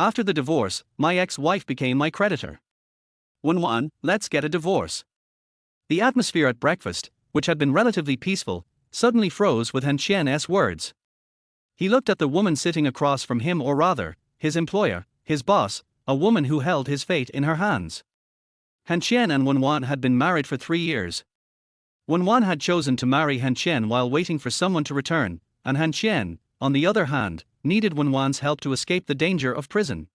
After the divorce, my ex-wife became my creditor. Wenwan, let's get a divorce. The atmosphere at breakfast, which had been relatively peaceful, suddenly froze with Han Qian's words. He looked at the woman sitting across from him, or rather, his employer, his boss, a woman who held his fate in her hands. Han Qian and Wenwan had been married for 3 years. Wenwan had chosen to marry Han Qian while waiting for someone to return, and Han Qian, on the other hand, needed Wenwan's help to escape the danger of prison.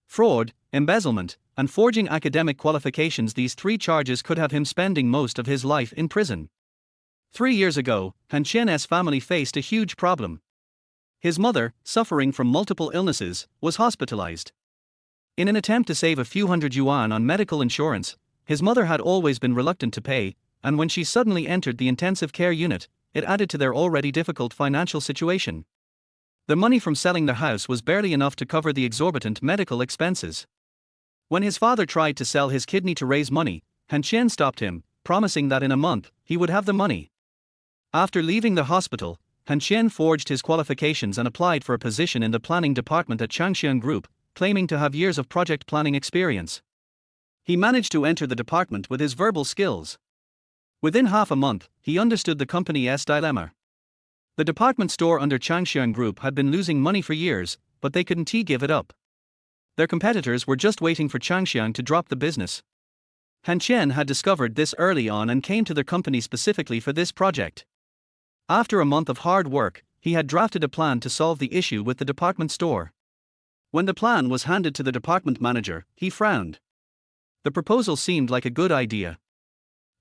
Fraud, embezzlement, and forging academic qualifications, these 3 charges could have him spending most of his life in prison. 3 years ago, Han Qian's family faced a huge problem. His mother, suffering from multiple illnesses, was hospitalized. In an attempt to save a few hundred yuan on medical insurance, his mother had always been reluctant to pay, and when she suddenly entered the intensive care unit, it added to their already difficult financial situation. The money from selling the house was barely enough to cover the exorbitant medical expenses. When his father tried to sell his kidney to raise money, Han Qian stopped him, promising that in a month, he would have the money. After leaving the hospital, Han Qian forged his qualifications and applied for a position in the planning department at Qian Group, claiming to have years of project planning experience. He managed to enter the department with his verbal skills. Within half a month, he understood the company's dilemma. The department store under Qian Group had been losing money for years, but they couldn't give it up. Their competitors were just waiting for Qian to drop the business. Han Qian had discovered this early on and came to their company specifically for this project. After a month of hard work, he had drafted a plan to solve the issue with the department store. When the plan was handed to the department manager, he frowned. The proposal seemed like a good idea.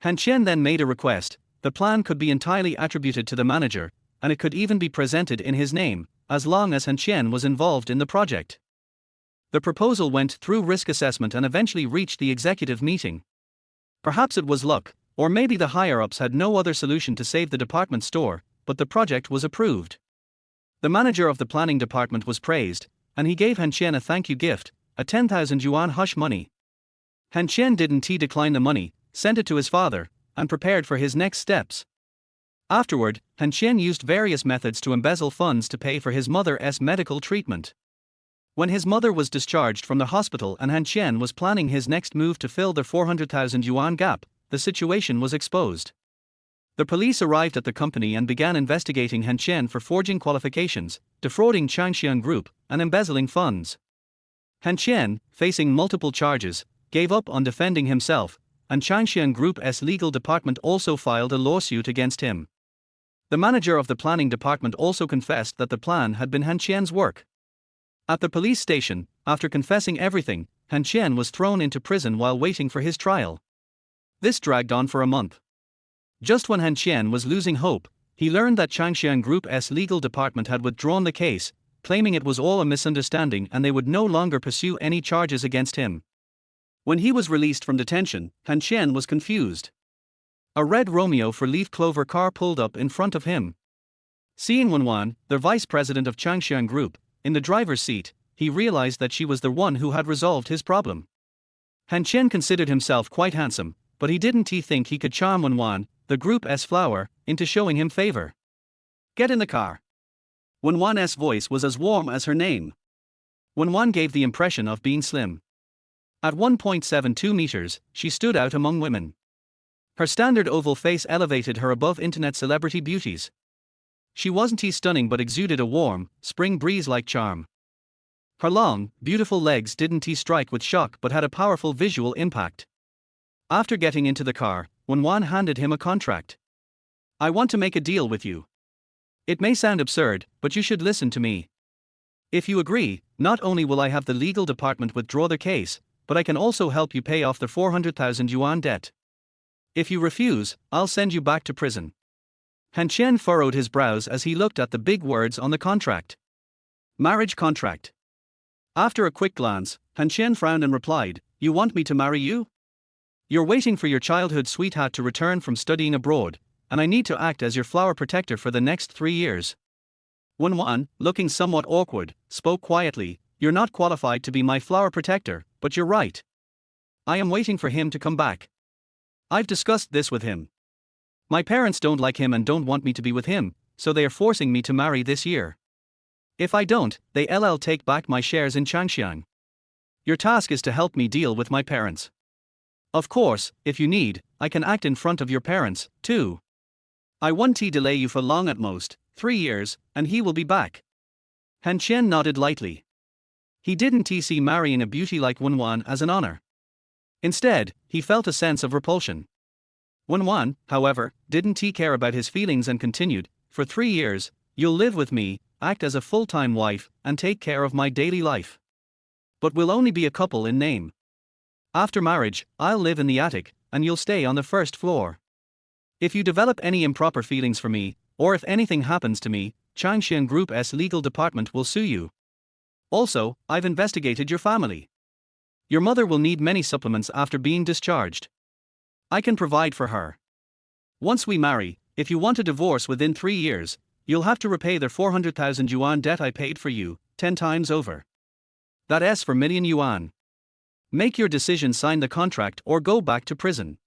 Han Qian then made a request. The plan could be entirely attributed to the manager, and it could even be presented in his name, as long as Han Qian was involved in the project. The proposal went through risk assessment and eventually reached the executive meeting. Perhaps it was luck, or maybe the higher-ups had no other solution to save the department store, but the project was approved. The manager of the planning department was praised, and he gave Han Qian a thank you gift, a 10,000 yuan hush money. Han Qian didn't decline the money, sent it to his father, and prepared for his next steps. Afterward, Han Qian used various methods to embezzle funds to pay for his mother's medical treatment. When his mother was discharged from the hospital and Han Qian was planning his next move to fill the 400,000 yuan gap, the situation was exposed. The police arrived at the company and began investigating Han Qian for forging qualifications, defrauding Qian Group, and embezzling funds. Han Qian, facing multiple charges, gave up on defending himself, and Qian Group's legal department also filed a lawsuit against him. The manager of the planning department also confessed that the plan had been Han Qian's work. At the police station, after confessing everything, Han Qian was thrown into prison while waiting for his trial. This dragged on for a month. Just when Han Qian was losing hope, he learned that Qian Group's legal department had withdrawn the case, claiming it was all a misunderstanding and they would no longer pursue any charges against him. When he was released from detention, Han Qian was confused. A red Romeo for leaf clover car pulled up in front of him. Seeing Wenwan, the vice president of Qian Group, in the driver's seat, he realized that she was the one who had resolved his problem. Han Qian considered himself quite handsome, but he didn't think he could charm Wenwan, the group's flower, into showing him favor. "Get in the car." Wenwan's voice was as warm as her name. Wenwan gave the impression of being slim. At 1.72 meters, she stood out among women. Her standard oval face elevated her above internet celebrity beauties. She wasn't stunning but exuded a warm, spring breeze-like charm. Her long, beautiful legs didn't strike with shock but had a powerful visual impact. After getting into the car, Wenwan handed him a contract. "I want to make a deal with you. It may sound absurd, but you should listen to me. If you agree, not only will I have the legal department withdraw the case, but I can also help you pay off the 400,000 yuan debt. If you refuse, I'll send you back to prison." Han Qian furrowed his brows as he looked at the big words on the contract. Marriage contract. After a quick glance, Han Qian frowned and replied, "You want me to marry you? You're waiting for your childhood sweetheart to return from studying abroad, and I need to act as your flower protector for the next 3 years. Wenwan, looking somewhat awkward, spoke quietly, "You're not qualified to be my flower protector, but you're right. I am waiting for him to come back. I've discussed this with him. My parents don't like him and don't want me to be with him, so they are forcing me to marry this year. If I don't, they'll take back my shares in Changxiang. Your task is to help me deal with my parents. Of course, if you need, I can act in front of your parents, too. I won't delay you for long, at most 3 years, and he will be back. Han Qian nodded lightly. He didn't see marrying a beauty like Wenwan as an honor. Instead, he felt a sense of repulsion. Wenwan, however, didn't care about his feelings and continued, "For 3 years, you'll live with me, act as a full-time wife, and take care of my daily life. But we'll only be a couple in name. After marriage, I'll live in the attic, and you'll stay on the first floor. If you develop any improper feelings for me, or if anything happens to me, Changxian Group's legal department will sue you. Also, I've investigated your family. Your mother will need many supplements after being discharged. I can provide for her. Once we marry, if you want a divorce within 3 years, you'll have to repay the 400,000 yuan debt I paid for you, 10 times over. That's for million yuan. Make your decision, sign the contract, or go back to prison."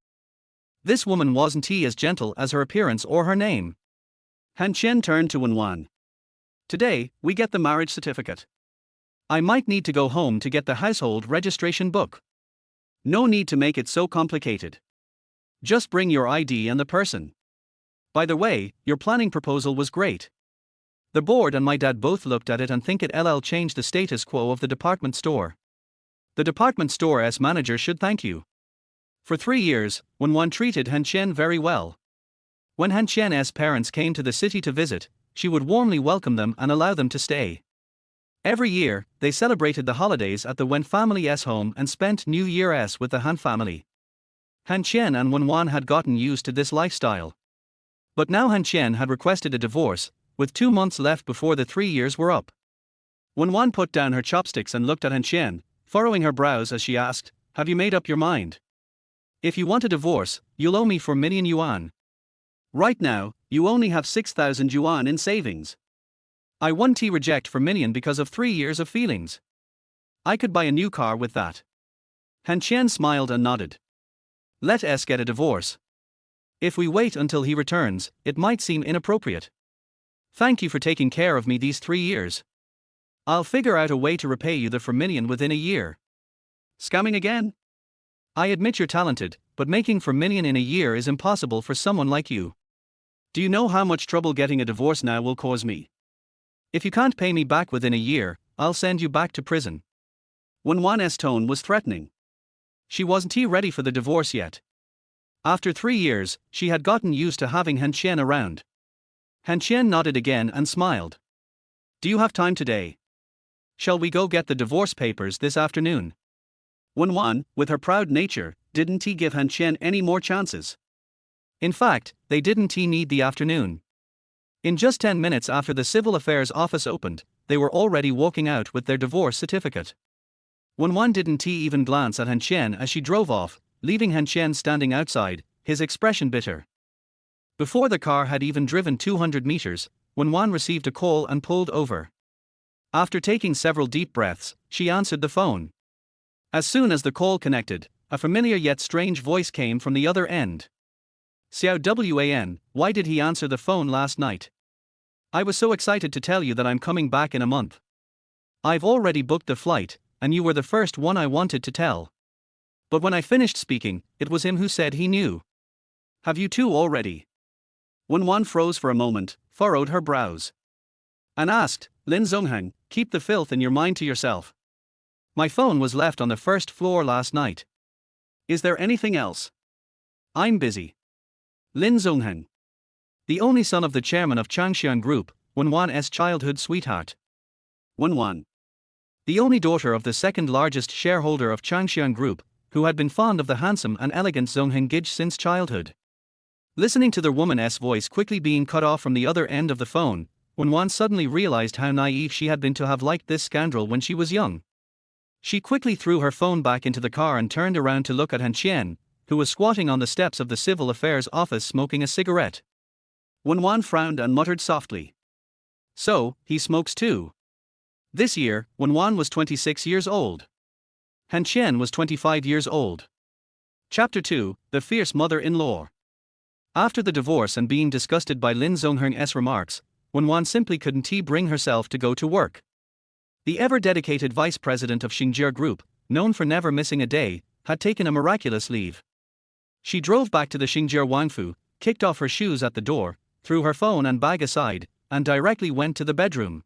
This woman wasn't as gentle as her appearance or her name. Han Qian turned to Wenwan. "Today, we get the marriage certificate. I might need to go home to get the household registration book. No need to make it so complicated. Just bring your ID and the person. By the way, your planning proposal was great. The board and my dad both looked at it and think it'll change the status quo of the department store. The department store's manager should thank you." For 3 years, Wenwan treated Han Qian very well. When Han Qian's parents came to the city to visit, she would warmly welcome them and allow them to stay. Every year, they celebrated the holidays at the Wen family's home and spent New Year's with the Han family. Han Qian and Wenwan had gotten used to this lifestyle. But now Han Qian had requested a divorce, with 2 months left before the 3 years were up. Wenwan put down her chopsticks and looked at Han Qian, furrowing her brows as she asked, "Have you made up your mind? If you want a divorce, you'll owe me 4 million yuan. Right now, you only have 6,000 yuan in savings. I won't reject 4 million because of 3 years of feelings. I could buy a new car with that." Han Qian smiled and nodded. "Let's get a divorce. If we wait until he returns, it might seem inappropriate. Thank you for taking care of me these 3 years. I'll figure out a way to repay you the 4 million within a year." "Scamming again? I admit you're talented, but making 4 million in a year is impossible for someone like you. Do you know how much trouble getting a divorce now will cause me? If you can't pay me back within a year, I'll send you back to prison." Wenwan's tone was threatening. She wasn't ready for the divorce yet. After 3 years, she had gotten used to having Han Qian around. Han Qian nodded again and smiled. "Do you have time today? Shall we go get the divorce papers this afternoon?" Wenwan, with her proud nature, didn't give Han Qian any more chances. In fact, they didn't need the afternoon. In just 10 minutes after the Civil Affairs office opened, they were already walking out with their divorce certificate. Wenwan didn't even glance at Han Qian as she drove off, leaving Han Qian standing outside, his expression bitter. Before the car had even driven 200 meters, Wenwan received a call and pulled over. After taking several deep breaths, she answered the phone. As soon as the call connected, a familiar yet strange voice came from the other end. "Xiao Wan, why did he answer the phone last night? I was so excited to tell you that I'm coming back in a month. I've already booked the flight, and you were the first one I wanted to tell. But when I finished speaking, it was him who said he knew. Have you two already?" Wenwan froze for a moment, furrowed her brows, and asked, "Lin Zongheng, keep the filth in your mind to yourself. My phone was left on the first floor last night. Is there anything else? I'm busy." Lin Zongheng, the only son of the chairman of Changxian Group, Wenwan's childhood sweetheart. Wenwan, the only daughter of the second largest shareholder of Changxian Group, who had been fond of the handsome and elegant Zongheng Gij since childhood. Listening to the woman's voice quickly being cut off from the other end of the phone, Wenwan suddenly realized how naive she had been to have liked this scoundrel when she was young. She quickly threw her phone back into the car and turned around to look at Han Qian, who was squatting on the steps of the Civil Affairs office smoking a cigarette. Wenwan frowned and muttered softly, "So, he smokes too." This year, Wenwan was 26 years old. Han Qian was 25 years old. Chapter 2, The Fierce Mother-in-Law. After the divorce and being disgusted by Lin Zongheng's remarks, Wenwan simply couldn't bring herself to go to work. The ever-dedicated vice president of Xinjiang Group, known for never missing a day, had taken a miraculous leave. She drove back to the Xinjiang Wangfu, kicked off her shoes at the door, threw her phone and bag aside, and directly went to the bedroom.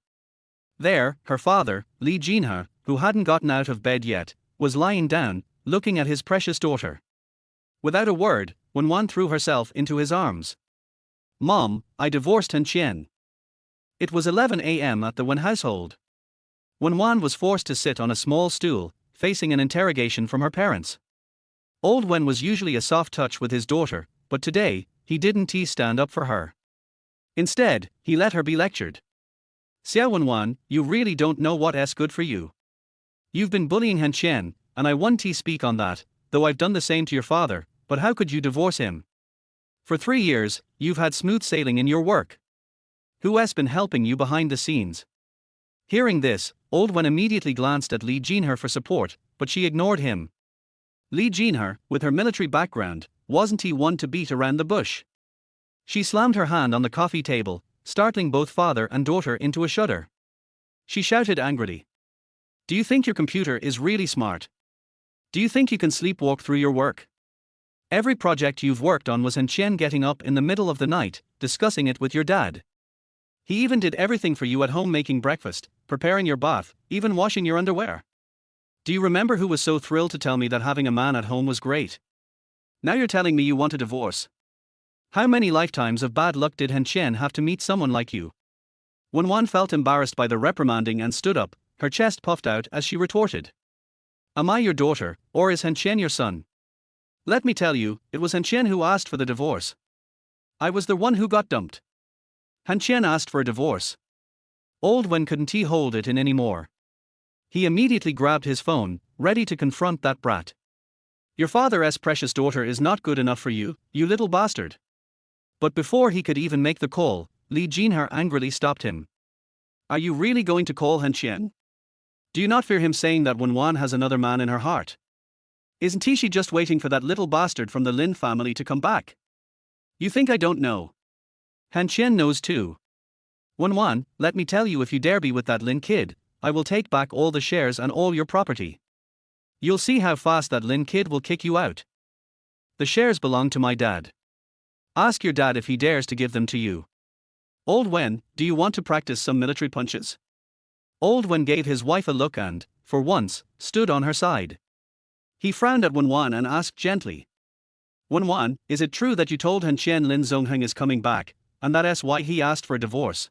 There, her father, Li Jinhe, who hadn't gotten out of bed yet, was lying down, looking at his precious daughter. Without a word, Wenwan threw herself into his arms. "Mom, I divorced Han Qian." It was 11 a.m. at the Wen household. Wenwan was forced to sit on a small stool, facing an interrogation from her parents. Old Wen was usually a soft touch with his daughter, but today, he didn't stand up for her. Instead, he let her be lectured. "Xiao Wenwan, you really don't know what's good for you. You've been bullying Han Qian, and I won't speak on that, though I've done the same to your father, but how could you divorce him? For 3 years, you've had smooth sailing in your work. Who's been helping you behind the scenes?" Hearing this, Old Wen immediately glanced at Li Jinhe for support, but she ignored him. Li Jinhe, with her military background, wasn't one to beat around the bush. She slammed her hand on the coffee table, startling both father and daughter into a shudder. She shouted angrily, "Do you think your computer is really smart? Do you think you can sleepwalk through your work? Every project you've worked on was Han Qian getting up in the middle of the night, discussing it with your dad. He even did everything for you at home, making breakfast, preparing your bath, even washing your underwear. Do you remember who was so thrilled to tell me that having a man at home was great? Now you're telling me you want a divorce. How many lifetimes of bad luck did Han Qian have to meet someone like you?" Wenwan felt embarrassed by the reprimanding and stood up, her chest puffed out as she retorted, "Am I your daughter, or is Han Qian your son? Let me tell you, it was Han Qian who asked for the divorce. I was the one who got dumped. Han Qian asked for a divorce." Old Wen couldn't hold it in anymore. He immediately grabbed his phone, ready to confront that brat. "Your father's precious daughter is not good enough for you, you little bastard." But before he could even make the call, Li Jinhe angrily stopped him. "Are you really going to call Han Qian? Do you not fear him saying that Wenwan has another man in her heart? Isn't she just waiting for that little bastard from the Lin family to come back? You think I don't know? Han Qian knows too. Wenwan, let me tell you, if you dare be with that Lin kid, I will take back all the shares and all your property. You'll see how fast that Lin kid will kick you out. The shares belong to my dad. Ask your dad if he dares to give them to you. Old Wen, do you want to practice some military punches?" Old Wen gave his wife a look and, for once, stood on her side. He frowned at Wenwan and asked gently, "Wenwan, is it true that you told Han Qian Lin Zongheng is coming back, and that's why he asked for a divorce?"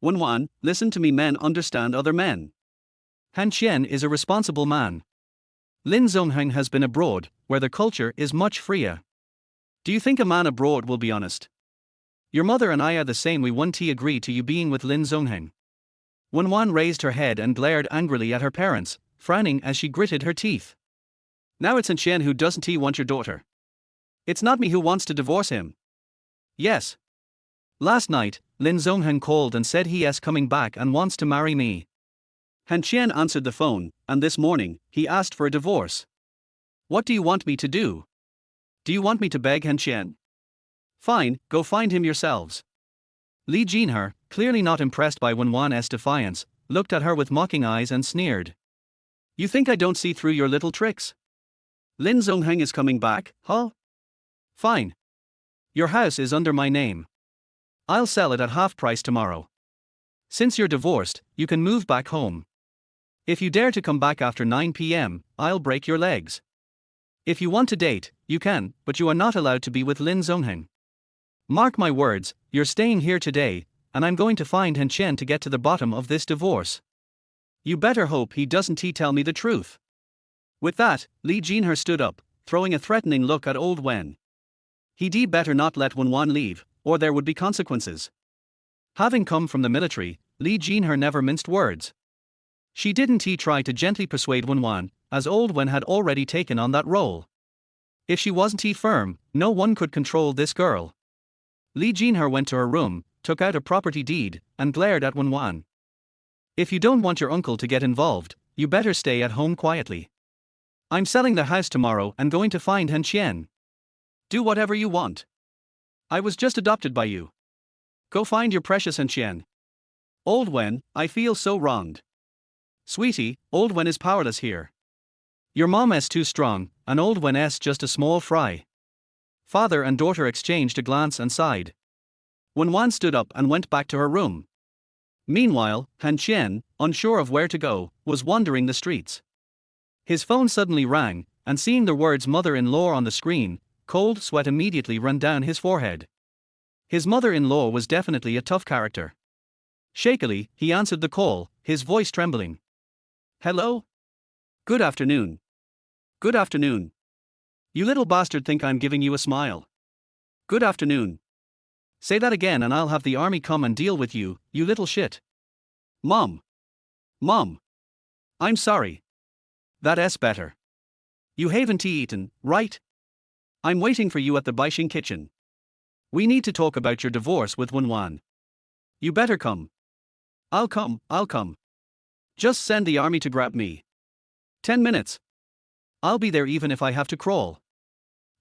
"Wenwan, listen to me, men understand other men. Han Qian is a responsible man. Lin Zongheng has been abroad, where the culture is much freer. Do you think a man abroad will be honest? Your mother and I are the same, we won't agree to you being with Lin Zongheng." Wenwan raised her head and glared angrily at her parents, frowning as she gritted her teeth. "Now it's Han Qian who doesn't want your daughter. It's not me who wants to divorce him. Yes. Last night, Lin Zongheng called and said he is coming back and wants to marry me. Han Qian answered the phone, and this morning, he asked for a divorce. What do you want me to do? Do you want me to beg Han Qian? Fine, go find him yourselves." Li Jinhe, clearly not impressed by Wenwan's defiance, looked at her with mocking eyes and sneered. "You think I don't see through your little tricks? Lin Zongheng is coming back, huh? Fine. Your house is under my name. I'll sell it at half price tomorrow. Since you're divorced, you can move back home. If you dare to come back after 9 p.m., I'll break your legs. If you want to date, you can, but you are not allowed to be with Lin Zongheng. Mark my words, you're staying here today, and I'm going to find Han Qian to get to the bottom of this divorce. You better hope he doesn't tell me the truth." With that, Li Jinhe stood up, throwing a threatening look at Old Wen. He'd better not let Wenwan leave, or there would be consequences. Having come from the military, Li Jinhe never minced words. She didn't try to gently persuade Wenwan, as Old Wen had already taken on that role. If she wasn't firm, no one could control this girl. Li Jinhe went to her room, took out a property deed, and glared at Wenwan. "If you don't want your uncle to get involved, you better stay at home quietly. I'm selling the house tomorrow and going to find Han Qian. Do whatever you want. I was just adopted by you. Go find your precious Han Qian. Old Wen, I feel so wronged. Sweetie, Old Wen is powerless here. Your mom's too strong, and Old Wen's just a small fry. Father and daughter exchanged a glance and sighed. Wenwan stood up and went back to her room. Meanwhile, Han Qian, unsure of where to go, was wandering the streets. His phone suddenly rang, and seeing the words mother-in-law on the screen, cold sweat immediately ran down his forehead. His mother-in-law was definitely a tough character. Shakily, he answered the call, his voice trembling. Hello? Good afternoon. Good afternoon. You little bastard think I'm giving you a smile. Good afternoon. Say that again and I'll have the army come and deal with you, you little shit. Mom. Mom. I'm sorry. That's better. You haven't eaten, right? I'm waiting for you at the Beijing kitchen. We need to talk about your divorce with Wenwan. You better come. I'll come. Just send the army to grab me. 10 minutes. I'll be there even if I have to crawl.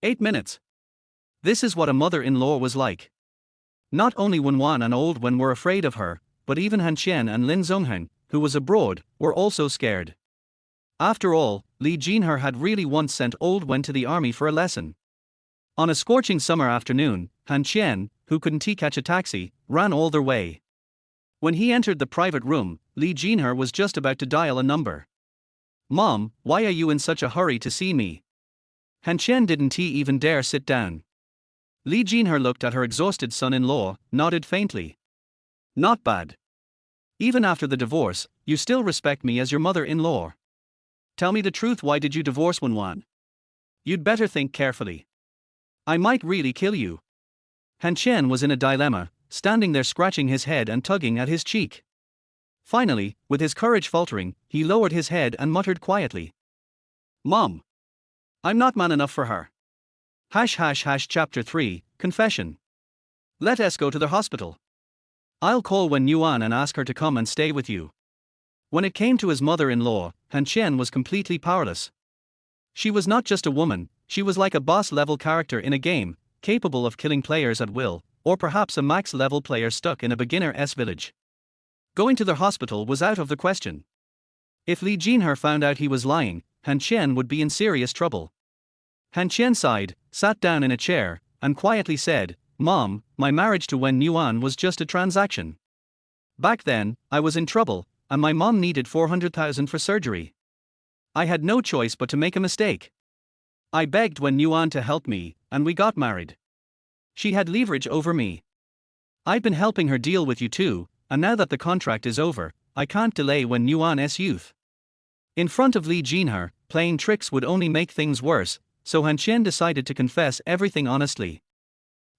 8 minutes. This is what a mother-in-law was like. Not only Wenwan and Old Wen were afraid of her, but even Han Qian and Lin Zhongheng, who was abroad, were also scared. After all, Li Jinhe had really once sent Old Wen to the army for a lesson. On a scorching summer afternoon, Han Qian, who couldn't catch a taxi, ran all their way. When he entered the private room, Li Jinhe was just about to dial a number. Mom, why are you in such a hurry to see me? Han Qian didn't even dare sit down. Li Jinhe looked at her exhausted son-in-law, nodded faintly. Not bad. Even after the divorce, you still respect me as your mother-in-law. Tell me the truth, why did you divorce Wenwan? You'd better think carefully. I might really kill you. Han Qian was in a dilemma, standing there scratching his head and tugging at his cheek. Finally, with his courage faltering, he lowered his head and muttered quietly. Mom. I'm not man enough for her. # Chapter 3, Confession. Let us go to the hospital. I'll call Wenwan and ask her to come and stay with you. When it came to his mother-in-law, Han Qian was completely powerless. She was not just a woman, she was like a boss-level character in a game, capable of killing players at will, or perhaps a max-level player stuck in a beginner's village. Going to the hospital was out of the question. If Li Jinhe found out he was lying, Han Qian would be in serious trouble. Han Qian sighed, sat down in a chair, and quietly said, Mom, my marriage to Wenwan was just a transaction. Back then, I was in trouble, and my mom needed 400,000 for surgery. I had no choice but to make a mistake. I begged Wenwan to help me, and we got married. She had leverage over me. I've been helping her deal with you too, and now that the contract is over, I can't delay Wenwan's youth. In front of Li Jinhe, playing tricks would only make things worse, so Han Qian decided to confess everything honestly.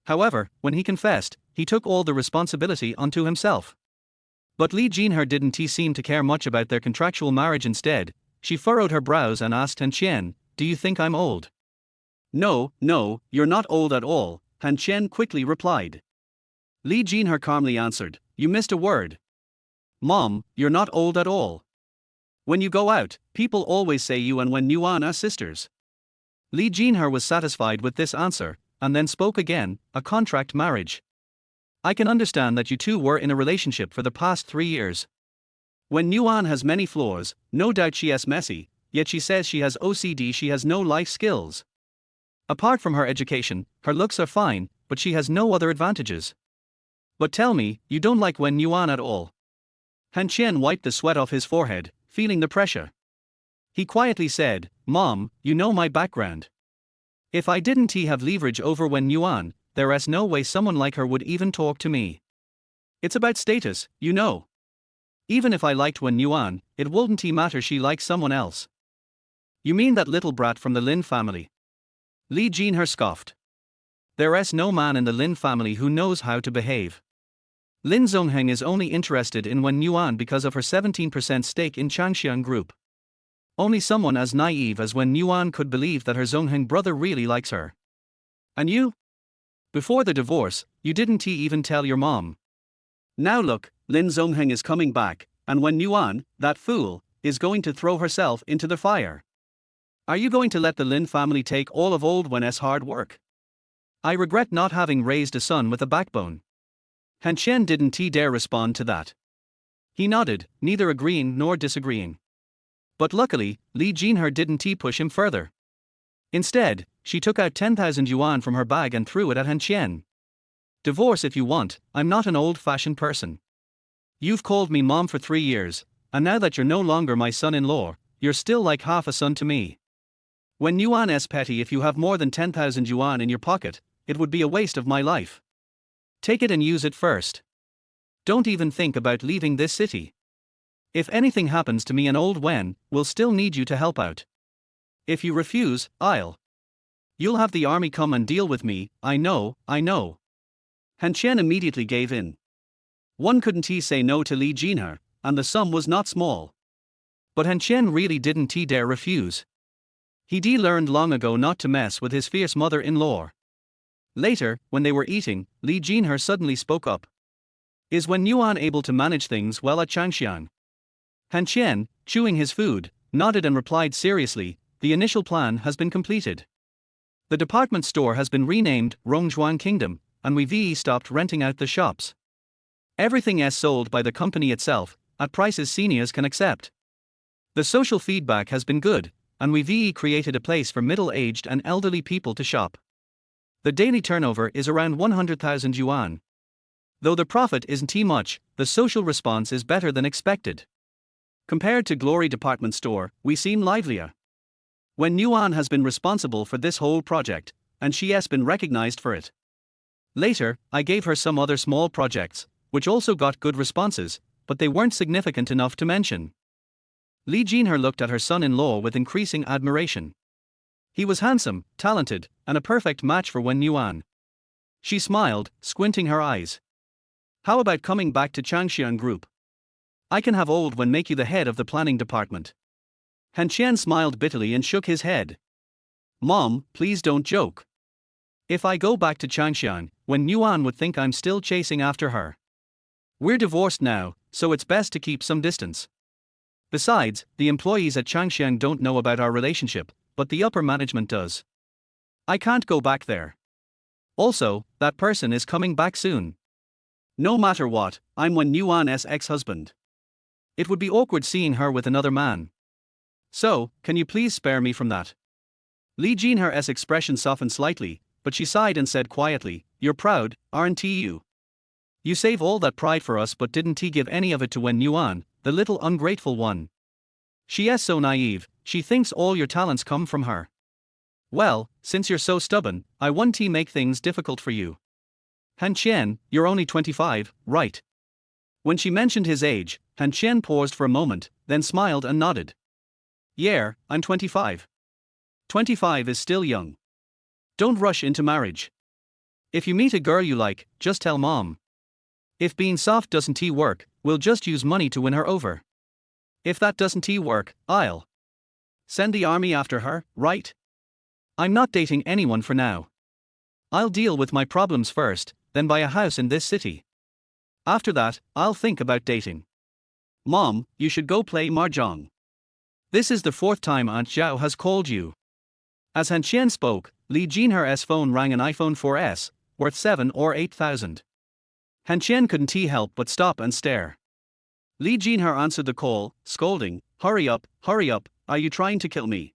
However, when he confessed, he took all the responsibility onto himself. But Li Jinhe didn't seem to care much about their contractual marriage. Instead, she furrowed her brows and asked Han Qian, do you think I'm old? No, you're not old at all, Han Qian quickly replied. Li Jinhe calmly answered, you missed a word. Mom, you're not old at all. When you go out, people always say you and Wenwan are sisters. Li Jinhe was satisfied with this answer, and then spoke again, a contract marriage. I can understand that you two were in a relationship for the past 3 years. Wenwan has many flaws, no doubt she is messy, yet she says she has OCD, she has no life skills. Apart from her education, her looks are fine, but she has no other advantages. But tell me, you don't like Wenwan at all. Han Qian wiped the sweat off his forehead, feeling the pressure. He quietly said, Mom, you know my background. If I didn't have leverage over Wenwan, there's no way someone like her would even talk to me. It's about status, you know. Even if I liked Wenwan, it wouldn't matter, she likes someone else. You mean that little brat from the Lin family? Li Jinhe scoffed. There's no man in the Lin family who knows how to behave. Lin Zhongheng is only interested in Wenwan because of her 17% stake in Changxiang Group. Only someone as naive as Wenwan could believe that her Zhongheng brother really likes her. And you? Before the divorce, you didn't even tell your mom. Now look, Lin Zhongheng is coming back, and Wenwan, that fool, is going to throw herself into the fire. Are you going to let the Lin family take all of Old Wen's hard work? I regret not having raised a son with a backbone. Han Qian didn't dare respond to that. He nodded, neither agreeing nor disagreeing. But luckily, Li Jinhe didn't push him further. Instead, she took out 10,000 yuan from her bag and threw it at Han Qian. Divorce if you want, I'm not an old-fashioned person. You've called me mom for 3 years, and now that you're no longer my son-in-law, you're still like half a son to me. When yuan is petty, if you have more than 10,000 yuan in your pocket, it would be a waste of my life. Take it and use it first. Don't even think about leaving this city. If anything happens to me and old Wen, we'll still need you to help out. If you refuse, you'll have the army come and deal with me, I know. Han Qian immediately gave in. One couldn't say no to Li Jinhe, and the sum was not small. But Han Qian really didn't dare refuse. He learned long ago not to mess with his fierce mother-in-law. Later, when they were eating, Li Jinhe suddenly spoke up. Is Wen Yuan able to manage things well at Changxiang? Han Qian, chewing his food, nodded and replied seriously, the initial plan has been completed. The department store has been renamed Rongzhuan Kingdom, and we've stopped renting out the shops. Everything is sold by the company itself, at prices seniors can accept. The social feedback has been good, and we've created a place for middle-aged and elderly people to shop. The daily turnover is around 100,000 yuan. Though the profit isn't much, the social response is better than expected. Compared to Glory Department Store, we seem livelier. Wen Yuan has been responsible for this whole project, and she has been recognized for it. Later, I gave her some other small projects, which also got good responses, but they weren't significant enough to mention. Li Jinhe looked at her son-in-law with increasing admiration. He was handsome, talented, and a perfect match for Wen Yuan. She smiled, squinting her eyes. How about coming back to Changxiang Group? I can have old Wen make you the head of the planning department. Han Qian smiled bitterly and shook his head. Mom, please don't joke. If I go back to Changxiang, Wen Yuan would think I'm still chasing after her. We're divorced now, so it's best to keep some distance. Besides, the employees at Changxiang don't know about our relationship, but the upper management does. I can't go back there. Also, that person is coming back soon. No matter what, I'm Wen Yuan's ex-husband. It would be awkward seeing her with another man. So, can you please spare me from that? Li Jinhe's expression softened slightly, but she sighed and said quietly, You're proud, aren't you? You save all that pride for us but didn't give any of it to Wen Yuan, the little ungrateful one. She is so naive, she thinks all your talents come from her. Well, since you're so stubborn, I won't make things difficult for you. Han Qian, you're only 25, right? When she mentioned his age, Han Qian paused for a moment, then smiled and nodded. Yeah, I'm 25. 25 is still young. Don't rush into marriage. If you meet a girl you like, just tell mom. If being soft doesn't work, we'll just use money to win her over. If that doesn't work, I'll send the army after her, right? I'm not dating anyone for now. I'll deal with my problems first, then buy a house in this city. After that, I'll think about dating. Mom, you should go play mahjong. This is the 4th time Aunt Zhao has called you. As Han Qian spoke, Li Jinhe's phone rang, an iPhone 4S, worth 7 or 8,000. Han Qian couldn't help but stop and stare. Li Jinhe answered the call, scolding, hurry up, are you trying to kill me?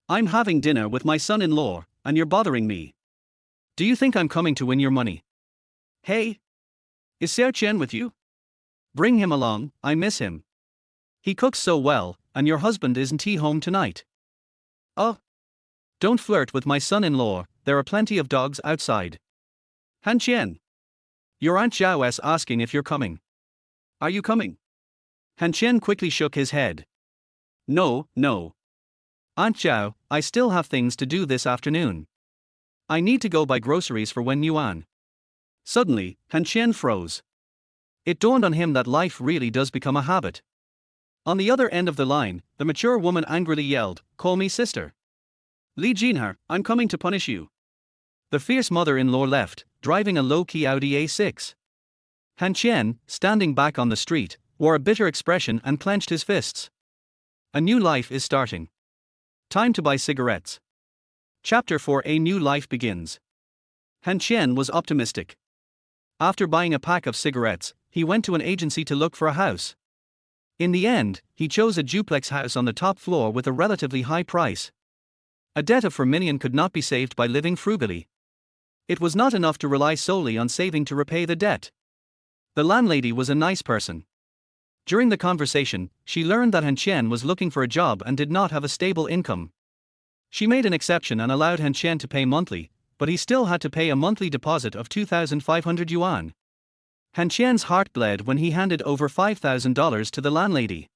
I'm having dinner with my son-in-law, and you're bothering me. Do you think I'm coming to win your money? Hey? Is Sir Qian with you? Bring him along, I miss him. He cooks so well, and your husband isn't home tonight. Oh. Don't flirt with my son-in-law, there are plenty of dogs outside. Han Qian. Your Aunt Zhao is asking if you're coming. Are you coming? Han Qian quickly shook his head. No. Aunt Zhao, I still have things to do this afternoon. I need to go buy groceries for Wen Yuan. Suddenly, Han Qian froze. It dawned on him that life really does become a habit. On the other end of the line, the mature woman angrily yelled, Call me sister. Li Jinhe, I'm coming to punish you. The fierce mother-in-law left, driving a low-key Audi A6. Han Qian, standing back on the street, wore a bitter expression and clenched his fists. A new life is starting. Time to buy cigarettes. Chapter 4: A New Life Begins. Han Qian was optimistic. After buying a pack of cigarettes, he went to an agency to look for a house. In the end, he chose a duplex house on the top floor with a relatively high price. A debt of 4 million could not be saved by living frugally. It was not enough to rely solely on saving to repay the debt. The landlady was a nice person. During the conversation, she learned that Han Qian was looking for a job and did not have a stable income. She made an exception and allowed Han Qian to pay monthly, but he still had to pay a monthly deposit of 2,500 yuan. Han Qian's heart bled when he handed over $5,000 to the landlady.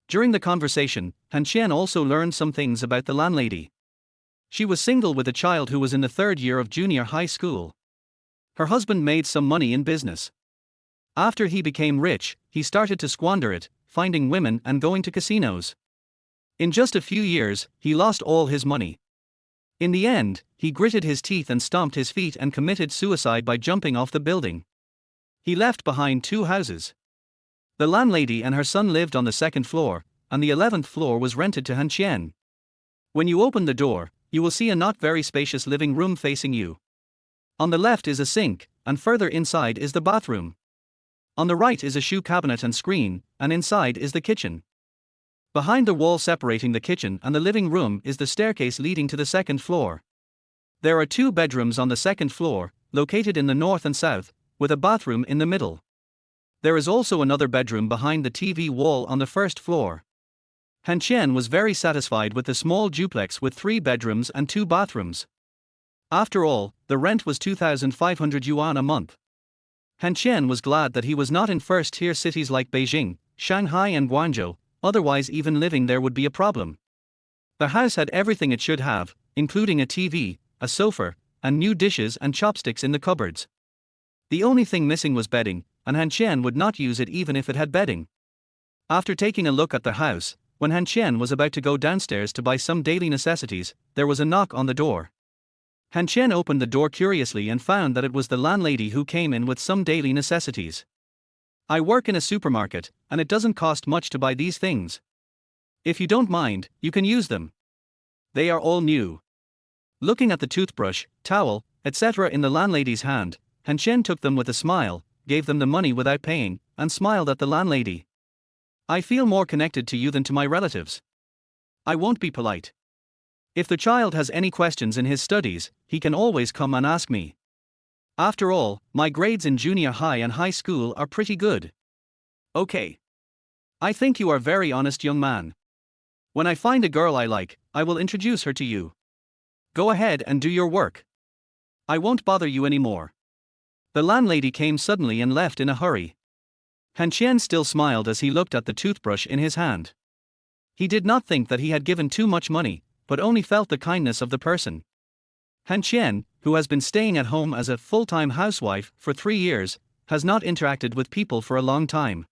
During the conversation, Han Qian also learned some things about the landlady. She was single with a child who was in the 3rd year of junior high school. Her husband made some money in business. After he became rich, he started to squander it, finding women and going to casinos. In just a few years, he lost all his money. In the end, he gritted his teeth and stomped his feet and committed suicide by jumping off the building. He left behind 2 houses. The landlady and her son lived on the 2nd floor, and the 11th floor was rented to Han Qian. When you open the door, you will see a not very spacious living room facing you. On the left is a sink, and further inside is the bathroom. On the right is a shoe cabinet and screen, and inside is the kitchen. Behind the wall separating the kitchen and the living room is the staircase leading to the 2nd floor. There are 2 bedrooms on the 2nd floor, located in the north and south, with a bathroom in the middle. There is also another bedroom behind the TV wall on the 1st floor. Han Qian was very satisfied with the small duplex with 3 bedrooms and 2 bathrooms. After all, the rent was 2,500 yuan a month. Han Qian was glad that he was not in first-tier cities like Beijing, Shanghai and Guangzhou, otherwise even living there would be a problem. The house had everything it should have, including a TV, a sofa, and new dishes and chopsticks in the cupboards. The only thing missing was bedding, and Han Qian would not use it even if it had bedding. After taking a look at the house, when Han Qian was about to go downstairs to buy some daily necessities, there was a knock on the door. Han Qian opened the door curiously and found that it was the landlady who came in with some daily necessities. "I work in a supermarket, and it doesn't cost much to buy these things. If you don't mind, you can use them. They are all new." Looking at the toothbrush, towel, etc. in the landlady's hand, Han Qian took them with a smile, gave them the money without paying, and smiled at the landlady. "I feel more connected to you than to my relatives. I won't be polite. If the child has any questions in his studies, he can always come and ask me. After all, my grades in junior high and high school are pretty good. Okay. I think you are a very honest young man. When I find a girl I like, I will introduce her to you. Go ahead and do your work. I won't bother you anymore." The landlady came suddenly and left in a hurry. Han Qian still smiled as he looked at the toothbrush in his hand. He did not think that he had given too much money, but only felt the kindness of the person. Han Qian, who has been staying at home as a full-time housewife for 3 years, has not interacted with people for a long time.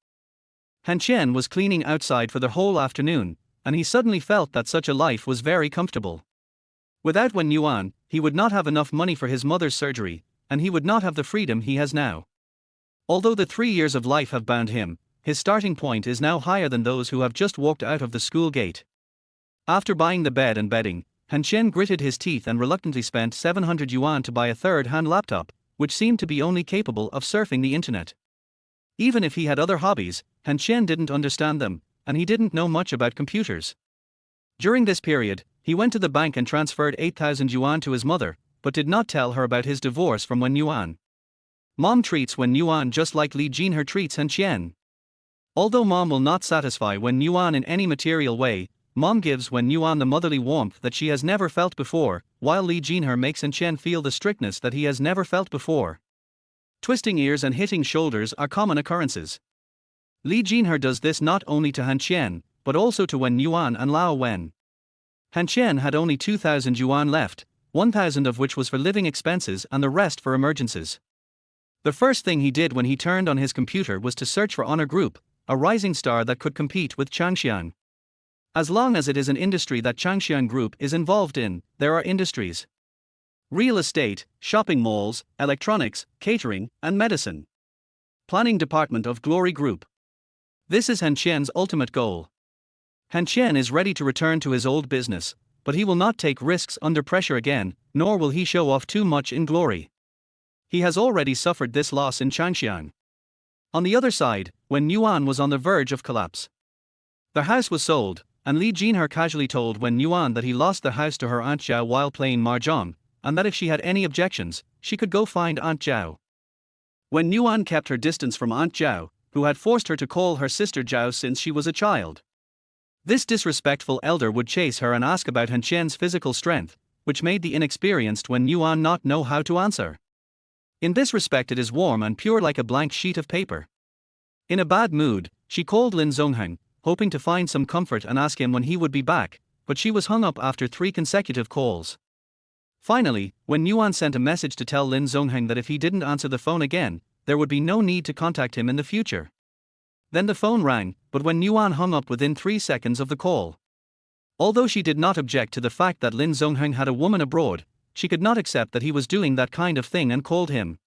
Han Qian was cleaning outside for the whole afternoon, and he suddenly felt that such a life was very comfortable. Without Wenwan, he would not have enough money for his mother's surgery, and he would not have the freedom he has now. Although the 3 years of life have bound him, his starting point is now higher than those who have just walked out of the school gate. After buying the bed and bedding, Han Qian gritted his teeth and reluctantly spent 700 yuan to buy a third-hand laptop, which seemed to be only capable of surfing the internet. Even if he had other hobbies, Han Qian didn't understand them, and he didn't know much about computers. During this period, he went to the bank and transferred 8,000 yuan to his mother, but did not tell her about his divorce from Wenwan. Mom treats Wenwan just like Li Jinhe treats Han Qian. Although Mom will not satisfy Wenwan in any material way, Mom gives Wenwan the motherly warmth that she has never felt before, while Li Jinhe makes Han Qian feel the strictness that he has never felt before. Twisting ears and hitting shoulders are common occurrences. Li Jinhe does this not only to Han Qian, but also to Wenwan and Lao Wen. Han Qian had only 2,000 yuan left, 1,000 of which was for living expenses and the rest for emergencies. The first thing he did when he turned on his computer was to search for Honor Group, a rising star that could compete with Qian. As long as it is an industry that Qian Group is involved in, there are industries. Real estate, shopping malls, electronics, catering, and medicine. Planning department of Glory Group. This is Han Qian's ultimate goal. Han Qian is ready to return to his old business, but he will not take risks under pressure again, nor will he show off too much in glory. He has already suffered this loss in Changxiang. On the other side, when Yuan was on the verge of collapse, their house was sold, and Li Jinhe casually told Wen Yuan that he lost the house to her Aunt Zhao while playing mahjong, and that if she had any objections, she could go find Aunt Zhao. Wen Yuan kept her distance from Aunt Zhao, who had forced her to call her sister Zhao since she was a child. This disrespectful elder would chase her and ask about Han Qian's physical strength, which made the inexperienced Wen Yuan not know how to answer. In this respect it is warm and pure like a blank sheet of paper. In a bad mood, she called Lin Zongheng, hoping to find some comfort and ask him when he would be back, but she was hung up after 3 consecutive calls. Finally, when Yuan sent a message to tell Lin Zongheng that if he didn't answer the phone again, there would be no need to contact him in the future. Then the phone rang, but when Yuan hung up within 3 seconds of the call. Although she did not object to the fact that Lin Zongheng had a woman abroad, she could not accept that he was doing that kind of thing and called him.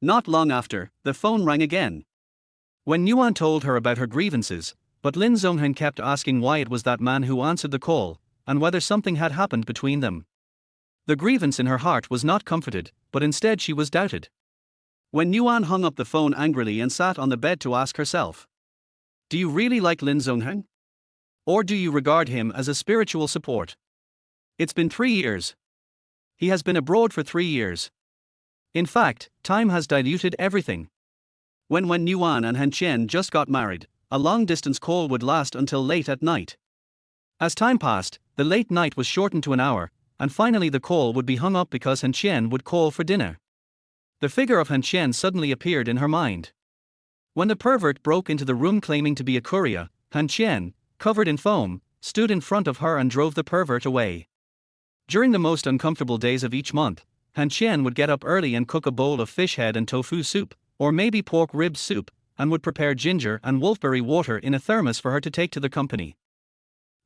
Not long after, the phone rang again. When Yuan told her about her grievances, but Lin Zongheng kept asking why it was that man who answered the call, and whether something had happened between them. The grievance in her heart was not comforted, but instead she was doubted. When Yuan hung up the phone angrily and sat on the bed to ask herself, "Do you really like Lin Zongheng? Or do you regard him as a spiritual support? It's been 3 years. He has been abroad for 3 years. In fact, time has diluted everything." When Yuan and Han Qian just got married, a long-distance call would last until late at night. As time passed, the late night was shortened to an hour, and finally the call would be hung up because Han Qian would call for dinner. The figure of Han Qian suddenly appeared in her mind. When the pervert broke into the room claiming to be a courier, Han Qian, covered in foam, stood in front of her and drove the pervert away. During the most uncomfortable days of each month, Han Qian would get up early and cook a bowl of fish head and tofu soup, or maybe pork rib soup, and would prepare ginger and wolfberry water in a thermos for her to take to the company.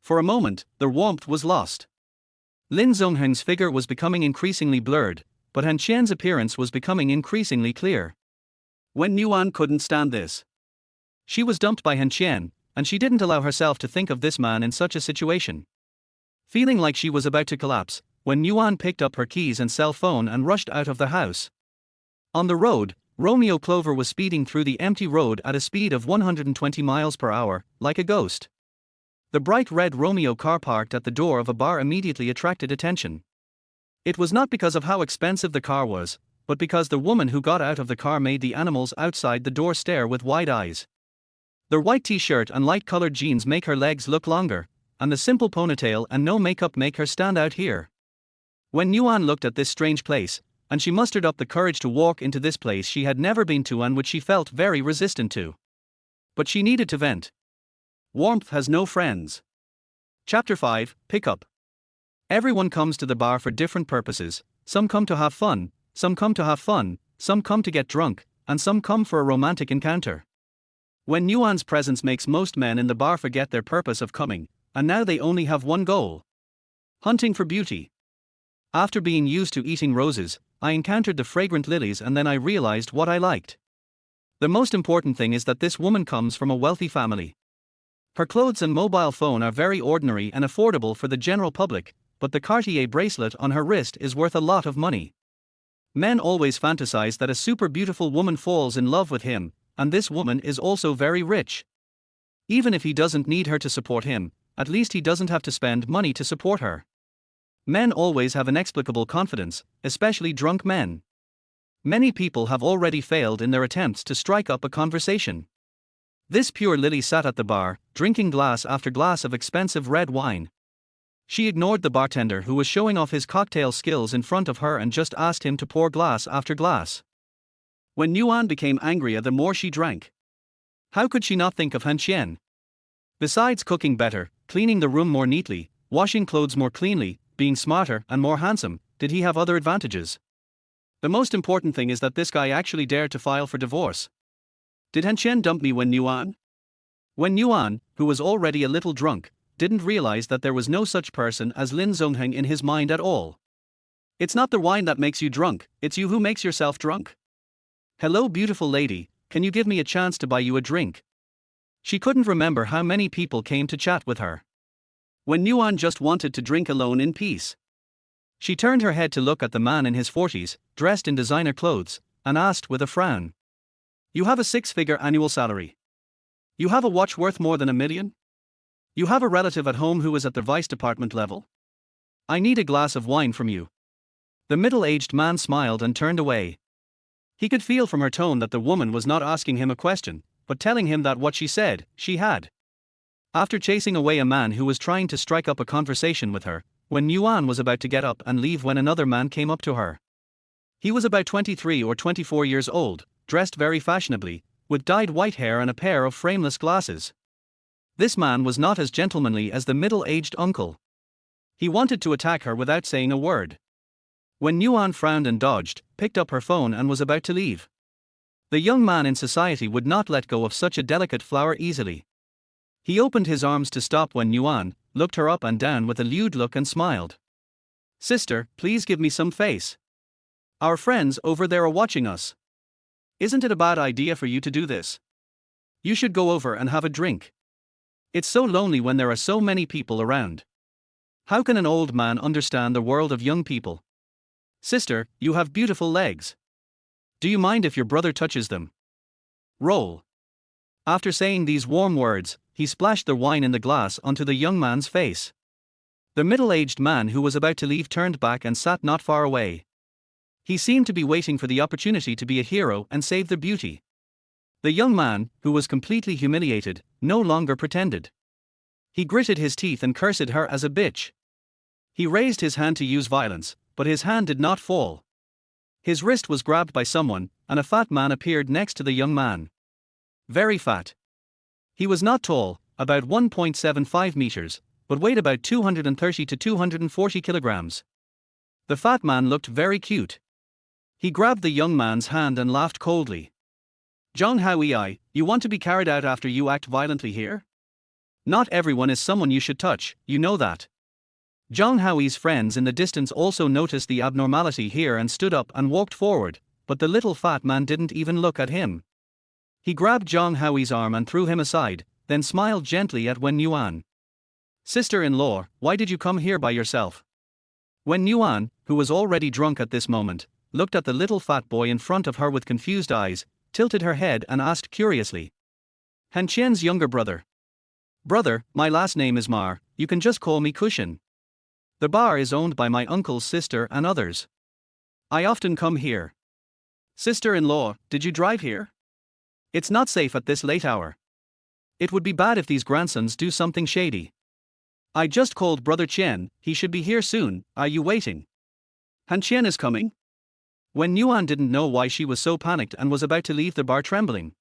For a moment, the warmth was lost. Lin Zongheng's figure was becoming increasingly blurred, but Han Qian's appearance was becoming increasingly clear. When Yuan couldn't stand this. She was dumped by Han Qian, and she didn't allow herself to think of this man in such a situation. Feeling like she was about to collapse, when Yuan picked up her keys and cell phone and rushed out of the house. On the road, Romeo Clover was speeding through the empty road at a speed of 120 miles per hour, like a ghost. The bright red Romeo car parked at the door of a bar immediately attracted attention. It was not because of how expensive the car was, but because the woman who got out of the car made the animals outside the door stare with wide eyes. Their white t-shirt and light-colored jeans make her legs look longer, and the simple ponytail and no makeup make her stand out here. When Yuan looked at this strange place, and she mustered up the courage to walk into this place she had never been to and which she felt very resistant to. But she needed to vent. Warmth has no friends. Chapter 5, Pickup. Everyone comes to the bar for different purposes. Some come to have fun, some come to have fun, some come to get drunk, and some come for a romantic encounter. When Yuan's presence makes most men in the bar forget their purpose of coming, and now they only have one goal: hunting for beauty. After being used to eating roses, I encountered the fragrant lilies and then I realized what I liked. The most important thing is that this woman comes from a wealthy family. Her clothes and mobile phone are very ordinary and affordable for the general public, but the Cartier bracelet on her wrist is worth a lot of money. Men always fantasize that a super beautiful woman falls in love with him, and this woman is also very rich. Even if he doesn't need her to support him, at least he doesn't have to spend money to support her. Men always have inexplicable confidence, especially drunk men. Many people have already failed in their attempts to strike up a conversation. This pure lily sat at the bar, drinking glass after glass of expensive red wine. She ignored the bartender who was showing off his cocktail skills in front of her and just asked him to pour glass after glass. When Yuan became angrier the more she drank. How could she not think of Han Qian? Besides cooking better, cleaning the room more neatly, washing clothes more cleanly, being smarter and more handsome, did he have other advantages? The most important thing is that this guy actually dared to file for divorce. Did Han Qian dump me when Yuan? When Yuan, who was already a little drunk, didn't realize that there was no such person as Lin Zongheng in his mind at all. It's not the wine that makes you drunk, it's you who makes yourself drunk. Hello beautiful lady, can you give me a chance to buy you a drink? She couldn't remember how many people came to chat with her. When Yuan just wanted to drink alone in peace. She turned her head to look at the man in his 40s, dressed in designer clothes, and asked with a frown. You have a six-figure annual salary. You have a watch worth more than $1 million? You have a relative at home who is at the vice department level? I need a glass of wine from you. The middle-aged man smiled and turned away. He could feel from her tone that the woman was not asking him a question, but telling him that what she said, she had. After chasing away a man who was trying to strike up a conversation with her, when Yuan was about to get up and leave when another man came up to her. He was about 23 or 24 years old, dressed very fashionably, with dyed white hair and a pair of frameless glasses. This man was not as gentlemanly as the middle-aged uncle. He wanted to attack her without saying a word. When Yuan frowned and dodged, picked up her phone and was about to leave. The young man in society would not let go of such a delicate flower easily. He opened his arms to stop when Yuan looked her up and down with a lewd look and smiled. Sister, please give me some face. Our friends over there are watching us. Isn't it a bad idea for you to do this? You should go over and have a drink. It's so lonely when there are so many people around. How can an old man understand the world of young people? Sister, you have beautiful legs. Do you mind if your brother touches them? Roll. After saying these warm words, he splashed the wine in the glass onto the young man's face. The middle-aged man who was about to leave turned back and sat not far away. He seemed to be waiting for the opportunity to be a hero and save the beauty. The young man, who was completely humiliated, no longer pretended. He gritted his teeth and cursed her as a bitch. He raised his hand to use violence, but his hand did not fall. His wrist was grabbed by someone, and a fat man appeared next to the young man. Very fat. He was not tall, about 1.75 meters, but weighed about 230 to 240 kilograms. The fat man looked very cute. He grabbed the young man's hand and laughed coldly. Zhang Haoyi, you want to be carried out after you act violently here? Not everyone is someone you should touch, you know that. Zhang Haoyi's friends in the distance also noticed the abnormality here and stood up and walked forward, but the little fat man didn't even look at him. He grabbed Zhang Haoyi's arm and threw him aside, then smiled gently at Wen Yuan. Sister-in-law, why did you come here by yourself? Wen Yuan, who was already drunk at this moment, looked at the little fat boy in front of her with confused eyes, tilted her head and asked curiously. Han Qian's younger brother. Brother, my last name is Mar, you can just call me Qian. The bar is owned by my uncle's sister and others. I often come here. Sister-in-law, did you drive here? It's not safe at this late hour. It would be bad if these grandsons do something shady. I just called Brother Qian, he should be here soon, are you waiting? Han Qian is coming? When Yuan didn't know why she was so panicked and was about to leave the bar trembling.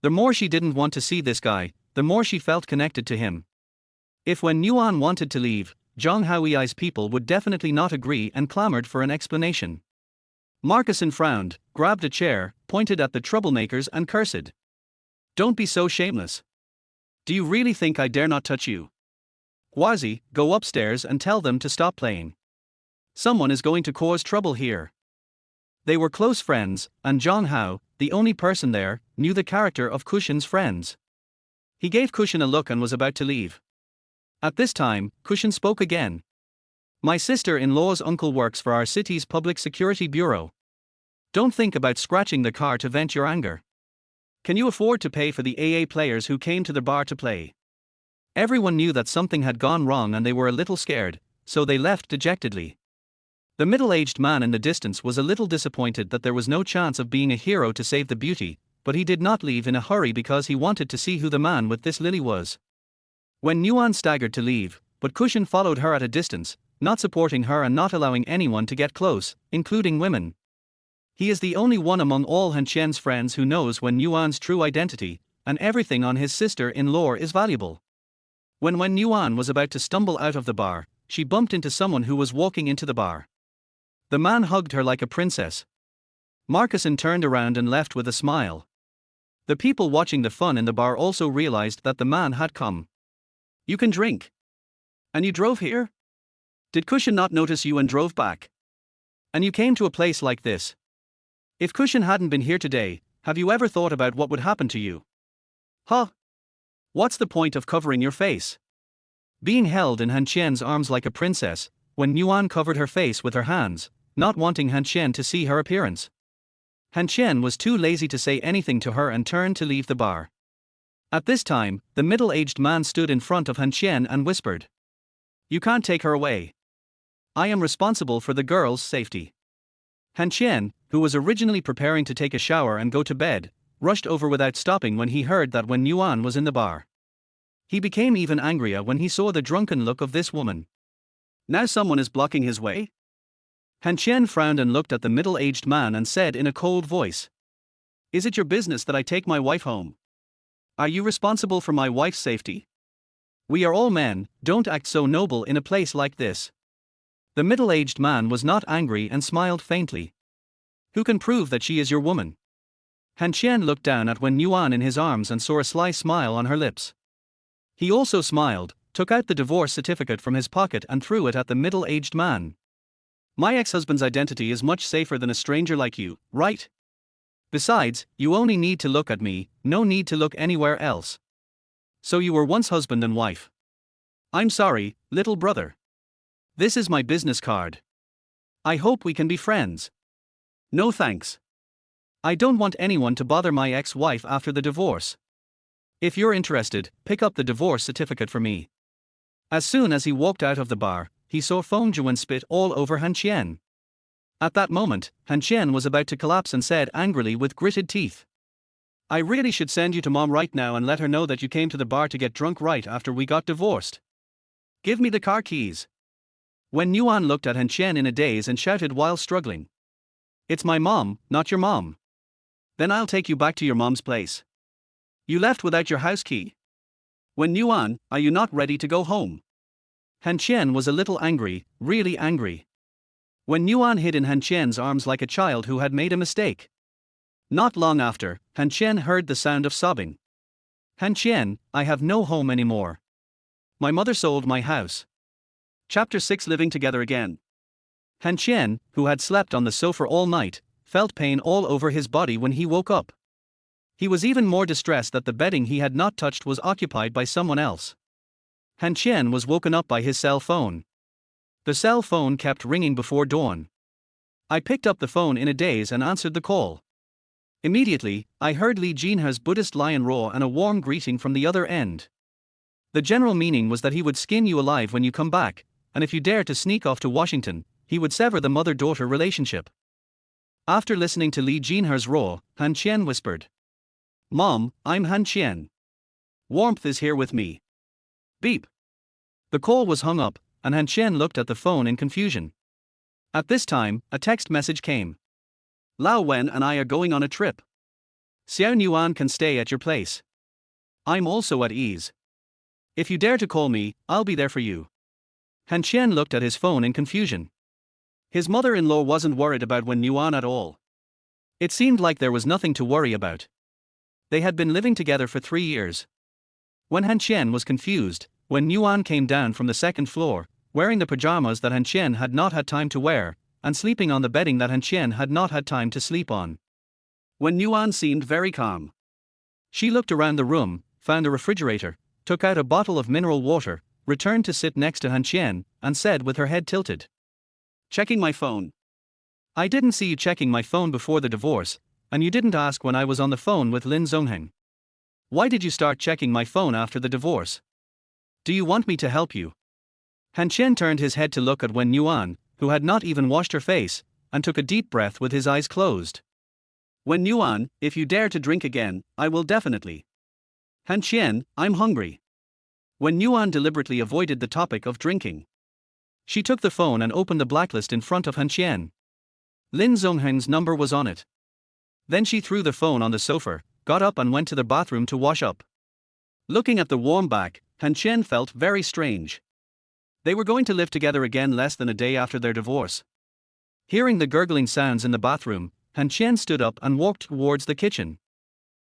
The more she didn't want to see this guy, the more she felt connected to him. If when Yuan wanted to leave, Zhang Haoyi's people would definitely not agree and clamored for an explanation. Marcuson frowned, grabbed a chair, pointed at the troublemakers and cursed. Don't be so shameless. Do you really think I dare not touch you? Guazi, go upstairs and tell them to stop playing. Someone is going to cause trouble here. They were close friends, and Zhang Hao, the only person there, knew the character of Qian's friends. He gave Qian a look and was about to leave. At this time, Qian spoke again. My sister-in-law's uncle works for our city's public security bureau. Don't think about scratching the car to vent your anger. Can you afford to pay for the AA players who came to the bar to play? Everyone knew that something had gone wrong and they were a little scared, so they left dejectedly. The middle-aged man in the distance was a little disappointed that there was no chance of being a hero to save the beauty, but he did not leave in a hurry because he wanted to see who the man with this lily was. When Yuan staggered to leave, but Qian followed her at a distance, not supporting her and not allowing anyone to get close, including women. He is the only one among all Han Qian's friends who knows Wen Yuan's true identity, and everything on his sister-in-law is valuable. When Wen Yuan was about to stumble out of the bar, she bumped into someone who was walking into the bar. The man hugged her like a princess. Marcuson turned around and left with a smile. The people watching the fun in the bar also realized that the man had come. You can drink. And you drove here? Did Qian not notice you and drove back? And you came to a place like this? If Qian hadn't been here today, have you ever thought about what would happen to you? Huh? What's the point of covering your face? Being held in Han Qian's arms like a princess, when Yuan covered her face with her hands, not wanting Han Qian to see her appearance. Han Qian was too lazy to say anything to her and turned to leave the bar. At this time, the middle-aged man stood in front of Han Qian and whispered, "You can't take her away. I am responsible for the girl's safety." Han Qian, who was originally preparing to take a shower and go to bed, rushed over without stopping when he heard that Wen Yuan was in the bar. He became even angrier when he saw the drunken look of this woman. Now someone is blocking his way? Han Qian frowned and looked at the middle-aged man and said in a cold voice, "Is it your business that I take my wife home? Are you responsible for my wife's safety? We are all men, don't act so noble in a place like this." The middle-aged man was not angry and smiled faintly. "Who can prove that she is your woman?" Han Qian looked down at Wen Yuan in his arms and saw a sly smile on her lips. He also smiled, took out the divorce certificate from his pocket and threw it at the middle-aged man. "My ex-husband's identity is much safer than a stranger like you, right? Besides, you only need to look at me, no need to look anywhere else. So you were once husband and wife. I'm sorry, little brother. This is my business card. I hope we can be friends." "No thanks. I don't want anyone to bother my ex-wife after the divorce. If you're interested, pick up the divorce certificate for me." As soon as he walked out of the bar, he saw Feng Zhuan spit all over Han Qian. At that moment, Han Qian was about to collapse and said angrily with gritted teeth, "I really should send you to mom right now and let her know that you came to the bar to get drunk right after we got divorced. Give me the car keys." Wen Yuan looked at Han Qian in a daze and shouted while struggling, "It's my mom, not your mom." "Then I'll take you back to your mom's place. You left without your house key. Wen Yuan, are you not ready to go home?" Han Qian was a little angry, really angry. Wen Yuan hid in Han Qian's arms like a child who had made a mistake. Not long after, Han Qian heard the sound of sobbing. "Han Qian, I have no home anymore. My mother sold my house." Chapter 6: Living Together Again. Han Qian, who had slept on the sofa all night, felt pain all over his body when he woke up. He was even more distressed that the bedding he had not touched was occupied by someone else. Han Qian was woken up by his cell phone. The cell phone kept ringing before dawn. I picked up the phone in a daze and answered the call. Immediately, I heard Li Jinhe's Buddhist lion roar and a warm greeting from the other end. The general meaning was that he would skin you alive when you come back, and if you dare to sneak off to Washington, he would sever the mother-daughter relationship. After listening to Li Jinhe's roar, Han Qian whispered, "Mom, I'm Han Qian. Warmth is here with me." Beep. The call was hung up, and Han Qian looked at the phone in confusion. At this time, a text message came. "Lao Wen and I are going on a trip. Xiao Yuan can stay at your place. I'm also at ease. If you dare to call me, I'll be there for you." Han Qian looked at his phone in confusion. His mother-in-law wasn't worried about Wen Yuan at all. It seemed like there was nothing to worry about. They had been living together for 3 years. When Han Qian was confused, Wen Yuan came down from the second floor, wearing the pajamas that Han Qian had not had time to wear, and sleeping on the bedding that Han Qian had not had time to sleep on. Wen Yuan seemed very calm. She looked around the room, found a refrigerator, took out a bottle of mineral water, returned to sit next to Han Qian, and said with her head tilted, "Checking my phone. I didn't see you checking my phone before the divorce, and you didn't ask when I was on the phone with Lin Zongheng. Why did you start checking my phone after the divorce? Do you want me to help you?" Han Qian turned his head to look at Wen Yuan, who had not even washed her face, and took a deep breath with his eyes closed. "Wen Yuan, if you dare to drink again, I will definitely." "Han Qian, I'm hungry." Wen Yuan deliberately avoided the topic of drinking. She took the phone and opened the blacklist in front of Han Qian. Lin Zongheng's number was on it. Then she threw the phone on the sofa, got up and went to the bathroom to wash up. Looking at the warm back, Han Qian felt very strange. They were going to live together again less than a day after their divorce. Hearing the gurgling sounds in the bathroom, Han Qian stood up and walked towards the kitchen.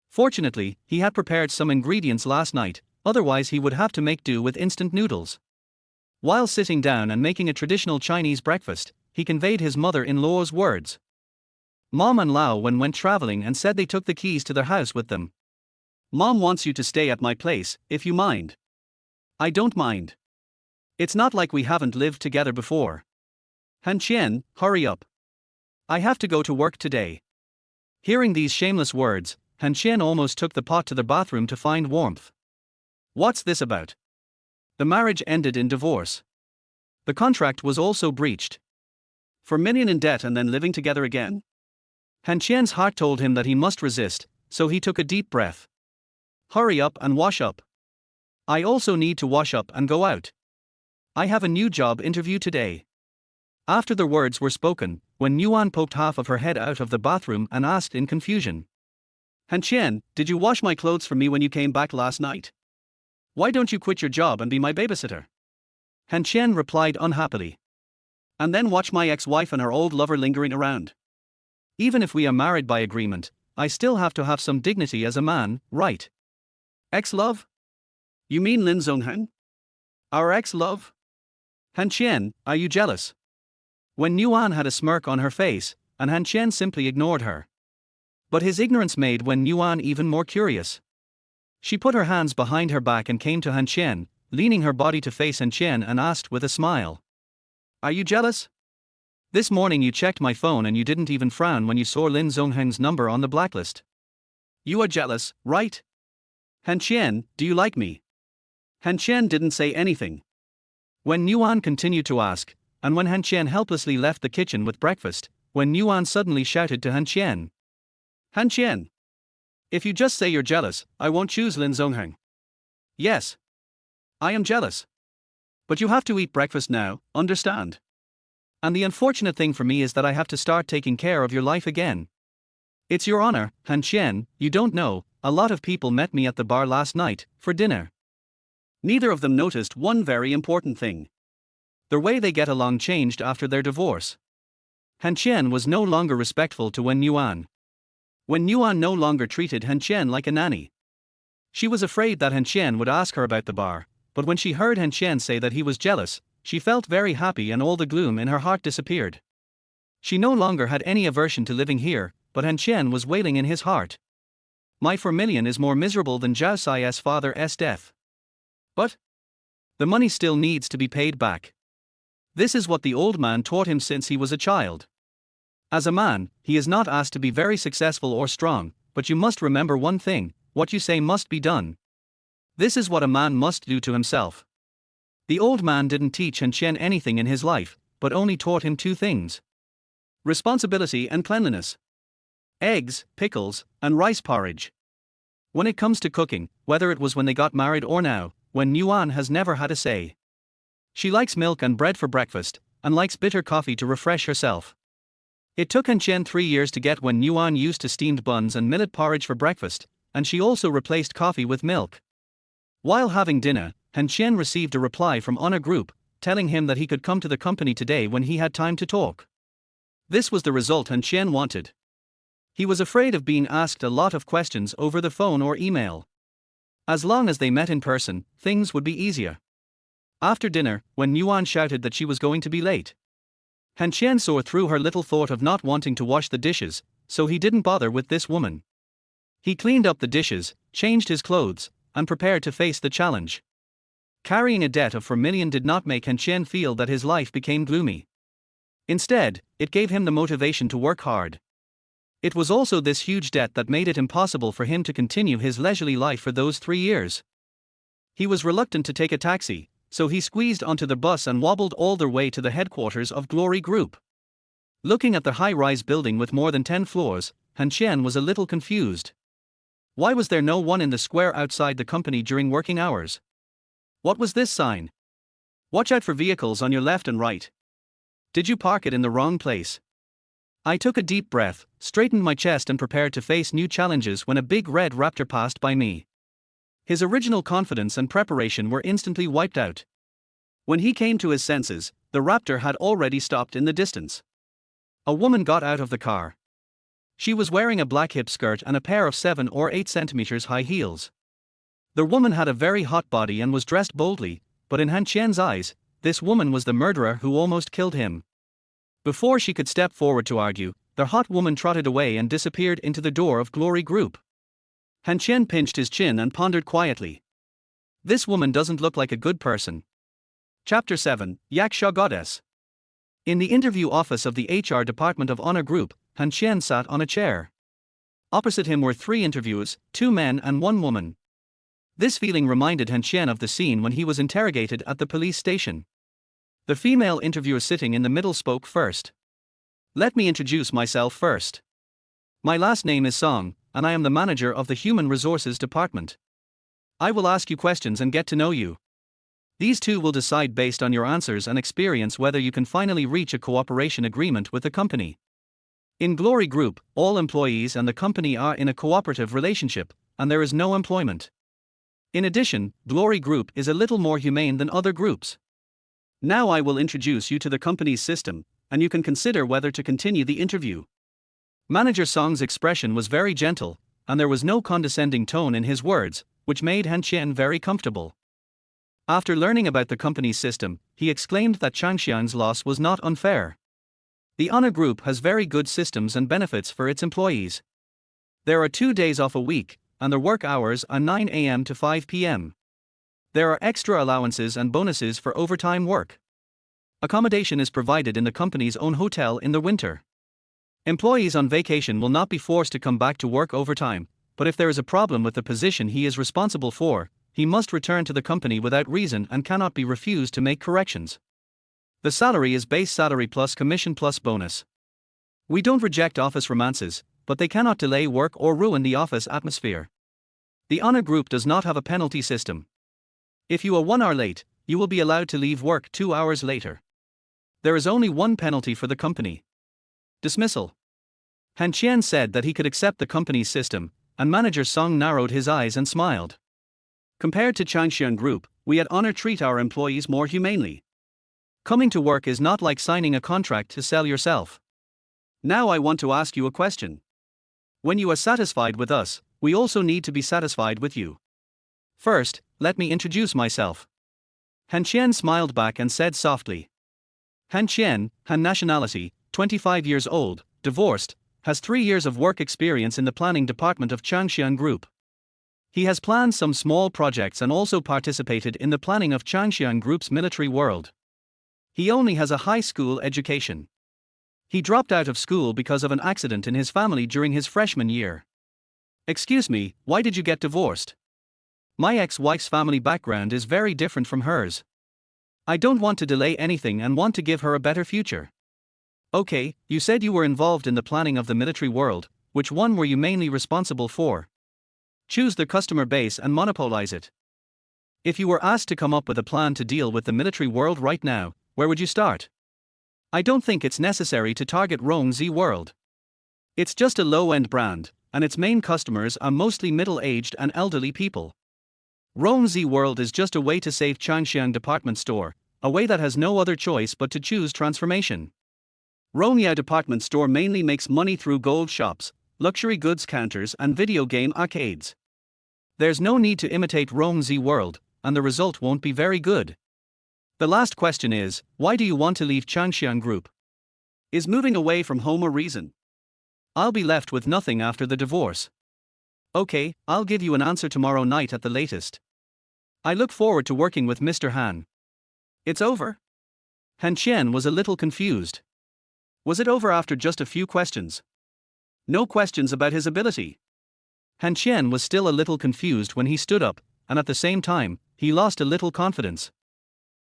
Fortunately, he had prepared some ingredients last night, otherwise he would have to make do with instant noodles. While sitting down and making a traditional Chinese breakfast, he conveyed his mother-in-law's words. Mom and Lao Wen went traveling and said they took the keys to their house with them. Mom wants you to stay at my place, if you mind. I don't mind. It's not like we haven't lived together before. Han Qian, hurry up. I have to go to work today. Hearing these shameless words, Han Qian almost took the pot to the bathroom to find warmth. What's this about? The marriage ended in divorce. The contract was also breached. For million in debt and then living together again? Han Qian's heart told him that he must resist, so he took a deep breath. Hurry up and wash up. I also need to wash up and go out. I have a new job interview today. After the words were spoken, Wenwan poked half of her head out of the bathroom and asked in confusion. Han Qian, did you wash my clothes for me when you came back last night? Why don't you quit your job and be my babysitter? Han Qian replied unhappily. And then watch my ex-wife and her old lover lingering around. Even if we are married by agreement, I still have to have some dignity as a man, right? Ex-love? You mean Lin Zhonghan? Our ex-love? Han Qian, are you jealous? Wenwan had a smirk on her face, and Han Qian simply ignored her. But his ignorance made Wenwan even more curious. She put her hands behind her back and came to Han Qian, leaning her body to face Han Qian and asked with a smile. Are you jealous? This morning you checked my phone and you didn't even frown when you saw Lin Zhonghan's number on the blacklist. You are jealous, right? Han Qian, do you like me? Han Qian didn't say anything. Wenwan continued to ask, and when Han Qian helplessly left the kitchen with breakfast, Wenwan suddenly shouted to Han Qian. Han Qian! If you just say you're jealous, I won't choose Lin Zhonghan. Yes. I am jealous. But you have to eat breakfast now, understand? And the unfortunate thing for me is that I have to start taking care of your life again. It's your honor, Han Qian, you don't know, a lot of people met me at the bar last night, for dinner. Neither of them noticed one very important thing. The way they get along changed after their divorce. Han Qian was no longer respectful to Wenwan. Wenwan no longer treated Han Qian like a nanny. She was afraid that Han Qian would ask her about the bar, but when she heard Han Qian say that he was jealous, she felt very happy and all the gloom in her heart disappeared. She no longer had any aversion to living here, but Han Qian was wailing in his heart. My 4 million is more miserable than Zhao Sai's father's death. But the money still needs to be paid back. This is what the old man taught him since he was a child. As a man, he is not asked to be very successful or strong, but you must remember one thing: what you say must be done. This is what a man must do to himself. The old man didn't teach Han Qian anything in his life, but only taught him 2 things: responsibility and cleanliness. Eggs, pickles, and rice porridge. When it comes to cooking, whether it was when they got married or now, Wenwan has never had a say. She likes milk and bread for breakfast, and likes bitter coffee to refresh herself. It took Han Qian 3 years to get Wenwan used to steamed buns and millet porridge for breakfast, and she also replaced coffee with milk. While having dinner, Han Qian received a reply from Honor Group, telling him that he could come to the company today when he had time to talk. This was the result Han Qian wanted. He was afraid of being asked a lot of questions over the phone or email. As long as they met in person, things would be easier. After dinner, Wenwan shouted that she was going to be late. Han Qian saw through her little thought of not wanting to wash the dishes, so he didn't bother with this woman. He cleaned up the dishes, changed his clothes, and prepared to face the challenge. Carrying a debt of 4 million did not make Han Qian feel that his life became gloomy. Instead, it gave him the motivation to work hard. It was also this huge debt that made it impossible for him to continue his leisurely life for those 3 years. He was reluctant to take a taxi, so he squeezed onto the bus and wobbled all the way to the headquarters of Glory Group. Looking at the high-rise building with more than 10 floors, Han Qian was a little confused. Why was there no one in the square outside the company during working hours? What was this sign? Watch out for vehicles on your left and right. Did you park it in the wrong place? I took a deep breath, straightened my chest and prepared to face new challenges when a big red raptor passed by me. His original confidence and preparation were instantly wiped out. When he came to his senses, the raptor had already stopped in the distance. A woman got out of the car. She was wearing a black hip skirt and a pair of 7 or 8 centimeters high heels. The woman had a very hot body and was dressed boldly, but in Han Qian's eyes, this woman was the murderer who almost killed him. Before she could step forward to argue, the hot woman trotted away and disappeared into the door of Glory Group. Han Qian pinched his chin and pondered quietly. This woman doesn't look like a good person. Chapter 7, Yaksha Goddess. In the interview office of the HR department of Honor Group, Han Qian sat on a chair. Opposite him were 3 interviewers, 2 men and 1 woman. This feeling reminded Han Qian of the scene when he was interrogated at the police station. The female interviewer sitting in the middle spoke first. "Let me introduce myself first. My last name is Song, and I am the manager of the Human Resources Department. I will ask you questions and get to know you. These 2 will decide based on your answers and experience whether you can finally reach a cooperation agreement with the company. In Glory Group, all employees and the company are in a cooperative relationship, and there is no employment. In addition, Glory Group is a little more humane than other groups. Now I will introduce you to the company's system, and you can consider whether to continue the interview." Manager Song's expression was very gentle, and there was no condescending tone in his words, which made Han Qian very comfortable. After learning about the company's system, he exclaimed that Han Qian's loss was not unfair. The Honor Group has very good systems and benefits for its employees. There are 2 days off a week, and their work hours are 9 a.m. to 5 p.m. There are extra allowances and bonuses for overtime work. Accommodation is provided in the company's own hotel in the winter. Employees on vacation will not be forced to come back to work overtime, but if there is a problem with the position he is responsible for, he must return to the company without reason and cannot be refused to make corrections. The salary is base salary plus commission plus bonus. We don't reject office romances, but they cannot delay work or ruin the office atmosphere. The Honor Group does not have a penalty system. If you are 1 hour late, you will be allowed to leave work 2 hours later. There is only one penalty for the company: dismissal. Han Qian said that he could accept the company's system, and Manager Song narrowed his eyes and smiled. Compared to Qian Group, we at Honor treat our employees more humanely. Coming to work is not like signing a contract to sell yourself. Now I want to ask you a question. When you are satisfied with us, we also need to be satisfied with you. First, let me introduce myself. Han Qian smiled back and said softly. Han Qian, Han nationality, 25 years old, divorced, has 3 years of work experience in the planning department of Qian Group. He has planned some small projects and also participated in the planning of Qian Group's military world. He only has a high school education. He dropped out of school because of an accident in his family during his freshman year. Excuse me, why did you get divorced? My ex-wife's family background is very different from hers. I don't want to delay anything and want to give her a better future. Okay, you said you were involved in the planning of the military world. Which one were you mainly responsible for? Choose the customer base and monopolize it. If you were asked to come up with a plan to deal with the military world right now, where would you start? I don't think it's necessary to target Rongzi World. It's just a low-end brand, and its main customers are mostly middle-aged and elderly people. Rongzi World is just a way to save Qian department store, a way that has no other choice but to choose transformation. Rongyao department store mainly makes money through gold shops, luxury goods counters and video game arcades. There's no need to imitate Rongzi World, and the result won't be very good. The last question is, why do you want to leave Qian Group? Is moving away from home a reason? I'll be left with nothing after the divorce. Okay, I'll give you an answer tomorrow night at the latest. I look forward to working with Mr. Han. It's over? Han Qian was a little confused. Was it over after just a few questions? No questions about his ability. Han Qian was still a little confused when he stood up, and at the same time, he lost a little confidence.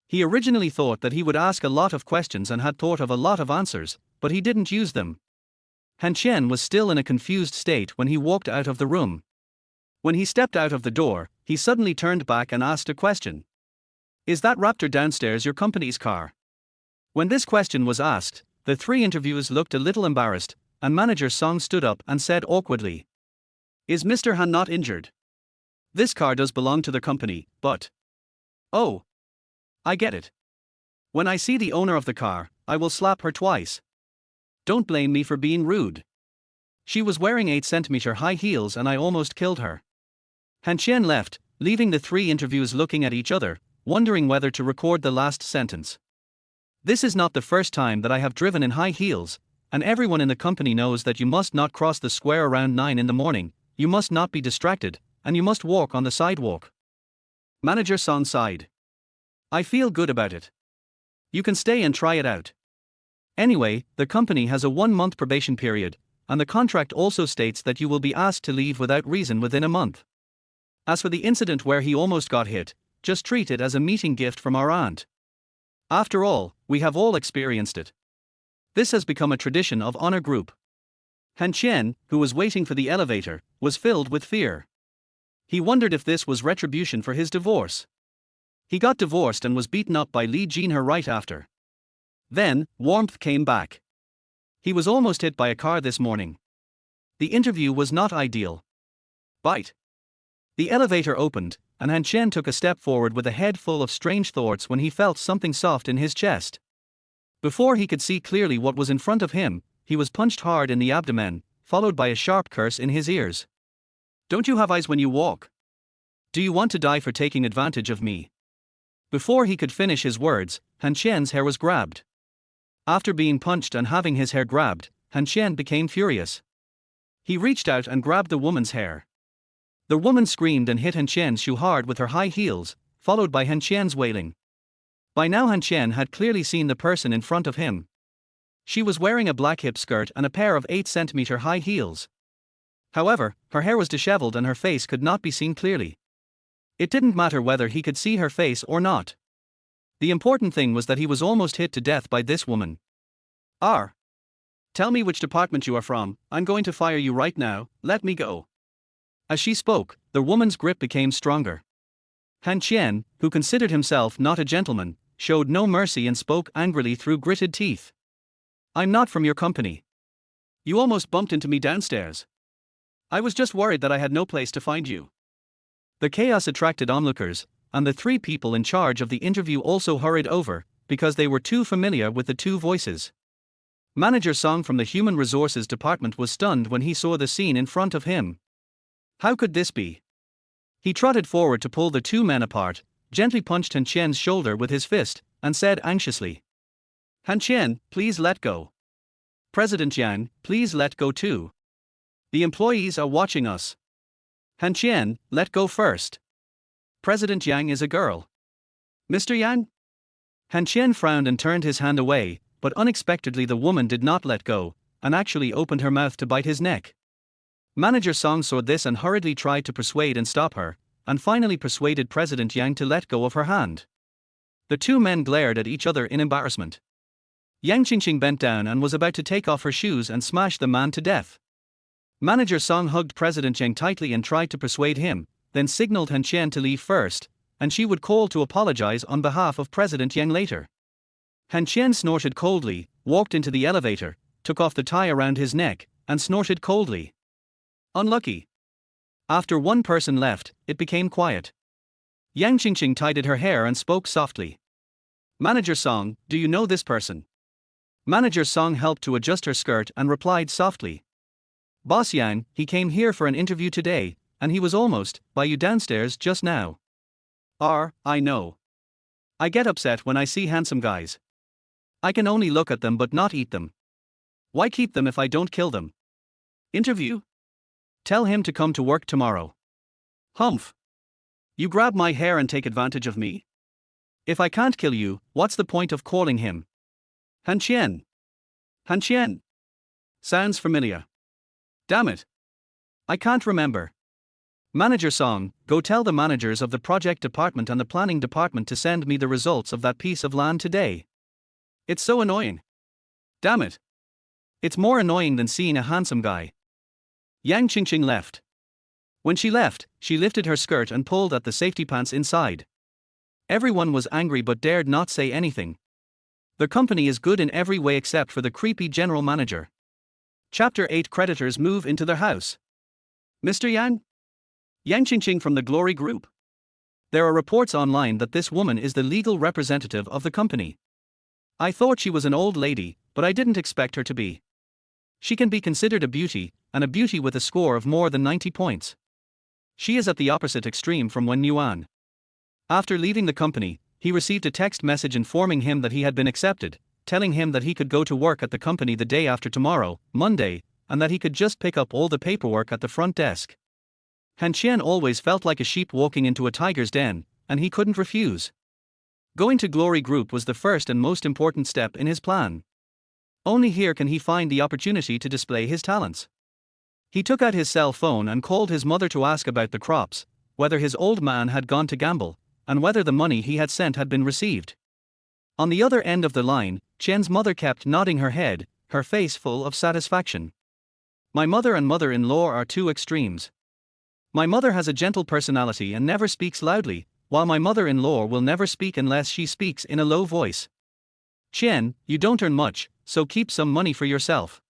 He originally thought that he would ask a lot of questions and had thought of a lot of answers, but he didn't use them. Han Qian was still in a confused state when he walked out of the room. When he stepped out of the door, he suddenly turned back and asked a question. Is that Raptor downstairs your company's car? When this question was asked, the 3 interviewers looked a little embarrassed, and Manager Song stood up and said awkwardly. Is Mr. Han not injured? This car does belong to the company, but... Oh. I get it. When I see the owner of the car, I will slap her twice. Don't blame me for being rude. She was wearing 8-centimeter high heels and I almost killed her. Han Qian left, leaving the 3 interviewers looking at each other, wondering whether to record the last sentence. This is not the first time that I have driven in high heels, and everyone in the company knows that you must not cross the square around 9 in the morning, you must not be distracted, and you must walk on the sidewalk. Manager Song sighed. I feel good about it. You can stay and try it out. Anyway, the company has a 1-month probation period, and the contract also states that you will be asked to leave without reason within a month. As for the incident where he almost got hit, just treat it as a meeting gift from our aunt. After all, we have all experienced it. This has become a tradition of honor group. Han Qian, who was waiting for the elevator, was filled with fear. He wondered if this was retribution for his divorce. He got divorced and was beaten up by Li Jinhe right after. Then, warmth came back. He was almost hit by a car this morning. The interview was not ideal. Bite. The elevator opened, and Han Qian took a step forward with a head full of strange thoughts when he felt something soft in his chest. Before he could see clearly what was in front of him, he was punched hard in the abdomen, followed by a sharp curse in his ears. Don't you have eyes when you walk? Do you want to die for taking advantage of me? Before he could finish his words, Han Qian's hair was grabbed. After being punched and having his hair grabbed, Han Qian became furious. He reached out and grabbed the woman's hair. The woman screamed and hit Han Qian's shoe hard with her high heels, followed by Han Qian's wailing. By now Han Qian had clearly seen the person in front of him. She was wearing a black hip skirt and a pair of 8-centimeter high heels. However, her hair was disheveled and her face could not be seen clearly. It didn't matter whether he could see her face or not. The important thing was that he was almost hit to death by this woman. Tell me which department you are from, I'm going to fire you right now, let me go. As she spoke, the woman's grip became stronger. Han Qian, who considered himself not a gentleman, showed no mercy and spoke angrily through gritted teeth. I'm not from your company. You almost bumped into me downstairs. I was just worried that I had no place to find you. The chaos attracted onlookers, and the 3 people in charge of the interview also hurried over, because they were too familiar with the 2 voices. Manager Song from the Human Resources Department was stunned when he saw the scene in front of him. How could this be? He trotted forward to pull the 2 men apart, gently punched Han Qian's shoulder with his fist, and said anxiously, Han Qian, please let go. President Yang, please let go too. The employees are watching us. Han Qian, let go first. President Yang is a girl. Mr. Yang? Han Qian frowned and turned his hand away, but unexpectedly the woman did not let go, and actually opened her mouth to bite his neck. Manager Song saw this and hurriedly tried to persuade and stop her, and finally persuaded President Yang to let go of her hand. The 2 men glared at each other in embarrassment. Yang Qingqing bent down and was about to take off her shoes and smash the man to death. Manager Song hugged President Yang tightly and tried to persuade him, then signaled Han Qian to leave first, and she would call to apologize on behalf of President Yang later. Han Qian snorted coldly, walked into the elevator, took off the tie around his neck, and snorted coldly. Unlucky. After 1 person left, it became quiet. Yang Qingqing tidied her hair and spoke softly. Manager Song, do you know this person? Manager Song helped to adjust her skirt and replied softly. Boss Yang, he came here for an interview today, and he was almost by you downstairs just now. I know. I get upset when I see handsome guys. I can only look at them but not eat them. Why keep them if I don't kill them? Interview? Tell him to come to work tomorrow. Humph. You grab my hair and take advantage of me? If I can't kill you, what's the point of calling him? Han Qian. Han Qian. Sounds familiar. Damn it. I can't remember. Manager Song, go tell the managers of the project department and the planning department to send me the results of that piece of land today. It's so annoying. Damn it. It's more annoying than seeing a handsome guy. Yang Qingqing left. When she left, she lifted her skirt and pulled at the safety pants inside. Everyone was angry but dared not say anything. The company is good in every way except for the creepy general manager. Chapter 8 Creditors move into their house. Mr. Yang? Yang Qingqing from the Glory Group. There are reports online that this woman is the legal representative of the company. I thought she was an old lady, but I didn't expect her to be. She can be considered a beauty, and a beauty with a score of more than 90 points. She is at the opposite extreme from Wenwan. After leaving the company, he received a text message informing him that he had been accepted, telling him that he could go to work at the company the day after tomorrow, Monday, and that he could just pick up all the paperwork at the front desk. Han Qian always felt like a sheep walking into a tiger's den, and he couldn't refuse. Going to Glory Group was the first and most important step in his plan. Only here can he find the opportunity to display his talents. He took out his cell phone and called his mother to ask about the crops, whether his old man had gone to gamble, and whether the money he had sent had been received. On the other end of the line, Qian's mother kept nodding her head, her face full of satisfaction. My mother and mother-in-law are two extremes. My mother has a gentle personality and never speaks loudly, while my mother-in-law will never speak unless she speaks in a low voice. Qian, you don't earn much, so keep some money for yourself.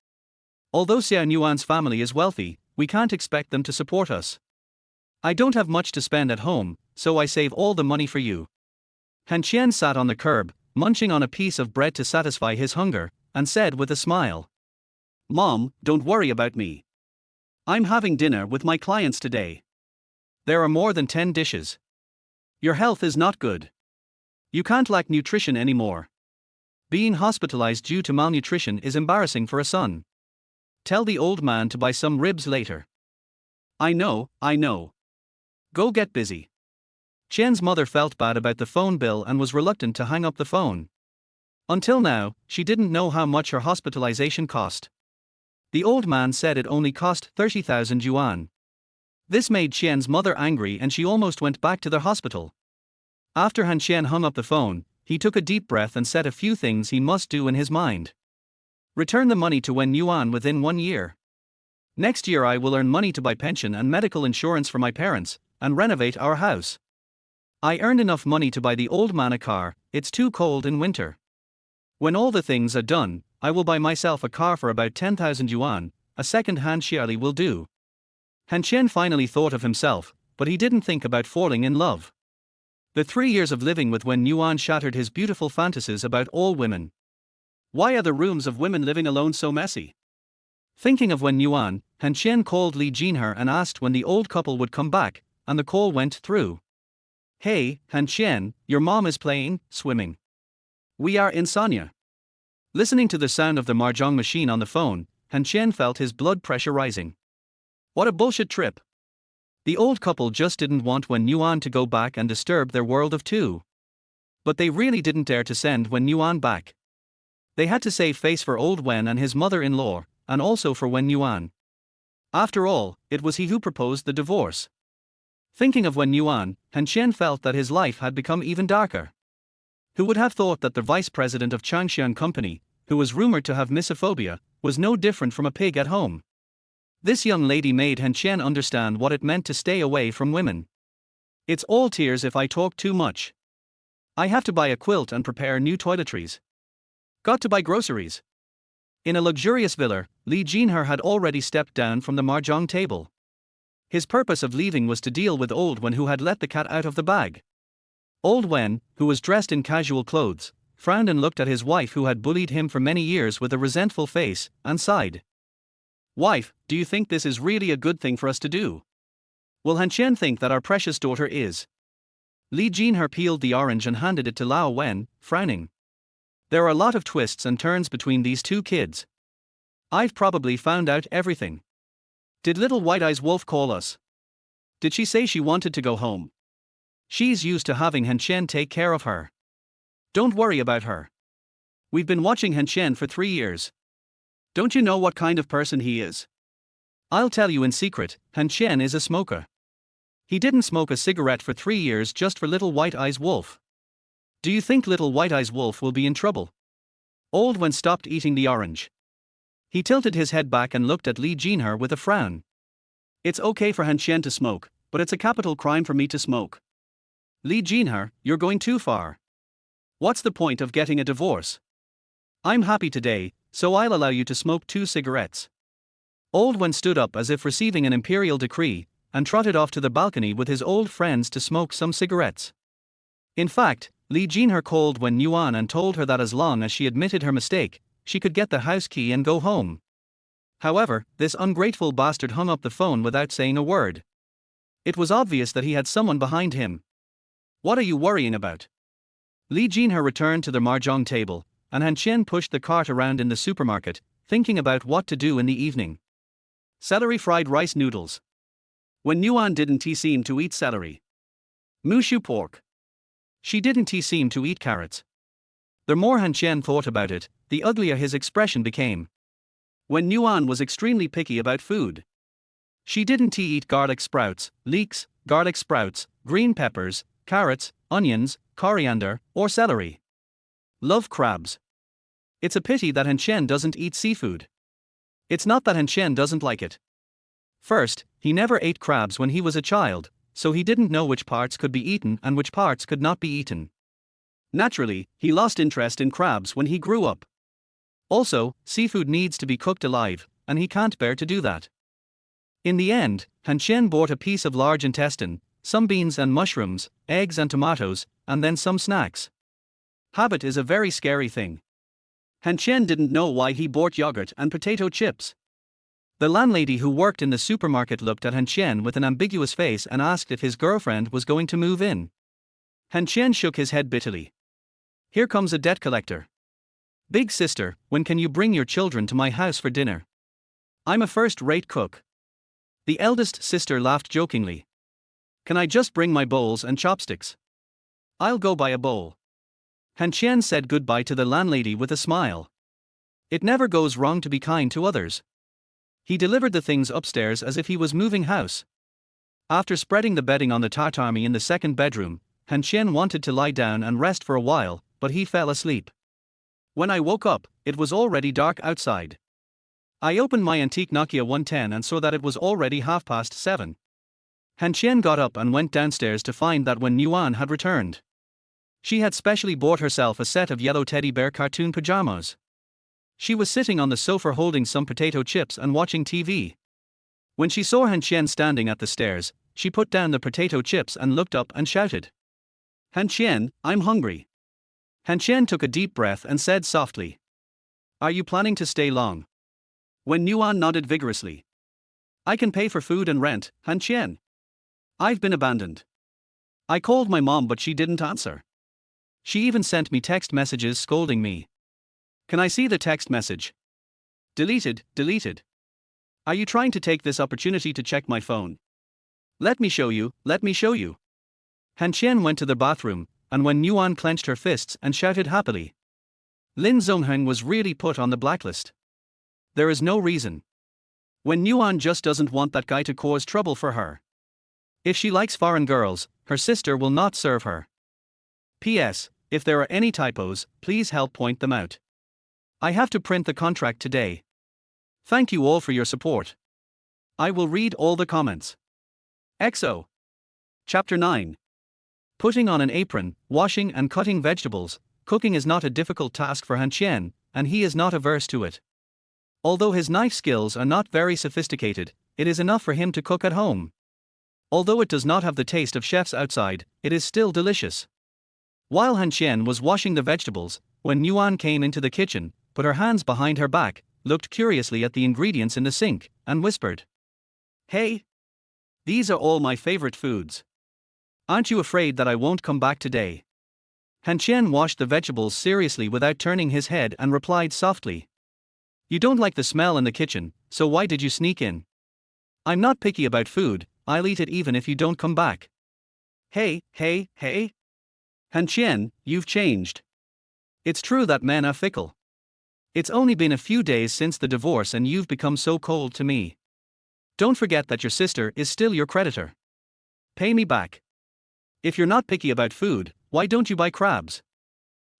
Although Qian and Wenwan's family is wealthy, we can't expect them to support us. I don't have much to spend at home, so I save all the money for you. Han Qian sat on the curb, munching on a piece of bread to satisfy his hunger, and said with a smile, "Mom, don't worry about me. I'm having dinner with my clients today. There are more than 10 dishes. Your health is not good. You can't lack nutrition anymore. Being hospitalized due to malnutrition is embarrassing for a son. Tell the old man to buy some ribs later." I know. Go get busy." Qian's mother felt bad about the phone bill and was reluctant to hang up the phone. Until now, she didn't know how much her hospitalization cost. The old man said it only cost 30,000 yuan. This made Qian's mother angry and she almost went back to the hospital. After Han Qian hung up the phone, he took a deep breath and said a few things he must do in his mind. Return the money to Wenwan within 1 year. Next year I will earn money to buy pension and medical insurance for my parents, and renovate our house. I earned enough money to buy the old man a car, it's too cold in winter. When all the things are done, I will buy myself a car for about 10,000 yuan, a second-hand Xiaoli will do. Han Qian finally thought of himself, but he didn't think about falling in love. The 3 years of living with Wenwan shattered his beautiful fantasies about all women. Why are the rooms of women living alone so messy? Thinking of Wenwan, Han Qian called Li Jinhe and asked when the old couple would come back, and the call went through. Hey, Han Qian, your mom is playing, swimming. We are in Sanya. Listening to the sound of the mahjong machine on the phone, Han Qian felt his blood pressure rising. What a bullshit trip. The old couple just didn't want Wenwan to go back and disturb their world of two. But they really didn't dare to send Wenwan back. They had to save face for old Wen and his mother-in-law, and also for Wenwan. After all, it was he who proposed the divorce. Thinking of Wenwan, Han Qian felt that his life had become even darker. Who would have thought that the vice president of Qian Company, who was rumored to have misophobia, was no different from a pig at home? This young lady made Han Qian understand what it meant to stay away from women. It's all tears if I talk too much. I have to buy a quilt and prepare new toiletries. Got to buy groceries. In a luxurious villa, Li Jinhe had already stepped down from the mahjong table. His purpose of leaving was to deal with old Wen, who had let the cat out of the bag. Old Wen, who was dressed in casual clothes, frowned and looked at his wife, who had bullied him for many years, with a resentful face, and sighed. Wife, do you think this is really a good thing for us to do? Will Han Qian think that our precious daughter is? Li Jinhe peeled the orange and handed it to Lao Wen, frowning. There are a lot of twists and turns between these two kids. I've probably found out everything. Did little White Eyes Wolf call us? Did she say she wanted to go home? She's used to having Han Qian take care of her. Don't worry about her. We've been watching Han Qian for 3 years. Don't you know what kind of person he is? I'll tell you in secret, Han Qian is a smoker. He didn't smoke a cigarette for 3 years just for little White Eyes Wolf. Do you think little White Eyes Wolf will be in trouble? Old Wen stopped eating the orange. He tilted his head back and looked at Li Jinhe with a frown. It's okay for Han Qian to smoke, but it's a capital crime for me to smoke. Li Jinhe, you're going too far. What's the point of getting a divorce? I'm happy today, so I'll allow you to smoke 2 cigarettes. Old Wen stood up as if receiving an imperial decree, and trotted off to the balcony with his old friends to smoke some cigarettes. In fact, Li Jinhe called Wenwan and told her that as long as she admitted her mistake, she could get the house key and go home. However, this ungrateful bastard hung up the phone without saying a word. It was obvious that he had someone behind him. What are you worrying about? Li Jinhe returned to the mahjong table, and Han Qian pushed the cart around in the supermarket, thinking about what to do in the evening. Celery fried rice noodles. Wenwan didn't he seem to eat celery? Mushu pork. She didn't seem to eat carrots. The more Han Qian thought about it, the uglier his expression became. Wen Yuan was extremely picky about food. She didn't eat garlic sprouts, leeks, garlic sprouts, green peppers, carrots, onions, coriander, or celery. Love crabs. It's a pity that Han Qian doesn't eat seafood. It's not that Han Qian doesn't like it. First, he never ate crabs when he was a child, so he didn't know which parts could be eaten and which parts could not be eaten. Naturally, he lost interest in crabs when he grew up. Also, seafood needs to be cooked alive, and he can't bear to do that. In the end, Han Qian bought a piece of large intestine, some beans and mushrooms, eggs and tomatoes, and then some snacks. Habit is a very scary thing. Han Qian didn't know why he bought yogurt and potato chips. The landlady who worked in the supermarket looked at Han Qian with an ambiguous face and asked if his girlfriend was going to move in. Han Qian shook his head bitterly. Here comes a debt collector. Big sister, when can you bring your children to my house for dinner? I'm a first-rate cook. The eldest sister laughed jokingly. Can I just bring my bowls and chopsticks? I'll go buy a bowl. Han Qian said goodbye to the landlady with a smile. It never goes wrong to be kind to others. He delivered the things upstairs as if he was moving house. After spreading the bedding on the tatami in the second bedroom, Han Qian wanted to lie down and rest for a while, but he fell asleep. When I woke up, it was already dark outside. I opened my antique Nokia 110 and saw that it was already 7:30. Han Qian got up and went downstairs to find that Wen Yuan had returned. She had specially bought herself a set of yellow teddy bear cartoon pajamas. She was sitting on the sofa holding some potato chips and watching TV. When she saw Han Qian standing at the stairs, she put down the potato chips and looked up and shouted, Han Qian, I'm hungry. Han Qian took a deep breath and said softly, Are you planning to stay long? Wen Yuan nodded vigorously. I can pay for food and rent, Han Qian. I've been abandoned. I called my mom but she didn't answer. She even sent me text messages scolding me. Can I see the text message? Deleted. Are you trying to take this opportunity to check my phone? Let me show you. Han Qian went to the bathroom, and Wen Yuan clenched her fists and shouted happily. Lin Zongheng was really put on the blacklist. There is no reason. Wen Yuan just doesn't want that guy to cause trouble for her. If she likes foreign girls, her sister will not serve her. P.S. If there are any typos, please help point them out. I have to print the contract today. Thank you all for your support. I will read all the comments. XO. Chapter 9. Putting on an apron, washing and cutting vegetables, cooking is not a difficult task for Han Qian, and he is not averse to it. Although his knife skills are not very sophisticated, it is enough for him to cook at home. Although it does not have the taste of chefs outside, it is still delicious. While Han Qian was washing the vegetables, Wen Yuan came into the kitchen, put her hands behind her back, looked curiously at the ingredients in the sink, and whispered, Hey! These are all my favorite foods. Aren't you afraid that I won't come back today? Han Qian washed the vegetables seriously without turning his head and replied softly. You don't like the smell in the kitchen, so why did you sneak in? I'm not picky about food, I'll eat it even if you don't come back. Hey! Han Qian, you've changed. It's true that men are fickle. It's only been a few days since the divorce and you've become so cold to me. Don't forget that your sister is still your creditor. Pay me back. If you're not picky about food, why don't you buy crabs?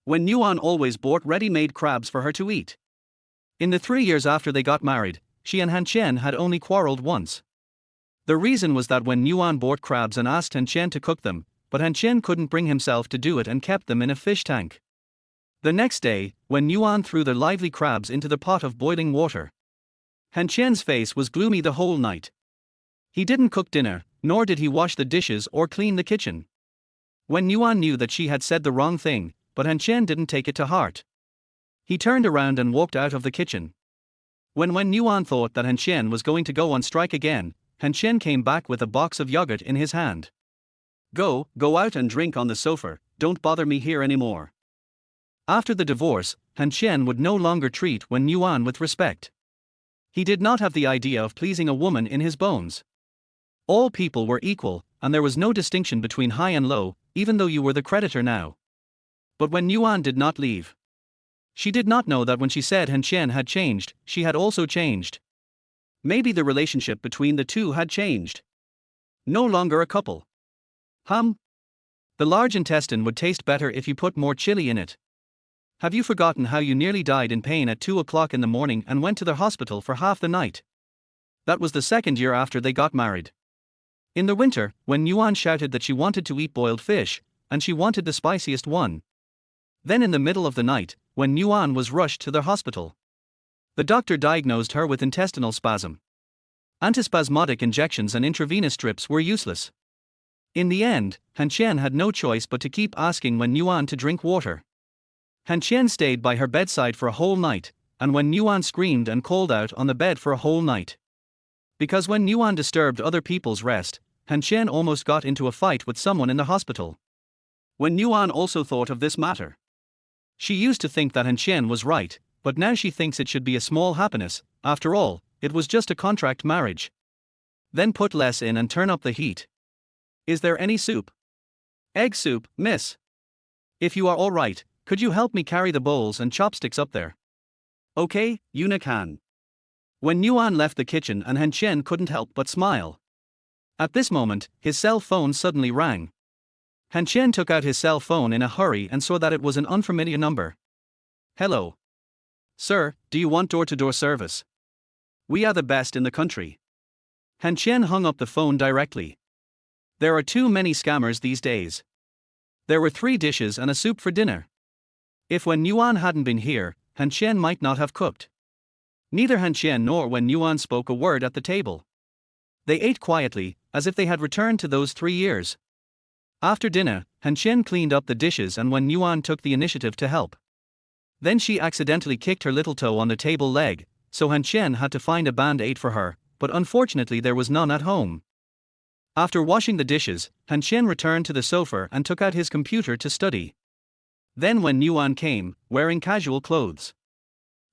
Wen Yuan always bought ready-made crabs for her to eat. In the 3 years after they got married, she and Han Qian had only quarreled once. The reason was that Wen Yuan bought crabs and asked Han Qian to cook them, but Han Qian couldn't bring himself to do it and kept them in a fish tank. The next day, Wen Yuan threw the lively crabs into the pot of boiling water. Han Qian's face was gloomy the whole night. He didn't cook dinner, nor did he wash the dishes or clean the kitchen. Wen Yuan knew that she had said the wrong thing, but Han Qian didn't take it to heart. He turned around and walked out of the kitchen. When Wen Yuan thought that Han Qian was going to go on strike again, Han Qian came back with a box of yogurt in his hand. Go out and drink on the sofa, don't bother me here anymore. After the divorce, Han Qian would no longer treat Wen Yuan with respect. He did not have the idea of pleasing a woman in his bones. All people were equal, and there was no distinction between high and low, even though you were the creditor now. But when Yuan did not leave, she did not know that when she said Han Qian had changed, she had also changed. Maybe the relationship between the two had changed. No longer a couple. The large intestine would taste better if you put more chili in it. Have you forgotten how you nearly died in pain at 2 o'clock in the morning and went to the hospital for half the night? That was the second year after they got married. In the winter, when Yuan shouted that she wanted to eat boiled fish, and she wanted the spiciest one. Then in the middle of the night, when Yuan was rushed to the hospital, the doctor diagnosed her with intestinal spasm. Antispasmodic injections and intravenous strips were useless. In the end, Han Qian had no choice but to keep asking when Yuan to drink water. Han Qian stayed by her bedside for a whole night, and when Yuan screamed and called out on the bed for a whole night. Because when Yuan disturbed other people's rest, Han Qian almost got into a fight with someone in the hospital. When Yuan also thought of this matter, she used to think that Han Qian was right, but now she thinks it should be a small happiness. After all, it was just a contract marriage. Then put less in and turn up the heat. Is there any soup? Egg soup, miss. If you are all right, could you help me carry the bowls and chopsticks up there? Okay, Yuna can. When Yuan left the kitchen and Han Qian couldn't help but smile. At this moment, his cell phone suddenly rang. Han Qian took out his cell phone in a hurry and saw that it was an unfamiliar number. Hello. Sir, do you want door-to-door service? We are the best in the country. Han Qian hung up the phone directly. There are too many scammers these days. There were 3 dishes and a soup for dinner. If when Yuan hadn't been here, Han Qian might not have cooked. Neither Han Qian nor when Yuan spoke a word at the table. They ate quietly, as if they had returned to those 3 years. After dinner, Han Qian cleaned up the dishes and when Yuan took the initiative to help. Then she accidentally kicked her little toe on the table leg, so Han Qian had to find a band-aid for her, but unfortunately there was none at home. After washing the dishes, Han Qian returned to the sofa and took out his computer to study. Then when Yuan came, wearing casual clothes.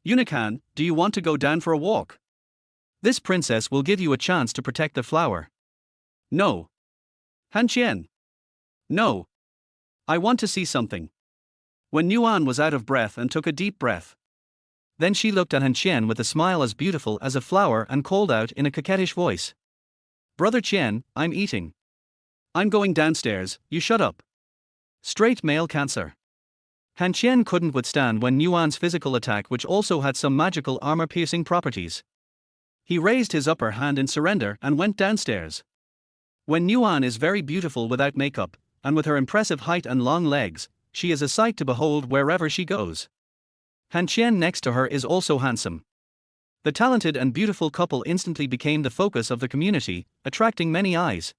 Unikan, do you want to go down for a walk? This princess will give you a chance to protect the flower. No. Han Qian. No. I want to see something. When Yuan was out of breath and took a deep breath. Then she looked at Han Qian with a smile as beautiful as a flower and called out in a coquettish voice. Brother Qian, I'm eating. I'm going downstairs, you shut up. Straight male cancer. Han Qian couldn't withstand when Yuan's physical attack, which also had some magical armor-piercing properties. He raised his upper hand in surrender and went downstairs. When Yuan is very beautiful without makeup, and with her impressive height and long legs, she is a sight to behold wherever she goes. Han Qian next to her is also handsome. The talented and beautiful couple instantly became the focus of the community, attracting many eyes.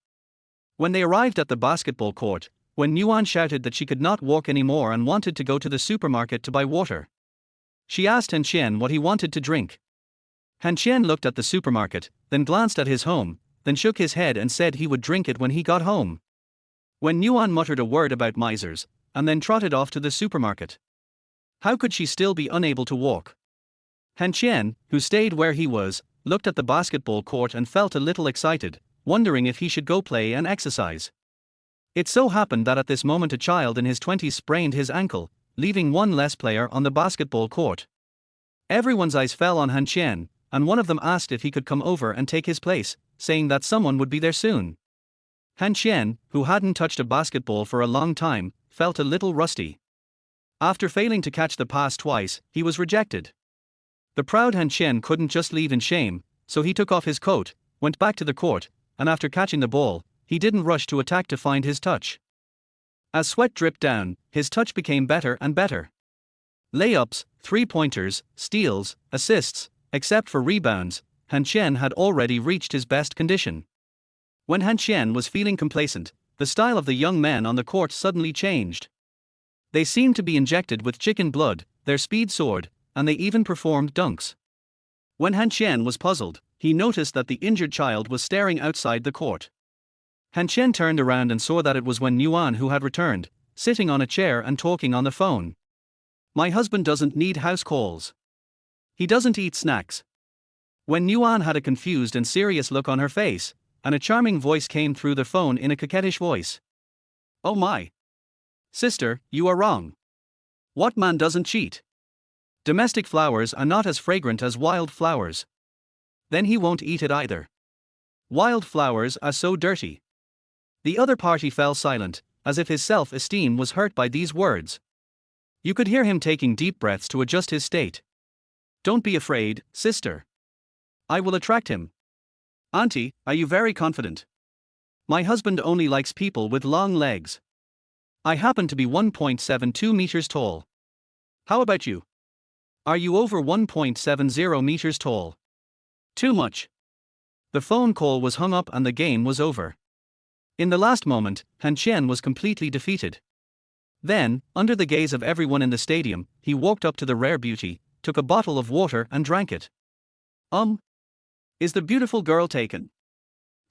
When they arrived at the basketball court, when Yuan shouted that she could not walk anymore and wanted to go to the supermarket to buy water, she asked Han Qian what he wanted to drink. Han Qian looked at the supermarket, then glanced at his home, then shook his head and said he would drink it when he got home. When Yuan muttered a word about misers, and then trotted off to the supermarket. How could she still be unable to walk? Han Qian, who stayed where he was, looked at the basketball court and felt a little excited, wondering if he should go play and exercise. It so happened that at this moment a child in his 20s sprained his ankle, leaving one less player on the basketball court. Everyone's eyes fell on Han Qian, and one of them asked if he could come over and take his place, saying that someone would be there soon. Han Qian, who hadn't touched a basketball for a long time, felt a little rusty. After failing to catch the pass twice, he was rejected. The proud Han Qian couldn't just leave in shame, so he took off his coat, went back to the court, and after catching the ball, he didn't rush to attack to find his touch. As sweat dripped down, his touch became better and better. Layups, three-pointers, steals, assists, except for rebounds, Han Qian had already reached his best condition. When Han Qian was feeling complacent, the style of the young men on the court suddenly changed. They seemed to be injected with chicken blood, their speed soared, and they even performed dunks. When Han Qian was puzzled, he noticed that the injured child was staring outside the court. Han Qian turned around and saw that it was Wen Yuan who had returned, sitting on a chair and talking on the phone. My husband doesn't need house calls. He doesn't eat snacks. Wen Yuan had a confused and serious look on her face, and a charming voice came through the phone in a coquettish voice. Oh my. Sister, you are wrong. What man doesn't cheat? Domestic flowers are not as fragrant as wild flowers. Then he won't eat it either. Wild flowers are so dirty. The other party fell silent, as if his self-esteem was hurt by these words. You could hear him taking deep breaths to adjust his state. Don't be afraid, sister. I will attract him. Auntie, are you very confident? My husband only likes people with long legs. I happen to be 1.72 meters tall. How about you? Are you over 1.70 meters tall? Too much. The phone call was hung up and the game was over. In the last moment, Han Qian was completely defeated. Then, under the gaze of everyone in the stadium, he walked up to the rare beauty, took a bottle of water and drank it. Is the beautiful girl taken?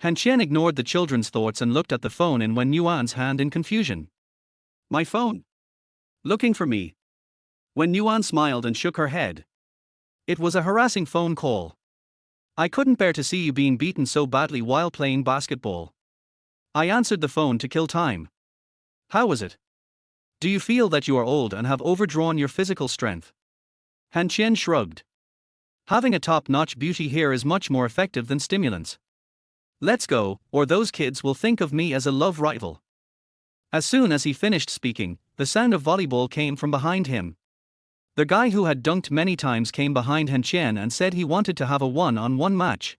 Han Qian ignored the children's thoughts and looked at the phone in Wenwan's hand in confusion. My phone? Looking for me? Wenwan smiled and shook her head. It was a harassing phone call. I couldn't bear to see you being beaten so badly while playing basketball. I answered the phone to kill time. How was it? Do you feel that you are old and have overdrawn your physical strength? Han Qian shrugged. Having a top-notch beauty here is much more effective than stimulants. Let's go, or those kids will think of me as a love rival. As soon as he finished speaking, the sound of volleyball came from behind him. The guy who had dunked many times came behind Han Qian and said he wanted to have a one-on-one match.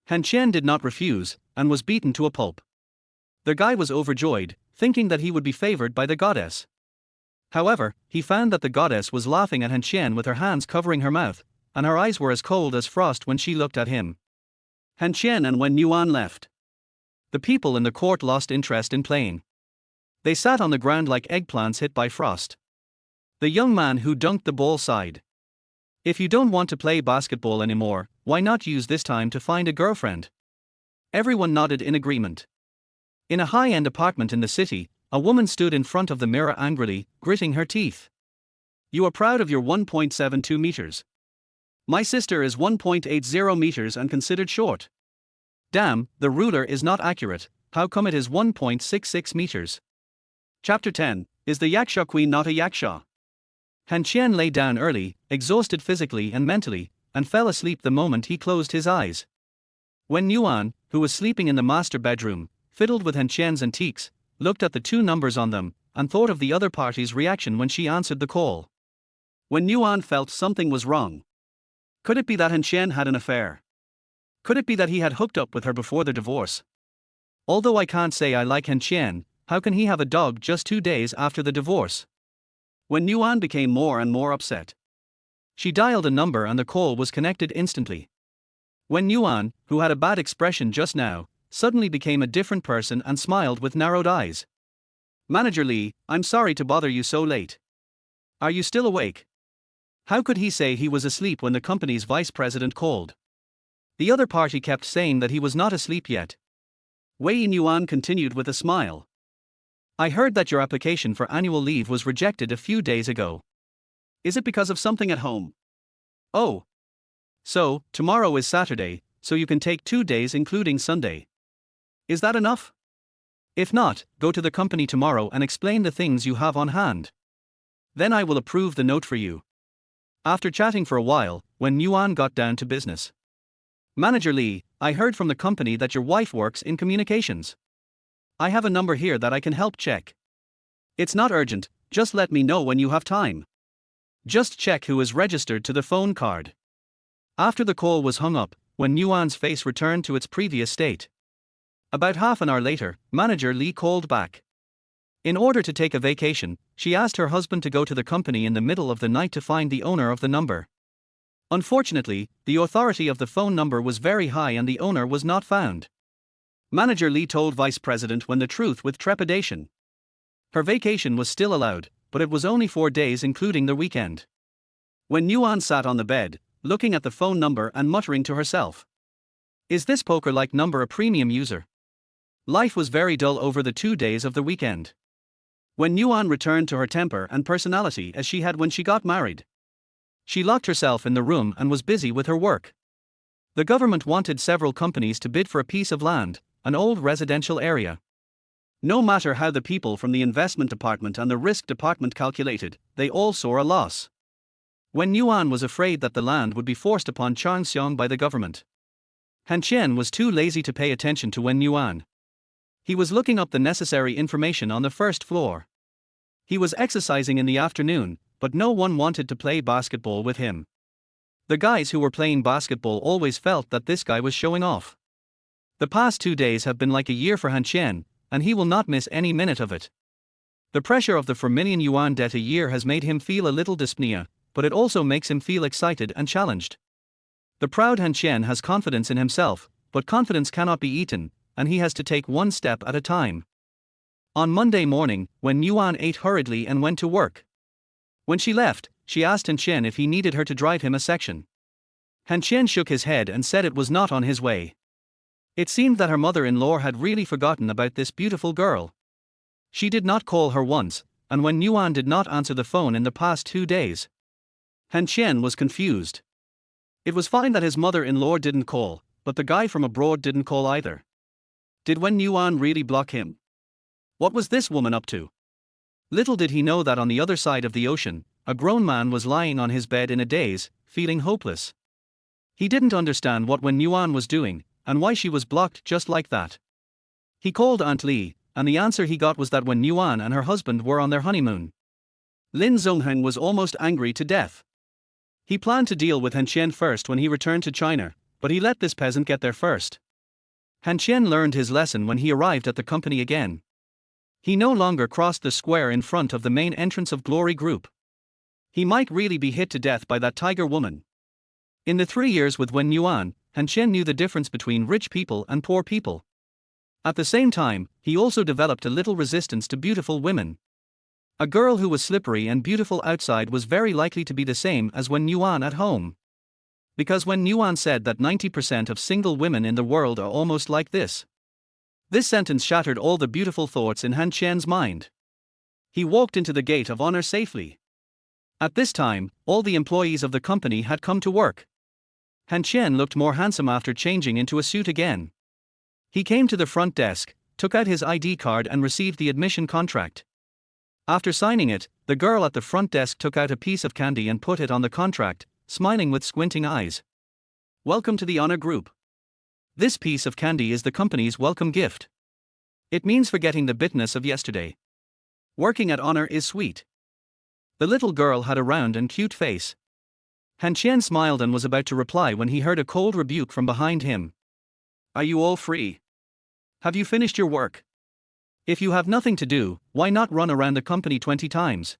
Han Qian did not refuse, and was beaten to a pulp. The guy was overjoyed, thinking that he would be favored by the goddess. However, he found that the goddess was laughing at Han Qian with her hands covering her mouth, and her eyes were as cold as frost when she looked at him. Han Qian and Wenwan left. The people in the court lost interest in playing. They sat on the ground like eggplants hit by frost. The young man who dunked the ball sighed. If you don't want to play basketball anymore, why not use this time to find a girlfriend? Everyone nodded in agreement. In a high-end apartment in the city, a woman stood in front of the mirror angrily, gritting her teeth. You are proud of your 1.72 meters. My sister is 1.80 meters and considered short. Damn, the ruler is not accurate, how come it is 1.66 meters? Chapter 10, Is the Yaksha Queen not a Yaksha? Han Qian lay down early, exhausted physically and mentally, and fell asleep the moment he closed his eyes. Wenwan, who was sleeping in the master bedroom, fiddled with Han Qian's antiques, looked at the two numbers on them, and thought of the other party's reaction when she answered the call. Wenwan felt something was wrong. Could it be that Han Qian had an affair? Could it be that he had hooked up with her before the divorce? Although I can't say I like Han Qian, how can he have a dog just 2 days after the divorce? Wenwan became more and more upset. She dialed a number and the call was connected instantly. Wenwan, who had a bad expression just now, suddenly became a different person and smiled with narrowed eyes. Manager Lee, I'm sorry to bother you so late. Are you still awake? How could he say he was asleep when the company's vice president called? The other party kept saying that he was not asleep yet. Wei Yuan continued with a smile. I heard that your application for annual leave was rejected a few days ago. Is it because of something at home? Oh. So, tomorrow is Saturday, so you can take 2 days including Sunday. Is that enough? If not, go to the company tomorrow and explain the things you have on hand. Then I will approve the note for you. After chatting for a while, Wenwan got down to business. Manager Lee, I heard from the company that your wife works in communications. I have a number here that I can help check. It's not urgent, just let me know when you have time. Just check who is registered to the phone card. After the call was hung up, Wenwan's face returned to its previous state. About half an hour later, Manager Lee called back. In order to take a vacation, she asked her husband to go to the company in the middle of the night to find the owner of the number. Unfortunately, the authority of the phone number was very high and the owner was not found. Manager Lee told Vice President Wen the truth with trepidation. Her vacation was still allowed, but it was only 4 days including the weekend. Wenwan sat on the bed, looking at the phone number and muttering to herself. Is this poker-like number a premium user? Life was very dull over the 2 days of the weekend. Wenwan returned to her temper and personality as she had when she got married. She locked herself in the room and was busy with her work. The government wanted several companies to bid for a piece of land, an old residential area. No matter how the people from the investment department and the risk department calculated, they all saw a loss. Wen Yuan was afraid that the land would be forced upon Changxiang by the government. Han Qian was too lazy to pay attention to Wen Yuan. He was looking up the necessary information on the first floor. He was exercising in the afternoon, but no one wanted to play basketball with him. The guys who were playing basketball always felt that this guy was showing off. The past 2 days have been like a year for Han Qian, and he will not miss any minute of it. The pressure of the 4 million yuan debt a year has made him feel a little dyspnea, but it also makes him feel excited and challenged. The proud Han Qian has confidence in himself, but confidence cannot be eaten, and he has to take one step at a time. On Monday morning, Wen Yuan ate hurriedly and went to work. When she left, she asked Han Qian if he needed her to drive him a section. Han Qian shook his head and said it was not on his way. It seemed that her mother-in-law had really forgotten about this beautiful girl. She did not call her once, and Wen Yuan did not answer the phone in the past 2 days. Han Qian was confused. It was fine that his mother-in-law didn't call, but the guy from abroad didn't call either. Did Wen Yuan really block him? What was this woman up to? Little did he know that on the other side of the ocean, a grown man was lying on his bed in a daze, feeling hopeless. He didn't understand what Wen Yuan was doing, and why she was blocked just like that. He called Aunt Li, and the answer he got was that Wen Yuan and her husband were on their honeymoon. Lin Zongheng was almost angry to death. He planned to deal with Han Qian first when he returned to China, but he let this peasant get there first. Han Qian learned his lesson when he arrived at the company again. He no longer crossed the square in front of the main entrance of Glory Group. He might really be hit to death by that tiger woman. In the 3 years with Wen Yuan, Han Qian knew the difference between rich people and poor people. At the same time, he also developed a little resistance to beautiful women. A girl who was slippery and beautiful outside was very likely to be the same as Wen Yuan at home. Because Wen Yuan said that 90% of single women in the world are almost like this. This sentence shattered all the beautiful thoughts in Han Qian's mind. He walked into the gate of honor safely. At this time, all the employees of the company had come to work. Han Qian looked more handsome after changing into a suit again. He came to the front desk, took out his ID card and received the admission contract. After signing it, the girl at the front desk took out a piece of candy and put it on the contract, smiling with squinting eyes. Welcome to the Honor Group. This piece of candy is the company's welcome gift. It means forgetting the bitterness of yesterday. Working at Honor is sweet. The little girl had a round and cute face. Han Qian smiled and was about to reply when he heard a cold rebuke from behind him. Are you all free? Have you finished your work? If you have nothing to do, why not run around the company 20 times?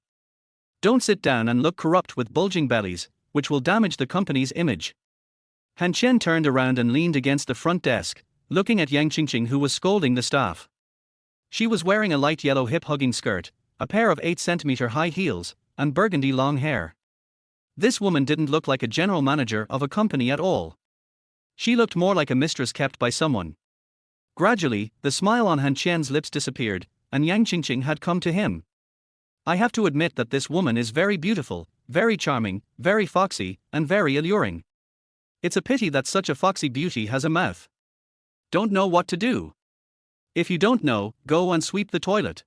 Don't sit down and look corrupt with bulging bellies, which will damage the company's image. Han Qian turned around and leaned against the front desk, looking at Yang Qingqing who was scolding the staff. She was wearing a light yellow hip-hugging skirt, a pair of 8-centimeter high heels, and burgundy long hair. This woman didn't look like a general manager of a company at all. She looked more like a mistress kept by someone. Gradually, the smile on Han Qian's lips disappeared, and Yang Qingqing had come to him. I have to admit that this woman is very beautiful, very charming, very foxy, and very alluring. It's a pity that such a foxy beauty has a mouth. Don't know what to do. If you don't know, go and sweep the toilet.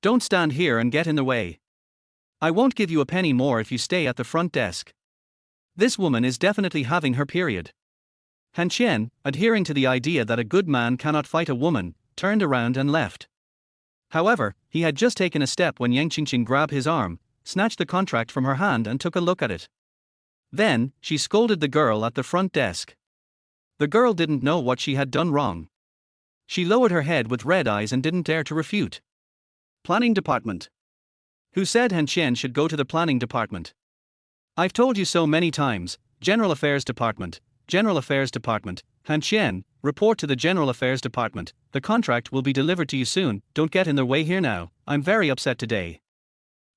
Don't stand here and get in the way. I won't give you a penny more if you stay at the front desk. This woman is definitely having her period. Han Qian, adhering to the idea that a good man cannot fight a woman, turned around and left. However, he had just taken a step when Yang Qingqing grabbed his arm, snatched the contract from her hand and took a look at it. Then, she scolded the girl at the front desk. The girl didn't know what she had done wrong. She lowered her head with red eyes and didn't dare to refute. Planning department. Who said Han Qian should go to the planning department? I've told you so many times. General Affairs Department, General Affairs Department. Han Qian, report to the General Affairs Department. The contract will be delivered to you soon. Don't get in their way here now. I'm very upset today.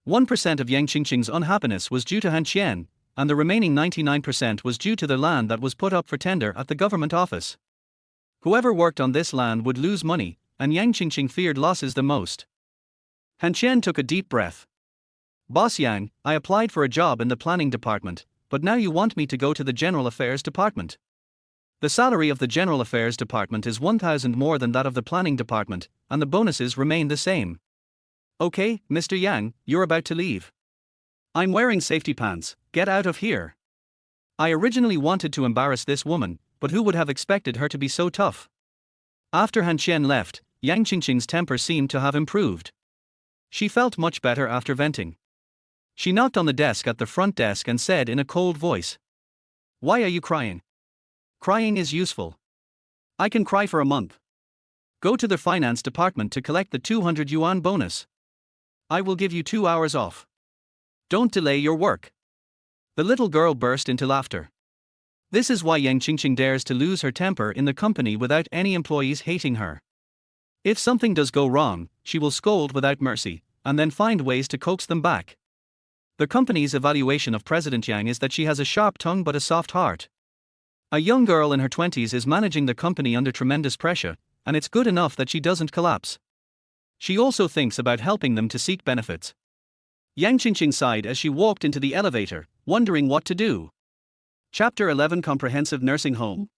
1% of Yang Qingqing's unhappiness was due to Han Qian, and the remaining 99% was due to the land that was put up for tender at the government office. Whoever worked on this land would lose money, and Yang Qingqing feared losses the most. Han Qian took a deep breath. Boss Yang, I applied for a job in the planning department, but now you want me to go to the General Affairs Department. The salary of the General Affairs Department is 1,000 more than that of the Planning Department, and the bonuses remain the same. Okay, Mr. Yang, you're about to leave. I'm wearing safety pants, get out of here. I originally wanted to embarrass this woman, but who would have expected her to be so tough? After Han Qian left, Yang Qingqing's temper seemed to have improved. She felt much better after venting. She knocked on the desk at the front desk and said in a cold voice, "Why are you crying? Crying is useful. I can cry for a month. Go to the finance department to collect the 200 yuan bonus. I will give you 2 hours off. Don't delay your work." The little girl burst into laughter. This is why Yang Qingqing dares to lose her temper in the company without any employees hating her. If something does go wrong, she will scold without mercy, and then find ways to coax them back. The company's evaluation of President Yang is that she has a sharp tongue but a soft heart. A young girl in her 20s is managing the company under tremendous pressure, and it's good enough that she doesn't collapse. She also thinks about helping them to seek benefits. Yang Qingqing sighed as she walked into the elevator, wondering what to do. Chapter 11 Comprehensive Nursing Home.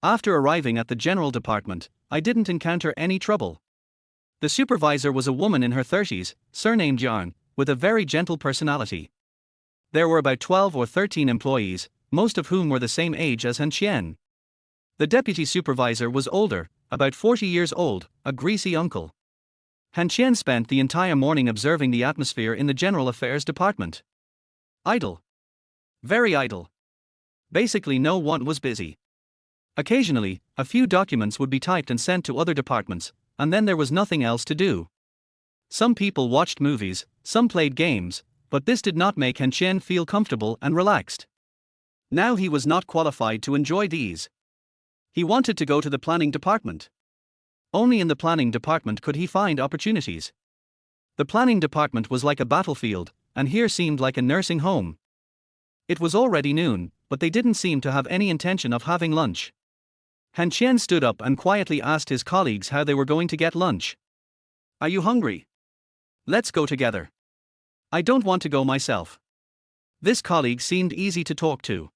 After arriving at the general department, I didn't encounter any trouble. The supervisor was a woman in her 30s, surnamed Yarn, with a very gentle personality. There were about 12 or 13 employees, most of whom were the same age as Han Qian. The deputy supervisor was older, about 40 years old, a greasy uncle. Han Qian spent the entire morning observing the atmosphere in the General Affairs Department. Idle. Very idle. Basically no one was busy. Occasionally, a few documents would be typed and sent to other departments, and then there was nothing else to do. Some people watched movies, some played games, but this did not make Han Qian feel comfortable and relaxed. Now he was not qualified to enjoy these. He wanted to go to the planning department. Only in the planning department could he find opportunities. The planning department was like a battlefield, and here seemed like a nursing home. It was already noon, but they didn't seem to have any intention of having lunch. Han Qian stood up and quietly asked his colleagues how they were going to get lunch. "Are you hungry? Let's go together." "I don't want to go myself." This colleague seemed easy to talk to.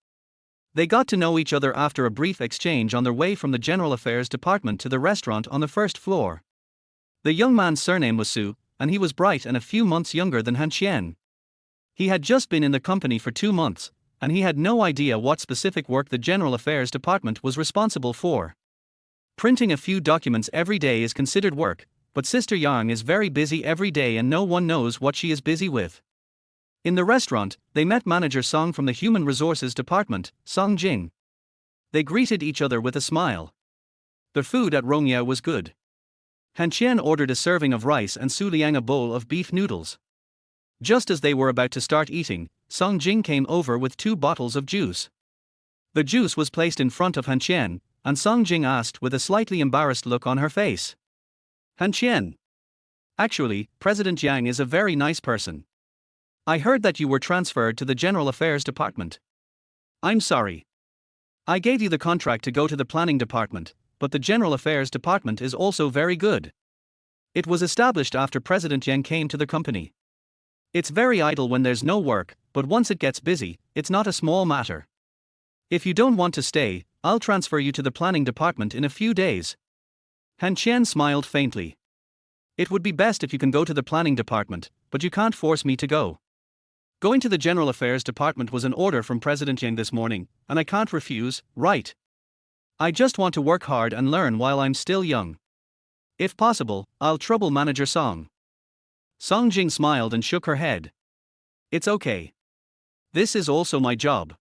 They got to know each other after a brief exchange on their way from the General Affairs Department to the restaurant on the first floor. The young man's surname was Su, and he was bright and a few months younger than Han Qian. He had just been in the company for 2 months, and he had no idea what specific work the General Affairs Department was responsible for. Printing a few documents every day is considered work, but Sister Yang is very busy every day and no one knows what she is busy with. In the restaurant, they met Manager Song from the Human Resources Department, Song Jing. They greeted each other with a smile. The food at Rongya was good. Han Qian ordered a serving of rice and Su Liang a bowl of beef noodles. Just as they were about to start eating, Song Jing came over with 2 bottles of juice. The juice was placed in front of Han Qian, and Song Jing asked with a slightly embarrassed look on her face, "Han Qian, actually, President Yang is a very nice person. I heard that you were transferred to the General Affairs Department. I'm sorry. I gave you the contract to go to the Planning Department, but the General Affairs Department is also very good. It was established after President Yang came to the company. It's very idle when there's no work, but once it gets busy, it's not a small matter. If you don't want to stay, I'll transfer you to the Planning Department in a few days." Han Qian smiled faintly. "It would be best if you can go to the Planning Department, but you can't force me to go. Going to the General Affairs Department was an order from President Yang this morning, and I can't refuse, right? I just want to work hard and learn while I'm still young. If possible, I'll trouble Manager Song." Song Jing smiled and shook her head. "It's okay. This is also my job.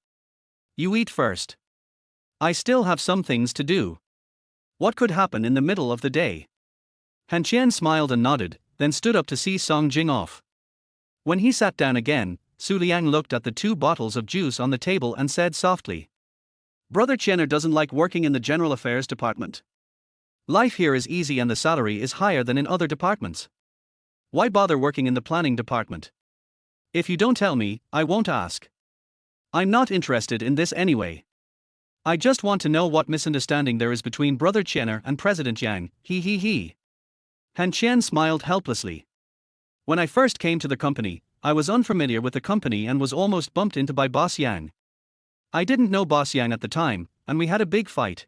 You eat first. I still have some things to do. What could happen in the middle of the day?" Han Qian smiled and nodded, then stood up to see Song Jing off. When he sat down again, Su Liang looked at the 2 bottles of juice on the table and said softly, "Brother Qianer doesn't like working in the General Affairs Department. Life here is easy and the salary is higher than in other departments. Why bother working in the Planning Department? If you don't tell me, I won't ask. I'm not interested in this anyway. I just want to know what misunderstanding there is between Brother Qianer and President Yang, he. Han Qian smiled helplessly. "When I first came to the company, I was unfamiliar with the company and was almost bumped into by Boss Yang. I didn't know Boss Yang at the time, and we had a big fight.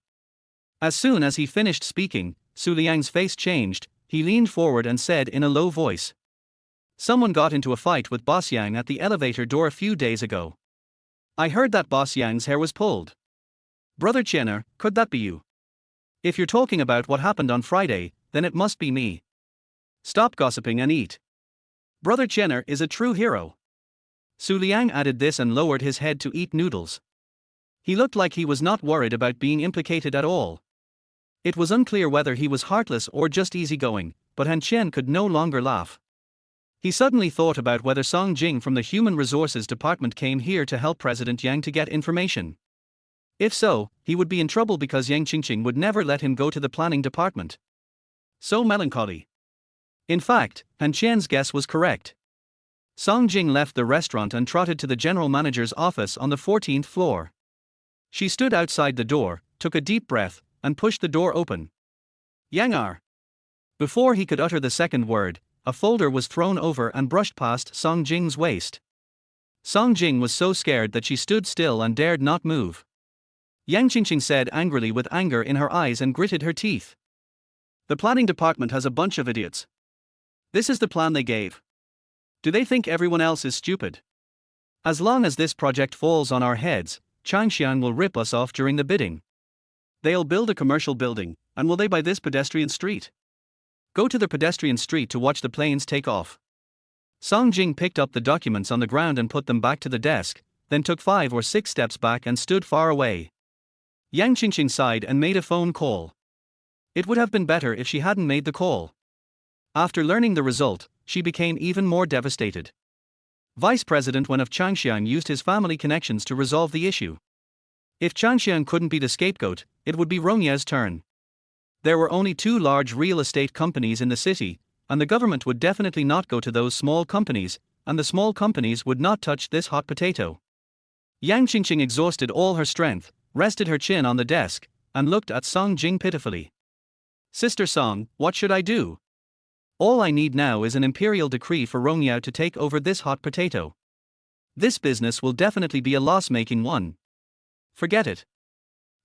As soon as he finished speaking, Su Liang's face changed. He leaned forward and said in a low voice, "Someone got into a fight with Boss Yang at the elevator door a few days ago. I heard that Boss Yang's hair was pulled. Brother Qianer, could that be you? If you're talking about what happened on Friday, then it must be me. Stop gossiping and eat. Brother Qianer is a true hero." Su Liang added this and lowered his head to eat noodles. He looked like he was not worried about being implicated at all. It was unclear whether he was heartless or just easygoing, but Han Qian could no longer laugh. He suddenly thought about whether Song Jing from the Human Resources Department came here to help President Yang to get information. If so, he would be in trouble because Yang Qingqing would never let him go to the planning department. So melancholy. In fact, Han Qian's guess was correct. Song Jing left the restaurant and trotted to the general manager's office on the 14th floor. She stood outside the door, took a deep breath, and pushed the door open. "Yang are." Before he could utter the second word, a folder was thrown over and brushed past Song Jing's waist. Song Jing was so scared that she stood still and dared not move. Yang Qingqing said angrily with anger in her eyes and gritted her teeth. "The planning department has a bunch of idiots. This is the plan they gave. Do they think everyone else is stupid? As long as this project falls on our heads, Changxiang will rip us off during the bidding. They'll build a commercial building, and will they buy this pedestrian street? Go to the pedestrian street to watch the planes take off." Song Jing picked up the documents on the ground and put them back to the desk, then took 5 or 6 steps back and stood far away. Yang Qingqing sighed and made a phone call. It would have been better if she hadn't made the call. After learning the result, she became even more devastated. Vice President Wen of Changxiang used his family connections to resolve the issue. If Changxiang couldn't be the scapegoat, it would be Rongya's turn. There were only 2 large real estate companies in the city, and the government would definitely not go to those small companies, and the small companies would not touch this hot potato. Yang Qingqing exhausted all her strength, rested her chin on the desk, and looked at Song Jing pitifully. "Sister Song, what should I do? All I need now is an imperial decree for Rongya to take over this hot potato. This business will definitely be a loss-making one. Forget it.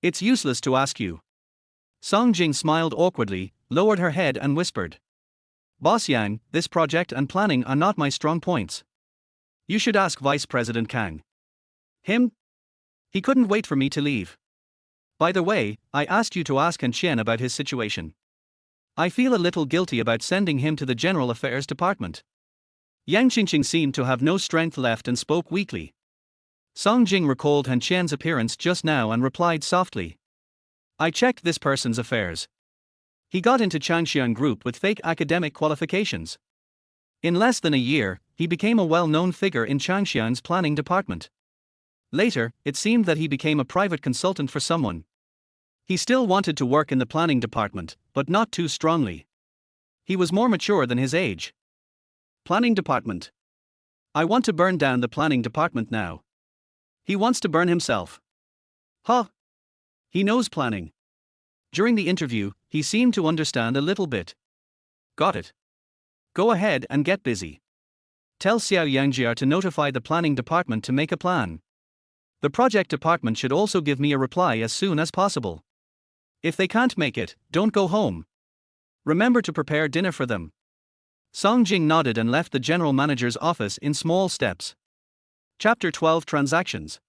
It's useless to ask you." Song Jing smiled awkwardly, lowered her head and whispered, "Boss Yang, this project and planning are not my strong points. You should ask Vice President Kang. Him? He couldn't wait for me to leave. By the way, I asked you to ask Han Qian about his situation. I feel a little guilty about sending him to the General Affairs Department." Yang Qingqing seemed to have no strength left and spoke weakly. Song Jing recalled Han Qian's appearance just now and replied softly, "I checked this person's affairs. He got into Changxiang Group with fake academic qualifications. In less than a year, he became a well-known figure in Changxiang's planning department. Later, it seemed that he became a private consultant for someone. He still wanted to work in the planning department, but not too strongly. He was more mature than his age. Planning department. I want to burn down the planning department now. He wants to burn himself. Huh? He knows planning. During the interview, he seemed to understand a little bit. Got it. Go ahead and get busy. Tell Xiao Yangjia to notify the planning department to make a plan. The project department should also give me a reply as soon as possible. If they can't make it, don't go home. Remember to prepare dinner for them." Song Jing nodded and left the general manager's office in small steps. Chapter 12 Transactions.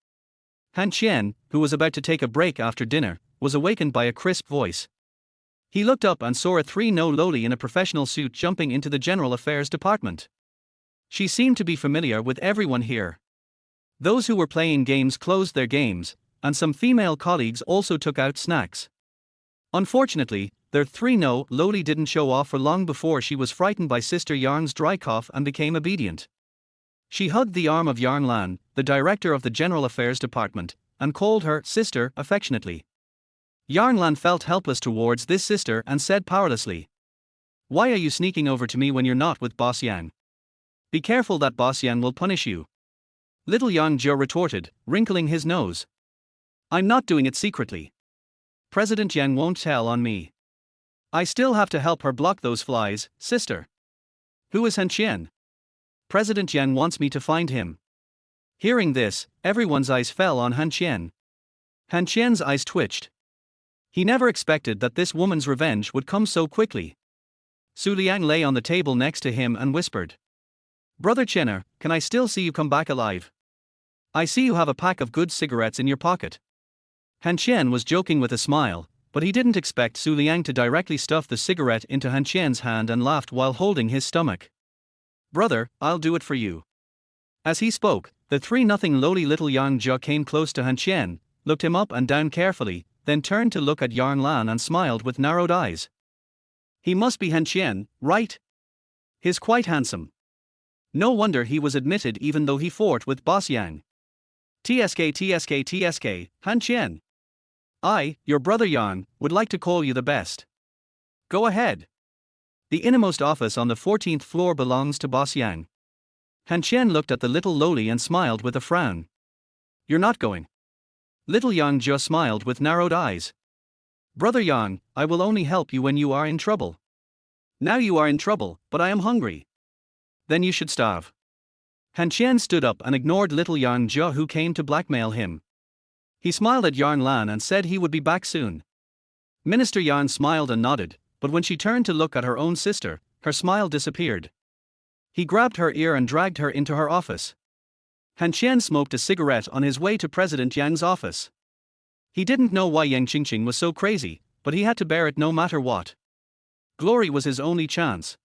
Han Qian, who was about to take a break after dinner, was awakened by a crisp voice. He looked up and saw a 3-no loli in a professional suit jumping into the General Affairs Department. She seemed to be familiar with everyone here. Those who were playing games closed their games, and some female colleagues also took out snacks. Unfortunately, their 3-no loli didn't show off for long before she was frightened by Sister Yarn's dry cough and became obedient. She hugged the arm of Yarn Lan, the director of the General Affairs Department, and called her sister affectionately. Yarn Lan felt helpless towards this sister and said powerlessly, "Why are you sneaking over to me when you're not with Boss Yang? Be careful that Boss Yang will punish you." Little Yang Jia retorted, wrinkling his nose. "I'm not doing it secretly. President Yang won't tell on me. I still have to help her block those flies, sister." "Who is Han Qian? President Yang wants me to find him." Hearing this, everyone's eyes fell on Han Qian. Han Qian's eyes twitched. He never expected that this woman's revenge would come so quickly. Su Liang lay on the table next to him and whispered. Brother Qian, can I still see you come back alive? I see you have a pack of good cigarettes in your pocket. Han Qian was joking with a smile, but he didn't expect Su Liang to directly stuff the cigarette into Han Qian's hand and laughed while holding his stomach. Brother, I'll do it for you. As he spoke, the 3-0 lowly little Yang Jia came close to Han Qian, looked him up and down carefully, then turned to look at Yang Lan and smiled with narrowed eyes. He must be Han Qian, right? He's quite handsome. No wonder he was admitted even though he fought with Boss Yang. TSK, Han Qian. I, your brother Yang, would like to call you the best. Go ahead. The innermost office on the 14th floor belongs to Boss Yang. Han Qian looked at the little lowly and smiled with a frown. You're not going. Little Yang Jia smiled with narrowed eyes. Brother Yang, I will only help you when you are in trouble. Now you are in trouble, but I am hungry. Then you should starve. Han Qian stood up and ignored little Yang Jia who came to blackmail him. He smiled at Yang Lan and said he would be back soon. Minister Yang smiled and nodded, but when she turned to look at her own sister, her smile disappeared. He grabbed her ear and dragged her into her office. Han Qian smoked a cigarette on his way to President Yang's office. He didn't know why Yang Qingqing was so crazy, but he had to bear it no matter what. Glory was his only chance.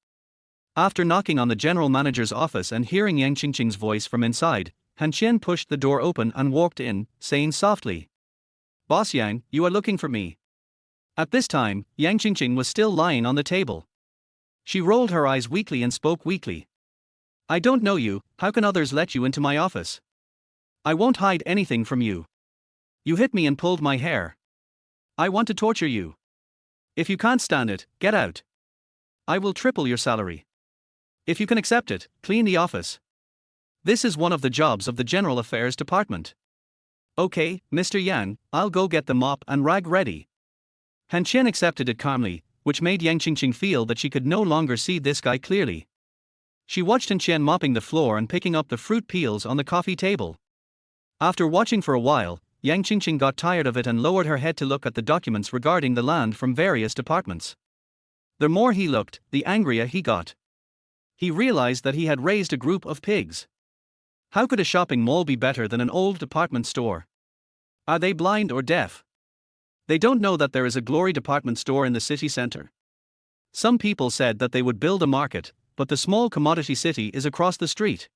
After knocking on the general manager's office and hearing Yang Qingqing's voice from inside, Han Qian pushed the door open and walked in, saying softly, Boss Yang, you are looking for me. At this time, Yang Qingqing was still lying on the table. She rolled her eyes weakly and spoke weakly. I don't know you, how can others let you into my office? I won't hide anything from you. You hit me and pulled my hair. I want to torture you. If you can't stand it, get out. I will triple your salary. If you can accept it, clean the office. This is one of the jobs of the General Affairs Department. Okay, Mr. Yang, I'll go get the mop and rag ready. Han Qian accepted it calmly, which made Yang Qingqing feel that she could no longer see this guy clearly. She watched Han Qian mopping the floor and picking up the fruit peels on the coffee table. After watching for a while, Yang Qingqing got tired of it and lowered her head to look at the documents regarding the land from various departments. The more he looked, the angrier he got. He realized that he had raised a group of pigs. How could a shopping mall be better than an old department store? Are they blind or deaf? They don't know that there is a Glory department store in the city center. Some people said that they would build a market, but the small commodity city is across the street.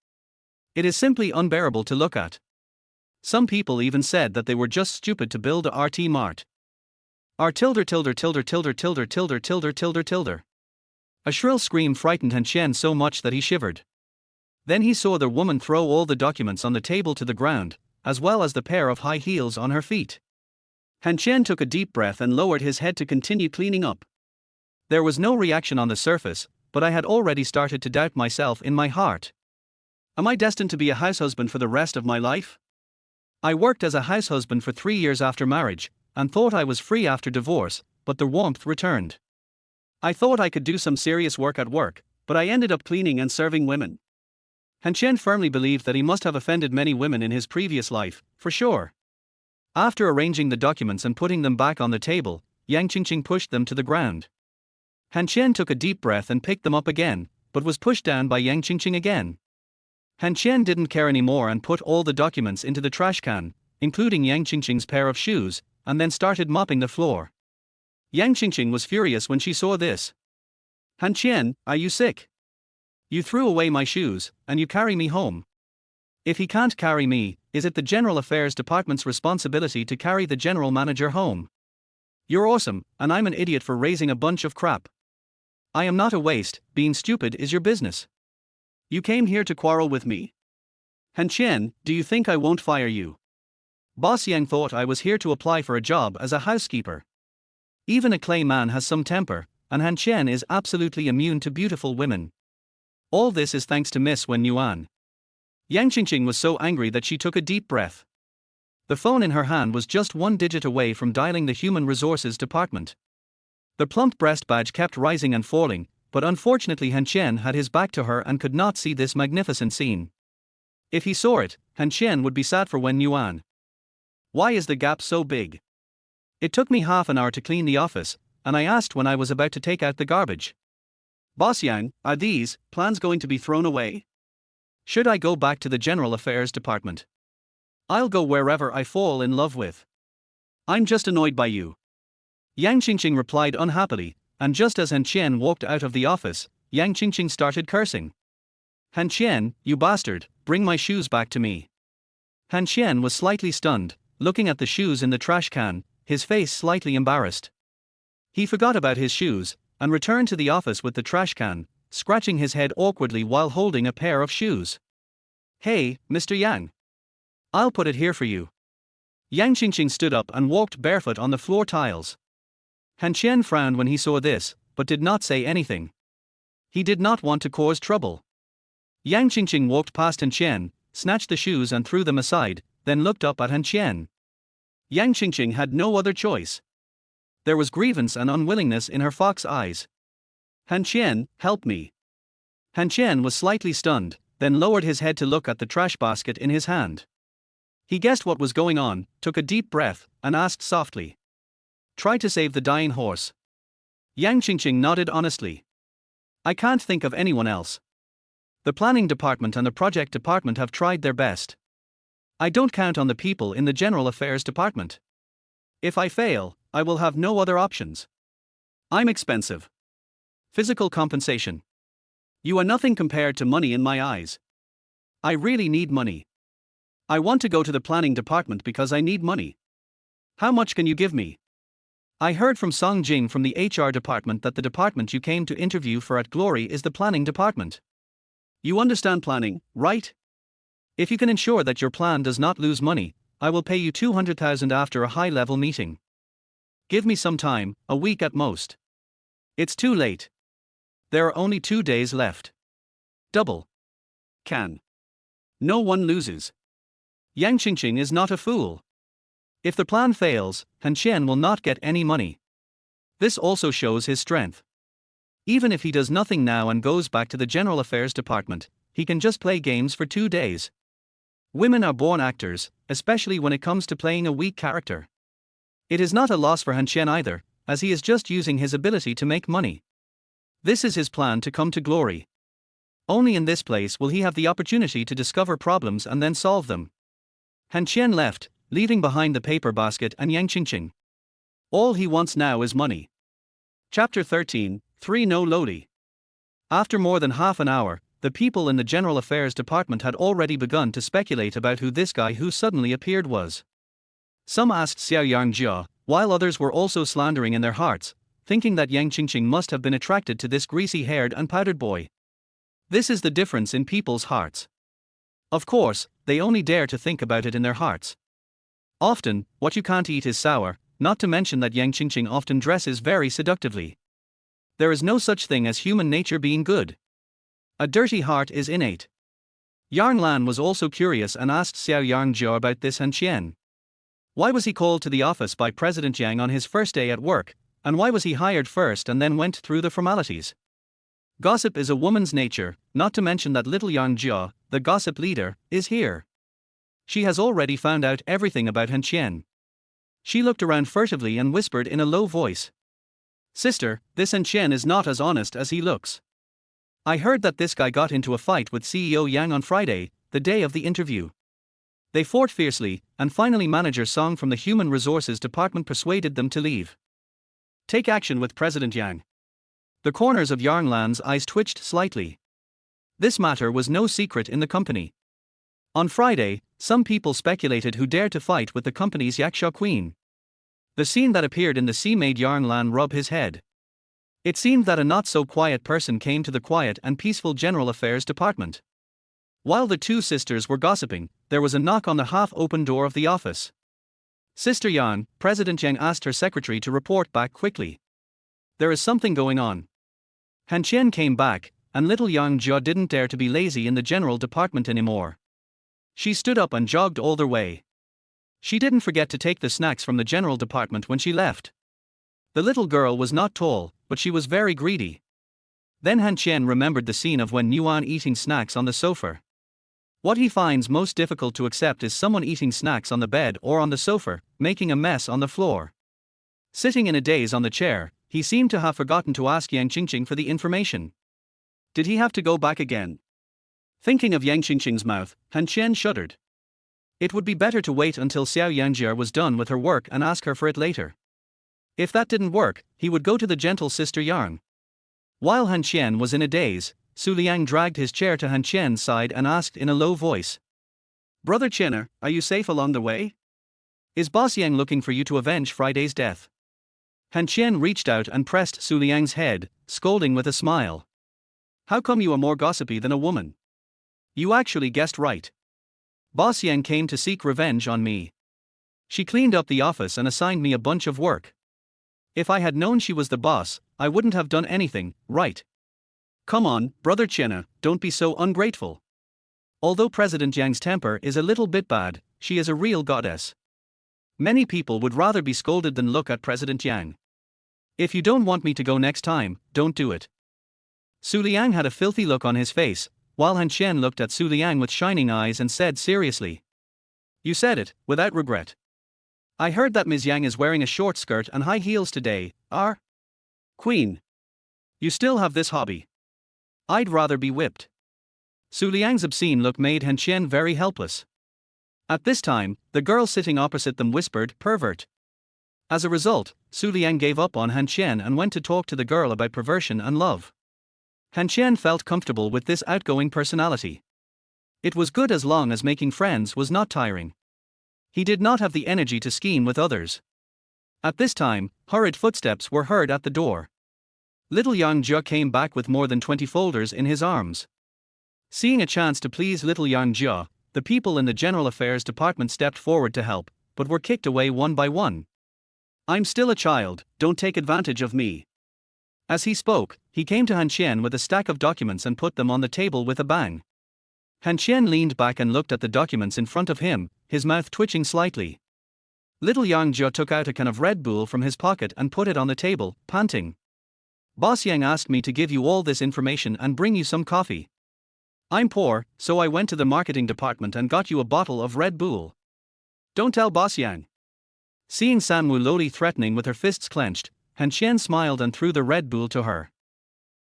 It is simply unbearable to look at. Some people even said that they were just stupid to build a RT Mart. R tilde tilde tilde tilde tilde tilde tilde tilde tilde. A shrill scream frightened Han Qian so much that he shivered. Then he saw the woman throw all the documents on the table to the ground, as well as the pair of high heels on her feet. Han Qian took a deep breath and lowered his head to continue cleaning up. There was no reaction on the surface, but I had already started to doubt myself in my heart. Am I destined to be a househusband for the rest of my life? I worked as a househusband for 3 years after marriage, and thought I was free after divorce, but the warmth returned. I thought I could do some serious work at work, but I ended up cleaning and serving women. Han Qian firmly believed that he must have offended many women in his previous life, for sure. After arranging the documents and putting them back on the table, Yang Qingqing pushed them to the ground. Han Qian took a deep breath and picked them up again, but was pushed down by Yang Qingqing again. Han Qian didn't care anymore and put all the documents into the trash can, including Yang Qingqing's pair of shoes, and then started mopping the floor. Yang Qingqing was furious when she saw this. Han Qian, are you sick? You threw away my shoes, and you carry me home. If he can't carry me, is it the General Affairs Department's responsibility to carry the general manager home? You're awesome, and I'm an idiot for raising a bunch of crap. I am not a waste, being stupid is your business. You came here to quarrel with me. Han Qian, do you think I won't fire you? Boss Yang thought I was here to apply for a job as a housekeeper. Even a clay man has some temper, and Han Qian is absolutely immune to beautiful women. All this is thanks to Miss Wenwan. Yang Qingqing was so angry that she took a deep breath. The phone in her hand was just 1 digit away from dialing the Human Resources Department. The plump breast badge kept rising and falling, but unfortunately Han Qian had his back to her and could not see this magnificent scene. If he saw it, Han Qian would be sad for Wenwan. Why is the gap so big? It took me half an hour to clean the office, and I asked when I was about to take out the garbage. Boss Yang, are these plans going to be thrown away? Should I go back to the General Affairs Department? I'll go wherever I fall in love with. I'm just annoyed by you. Yang Qingqing replied unhappily, and just as Han Qian walked out of the office, Yang Qingqing started cursing. Han Qian, you bastard, bring my shoes back to me. Han Qian was slightly stunned, looking at the shoes in the trash can, his face slightly embarrassed. He forgot about his shoes, and returned to the office with the trash can, scratching his head awkwardly while holding a pair of shoes. Hey, Mr. Yang. I'll put it here for you. Yang Qingqing stood up and walked barefoot on the floor tiles. Han Qian frowned when he saw this, but did not say anything. He did not want to cause trouble. Yang Qingqing walked past Han Qian, snatched the shoes and threw them aside, then looked up at Han Qian. Yang Qingqing had no other choice. There was grievance and unwillingness in her fox eyes. Han Qian, help me. Han Qian was slightly stunned, then lowered his head to look at the trash basket in his hand. He guessed what was going on, took a deep breath, and asked softly. Try to save the dying horse. Yang Qingqing nodded honestly. I can't think of anyone else. The planning department and the project department have tried their best. I don't count on the people in the General Affairs Department. If I fail, I will have no other options. I'm expensive. Physical compensation. You are nothing compared to money in my eyes. I really need money. I want to go to the planning department because I need money. How much can you give me? I heard from Song Jing from the HR department that the department you came to interview for at Glory is the planning department. You understand planning, right? If you can ensure that your plan does not lose money, I will pay you 200,000 after a high-level meeting. Give me some time, a week at most. It's too late. There are only 2 days left. Double. Can. No one loses. Yang Qingqing is not a fool. If the plan fails, Han Qian will not get any money. This also shows his strength. Even if he does nothing now and goes back to the General Affairs Department, he can just play games for 2 days. Women are born actors, especially when it comes to playing a weak character. It is not a loss for Han Qian either, as he is just using his ability to make money. This is his plan to come to glory. Only in this place will he have the opportunity to discover problems and then solve them. Han Qian left, leaving behind the paper basket and Yang Qingqing. All he wants now is money. Chapter 13, 3 No Lodi. After more than half an hour, the people in the General Affairs Department had already begun to speculate about who this guy who suddenly appeared was. Some asked Xiao Yangjia, while others were also slandering in their hearts, thinking that Yang Qingqing must have been attracted to this greasy-haired and powdered boy. This is the difference in people's hearts. Of course, they only dare to think about it in their hearts. Often, what you can't eat is sour, not to mention that Yang Qingqing often dresses very seductively. There is no such thing as human nature being good. A dirty heart is innate. Yang Lan was also curious and asked Xiao Yangjia about this Han Qian. Why was he called to the office by President Yang on his first day at work, and why was he hired first and then went through the formalities? Gossip is a woman's nature, not to mention that little Yangjia, the gossip leader, is here. She has already found out everything about Han Qian. She looked around furtively and whispered in a low voice. Sister, this Han Qian is not as honest as he looks. I heard that this guy got into a fight with CEO Yang on Friday, the day of the interview. They fought fiercely, and finally manager Song from the Human Resources Department persuaded them to leave. Take action with President Yang. The corners of Yang Lan's eyes twitched slightly. This matter was no secret in the company. On Friday, some people speculated who dared to fight with the company's Yaksha Queen. The scene that appeared in the sea made Yang Lan rub his head. It seemed that a not-so-quiet person came to the quiet and peaceful General Affairs Department. While the two sisters were gossiping, there was a knock on the half-open door of the office. Sister Yang, President Yang asked her secretary to report back quickly. There is something going on. Han Qian came back, and little Yang Jia didn't dare to be lazy in the general department anymore. She stood up and jogged all the way. She didn't forget to take the snacks from the general department when she left. The little girl was not tall, but she was very greedy. Then Han Qian remembered the scene of when Yuan eating snacks on the sofa. What he finds most difficult to accept is someone eating snacks on the bed or on the sofa, making a mess on the floor. Sitting in a daze on the chair, he seemed to have forgotten to ask Yang Qingqing for the information. Did he have to go back again? Thinking of Yang Qingqing's mouth, Han Qian shuddered. It would be better to wait until Xiao Yangjia was done with her work and ask her for it later. If that didn't work, he would go to the gentle sister Yang. While Han Qian was in a daze, Su Liang dragged his chair to Han Qian's side and asked in a low voice. Brother Qian, are you safe along the way? Is Boss Yang looking for you to avenge Friday's death? Han Qian reached out and pressed Su Liang's head, scolding with a smile. How come you are more gossipy than a woman? You actually guessed right. Boss Yang came to seek revenge on me. She cleaned up the office and assigned me a bunch of work. If I had known she was the boss, I wouldn't have done anything, right? Come on, Brother Qian, don't be so ungrateful. Although President Yang's temper is a little bit bad, she is a real goddess. Many people would rather be scolded than look at President Yang. If you don't want me to go next time, don't do it. Su Liang had a filthy look on his face, while Han Qian looked at Su Liang with shining eyes and said seriously. You said it, without regret. I heard that Ms. Yang is wearing a short skirt and high heels today, Queen. You still have this hobby. I'd rather be whipped. Su Liang's obscene look made Han Qian very helpless. At this time, the girl sitting opposite them whispered, pervert. As a result, Su Liang gave up on Han Qian and went to talk to the girl about perversion and love. Han Qian felt comfortable with this outgoing personality. It was good as long as making friends was not tiring. He did not have the energy to scheme with others. At this time, hurried footsteps were heard at the door. Little Yang Jia came back with more than 20 folders in his arms. Seeing a chance to please little Yang Jia, the people in the General Affairs Department stepped forward to help, but were kicked away one by one. I'm still a child, don't take advantage of me. As he spoke, he came to Han Qian with a stack of documents and put them on the table with a bang. Han Qian leaned back and looked at the documents in front of him, his mouth twitching slightly. Little Yang Jia took out a can of Red Bull from his pocket and put it on the table, panting. Boss Yang asked me to give you all this information and bring you some coffee. I'm poor, so I went to the marketing department and got you a bottle of Red Bull. Don't tell Boss Yang. Seeing Sanwu Loli threatening with her fists clenched, Han Qian smiled and threw the Red Bull to her.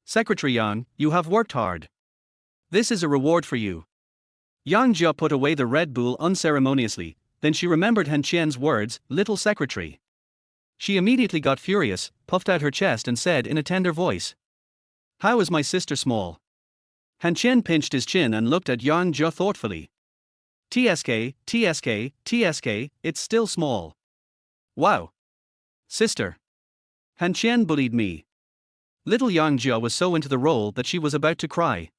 Secretary Yang, you have worked hard. This is a reward for you. Yang Jia put away the Red Bull unceremoniously, then she remembered Han Qian's words, little secretary. She immediately got furious, puffed out her chest and said in a tender voice. How is my sister small? Han Qian pinched his chin and looked at Yang Jia thoughtfully. TSK, it's still small. Wow. Sister. Han Qian bullied me. Little Yang Jia was so into the role that she was about to cry.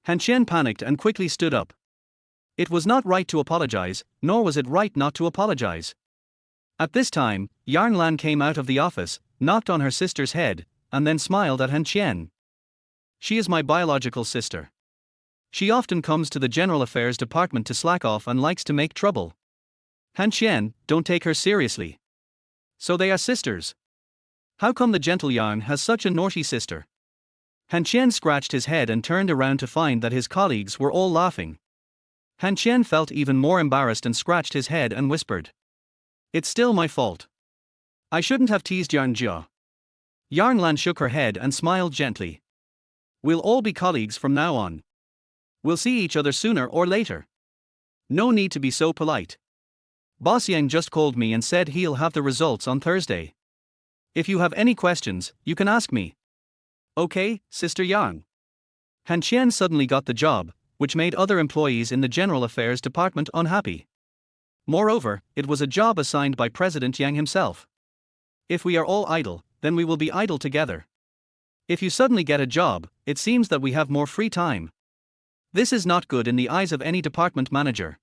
Han Qian panicked and quickly stood up. It was not right to apologize, nor was it right not to apologize. At this time, Yarn Lan came out of the office, knocked on her sister's head, and then smiled at Han Qian. She is my biological sister. She often comes to the General Affairs Department to slack off and likes to make trouble. Han Qian, don't take her seriously. So they are sisters. How come the gentle Yarn has such a naughty sister? Han Qian scratched his head and turned around to find that his colleagues were all laughing. Han Qian felt even more embarrassed and scratched his head and whispered. It's still my fault. I shouldn't have teased Yarn Jia. Yarn Lan shook her head and smiled gently. We'll all be colleagues from now on. We'll see each other sooner or later. No need to be so polite. Boss Yang just called me and said he'll have the results on Thursday. If you have any questions, you can ask me. Okay, Sister Yang. Han Qian suddenly got the job, which made other employees in the General Affairs Department unhappy. Moreover, it was a job assigned by President Yang himself. If we are all idle, then we will be idle together. If you suddenly get a job, it seems that we have more free time. This is not good in the eyes of any department manager.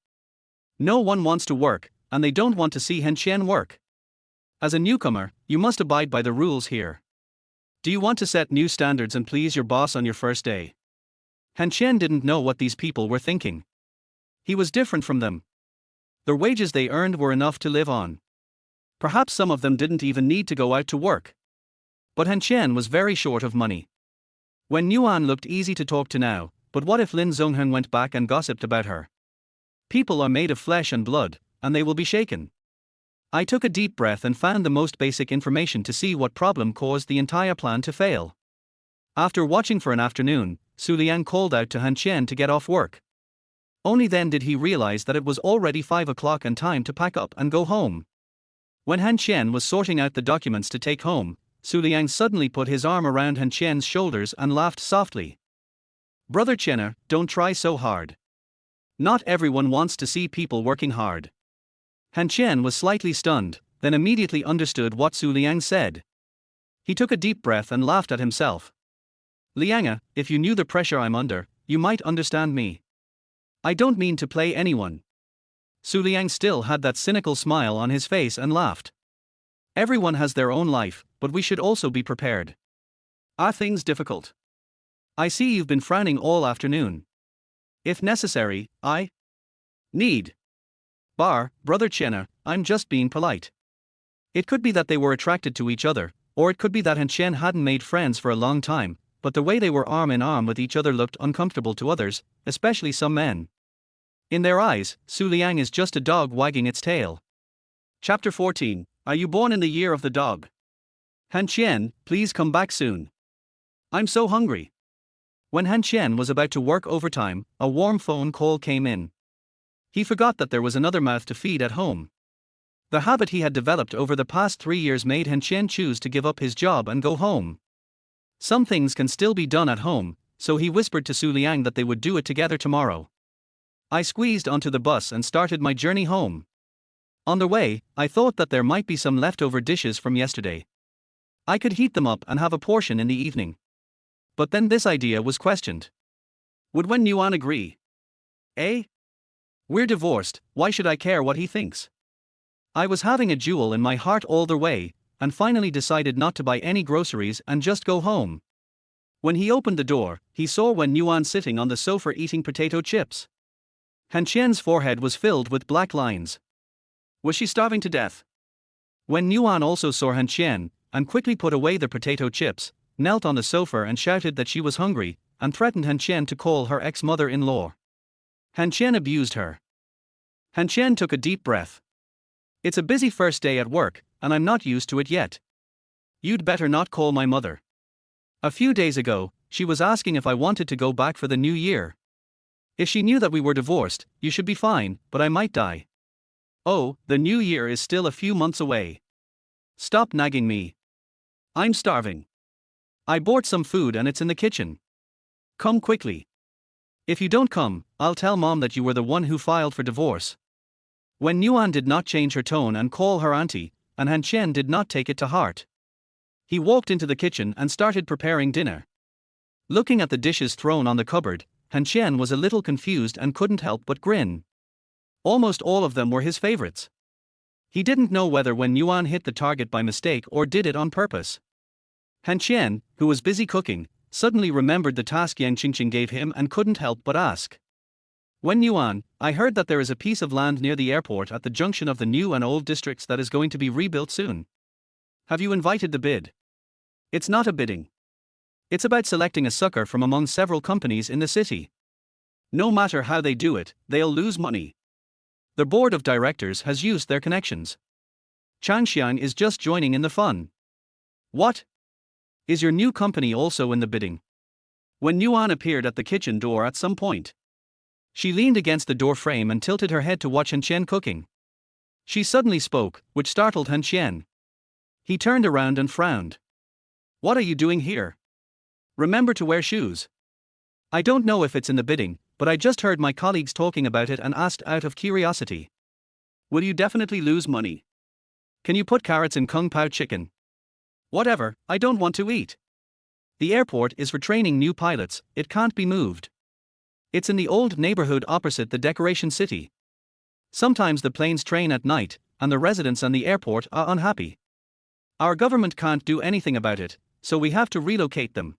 No one wants to work, and they don't want to see Han Qian work. As a newcomer, you must abide by the rules here. Do you want to set new standards and please your boss on your first day? Han Qian didn't know what these people were thinking. He was different from them. The wages they earned were enough to live on. Perhaps some of them didn't even need to go out to work. But Han Qian was very short of money. When Yuan looked easy to talk to now, but what if Lin Zhonghen went back and gossiped about her? People are made of flesh and blood, and they will be shaken. I took a deep breath and found the most basic information to see what problem caused the entire plan to fail. After watching for an afternoon, Su Liang called out to Han Qian to get off work. Only then did he realize that it was already 5 o'clock and time to pack up and go home. When Han Qian was sorting out the documents to take home, Su Liang suddenly put his arm around Han Qian's shoulders and laughed softly. "Brother Qian, don't try so hard. Not everyone wants to see people working hard." Han Qian was slightly stunned, then immediately understood what Su Liang said. He took a deep breath and laughed at himself. "Liang, if you knew the pressure I'm under, you might understand me. I don't mean to play anyone." Su Liang still had that cynical smile on his face and laughed. "Everyone has their own life, but we should also be prepared. Are things difficult? I see you've been frowning all afternoon. If necessary, I need. Brother Qian, I'm just being polite." It could be that they were attracted to each other, or it could be that Han Qian hadn't made friends for a long time, but the way they were arm in arm with each other looked uncomfortable to others, especially some men. In their eyes, Su Liang is just a dog wagging its tail. Chapter 14. Are you born in the year of the dog? Han Qian, please come back soon. I'm so hungry. When Han Qian was about to work overtime, a warm phone call came in. He forgot that there was another mouth to feed at home. The habit he had developed over the past 3 years made Han Qian choose to give up his job and go home. Some things can still be done at home, so he whispered to Su Liang that they would do it together tomorrow. I squeezed onto the bus and started my journey home. On the way, I thought that there might be some leftover dishes from yesterday. I could heat them up and have a portion in the evening. But then this idea was questioned. Would Wenwan agree? We're divorced, why should I care what he thinks? I was having a jewel in my heart all the way, and finally decided not to buy any groceries and just go home. When he opened the door, he saw Wenwan sitting on the sofa eating potato chips. Han Qian's forehead was filled with black lines. Was she starving to death? Wenwan also saw Han Qian, and quickly put away the potato chips, knelt on the sofa and shouted that she was hungry, and threatened Han Qian to call her ex-mother-in-law. Han Qian abused her. Han Qian took a deep breath. It's a busy first day at work, and I'm not used to it yet. You'd better not call my mother. A few days ago, she was asking if I wanted to go back for the new year. If she knew that we were divorced, you should be fine, but I might die. Oh, the new year is still a few months away. Stop nagging me. I'm starving. I bought some food and it's in the kitchen. Come quickly. If you don't come, I'll tell Mom that you were the one who filed for divorce. Wenwan did not change her tone and call her auntie, and Han Qian did not take it to heart. He walked into the kitchen and started preparing dinner. Looking at the dishes thrown on the cupboard, Han Qian was a little confused and couldn't help but grin. Almost all of them were his favorites. He didn't know whether Wenwan hit the target by mistake or did it on purpose. Han Qian, who was busy cooking, suddenly remembered the task Yang Qingqing gave him and couldn't help but ask. Wenwan, I heard that there is a piece of land near the airport at the junction of the new and old districts that is going to be rebuilt soon. Have you invited the bid? It's not a bidding. It's about selecting a sucker from among several companies in the city. No matter how they do it, they'll lose money. The board of directors has used their connections. Han Qian is just joining in the fun. What? Is your new company also in the bidding? Wenwan appeared at the kitchen door at some point. She leaned against the door frame and tilted her head to watch Han Qian cooking. She suddenly spoke, which startled Han Qian. He turned around and frowned. What are you doing here? Remember to wear shoes. I don't know if it's in the bidding, but I just heard my colleagues talking about it and asked out of curiosity. Will you definitely lose money? Can you put carrots in Kung Pao chicken? Whatever, I don't want to eat. The airport is for training new pilots, it can't be moved. It's in the old neighborhood opposite the Decoration City. Sometimes the planes train at night, and the residents and the airport are unhappy. Our government can't do anything about it, so we have to relocate them.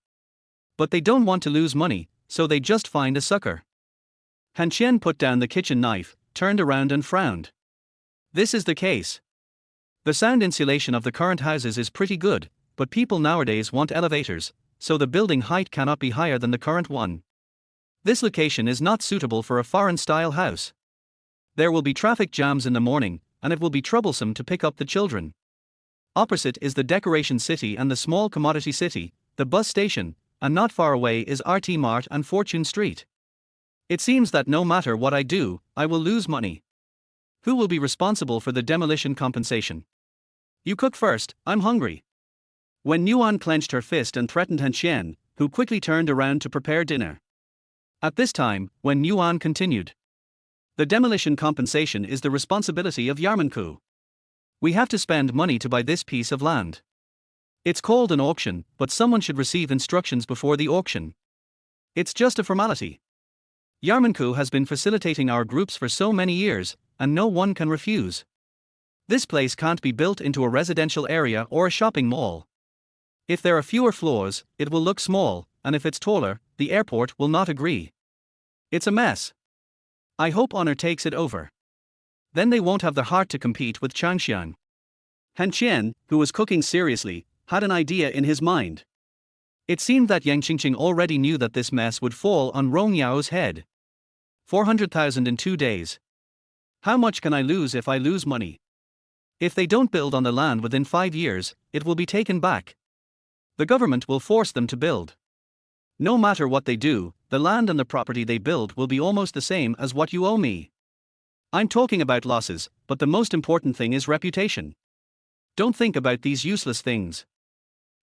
But they don't want to lose money, so they just find a sucker. Han Qian put down the kitchen knife, turned around and frowned. This is the case. The sound insulation of the current houses is pretty good, but people nowadays want elevators, so the building height cannot be higher than the current one. This location is not suitable for a foreign-style house. There will be traffic jams in the morning, and it will be troublesome to pick up the children. Opposite is the Decoration City and the small commodity city, the bus station, and not far away is RT Mart and Fortune Street. It seems that no matter what I do, I will lose money. Who will be responsible for the demolition compensation? You cook first, I'm hungry. Wenwan clenched her fist and threatened Han Qian, who quickly turned around to prepare dinner. At this time, Wenwan continued. The demolition compensation is the responsibility of Yarmanku. We have to spend money to buy this piece of land. It's called an auction, but someone should receive instructions before the auction. It's just a formality. Yarmanku has been facilitating our groups for so many years, and no one can refuse. This place can't be built into a residential area or a shopping mall. If there are fewer floors, it will look small, and if it's taller, the airport will not agree. It's a mess. I hope honor takes it over. Then they won't have the heart to compete with Changxiang. Han Qian, who was cooking seriously, had an idea in his mind. It seemed that Yang Qingqing already knew that this mess would fall on Rong Yao's head. 400,000 in 2 days. How much can I lose if I lose money? If they don't build on the land within 5 years, it will be taken back. The government will force them to build. No matter what they do, the land and the property they build will be almost the same as what you owe me. I'm talking about losses, but the most important thing is reputation. Don't think about these useless things.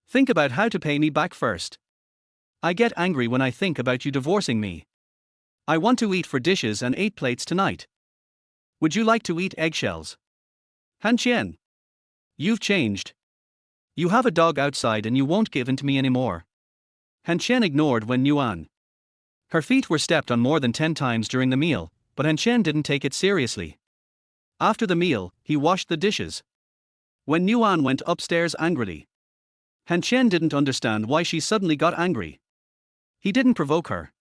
Think about how to pay me back first. I get angry when I think about you divorcing me. I want to eat for dishes and 8 plates tonight. Would you like to eat eggshells? Han Qian. You've changed. You have a dog outside and you won't give in to me anymore. Han Qian ignored Wenwan. Her feet were stepped on more than 10 times during the meal, but Han Qian didn't take it seriously. After the meal, he washed the dishes. Wenwan went upstairs angrily. Han Qian didn't understand why she suddenly got angry. He didn't provoke her.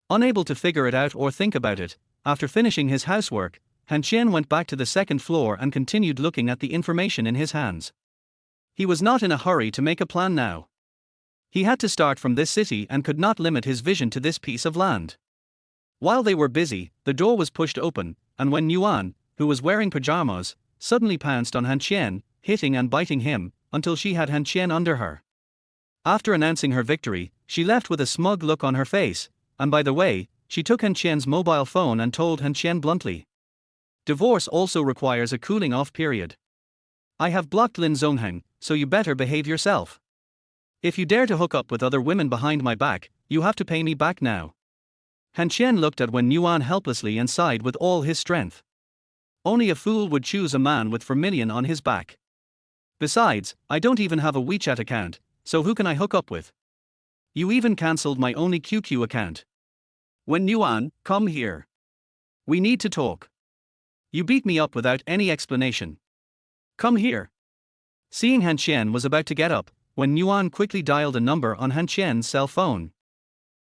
Unable to figure it out or think about it, after finishing his housework, Han Qian went back to the second floor and continued looking at the information in his hands. He was not in a hurry to make a plan now. He had to start from this city and could not limit his vision to this piece of land. While they were busy, the door was pushed open, and Wenwan, who was wearing pajamas, suddenly pounced on Han Qian, hitting and biting him, until she had Han Qian under her. After announcing her victory, she left with a smug look on her face, and by the way, she took Han Qian's mobile phone and told Han Qian bluntly. Divorce also requires a cooling off period. I have blocked Lin Zongheng, so you better behave yourself. If you dare to hook up with other women behind my back, you have to pay me back now. Han Qian looked at Wenwan helplessly and sighed with all his strength. Only a fool would choose a man with vermilion on his back. Besides, I don't even have a WeChat account, so who can I hook up with? You even cancelled my only QQ account. Wenwan, come here. We need to talk. You beat me up without any explanation. Come here. Seeing Han Qian was about to get up, Wenwan quickly dialed a number on Han Qian's cell phone.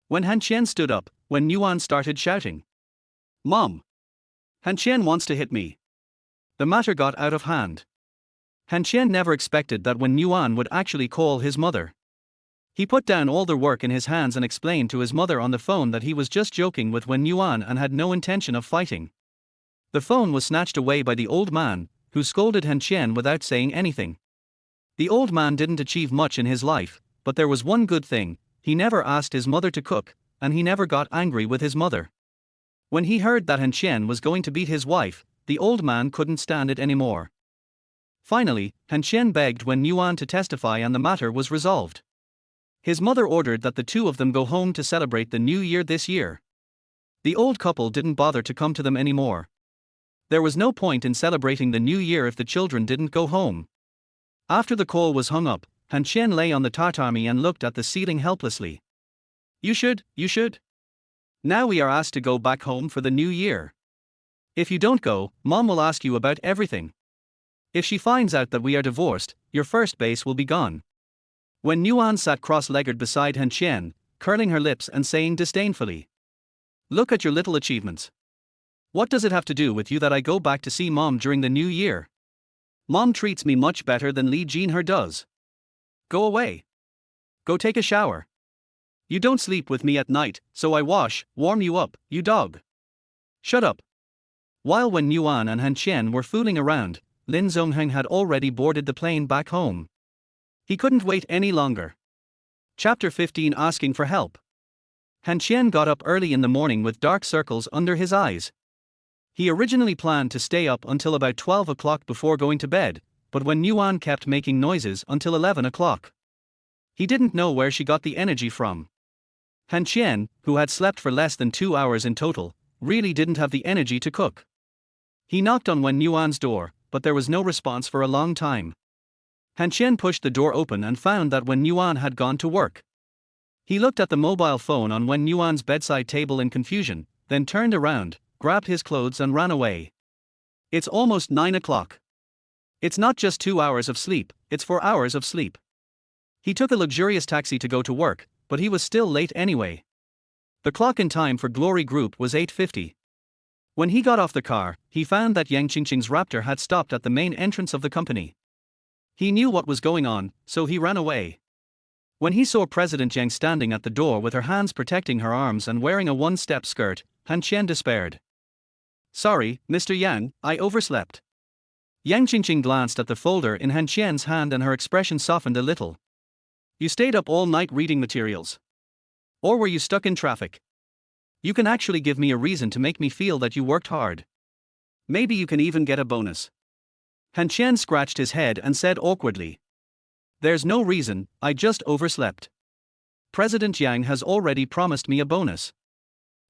When Han Qian stood up, Wenwan started shouting. Mom! Han Qian wants to hit me. The matter got out of hand. Han Qian never expected that Wenwan would actually call his mother. He put down all the work in his hands and explained to his mother on the phone that he was just joking with Wenwan and had no intention of fighting. The phone was snatched away by the old man, who scolded Han Qian without saying anything. The old man didn't achieve much in his life, but there was one good thing: he never asked his mother to cook, and he never got angry with his mother. When he heard that Han Qian was going to beat his wife, the old man couldn't stand it anymore. Finally, Han Qian begged Wenwan to testify and the matter was resolved. His mother ordered that the two of them go home to celebrate the new year this year. The old couple didn't bother to come to them anymore. There was no point in celebrating the new year if the children didn't go home. After the call was hung up, Han Qian lay on the tatami and looked at the ceiling helplessly. You should. Now we are asked to go back home for the new year. If you don't go, Mom will ask you about everything. If she finds out that we are divorced, your first base will be gone. Wenwan sat cross-legged beside Han Qian, curling her lips and saying disdainfully. Look at your little achievements. What does it have to do with you that I go back to see Mom during the new year? Mom treats me much better than Li Jinhe does. Go away. Go take a shower. You don't sleep with me at night, so I warm you up, you dog. Shut up. While Wen Yuan and Han Qian were fooling around, Lin Zongheng had already boarded the plane back home. He couldn't wait any longer. Chapter 15 Asking for Help. Han Qian got up early in the morning with dark circles under his eyes. He originally planned to stay up until about 12 o'clock before going to bed, but Wen Yuan kept making noises until 11 o'clock. He didn't know where she got the energy from. Han Qian, who had slept for less than 2 hours in total, really didn't have the energy to cook. He knocked on Wen Yuan's door, but there was no response for a long time. Han Qian pushed the door open and found that Wen Yuan had gone to work. He looked at the mobile phone on Wen Yuan's bedside table in confusion, then turned around, grabbed his clothes and ran away. It's almost 9 o'clock. It's not just 2 hours of sleep, it's 4 hours of sleep. He took a luxurious taxi to go to work, but he was still late anyway. The clock in time for Glory Group was 8:50. When he got off the car, he found that Yang Qingqing's Raptor had stopped at the main entrance of the company. He knew what was going on, so he ran away. When he saw President Yang standing at the door with her hands protecting her arms and wearing a one-step skirt, Han Qian despaired. Sorry, Mr. Yang, I overslept. Yang Qingqing glanced at the folder in Han Qian's hand and her expression softened a little. You stayed up all night reading materials. Or were you stuck in traffic? You can actually give me a reason to make me feel that you worked hard. Maybe you can even get a bonus. Han Qian scratched his head and said awkwardly. There's no reason, I just overslept. President Yang has already promised me a bonus.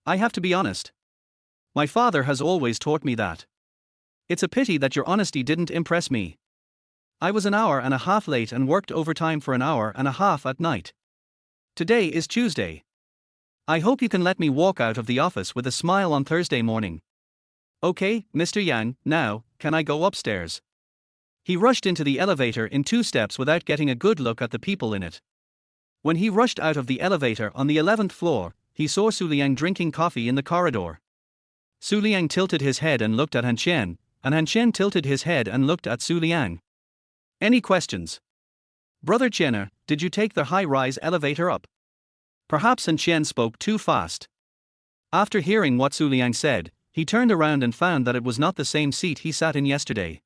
I have to be honest. My father has always taught me that. It's a pity that your honesty didn't impress me. I was an hour and a half late and worked overtime for an hour and a half at night. Today is Tuesday. I hope you can let me walk out of the office with a smile on Thursday morning. Okay, Mr. Yang, now, can I go upstairs? He rushed into the elevator in 2 steps without getting a good look at the people in it. When he rushed out of the elevator on the 11th floor, he saw Su Liang drinking coffee in the corridor. Su Liang tilted his head and looked at Han Qian, and Han Qian tilted his head and looked at Su Liang. Any questions? Brother Qian, did you take the high-rise elevator up? Perhaps Han Qian spoke too fast. After hearing what Su Liang said, he turned around and found that it was not the same seat he sat in yesterday.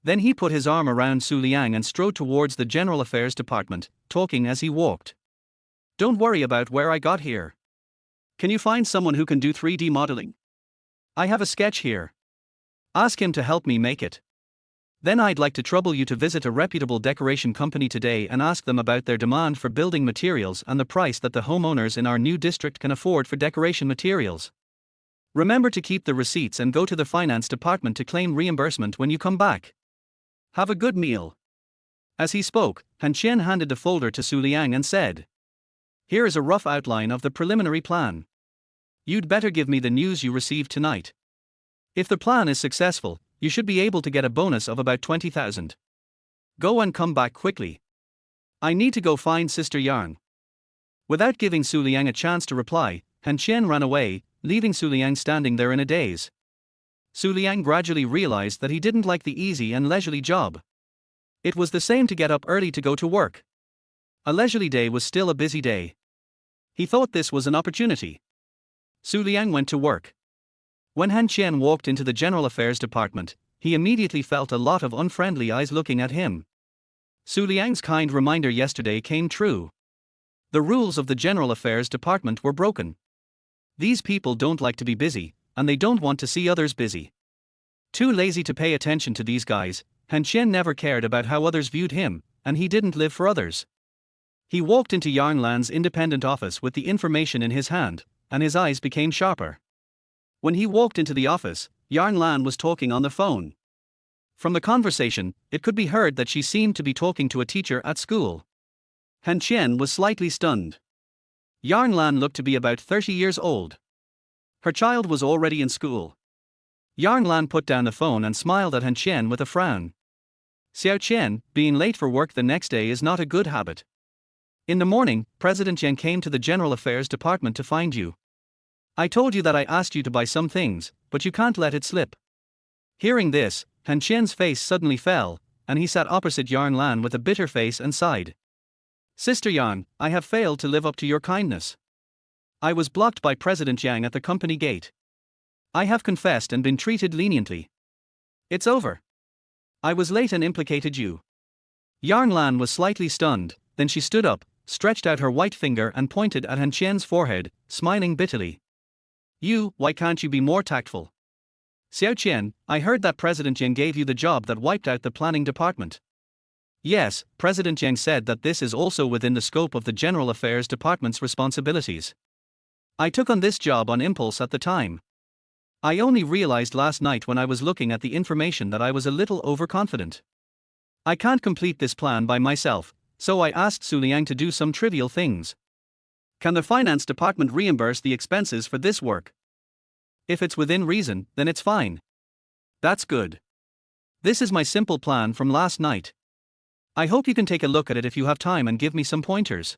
Then he put his arm around Su Liang and strode towards the General Affairs Department, talking as he walked. Don't worry about where I got here. Can you find someone who can do 3D modeling? I have a sketch here. Ask him to help me make it. Then I'd like to trouble you to visit a reputable decoration company today and ask them about their demand for building materials and the price that the homeowners in our new district can afford for decoration materials. Remember to keep the receipts and go to the finance department to claim reimbursement when you come back. Have a good meal. As he spoke, Han Qian handed the folder to Su Liang and said, Here is a rough outline of the preliminary plan. You'd better give me the news you received tonight. If the plan is successful, you should be able to get a bonus of about 20,000. Go and come back quickly. I need to go find Sister Yang. Without giving Su Liang a chance to reply, Han Qian ran away, leaving Su Liang standing there in a daze. Su Liang gradually realized that he didn't like the easy and leisurely job. It was the same to get up early to go to work. A leisurely day was still a busy day. He thought this was an opportunity. Su Liang went to work. When Han Qian walked into the General Affairs Department, he immediately felt a lot of unfriendly eyes looking at him. Su Liang's kind reminder yesterday came true. The rules of the General Affairs Department were broken. These people don't like to be busy, and they don't want to see others busy. Too lazy to pay attention to these guys, Han Qian never cared about how others viewed him, and he didn't live for others. He walked into Yarn Lan's independent office with the information in his hand, and his eyes became sharper. When he walked into the office, Yarn Lan was talking on the phone. From the conversation, it could be heard that she seemed to be talking to a teacher at school. Han Qian was slightly stunned. Yarn Lan looked to be about 30 years old. Her child was already in school. Yarn Lan put down the phone and smiled at Han Qian with a frown. Xiao Qian, being late for work the next day is not a good habit. In the morning, President Yang came to the General Affairs Department to find you. I told you that I asked you to buy some things, but you can't let it slip. Hearing this, Han Qian's face suddenly fell, and he sat opposite Yarn Lan with a bitter face and sighed. Sister Yan, I have failed to live up to your kindness. I was blocked by President Yang at the company gate. I have confessed and been treated leniently. It's over. I was late and implicated you. Yarn Lan was slightly stunned, then she stood up, stretched out her white finger and pointed at Han Qian's forehead, smiling bitterly. Why can't you be more tactful? Xiao Qian, I heard that President Yang gave you the job that wiped out the planning department. Yes, President Yang said that this is also within the scope of the General Affairs Department's responsibilities. I took on this job on impulse at the time. I only realized last night when I was looking at the information that I was a little overconfident. I can't complete this plan by myself, so I asked Su Liang to do some trivial things. Can the finance department reimburse the expenses for this work? If it's within reason, then it's fine. That's good. This is my simple plan from last night. I hope you can take a look at it if you have time and give me some pointers.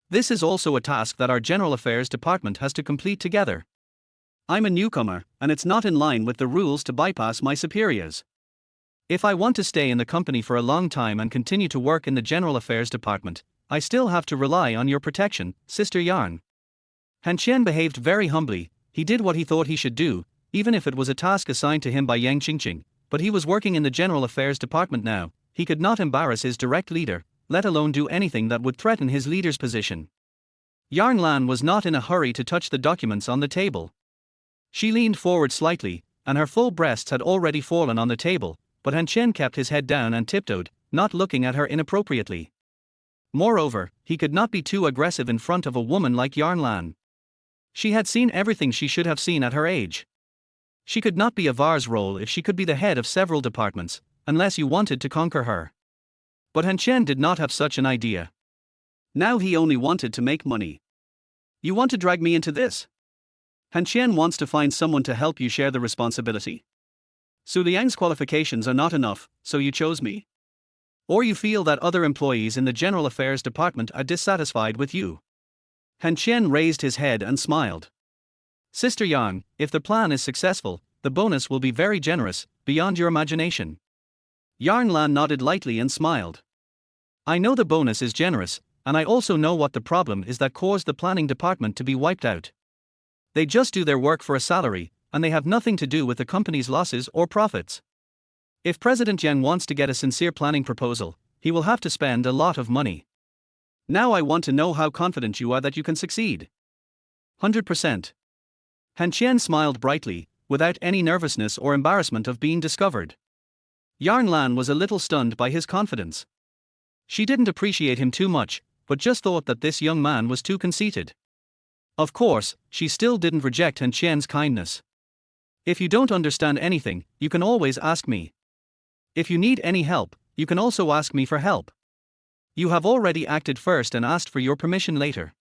This is also a task that our General Affairs Department has to complete together. I'm a newcomer, and it's not in line with the rules to bypass my superiors. If I want to stay in the company for a long time and continue to work in the General Affairs Department, I still have to rely on your protection, Sister Yarn. Han Qian behaved very humbly. He did what he thought he should do, even if it was a task assigned to him by Yang Qingqing, but he was working in the General Affairs Department now. He could not embarrass his direct leader, let alone do anything that would threaten his leader's position. Yarn Lan was not in a hurry to touch the documents on the table. She leaned forward slightly, and her full breasts had already fallen on the table, but Han Qian kept his head down and tiptoed, not looking at her inappropriately. Moreover, he could not be too aggressive in front of a woman like Yarn Lan. She had seen everything she should have seen at her age. She could not be a Vars role if she could be the head of several departments, unless you wanted to conquer her. But Han Qian did not have such an idea. Now he only wanted to make money. You want to drag me into this? Han Qian wants to find someone to help you share the responsibility. Su Liang's qualifications are not enough, so you chose me? Or you feel that other employees in the General Affairs Department are dissatisfied with you? Han Qian raised his head and smiled. Sister Yang, if the plan is successful, the bonus will be very generous, beyond your imagination. Yarn Lan nodded lightly and smiled. I know the bonus is generous, and I also know what the problem is that caused the planning department to be wiped out. They just do their work for a salary, and they have nothing to do with the company's losses or profits. If President Yang wants to get a sincere planning proposal, he will have to spend a lot of money. Now I want to know how confident you are that you can succeed. 100%. Han Qian smiled brightly, without any nervousness or embarrassment of being discovered. Yarn Lan was a little stunned by his confidence. She didn't appreciate him too much, but just thought that this young man was too conceited. Of course, she still didn't reject Han Qian's kindness. If you don't understand anything, you can always ask me. If you need any help, you can also ask me for help. You have already acted first and asked for your permission later.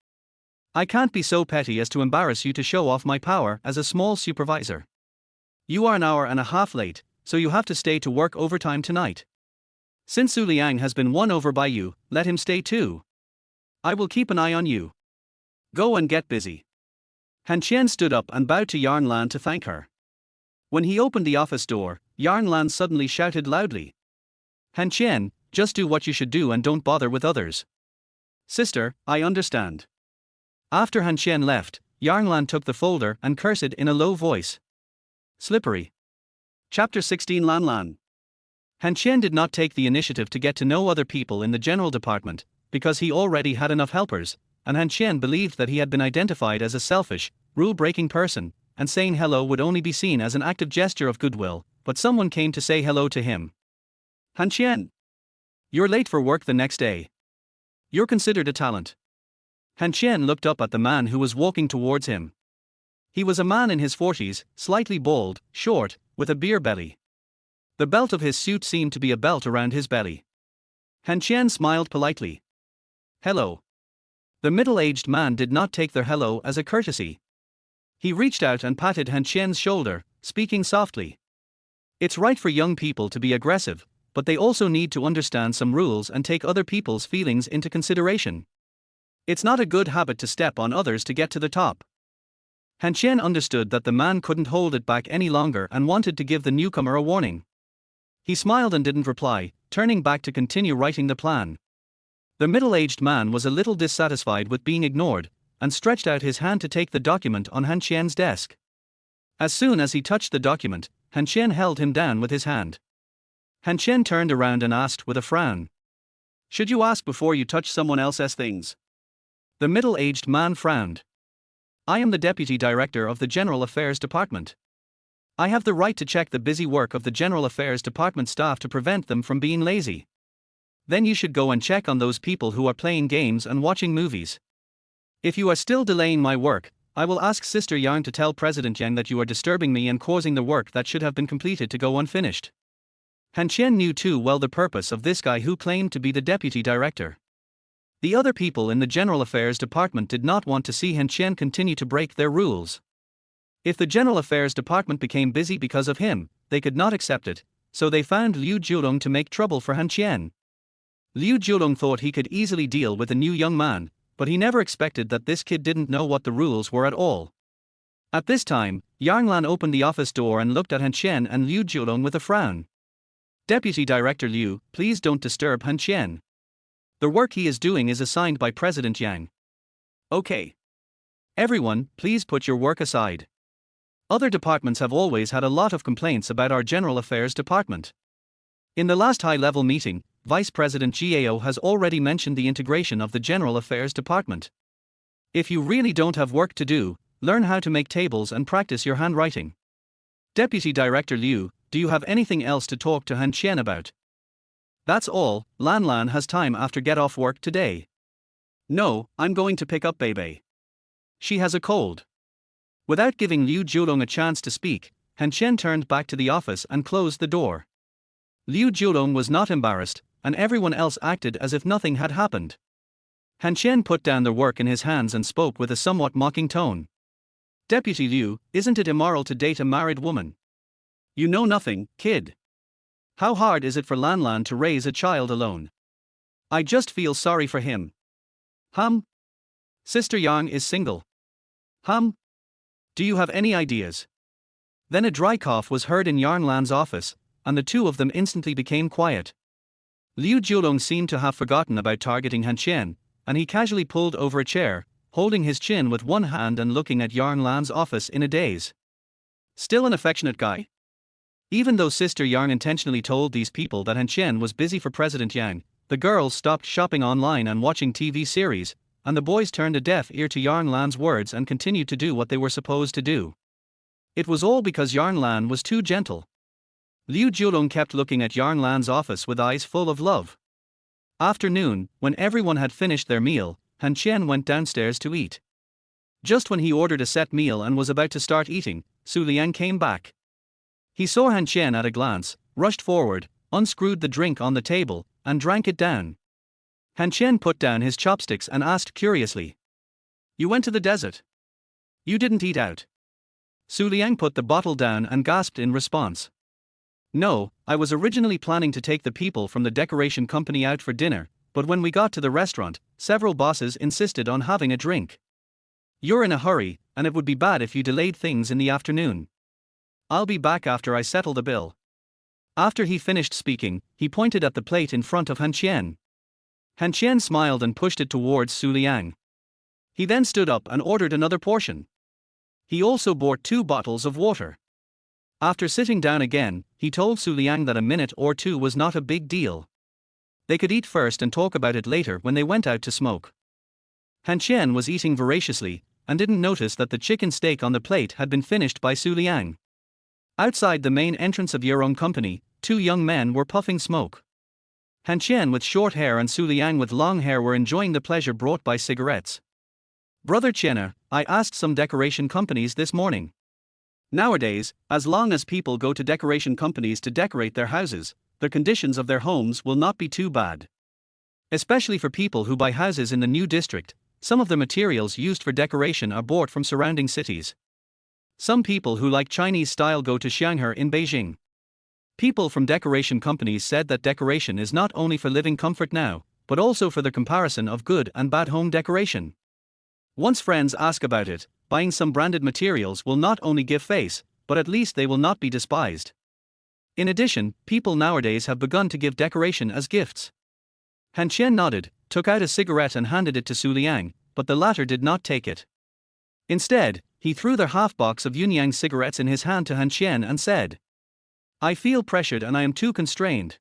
I can't be so petty as to embarrass you to show off my power as a small supervisor. You are an hour and a half late, so you have to stay to work overtime tonight. Since Su Liang has been won over by you, let him stay too. I will keep an eye on you. Go and get busy. Han Qian stood up and bowed to Yarn Lan to thank her. When he opened the office door, Yarn Lan suddenly shouted loudly. Han Qian, just do what you should do and don't bother with others. Sister, I understand. After Han Qian left, Yarn Lan took the folder and cursed in a low voice. Slippery. Chapter 16 Lan Lan. Han Qian did not take the initiative to get to know other people in the general department, because he already had enough helpers, and Han Qian believed that he had been identified as a selfish, rule-breaking person, and saying hello would only be seen as an active gesture of goodwill, but someone came to say hello to him. Han Qian. You're late for work the next day. You're considered a talent. Han Qian looked up at the man who was walking towards him. He was a man in his 40s, slightly bald, short, with a beer belly. The belt of his suit seemed to be a belt around his belly. Han Qian smiled politely. Hello. The middle-aged man did not take their hello as a courtesy. He reached out and patted Han Qian's shoulder, speaking softly. It's right for young people to be aggressive, but they also need to understand some rules and take other people's feelings into consideration. It's not a good habit to step on others to get to the top. Han Qian understood that the man couldn't hold it back any longer and wanted to give the newcomer a warning. He smiled and didn't reply, turning back to continue writing the plan. The middle-aged man was a little dissatisfied with being ignored, and stretched out his hand to take the document on Han Qian's desk. As soon as he touched the document, Han Qian held him down with his hand. Han Qian turned around and asked with a frown. "Should you ask before you touch someone else's things?" The middle-aged man frowned. "I am the Deputy Director of the General Affairs Department. I have the right to check the busy work of the General Affairs Department staff to prevent them from being lazy. Then you should go and check on those people who are playing games and watching movies. If you are still delaying my work, I will ask Sister Yang to tell President Yang that you are disturbing me and causing the work that should have been completed to go unfinished." Han Qian knew too well the purpose of this guy who claimed to be the deputy director. The other people in the General Affairs Department did not want to see Han Qian continue to break their rules. If the General Affairs Department became busy because of him, they could not accept it, so they found Liu Jiulong to make trouble for Han Qian. Liu Jiulong thought he could easily deal with a new young man, but he never expected that this kid didn't know what the rules were at all. At this time, Yang Lan opened the office door and looked at Han Qian and Liu Jiulong with a frown. "Deputy Director Liu, please don't disturb Han Qian. The work he is doing is assigned by President Yang." "Okay. Everyone, please put your work aside. Other departments have always had a lot of complaints about our General Affairs Department. In the last high-level meeting, Vice President Gao has already mentioned the integration of the General Affairs Department. If you really don't have work to do, learn how to make tables and practice your handwriting. Deputy Director Liu, do you have anything else to talk to Han Qian about?" "That's all, Lan Lan has time after get off work today." "No, I'm going to pick up Bebe. She has a cold." Without giving Liu Jiulong a chance to speak, Han Qian turned back to the office and closed the door. Liu Jiulong was not embarrassed, and everyone else acted as if nothing had happened. Han Qian put down the work in his hands and spoke with a somewhat mocking tone. "Deputy Liu, isn't it immoral to date a married woman? You know nothing, kid. How hard is it for Lan Lan to raise a child alone? I just feel sorry for him. Sister Yang is single. Do you have any ideas?" Then a dry cough was heard in Yang Lan's office, and the two of them instantly became quiet. Liu Jiulong seemed to have forgotten about targeting Han Qian, and he casually pulled over a chair, holding his chin with one hand and looking at Yang Lan's office in a daze. Still an affectionate guy? Even though Sister Yang intentionally told these people that Han Qian was busy for President Yang, the girls stopped shopping online and watching TV series, and the boys turned a deaf ear to Yang Lan's words and continued to do what they were supposed to do. It was all because Yang Lan was too gentle. Liu Jiulong kept looking at Yang Lan's office with eyes full of love. After noon, when everyone had finished their meal, Han Qian went downstairs to eat. Just when he ordered a set meal and was about to start eating, Su Liang came back. He saw Han Qian at a glance, rushed forward, unscrewed the drink on the table, and drank it down. Han Qian put down his chopsticks and asked curiously, "You went to the desert? You didn't eat out?" Su Liang put the bottle down and gasped in response. "No, I was originally planning to take the people from the decoration company out for dinner, but when we got to the restaurant, several bosses insisted on having a drink. You're in a hurry, and it would be bad if you delayed things in the afternoon. I'll be back after I settle the bill." After he finished speaking, he pointed at the plate in front of Han Qian. Han Qian smiled and pushed it towards Su Liang. He then stood up and ordered another portion. He also bought 2 bottles of water. After sitting down again, he told Su Liang that a minute or two was not a big deal. They could eat first and talk about it later when they went out to smoke. Han Qian was eating voraciously, and didn't notice that the chicken steak on the plate had been finished by Su Liang. Outside the main entrance of Yurong Company, 2 young men were puffing smoke. Han Qian with short hair and Su Liang with long hair were enjoying the pleasure brought by cigarettes. "Brother Qian, I asked some decoration companies this morning. Nowadays, as long as people go to decoration companies to decorate their houses, the conditions of their homes will not be too bad. Especially for people who buy houses in the new district, some of the materials used for decoration are bought from surrounding cities. Some people who like Chinese style go to Xianghe in Beijing. People from decoration companies said that decoration is not only for living comfort now, but also for the comparison of good and bad home decoration. Once friends ask about it, buying some branded materials will not only give face, but at least they will not be despised. In addition, people nowadays have begun to give decoration as gifts." Han Qian nodded, took out a cigarette and handed it to Su Liang, but the latter did not take it. Instead, he threw the half-box of Yunyang cigarettes in his hand to Han Qian and said, "I feel pressured and I am too constrained.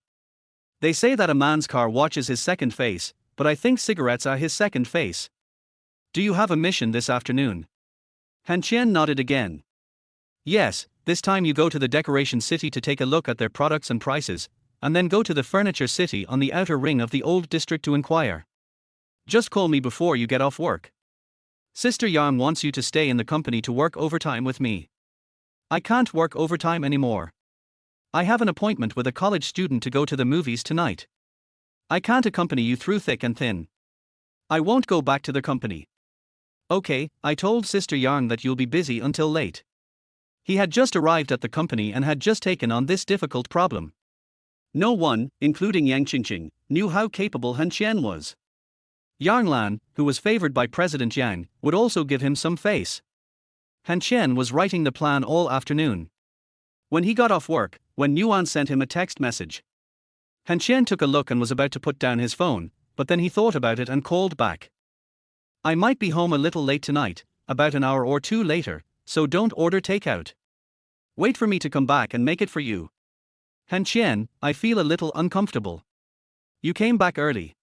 They say that a man's car watches his second face, but I think cigarettes are his second face. Do you have a mission this afternoon?" Han Qian nodded again. "Yes, this time you go to the decoration city to take a look at their products and prices, and then go to the furniture city on the outer ring of the old district to inquire. Just call me before you get off work. Sister Yang wants you to stay in the company to work overtime with me. I can't work overtime anymore. I have an appointment with a college student to go to the movies tonight. I can't accompany you through thick and thin. I won't go back to the company." "Okay, I told Sister Yang that you'll be busy until late." He had just arrived at the company and had just taken on this difficult problem. No one, including Yang Qingqing, knew how capable Han Qian was. Yang Lan, who was favored by President Yang, would also give him some face. Han Qian was writing the plan all afternoon. When he got off work, Wen Yuan sent him a text message. Han Qian took a look and was about to put down his phone, but then he thought about it and called back. "I might be home a little late tonight, about an hour or two later, so don't order takeout. Wait for me to come back and make it for you. Han Qian, I feel a little uncomfortable. You came back early."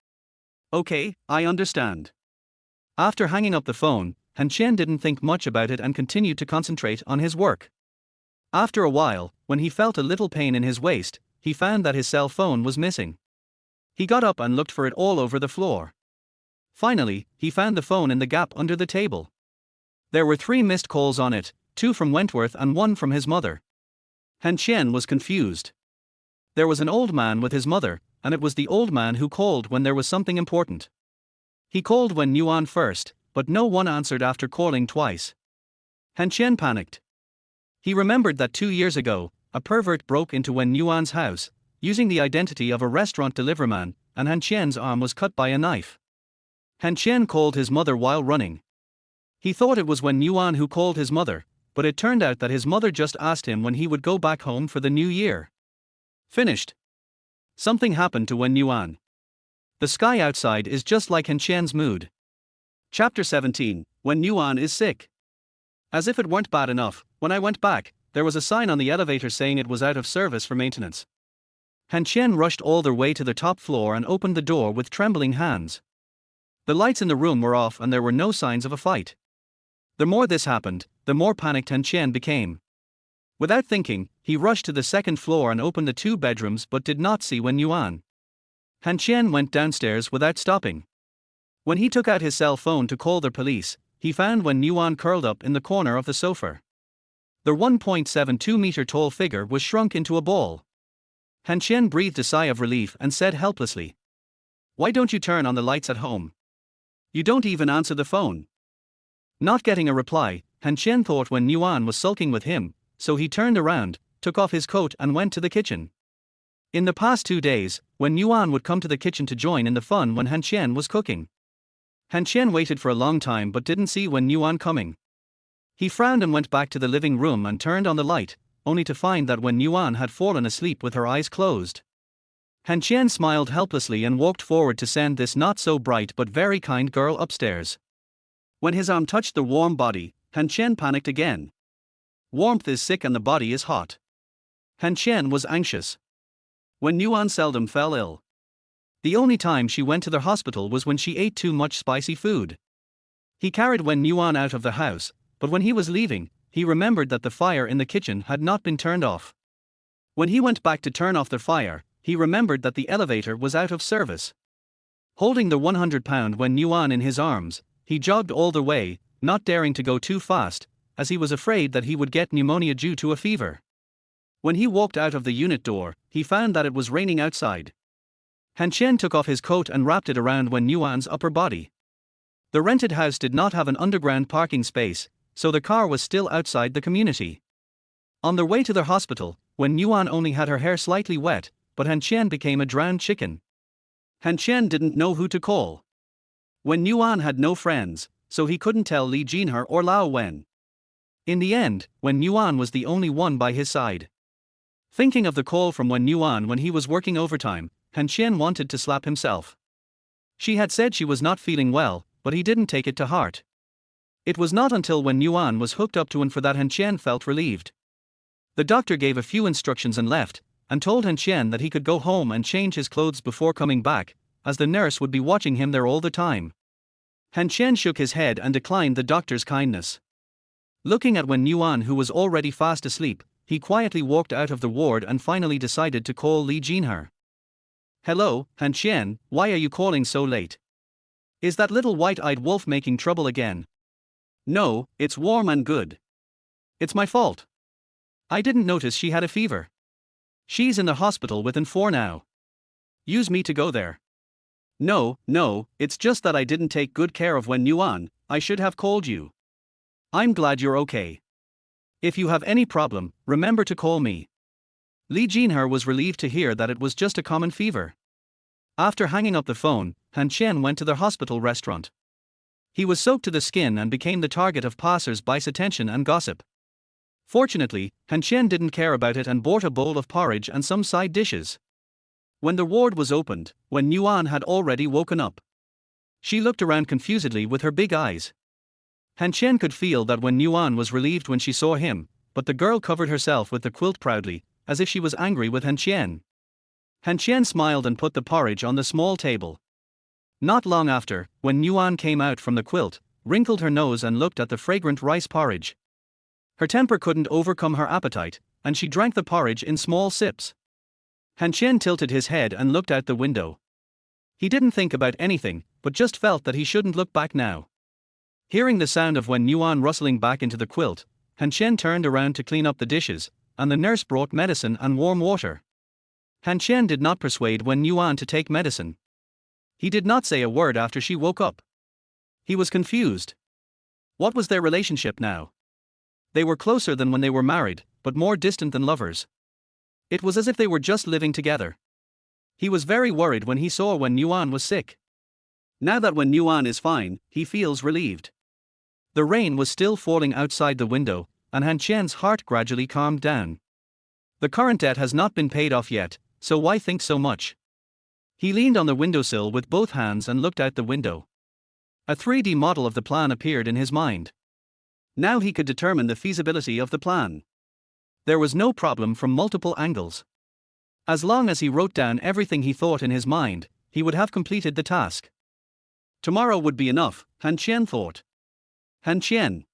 "Okay, I understand." After hanging up the phone, Han Qian didn't think much about it and continued to concentrate on his work. After a while, when he felt a little pain in his waist, he found that his cell phone was missing. He got up and looked for it all over the floor. Finally, he found the phone in the gap under the table. There were 3 missed calls on it, 2 from Wentworth and 1 from his mother. Han Qian was confused. There was an old man with his mother, and it was the old man who called when there was something important. He called Wen Yuan first, but no one answered after calling twice. Han Qian panicked. He remembered that 2 years ago, a pervert broke into Wen Yuan's house, using the identity of a restaurant deliverman, and Han Qian's arm was cut by a knife. Han Qian called his mother while running. He thought it was Wen Yuan who called his mother, but it turned out that his mother just asked him when he would go back home for the new year. Finished. Something happened to Wen Yuan. The sky outside is just like Han Qian's mood. Chapter 17, Wen Yuan is sick. As if it weren't bad enough, when I went back, there was a sign on the elevator saying it was out of service for maintenance. Han Qian rushed all the way to the top floor and opened the door with trembling hands. The lights in the room were off and there were no signs of a fight. The more this happened, the more panicked Han Qian became. Without thinking, he rushed to the second floor and opened the 2 bedrooms but did not see Wen Yuan. Han Qian went downstairs without stopping. When he took out his cell phone to call the police, he found Wen Yuan curled up in the corner of the sofa. The 1.72-meter tall figure was shrunk into a ball. Han Qian breathed a sigh of relief and said helplessly, "Why don't you turn on the lights at home? You don't even answer the phone." Not getting a reply, Han Qian thought Wen Yuan was sulking with him, so he turned around, took off his coat and went to the kitchen. In the past 2 days, Wen Yuan would come to the kitchen to join in the fun when Han Qian was cooking. Han Qian waited for a long time but didn't see Wen Yuan coming. He frowned and went back to the living room and turned on the light, only to find that Wen Yuan had fallen asleep with her eyes closed. Han Qian smiled helplessly and walked forward to send this not-so-bright but very kind girl upstairs. When his arm touched the warm body, Han Qian panicked again. Warmth is sick and the body is hot. Han Qian was anxious. Wen Yuan seldom fell ill. The only time she went to the hospital was when she ate too much spicy food. He carried Wen Yuan out of the house, but when he was leaving, he remembered that the fire in the kitchen had not been turned off. When he went back to turn off the fire, he remembered that the elevator was out of service. Holding the 100-pound Wen Yuan in his arms, he jogged all the way, not daring to go too fast, as he was afraid that he would get pneumonia due to a fever. When he walked out of the unit door, he found that it was raining outside. Han Qian took off his coat and wrapped it around Wen Yuan's upper body. The rented house did not have an underground parking space, so the car was still outside the community. On their way to the hospital, Wen Yuan only had her hair slightly wet, but Han Qian became a drowned chicken. Han Qian didn't know who to call. Wen Yuan had no friends, so he couldn't tell Li Jinhe or Lao Wen. In the end, Wen Yuan was the only one by his side. Thinking of the call from Wen Yuan when he was working overtime, Han Qian wanted to slap himself. She had said she was not feeling well, but he didn't take it to heart. It was not until Wenwan was hooked up to Han for that Han Qian felt relieved. The doctor gave a few instructions and left, and told Han Qian that he could go home and change his clothes before coming back, as the nurse would be watching him there all the time. Han Qian shook his head and declined the doctor's kindness. Looking at Wenwan, who was already fast asleep, he quietly walked out of the ward and finally decided to call Li Jinhe. "Hello, Han Qian, why are you calling so late? Is that little white-eyed wolf making trouble again?" "No, it's warm and good. It's my fault. I didn't notice she had a fever. She's in the hospital with N4 now. Use me to go there." No, it's just that I didn't take good care of Wenwan. I should have called you. I'm glad you're okay. If you have any problem, remember to call me." Li Jinhe was relieved to hear that it was just a common fever. After hanging up the phone, Han Qian went to the hospital restaurant. He was soaked to the skin and became the target of passers-by's attention and gossip. Fortunately, Han Qian didn't care about it and bought a bowl of porridge and some side dishes. When the ward was opened, Wenwan had already woken up. She looked around confusedly with her big eyes. Han Qian could feel that Wenwan was relieved when she saw him, but the girl covered herself with the quilt proudly, as if she was angry with Han Qian. Han Qian smiled and put the porridge on the small table. Not long after, Wenwan came out from the quilt, wrinkled her nose and looked at the fragrant rice porridge. Her temper couldn't overcome her appetite, and she drank the porridge in small sips. Han Qian tilted his head and looked out the window. He didn't think about anything, but just felt that he shouldn't look back now. Hearing the sound of Wenwan rustling back into the quilt, Han Qian turned around to clean up the dishes, and the nurse brought medicine and warm water. Han Qian did not persuade Wenwan to take medicine. He did not say a word after she woke up. He was confused. What was their relationship now? They were closer than when they were married, but more distant than lovers. It was as if they were just living together. He was very worried when he saw Wenwan was sick. Now that Wenwan is fine, he feels relieved. The rain was still falling outside the window, and Han Qian's heart gradually calmed down. The current debt has not been paid off yet, so why think so much? He leaned on the windowsill with both hands and looked out the window. A 3D model of the plan appeared in his mind. Now he could determine the feasibility of the plan. There was no problem from multiple angles. As long as he wrote down everything he thought in his mind, he would have completed the task. Tomorrow would be enough, Han Qian thought. Han Qian.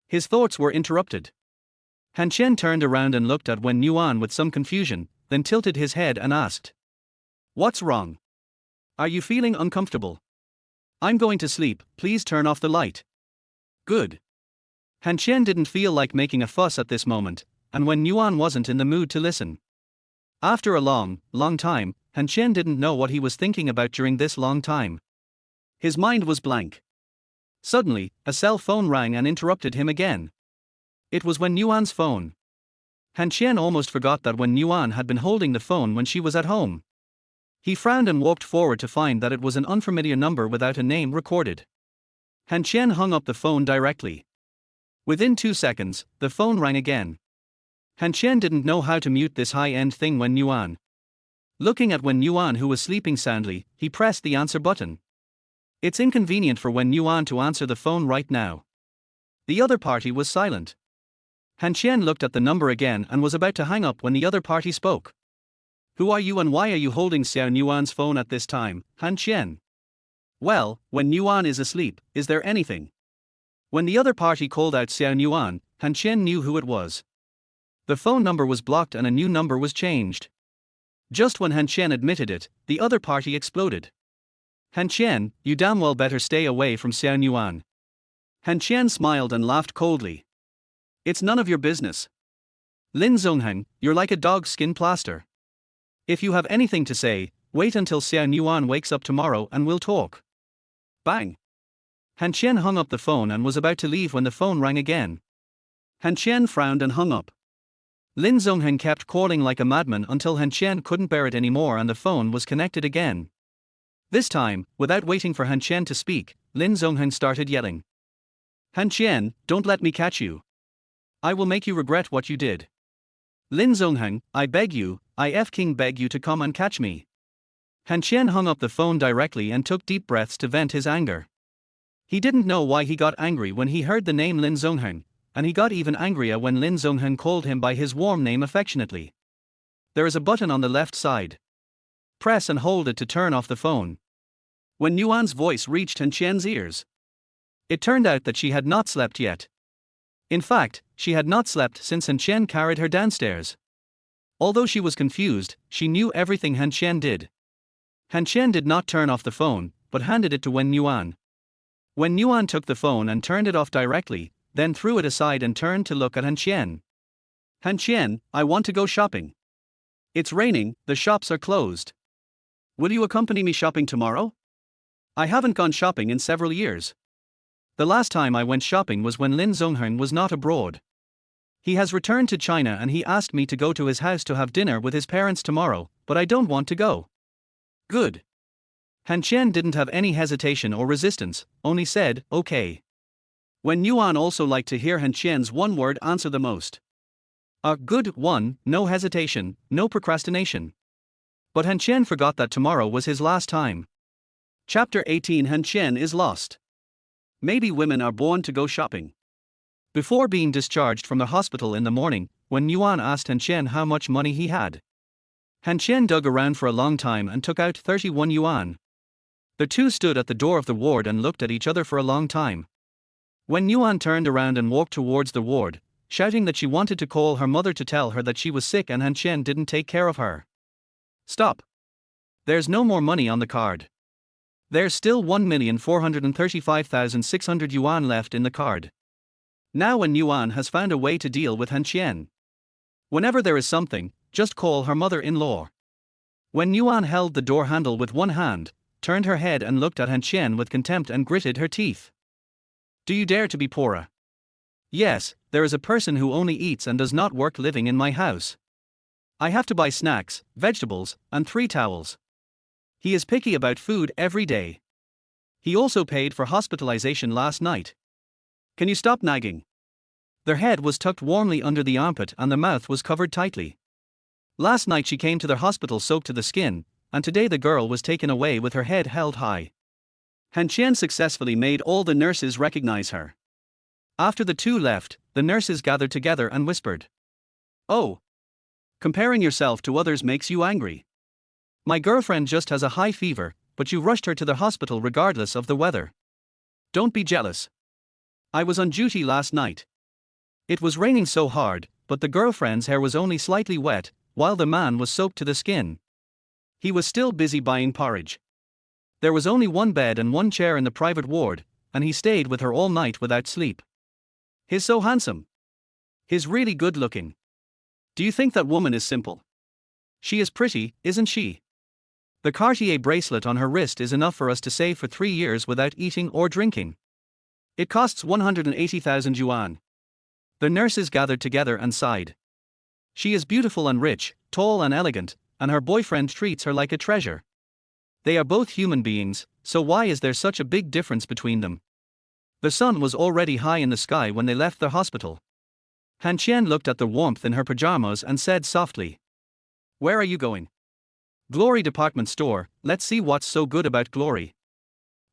His thoughts were interrupted. Han Qian turned around and looked at Wenwan with some confusion, then tilted his head and asked, "What's wrong? Are you feeling uncomfortable? I'm going to sleep, please turn off the light." Good. Han Qian didn't feel like making a fuss at this moment, and Wenwan wasn't in the mood to listen. After a long time, Han Qian didn't know what he was thinking about during this long time. His mind was blank. Suddenly, a cell phone rang and interrupted him again. It was Wenwan's phone. Han Qian almost forgot that Wenwan had been holding the phone when she was at home. He frowned and walked forward to find that it was an unfamiliar number without a name recorded. Han Qian hung up the phone directly. Within 2 seconds, the phone rang again. Han Qian didn't know how to mute this high-end thing Wenwan. Looking at Wenwan, who was sleeping soundly, he pressed the answer button. It's inconvenient for Wenwan to answer the phone right now. The other party was silent. Han Qian looked at the number again and was about to hang up when the other party spoke. "Who are you and why are you holding Xiao Nuan's phone at this time, Han Qian?" "Well, Wenwan is asleep, is there anything?" When the other party called out Xiao Nuan, Han Qian knew who it was. The phone number was blocked and a new number was changed. Just when Han Qian admitted it, the other party exploded. "Han Qian, you damn well better stay away from Xiao Nuan." Han Qian smiled and laughed coldly. "It's none of your business. Lin Zongheng, you're like a dog's skin plaster. If you have anything to say, wait until Xiao Nuan wakes up tomorrow and we'll talk." Bang! Han Qian hung up the phone and was about to leave when the phone rang again. Han Qian frowned and hung up. Lin Zongheng kept calling like a madman until Han Qian couldn't bear it anymore and the phone was connected again. This time, without waiting for Han Qian to speak, Lin Zongheng started yelling. "Han Qian, don't let me catch you. I will make you regret what you did. Lin Zongheng, I beg you, I f-king beg you to come and catch me." Han Qian hung up the phone directly and took deep breaths to vent his anger. He didn't know why he got angry when he heard the name Lin Zhonghen, and he got even angrier when Lin Zhonghen called him by his warm name affectionately. There is a button on the left side. Press and hold it to turn off the phone. When Yuan's voice reached Han Qian's ears, it turned out that she had not slept yet. In fact, she had not slept since Han Qian carried her downstairs. Although she was confused, she knew everything Han Qian did. Han Qian did not turn off the phone, but handed it to Wen Yuan. Wen Yuan took the phone and turned it off directly, then threw it aside and turned to look at Han Qian. Han Qian, I want to go shopping. It's raining, the shops are closed. Will you accompany me shopping tomorrow? I haven't gone shopping in several years. The last time I went shopping was when Lin Zhonghen was not abroad. He has returned to China and he asked me to go to his house to have dinner with his parents tomorrow, but I don't want to go. Good. Han Qian didn't have any hesitation or resistance, only said, okay. Wen Yuan also liked to hear Han Qian's one-word answer the most. A good one, no hesitation, no procrastination. But Han Qian forgot that tomorrow was his last time. Chapter 18 Han Qian is lost. Maybe women are born to go shopping. Before being discharged from the hospital in the morning, Wen Yuan asked Han Qian how much money he had. Han Qian dug around for a long time and took out 31 yuan. The two stood at the door of the ward and looked at each other for a long time. Wen Yuan turned around and walked towards the ward, shouting that she wanted to call her mother to tell her that she was sick and Han Qian didn't take care of her. Stop. There's no more money on the card. There's still 1,435,600 yuan left in the card. Now Wen Yuan has found a way to deal with Han Qian. Whenever there is something, just call her mother-in-law. Wen Yuan held the door handle with one hand, turned her head and looked at Han Qian with contempt and gritted her teeth. Do you dare to be poorer? Yes, there is a person who only eats and does not work living in my house. I have to buy snacks, vegetables, and 3 towels. He is picky about food every day. He also paid for hospitalization last night. Can you stop nagging? Their head was tucked warmly under the armpit and the mouth was covered tightly. Last night she came to their hospital soaked to the skin, and today the girl was taken away with her head held high. Han Qian successfully made all the nurses recognize her. After the two left, the nurses gathered together and whispered. Oh. Comparing yourself to others makes you angry. My girlfriend just has a high fever, but you rushed her to the hospital regardless of the weather. Don't be jealous. I was on duty last night. It was raining so hard, but the girlfriend's hair was only slightly wet, while the man was soaked to the skin. He was still busy buying porridge. There was only one bed and one chair in the private ward, and he stayed with her all night without sleep. He's so handsome. He's really good looking. Do you think that woman is simple? She is pretty, isn't she? The Cartier bracelet on her wrist is enough for us to save for 3 years without eating or drinking. It costs 180,000 yuan. The nurses gathered together and sighed. She is beautiful and rich, tall and elegant, and her boyfriend treats her like a treasure. They are both human beings, so why is there such a big difference between them? The sun was already high in the sky when they left the hospital. Han Qian looked at the warmth in her pajamas and said softly. Where are you going? Glory department store, let's see what's so good about Glory.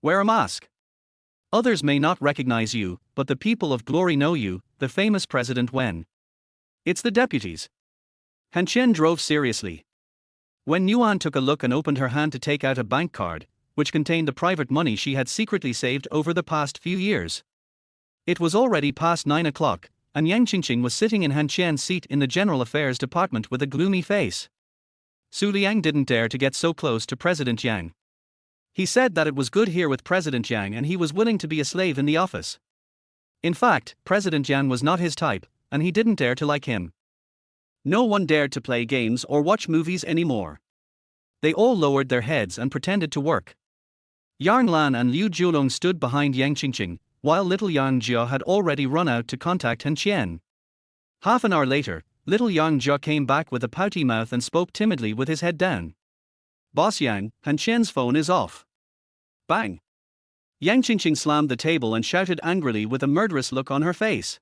Wear a mask. Others may not recognize you, but the people of Glory know you, the famous President Wen. It's the deputies. Han Qian drove seriously. Wen Yuan took a look and opened her hand to take out a bank card, which contained the private money she had secretly saved over the past few years. It was already past 9 o'clock, and Yang Qingqing was sitting in Han Qian's seat in the General Affairs Department with a gloomy face. Su Liang didn't dare to get so close to President Yang. He said that it was good here with President Yang and he was willing to be a slave in the office. In fact, President Yang was not his type, and he didn't dare to like him. No one dared to play games or watch movies anymore. They all lowered their heads and pretended to work. Yang Lan and Liu Jiulong stood behind Yang Qingqing, while little Yang Jia had already run out to contact Han Qian. Half an hour later, little Yang Jia came back with a pouty mouth and spoke timidly with his head down. Boss Yang, Han Qian's phone is off. Bang! Yang Qingqing slammed the table and shouted angrily with a murderous look on her face.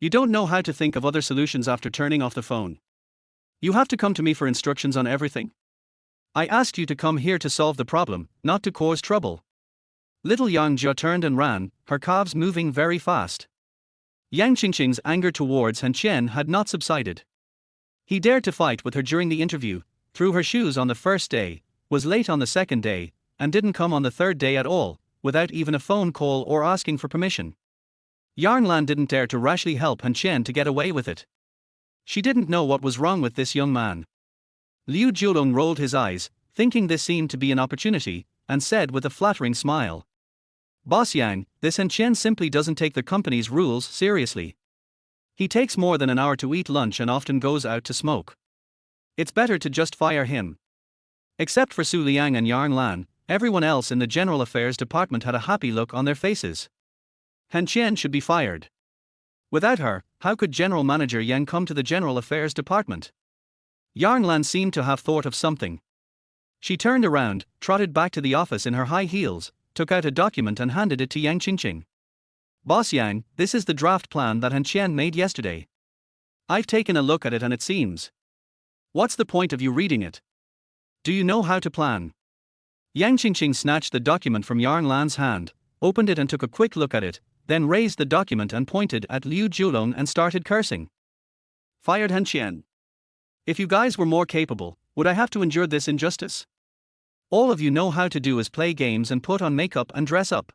You don't know how to think of other solutions after turning off the phone. You have to come to me for instructions on everything. I asked you to come here to solve the problem, not to cause trouble. Little Yang Jia turned and ran, her calves moving very fast. Yang Qingqing's anger towards Han Qian had not subsided. He dared to fight with her during the interview, threw her shoes on the first day, was late on the second day, and didn't come on the third day at all, without even a phone call or asking for permission. Yarn Lan didn't dare to rashly help Han Qian to get away with it. She didn't know what was wrong with this young man. Liu Jiulong rolled his eyes, thinking this seemed to be an opportunity, and said with a flattering smile, "Boss Yang, this Han Qian simply doesn't take the company's rules seriously. He takes more than an hour to eat lunch and often goes out to smoke. It's better to just fire him." Except for Su Liang and Yarn Lan, everyone else in the General Affairs Department had a happy look on their faces. Han Qian should be fired. Without her, how could General Manager Yang come to the General Affairs Department? Yarn Lan seemed to have thought of something. She turned around, trotted back to the office in her high heels, took out a document and handed it to Yang Qingqing. "Boss Yang, this is the draft plan that Han Qian made yesterday. I've taken a look at it and it seems. What's the point of you reading it? Do you know how to plan?" Yang Qingqing snatched the document from Yarn Lan's hand, opened it and took a quick look at it, then raised the document and pointed at Liu Jiulong and started cursing. "Fired Han Qian. If you guys were more capable, would I have to endure this injustice? All of you know how to do is play games and put on makeup and dress up.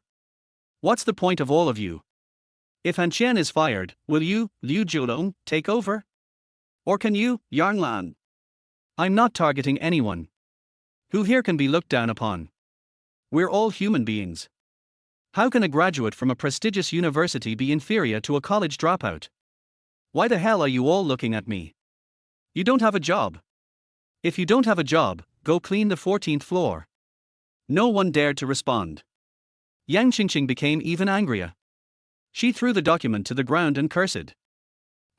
What's the point of all of you? If Han Qian is fired, will you, Liu Jiulong, take over? Or can you, Yarn Lan? I'm not targeting anyone. Who here can be looked down upon? We're all human beings. How can a graduate from a prestigious university be inferior to a college dropout? Why the hell are you all looking at me? You don't have a job. If you don't have a job, go clean the 14th floor." No one dared to respond. Yang Qingqing became even angrier. She threw the document to the ground and cursed.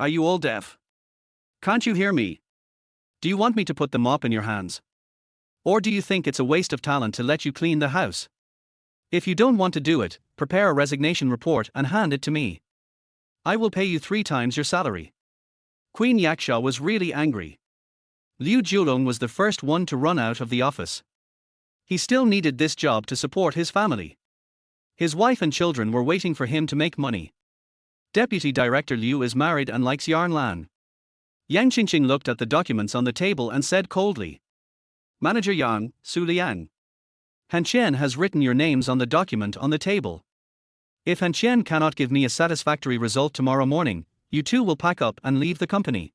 "Are you all deaf? Can't you hear me? Do you want me to put the mop in your hands? Or do you think it's a waste of talent to let you clean the house? If you don't want to do it, prepare a resignation report and hand it to me. I will pay you 3 times your salary." Queen Yaksha was really angry. Liu Jiulong was the first one to run out of the office. He still needed this job to support his family. His wife and children were waiting for him to make money. Deputy Director Liu is married and likes Yarn Lan. Yang Qingqing looked at the documents on the table and said coldly, "Manager Yang, Su Liang. Han Qian has written your names on the document on the table. If Han Qian cannot give me a satisfactory result tomorrow morning, you two will pack up and leave the company.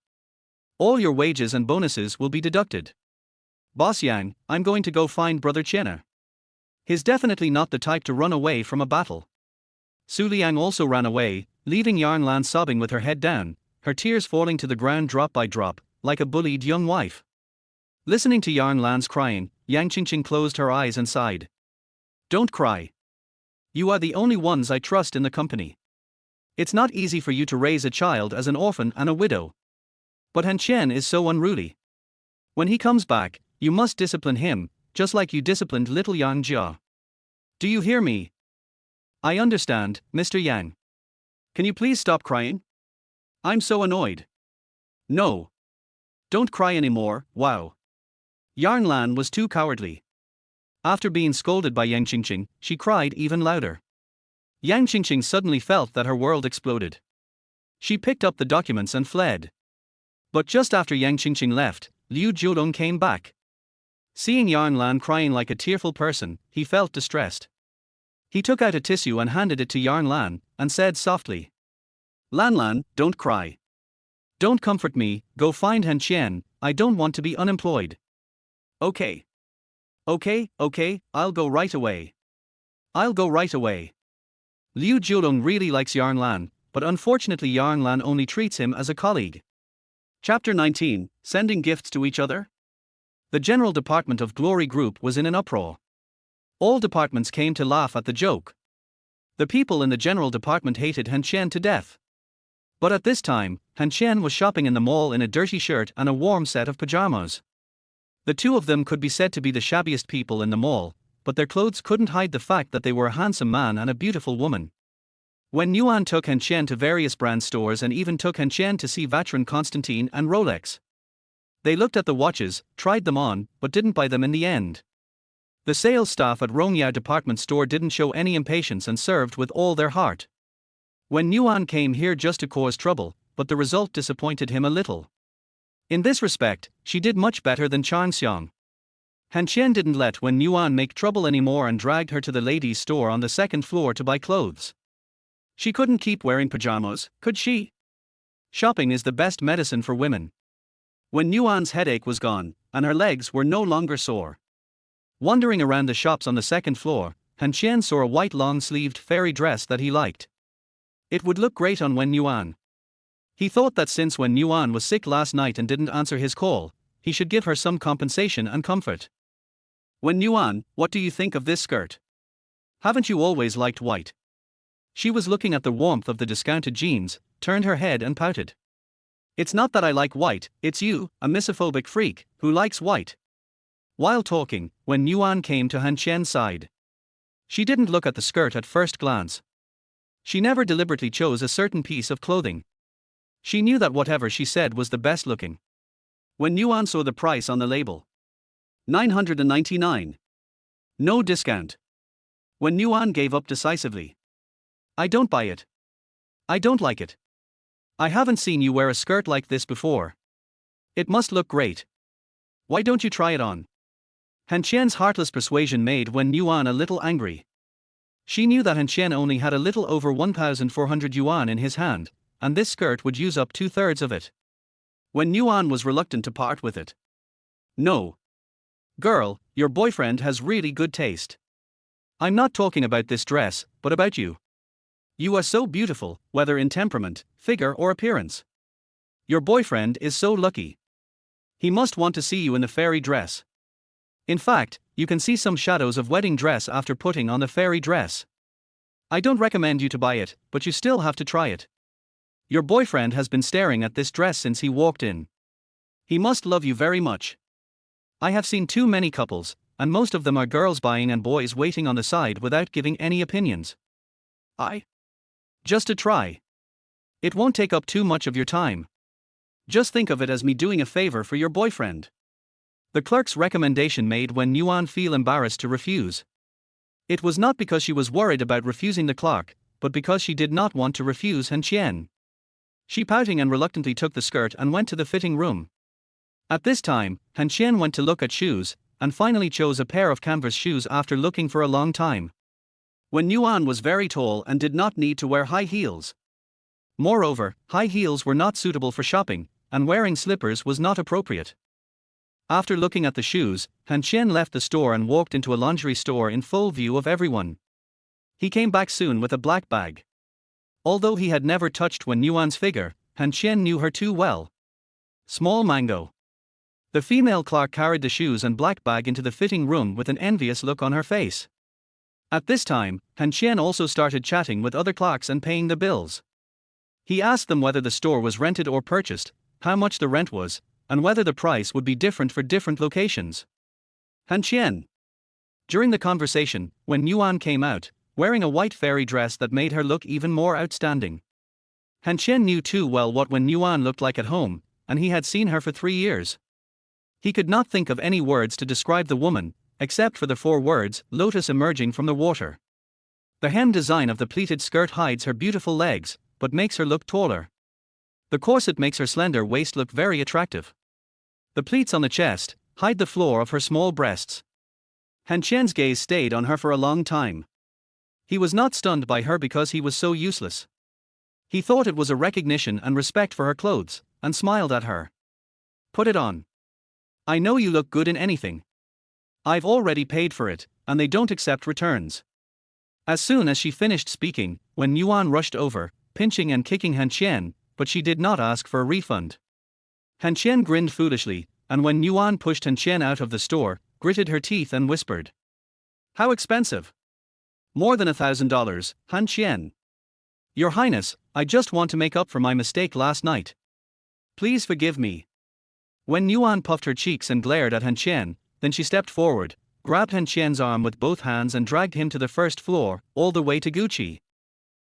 All your wages and bonuses will be deducted. Boss Yang, I'm going to go find Brother Qian. He's definitely not the type to run away from a battle." Su Liang also ran away, leaving Yarn Lan sobbing with her head down, her tears falling to the ground drop by drop, like a bullied young wife. Listening to Yarn Lan's crying, Yang Qingqing closed her eyes and sighed. "Don't cry. You are the only ones I trust in the company. It's not easy for you to raise a child as an orphan and a widow. But Han Qian is so unruly. When he comes back, you must discipline him, just like you disciplined little Yang Jia. Do you hear me?" "I understand, Mr. Yang. Can you please stop crying? I'm so annoyed." "No. Don't cry anymore, wow." Yarn Lan was too cowardly. After being scolded by Yang Qingqing, she cried even louder. Yang Qingqing suddenly felt that her world exploded. She picked up the documents and fled. But just after Yang Qingqing left, Liu Jiulong came back. Seeing Yarn Lan crying like a tearful person, he felt distressed. He took out a tissue and handed it to Yarn Lan, and said softly, Lan, don't cry. Don't comfort me, go find Han Qian, I don't want to be unemployed." Okay, I'll go right away. Liu Jiulong really likes Yarn Lan, but unfortunately Yarn Lan only treats him as a colleague. Chapter 19, Sending Gifts to Each Other? The General Department of Glory Group was in an uproar. All departments came to laugh at the joke. The people in the General Department hated Han Qian to death. But at this time, Han Qian was shopping in the mall in a dirty shirt and a warm set of pajamas. The two of them could be said to be the shabbiest people in the mall, but their clothes couldn't hide the fact that they were a handsome man and a beautiful woman. When Yuan took Han Qian to various brand stores and even took Han Qian to see Vatran Constantine and Rolex. They looked at the watches, tried them on, but didn't buy them in the end. The sales staff at Romeo department store didn't show any impatience and served with all their heart. Wen Yuan came here just to cause trouble, but the result disappointed him a little. In this respect, she did much better than Han Qian. Han Qian didn't let Wen Yuan make trouble anymore and dragged her to the ladies' store on the second floor to buy clothes. She couldn't keep wearing pajamas, could she? Shopping is the best medicine for women. Wen Yuan's headache was gone, and her legs were no longer sore. Wandering around the shops on the second floor, Han Qian saw a white long-sleeved fairy dress that he liked. It would look great on Wen Yuan. He thought that since Wen Yuan was sick last night and didn't answer his call, he should give her some compensation and comfort. Wen Yuan, what do you think of this skirt? Haven't you always liked white? She was looking at the warmth of the discounted jeans, turned her head and pouted. It's not that I like white, it's you, a misophobic freak, who likes white. While talking, Wen Yuan came to Han Qian's side. She didn't look at the skirt at first glance. She never deliberately chose a certain piece of clothing. She knew that whatever she said was the best looking. Wen Yuan saw the price on the label. 999. No discount. Wen Yuan gave up decisively. I don't buy it. I don't like it. I haven't seen you wear a skirt like this before. It must look great. Why don't you try it on? Han Qian's heartless persuasion made Wen Yuan a little angry. She knew that Han Qian only had a little over 1,400 yuan in his hand, and this skirt would use up 2/3 of it. Wen Yuan was reluctant to part with it. No. Girl, your boyfriend has really good taste. I'm not talking about this dress, but about you. You are so beautiful, whether in temperament, figure or appearance. Your boyfriend is so lucky. He must want to see you in the fairy dress. In fact, you can see some shadows of wedding dress after putting on the fairy dress. I don't recommend you to buy it, but you still have to try it. Your boyfriend has been staring at this dress since he walked in. He must love you very much. I have seen too many couples, and most of them are girls buying and boys waiting on the side without giving any opinions. Just to try. It won't take up too much of your time. Just think of it as me doing a favor for your boyfriend. The clerk's recommendation made Wen Yuan feel embarrassed to refuse. It was not because she was worried about refusing the clerk, but because she did not want to refuse Han Qian. She pouting and reluctantly took the skirt and went to the fitting room. At this time, Han Qian went to look at shoes, and finally chose a pair of canvas shoes after looking for a long time. Wen Yuan was very tall and did not need to wear high heels. Moreover, high heels were not suitable for shopping, and wearing slippers was not appropriate. After looking at the shoes, Han Qian left the store and walked into a lingerie store in full view of everyone. He came back soon with a black bag. Although he had never touched Wen Yuan's figure, Han Qian knew her too well. Small mango. The female clerk carried the shoes and black bag into the fitting room with an envious look on her face. At this time, Han Qian also started chatting with other clerks and paying the bills. He asked them whether the store was rented or purchased, how much the rent was, and whether the price would be different for different locations. Han Qian. During the conversation, Wen Yuan came out, wearing a white fairy dress that made her look even more outstanding. Han Qian knew too well what Wen Yuan looked like at home, and he had seen her for 3 years. He could not think of any words to describe the woman, except for the 4 words, lotus emerging from the water. The hem design of the pleated skirt hides her beautiful legs, but makes her look taller. The corset makes her slender waist look very attractive. The pleats on the chest hide the floor of her small breasts. Han Qian's gaze stayed on her for a long time. He was not stunned by her because he was so useless. He thought it was a recognition and respect for her clothes, and smiled at her. Put it on. I know you look good in anything. I've already paid for it, and they don't accept returns. As soon as she finished speaking, Wen Yuan rushed over, pinching and kicking Han Qian, but she did not ask for a refund. Han Qian grinned foolishly, and when Yuan pushed Han Qian out of the store, gritted her teeth and whispered. How expensive? More than $1,000, Han Qian. Your Highness, I just want to make up for my mistake last night. Please forgive me. When Yuan puffed her cheeks and glared at Han Qian, then she stepped forward, grabbed Han Qian's arm with both hands and dragged him to the first floor, all the way to Gucci.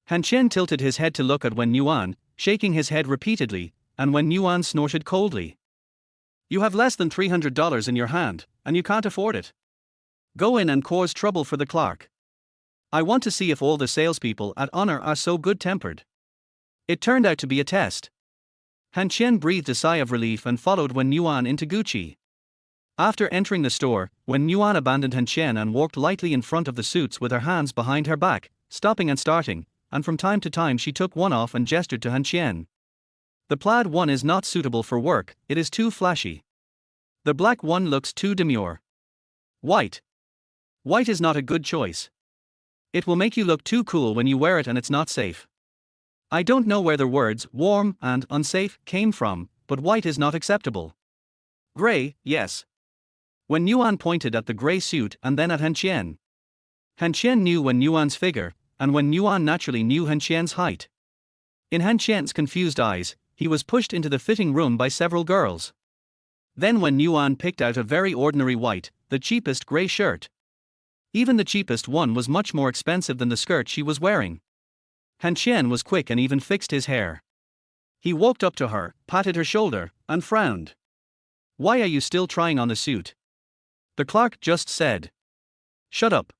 Han Qian tilted his head to look at Wen Yuan, shaking his head repeatedly, and Wen Yuan snorted coldly. You have less than $300 in your hand, and you can't afford it. Go in and cause trouble for the clerk. I want to see if all the salespeople at Honor are so good-tempered. It turned out to be a test. Han Qian breathed a sigh of relief and followed Wen Yuan into Gucci. After entering the store, Wen Yuan abandoned Han Qian and walked lightly in front of the suits with her hands behind her back, stopping and starting, and from time to time she took one off and gestured to Han Qian. The plaid one is not suitable for work, it is too flashy. The black one looks too demure. White. White is not a good choice. It will make you look too cool when you wear it and it's not safe. I don't know where the words warm and unsafe came from, but white is not acceptable. Gray, yes. Wen Yuan pointed at the gray suit and then at Han Qian. Han Qian knew Wen Yuan's figure, and Wen Yuan naturally knew Han Qian's height. In Han Qian's confused eyes, he was pushed into the fitting room by several girls. Then Wen Yuan picked out a very ordinary white, the cheapest gray shirt. Even the cheapest one was much more expensive than the skirt she was wearing. Han Qian was quick and even fixed his hair. He walked up to her, patted her shoulder, and frowned. Why are you still trying on the suit? The clerk just said. Shut up.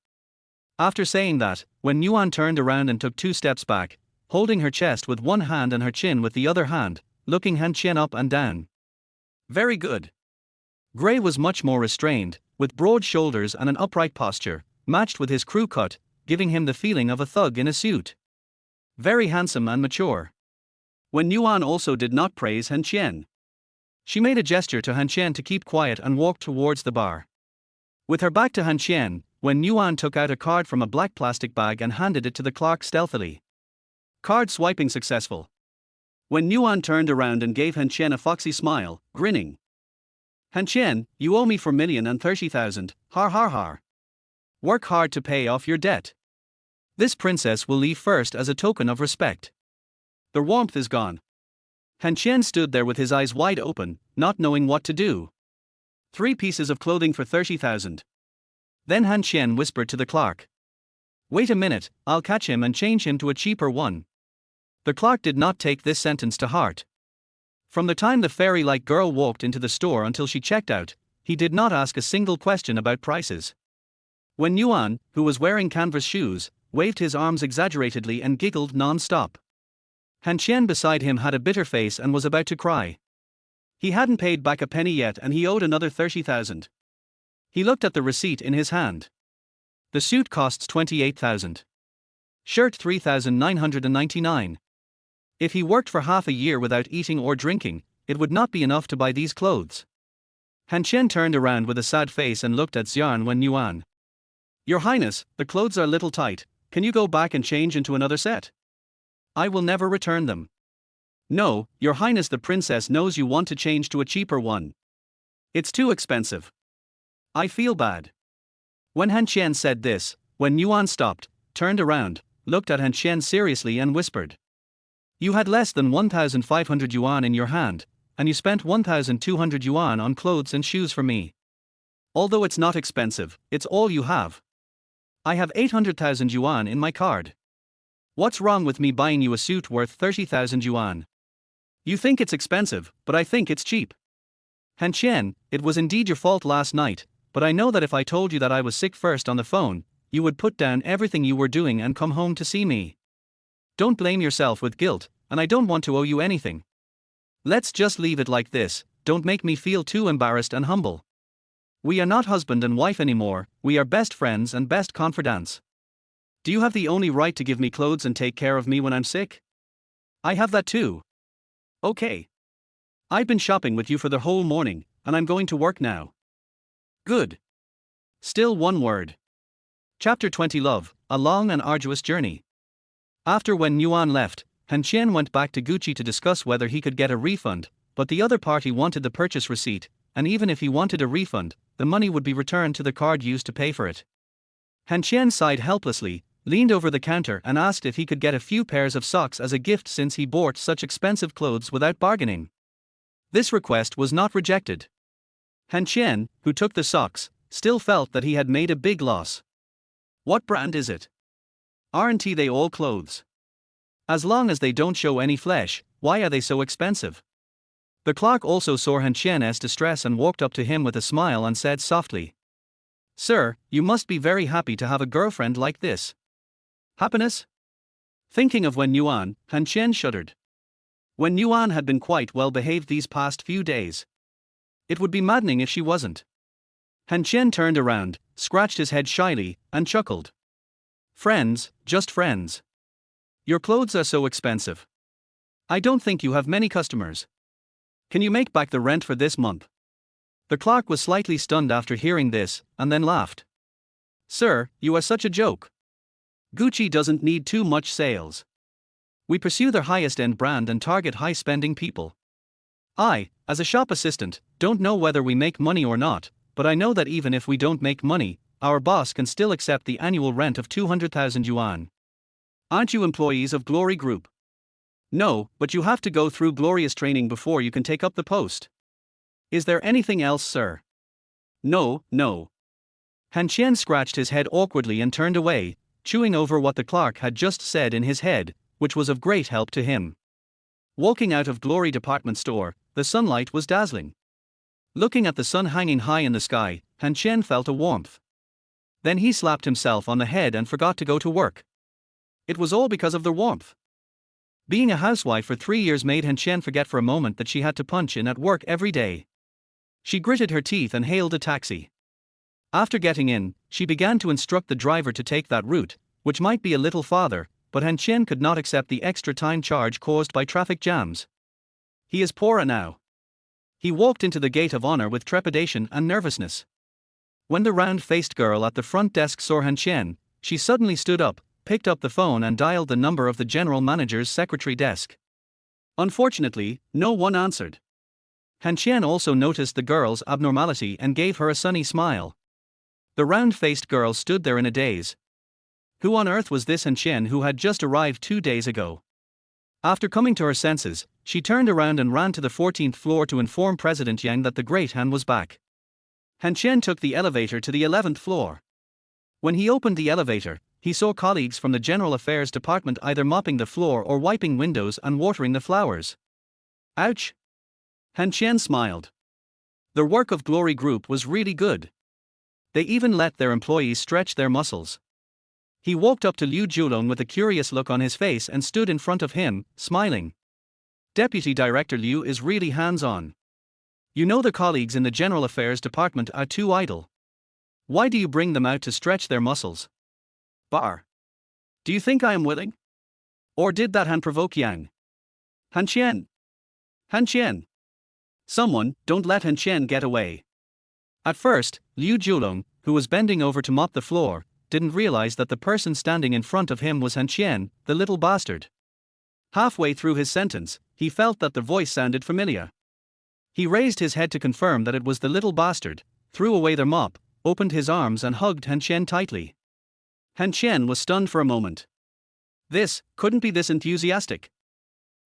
After saying that, Wen Yuan turned around and took 2 steps back, holding her chest with one hand and her chin with the other hand, looking Han Qian up and down. Very good. Gray was much more restrained, with broad shoulders and an upright posture, matched with his crew cut, giving him the feeling of a thug in a suit. Very handsome and mature. Wen Yuan also did not praise Han Qian. She made a gesture to Han Qian to keep quiet and walked towards the bar. With her back to Han Qian, Wen Yuan took out a card from a black plastic bag and handed it to the clerk stealthily. Card swiping successful. Wen Yuan turned around and gave Han Qian a foxy smile, grinning. Han Qian, you owe me 4,030,000, har har har. Work hard to pay off your debt. This princess will leave first as a token of respect. The warmth is gone. Han Qian stood there with his eyes wide open, not knowing what to do. 3 pieces of clothing for 30,000. Then Han Qian whispered to the clerk. Wait a minute, I'll catch him and change him to a cheaper one. The clerk did not take this sentence to heart. From the time the fairy-like girl walked into the store until she checked out, he did not ask a single question about prices. Wen Yuan, who was wearing canvas shoes, waved his arms exaggeratedly and giggled non-stop. Han Qian beside him had a bitter face and was about to cry. He hadn't paid back a penny yet and he owed another 30,000. He looked at the receipt in his hand. The suit costs 28,000. Shirt 3,999. If he worked for half a year without eating or drinking, it would not be enough to buy these clothes. Han Qian turned around with a sad face and looked at Xian Wen Yuan. Your Highness, the clothes are a little tight, can you go back and change into another set? I will never return them. No, Your Highness, the princess knows you want to change to a cheaper one. It's too expensive. I feel bad. When Han Qian said this, Wen Yuan stopped, turned around, looked at Han Qian seriously and whispered. You had less than 1,500 yuan in your hand, and you spent 1,200 yuan on clothes and shoes for me. Although it's not expensive, it's all you have. I have 800,000 yuan in my card. What's wrong with me buying you a suit worth 30,000 yuan? You think it's expensive, but I think it's cheap. Han Qian, it was indeed your fault last night, but I know that if I told you that I was sick first on the phone, you would put down everything you were doing and come home to see me. Don't blame yourself with guilt, and I don't want to owe you anything. Let's just leave it like this, don't make me feel too embarrassed and humble. We are not husband and wife anymore, we are best friends and best confidants. Do you have the only right to give me clothes and take care of me when I'm sick? I have that too. Okay. I've been shopping with you for the whole morning, and I'm going to work now. Good. Still one word. Chapter 20 Love, a long and arduous journey. After Wen Yuan left, Han Qian went back to Gucci to discuss whether he could get a refund, but the other party wanted the purchase receipt, and even if he wanted a refund, the money would be returned to the card used to pay for it. Han Qian sighed helplessly, leaned over the counter and asked if he could get a few pairs of socks as a gift since he bought such expensive clothes without bargaining. This request was not rejected. Han Qian, who took the socks, still felt that he had made a big loss. What brand is it? Aren't they all clothes? As long as they don't show any flesh, why are they so expensive? The clerk also saw Han Qian's distress and walked up to him with a smile and said softly, "Sir, you must be very happy to have a girlfriend like this." Happiness? Thinking of Wenwan, Han Qian shuddered. Wenwan had been quite well behaved these past few days. It would be maddening if she wasn't. Han Qian turned around, scratched his head shyly, and chuckled. "Friends, just friends. Your clothes are so expensive. I don't think you have many customers. Can you make back the rent for this month?" The clerk was slightly stunned after hearing this, and then laughed. "Sir, you are such a joke. Gucci doesn't need too much sales. We pursue their highest-end brand and target high-spending people. I, as a shop assistant, don't know whether we make money or not, but I know that even if we don't make money, our boss can still accept the annual rent of 200,000 yuan. Aren't you employees of Glory Group?" "No, but you have to go through glorious training before you can take up the post." "Is there anything else, sir?" "No, no." Han Qian scratched his head awkwardly and turned away, chewing over what the clerk had just said in his head, which was of great help to him. Walking out of Glory department store, the sunlight was dazzling. Looking at the sun hanging high in the sky, Han Qian felt a warmth. Then he slapped himself on the head and forgot to go to work. It was all because of the warmth. Being a housewife for 3 years made Han Qian forget for a moment that she had to punch in at work every day. She gritted her teeth and hailed a taxi. After getting in, she began to instruct the driver to take that route, which might be a little farther, but Han Qian could not accept the extra time charge caused by traffic jams. He is poorer now. He walked into the gate of honor with trepidation and nervousness. When the round-faced girl at the front desk saw Han Qian, she suddenly stood up, picked up the phone and dialed the number of the general manager's secretary desk. Unfortunately, no one answered. Han Qian also noticed the girl's abnormality and gave her a sunny smile. The round-faced girl stood there in a daze. Who on earth was this Han Qian who had just arrived 2 days ago? After coming to her senses, she turned around and ran to the 14th floor to inform President Yang that the great Han was back. Han Qian took the elevator to the 11th floor. When he opened the elevator, he saw colleagues from the General Affairs Department either mopping the floor or wiping windows and watering the flowers. Ouch! Han Qian smiled. The work of Glory Group was really good. They even let their employees stretch their muscles. He walked up to Liu Julong with a curious look on his face and stood in front of him, smiling. Deputy Director Liu is really hands-on. You know the colleagues in the General Affairs Department are too idle. Why do you bring them out to stretch their muscles? Bar. Do you think I am willing? Or did that Han provoke Yang? Han Qian! Han Qian! Someone, don't let Han Qian get away. At first, Liu Julong, who was bending over to mop the floor, didn't realize that the person standing in front of him was Han Qian, the little bastard. Halfway through his sentence, he felt that the voice sounded familiar. He raised his head to confirm that it was the little bastard, threw away the mop, opened his arms and hugged Han Qian tightly. Han Qian was stunned for a moment. This couldn't be this enthusiastic.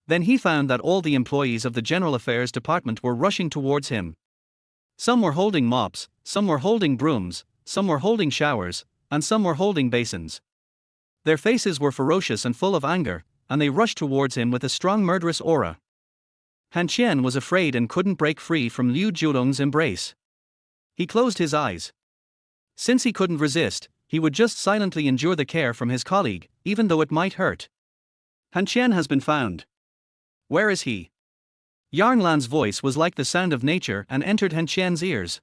Then he found that all the employees of the General Affairs Department were rushing towards him. Some were holding mops, some were holding brooms, some were holding showers, and some were holding basins. Their faces were ferocious and full of anger, and they rushed towards him with a strong murderous aura. Han Qian was afraid and couldn't break free from Liu Julong's embrace. He closed his eyes. Since he couldn't resist, he would just silently endure the care from his colleague, even though it might hurt. Han Qian has been found. Where is he? Yarn Lan's voice was like the sound of nature and entered Han Qian's ears.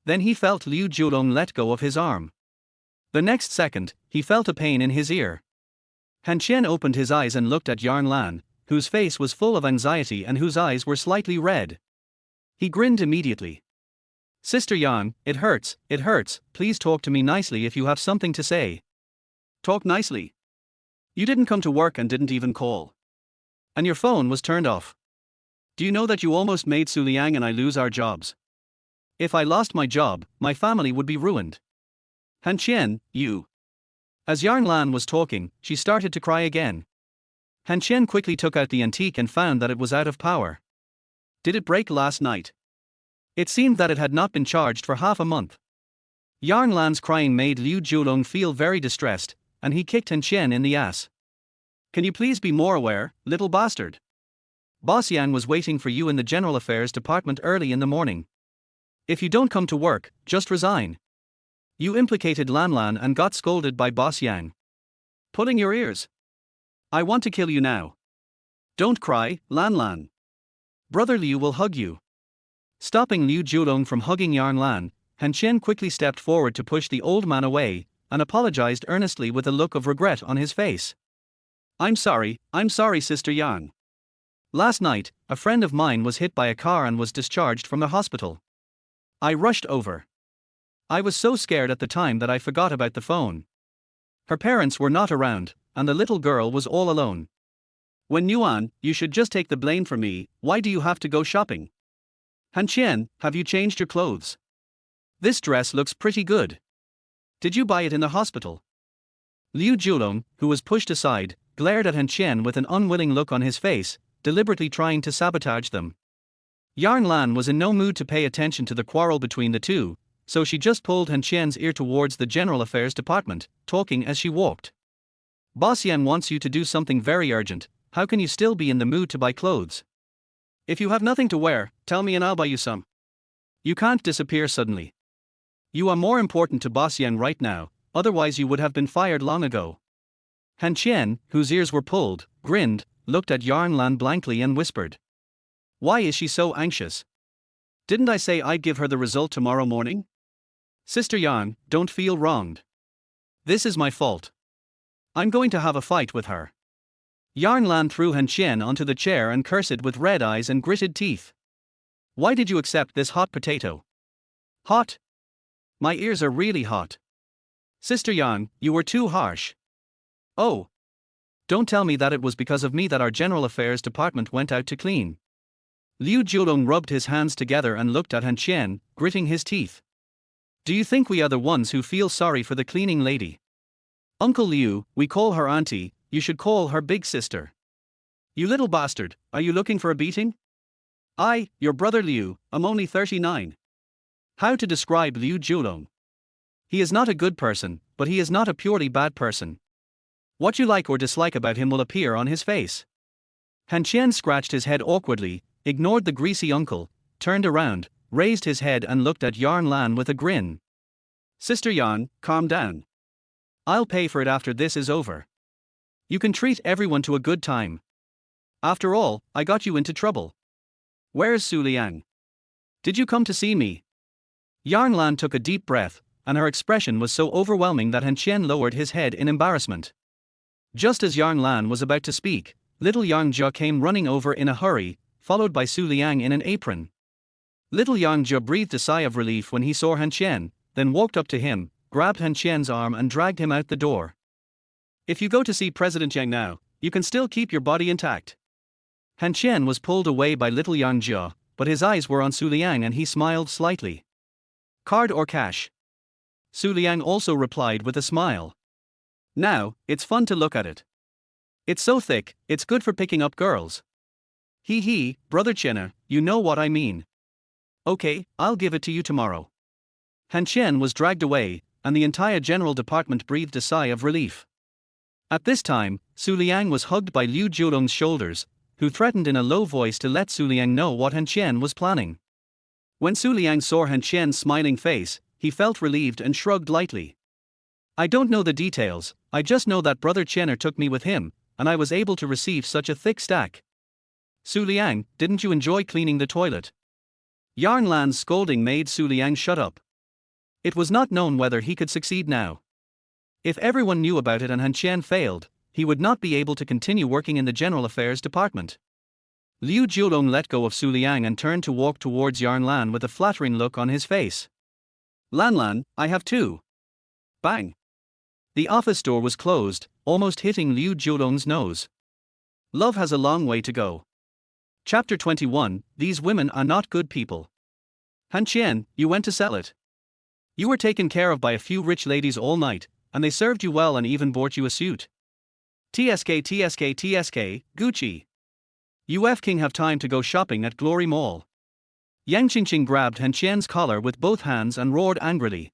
Then he felt Liu Julong let go of his arm. The next second, he felt a pain in his ear. Han Qian opened his eyes and looked at Yarn Lan, whose face was full of anxiety and whose eyes were slightly red. He grinned immediately. Sister Yarn, it hurts, please talk to me nicely if you have something to say. Talk nicely. You didn't come to work and didn't even call. And your phone was turned off. Do you know that you almost made Su Liang and I lose our jobs? If I lost my job, my family would be ruined. Han Qian, you. As Yarn Lan was talking, she started to cry again. Han Qian quickly took out the antique and found that it was out of power. Did it break last night? It seemed that it had not been charged for half a month. Yarn Lan's crying made Liu Julong feel very distressed, and he kicked Han Qian in the ass. Can you please be more aware, little bastard? Boss Yang was waiting for you in the General Affairs Department early in the morning. If you don't come to work, just resign. You implicated Lan Lan and got scolded by Boss Yang. Pulling your ears. I want to kill you now. Don't cry, Lan Lan. Brother Liu will hug you. Stopping Liu Jiulong from hugging Yarn Lan, Han Qian quickly stepped forward to push the old man away, and apologized earnestly with a look of regret on his face. I'm sorry, Sister Yang. Last night, a friend of mine was hit by a car and was discharged from the hospital. I rushed over. I was so scared at the time that I forgot about the phone. Her parents were not around, and the little girl was all alone. When Yuan, you should just take the blame for me. Why do you have to go shopping? Han Qian, have you changed your clothes? This dress looks pretty good. Did you buy it in the hospital? Liu Jiulong, who was pushed aside, glared at Han Qian with an unwilling look on his face, deliberately trying to sabotage them. Yarn Lan was in no mood to pay attention to the quarrel between the two, so she just pulled Han Qian's ear towards the General Affairs Department, talking as she walked. Boss Yan wants you to do something very urgent. How can you still be in the mood to buy clothes? If you have nothing to wear, tell me and I'll buy you some. You can't disappear suddenly. You are more important to Boss Yan right now, otherwise you would have been fired long ago. Han Qian, whose ears were pulled, grinned, looked at Yarn Lan blankly and whispered. Why is she so anxious? Didn't I say I'd give her the result tomorrow morning? Sister Yarn, don't feel wronged. This is my fault. I'm going to have a fight with her. Yarn Lan threw Han Qian onto the chair and cursed with red eyes and gritted teeth. Why did you accept this hot potato? Hot? My ears are really hot. Sister Yarn, you were too harsh. Oh. Don't tell me that it was because of me that our General Affairs Department went out to clean. Liu Jiulong rubbed his hands together and looked at Han Qian, gritting his teeth. Do you think we are the ones who feel sorry for the cleaning lady? Uncle Liu, we call her auntie, you should call her big sister. You little bastard, are you looking for a beating? I, your brother Liu, am only 39. How to describe Liu Jiulong? He is not a good person, but he is not a purely bad person. What you like or dislike about him will appear on his face. Han Qian scratched his head awkwardly, ignored the greasy uncle, turned around, raised his head and looked at Yarn Lan with a grin. Sister Yarn, calm down. I'll pay for it after this is over. You can treat everyone to a good time. After all, I got you into trouble. Where's Su Liang? Did you come to see me? Yarn Lan took a deep breath, and her expression was so overwhelming that Han Qian lowered his head in embarrassment. Just as Yarn Lan was about to speak, little Yang Jia came running over in a hurry, followed by Su Liang in an apron. Little Yang Jia breathed a sigh of relief when he saw Han Qian, then walked up to him, grabbed Han Qian's arm and dragged him out the door. If you go to see President Yang now, you can still keep your body intact. Han Qian was pulled away by little Yang Jia, but his eyes were on Su Liang and he smiled slightly. Card or cash? Su Liang also replied with a smile. Now, it's fun to look at it. It's so thick, it's good for picking up girls. Hee, brother Qian, you know what I mean. Okay, I'll give it to you tomorrow. Han Qian was dragged away, and the entire general department breathed a sigh of relief. At this time, Su Liang was hugged by Liu Jiulong's shoulders, who threatened in a low voice to let Su Liang know what Han Qian was planning. When Su Liang saw Han Qian's smiling face, he felt relieved and shrugged lightly. I don't know the details, I just know that brother Qian took me with him, and I was able to receive such a thick stack. Su Liang, didn't you enjoy cleaning the toilet? Yarn Lan's scolding made Su Liang shut up. It was not known whether he could succeed now. If everyone knew about it and Han Qian failed, he would not be able to continue working in the General Affairs Department. Liu Jiulong let go of Su Liang and turned to walk towards Yarn Lan with a flattering look on his face. Lan, I have two. Bang. The office door was closed, almost hitting Liu Jiulong's nose. Love has a long way to go. Chapter 21, These women are not good people. Han Qian, you went to sell it. You were taken care of by a few rich ladies all night, and they served you well and even bought you a suit. TSK, Gucci. You King have time to go shopping at Glory Mall. Yang Qingqing grabbed Han Qian's collar with both hands and roared angrily.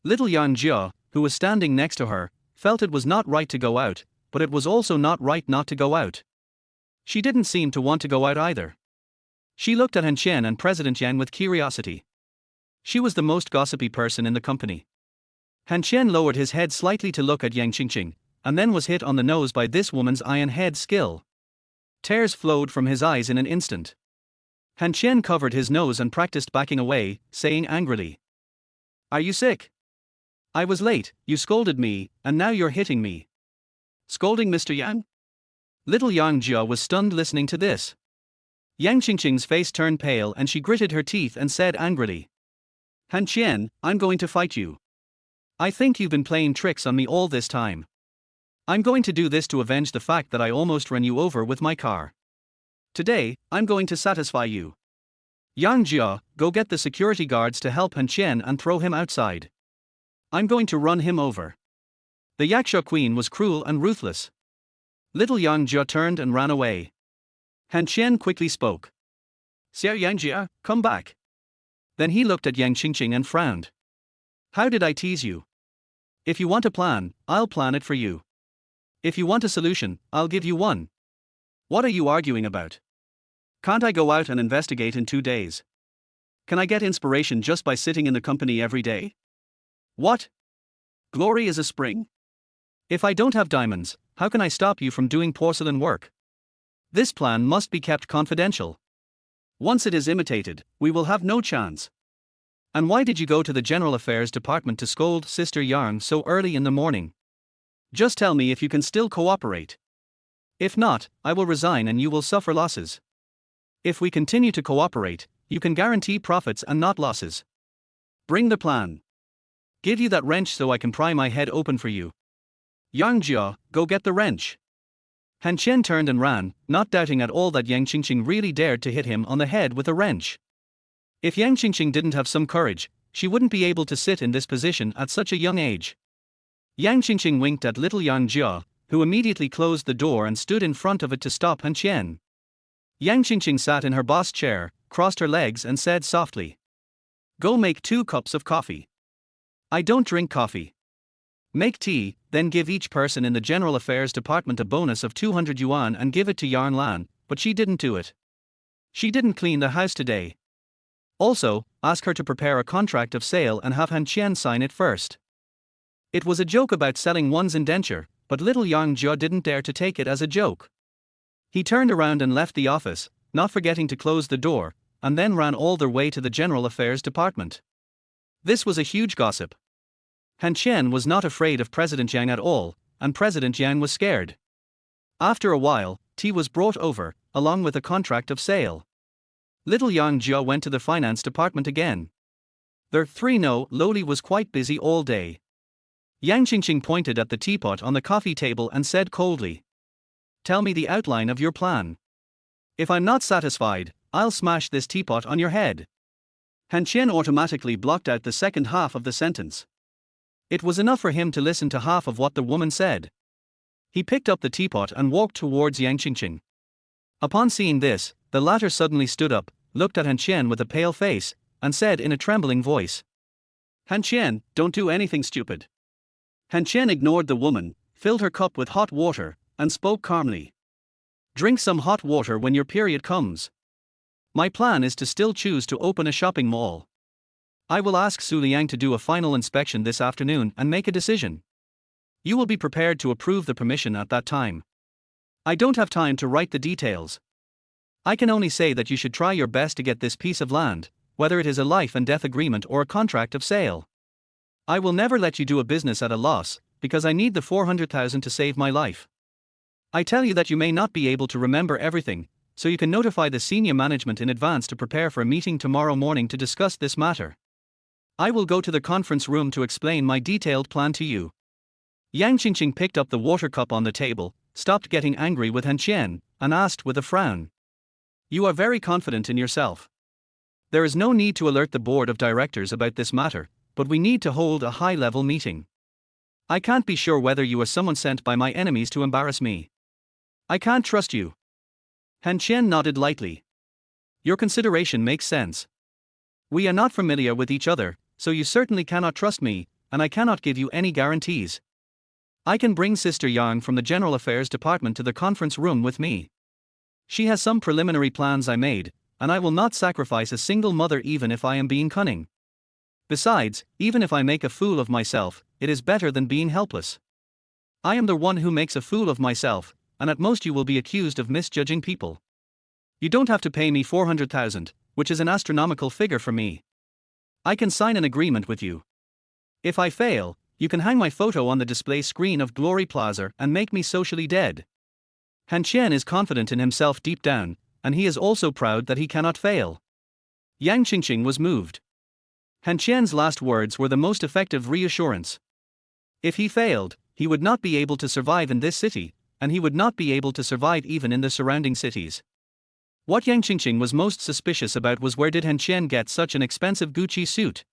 Little Yang Jia, who was standing next to her, felt it was not right to go out, but it was also not right not to go out. She didn't seem to want to go out either. She looked at Han Qian and President Yang with curiosity. She was the most gossipy person in the company. Han Qian lowered his head slightly to look at Yang Qingqing, and then was hit on the nose by this woman's iron head skill. Tears flowed from his eyes in an instant. Han Qian covered his nose and practiced backing away, saying angrily, "Are you sick? I was late, you scolded me, and now you're hitting me." Scolding Mr. Yang? Little Yang Jia was stunned listening to this. Yang Qingqing's face turned pale and she gritted her teeth and said angrily, "Han Qian, I'm going to fight you. I think you've been playing tricks on me all this time. I'm going to do this to avenge the fact that I almost ran you over with my car. Today, I'm going to satisfy you. Yang Jia, go get the security guards to help Han Qian and throw him outside. I'm going to run him over." The Yaksha queen was cruel and ruthless. Little Yang Jia turned and ran away. Han Qian quickly spoke. "Xiao Yang Jia, come back." Then he looked at Yang Qingqing and frowned. "How did I tease you? If you want a plan, I'll plan it for you. If you want a solution, I'll give you one. What are you arguing about? Can't I go out and investigate in 2 days? Can I get inspiration just by sitting in the company every day? What? Glory is a spring? If I don't have diamonds, how can I stop you from doing porcelain work? This plan must be kept confidential. Once it is imitated, we will have no chance. And why did you go to the General Affairs Department to scold Sister Yang so early in the morning? Just tell me if you can still cooperate. If not, I will resign and you will suffer losses. If we continue to cooperate, you can guarantee profits and not losses. Bring the plan. Give you that wrench so I can pry my head open for you. Yang Jia, go get the wrench." Han Qian turned and ran, not doubting at all that Yang Qingqing really dared to hit him on the head with a wrench. If Yang Qingqing didn't have some courage, she wouldn't be able to sit in this position at such a young age. Yang Qingqing winked at little Yang Jia, who immediately closed the door and stood in front of it to stop Han Qian. Yang Qingqing sat in her boss chair, crossed her legs and said softly, "Go make 2 cups of coffee. I don't drink coffee. Make tea, then give each person in the General Affairs Department a bonus of 200 yuan and give it to Yarn Lan," but she didn't do it. She didn't clean the house today. Also, ask her to prepare a contract of sale and have Han Qian sign it first. It was a joke about selling one's indenture, but little Yang Jia didn't dare to take it as a joke. He turned around and left the office, not forgetting to close the door, and then ran all the way to the General Affairs Department. This was a huge gossip. Han Qian was not afraid of President Yang at all, and President Yang was scared. After a while, tea was brought over, along with a contract of sale. Little Yang Jia went to the finance department again. Their 3-no Loli was quite busy all day. Yang Qingqing pointed at the teapot on the coffee table and said coldly, "Tell me the outline of your plan. If I'm not satisfied, I'll smash this teapot on your head." Han Qian automatically blocked out the second half of the sentence. It was enough for him to listen to half of what the woman said. He picked up the teapot and walked towards Yang Qingqing. Upon seeing this, the latter suddenly stood up, looked at Han Qian with a pale face, and said in a trembling voice, "Han Qian, don't do anything stupid." Han Qian ignored the woman, filled her cup with hot water, and spoke calmly. "Drink some hot water when your period comes. My plan is to still choose to open a shopping mall. I will ask Su Liang to do a final inspection this afternoon and make a decision. You will be prepared to approve the permission at that time. I don't have time to write the details. I can only say that you should try your best to get this piece of land, whether it is a life and death agreement or a contract of sale. I will never let you do a business at a loss, because I need the 400,000 to save my life. I tell you that you may not be able to remember everything, so you can notify the senior management in advance to prepare for a meeting tomorrow morning to discuss this matter. I will go to the conference room to explain my detailed plan to you." Yang Qingqing picked up the water cup on the table, stopped getting angry with Han Qian, and asked with a frown, "You are very confident in yourself. There is no need to alert the board of directors about this matter, but we need to hold a high-level meeting. I can't be sure whether you are someone sent by my enemies to embarrass me. I can't trust you." Han Qian nodded lightly. "Your consideration makes sense. We are not familiar with each other, so you certainly cannot trust me, and I cannot give you any guarantees. I can bring Sister Yang from the General Affairs Department to the conference room with me. She has some preliminary plans I made, and I will not sacrifice a single mother even if I am being cunning. Besides, even if I make a fool of myself, it is better than being helpless. I am the one who makes a fool of myself, and at most you will be accused of misjudging people. You don't have to pay me 400,000, which is an astronomical figure for me. I can sign an agreement with you. If I fail, you can hang my photo on the display screen of Glory Plaza and make me socially dead. Han Qian is confident in himself deep down, and he is also proud that he cannot fail. Yang Qingqing was moved. Han Qian's last words were the most effective reassurance. If he failed, he would not be able to survive in this city, and he would not be able to survive even in the surrounding cities. What Yang Qingqing was most suspicious about was where did Han Qian get such an expensive Gucci suit?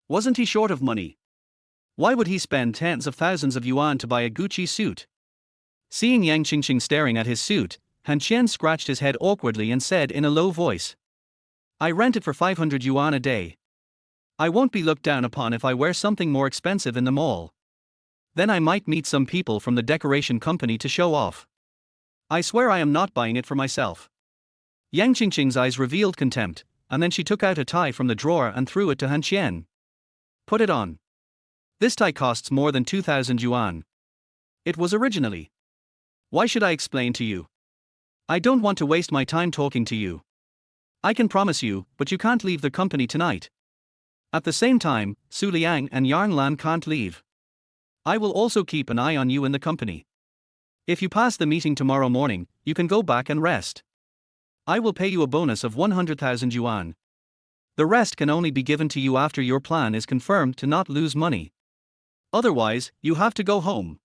Wasn't he short of money? Why would he spend tens of thousands of yuan to buy a Gucci suit? Seeing Yang Qingqing staring at his suit, Han Qian scratched his head awkwardly and said in a low voice, "I rent it for 500 yuan a day. I won't be looked down upon if I wear something more expensive in the mall. Then I might meet some people from the decoration company to show off. I swear I am not buying it for myself." Yang Qingqing's eyes revealed contempt, and then she took out a tie from the drawer and threw it to Han Qian. "Put it on. This tie costs more than 2,000 yuan. It was originally. Why should I explain to you? I don't want to waste my time talking to you. I can promise you, but you can't leave the company tonight. At the same time, Su Liang and Yang Lan can't leave. I will also keep an eye on you in the company. If you pass the meeting tomorrow morning, you can go back and rest. I will pay you a bonus of 100,000 yuan. The rest can only be given to you after your plan is confirmed to not lose money. Otherwise, you have to go home."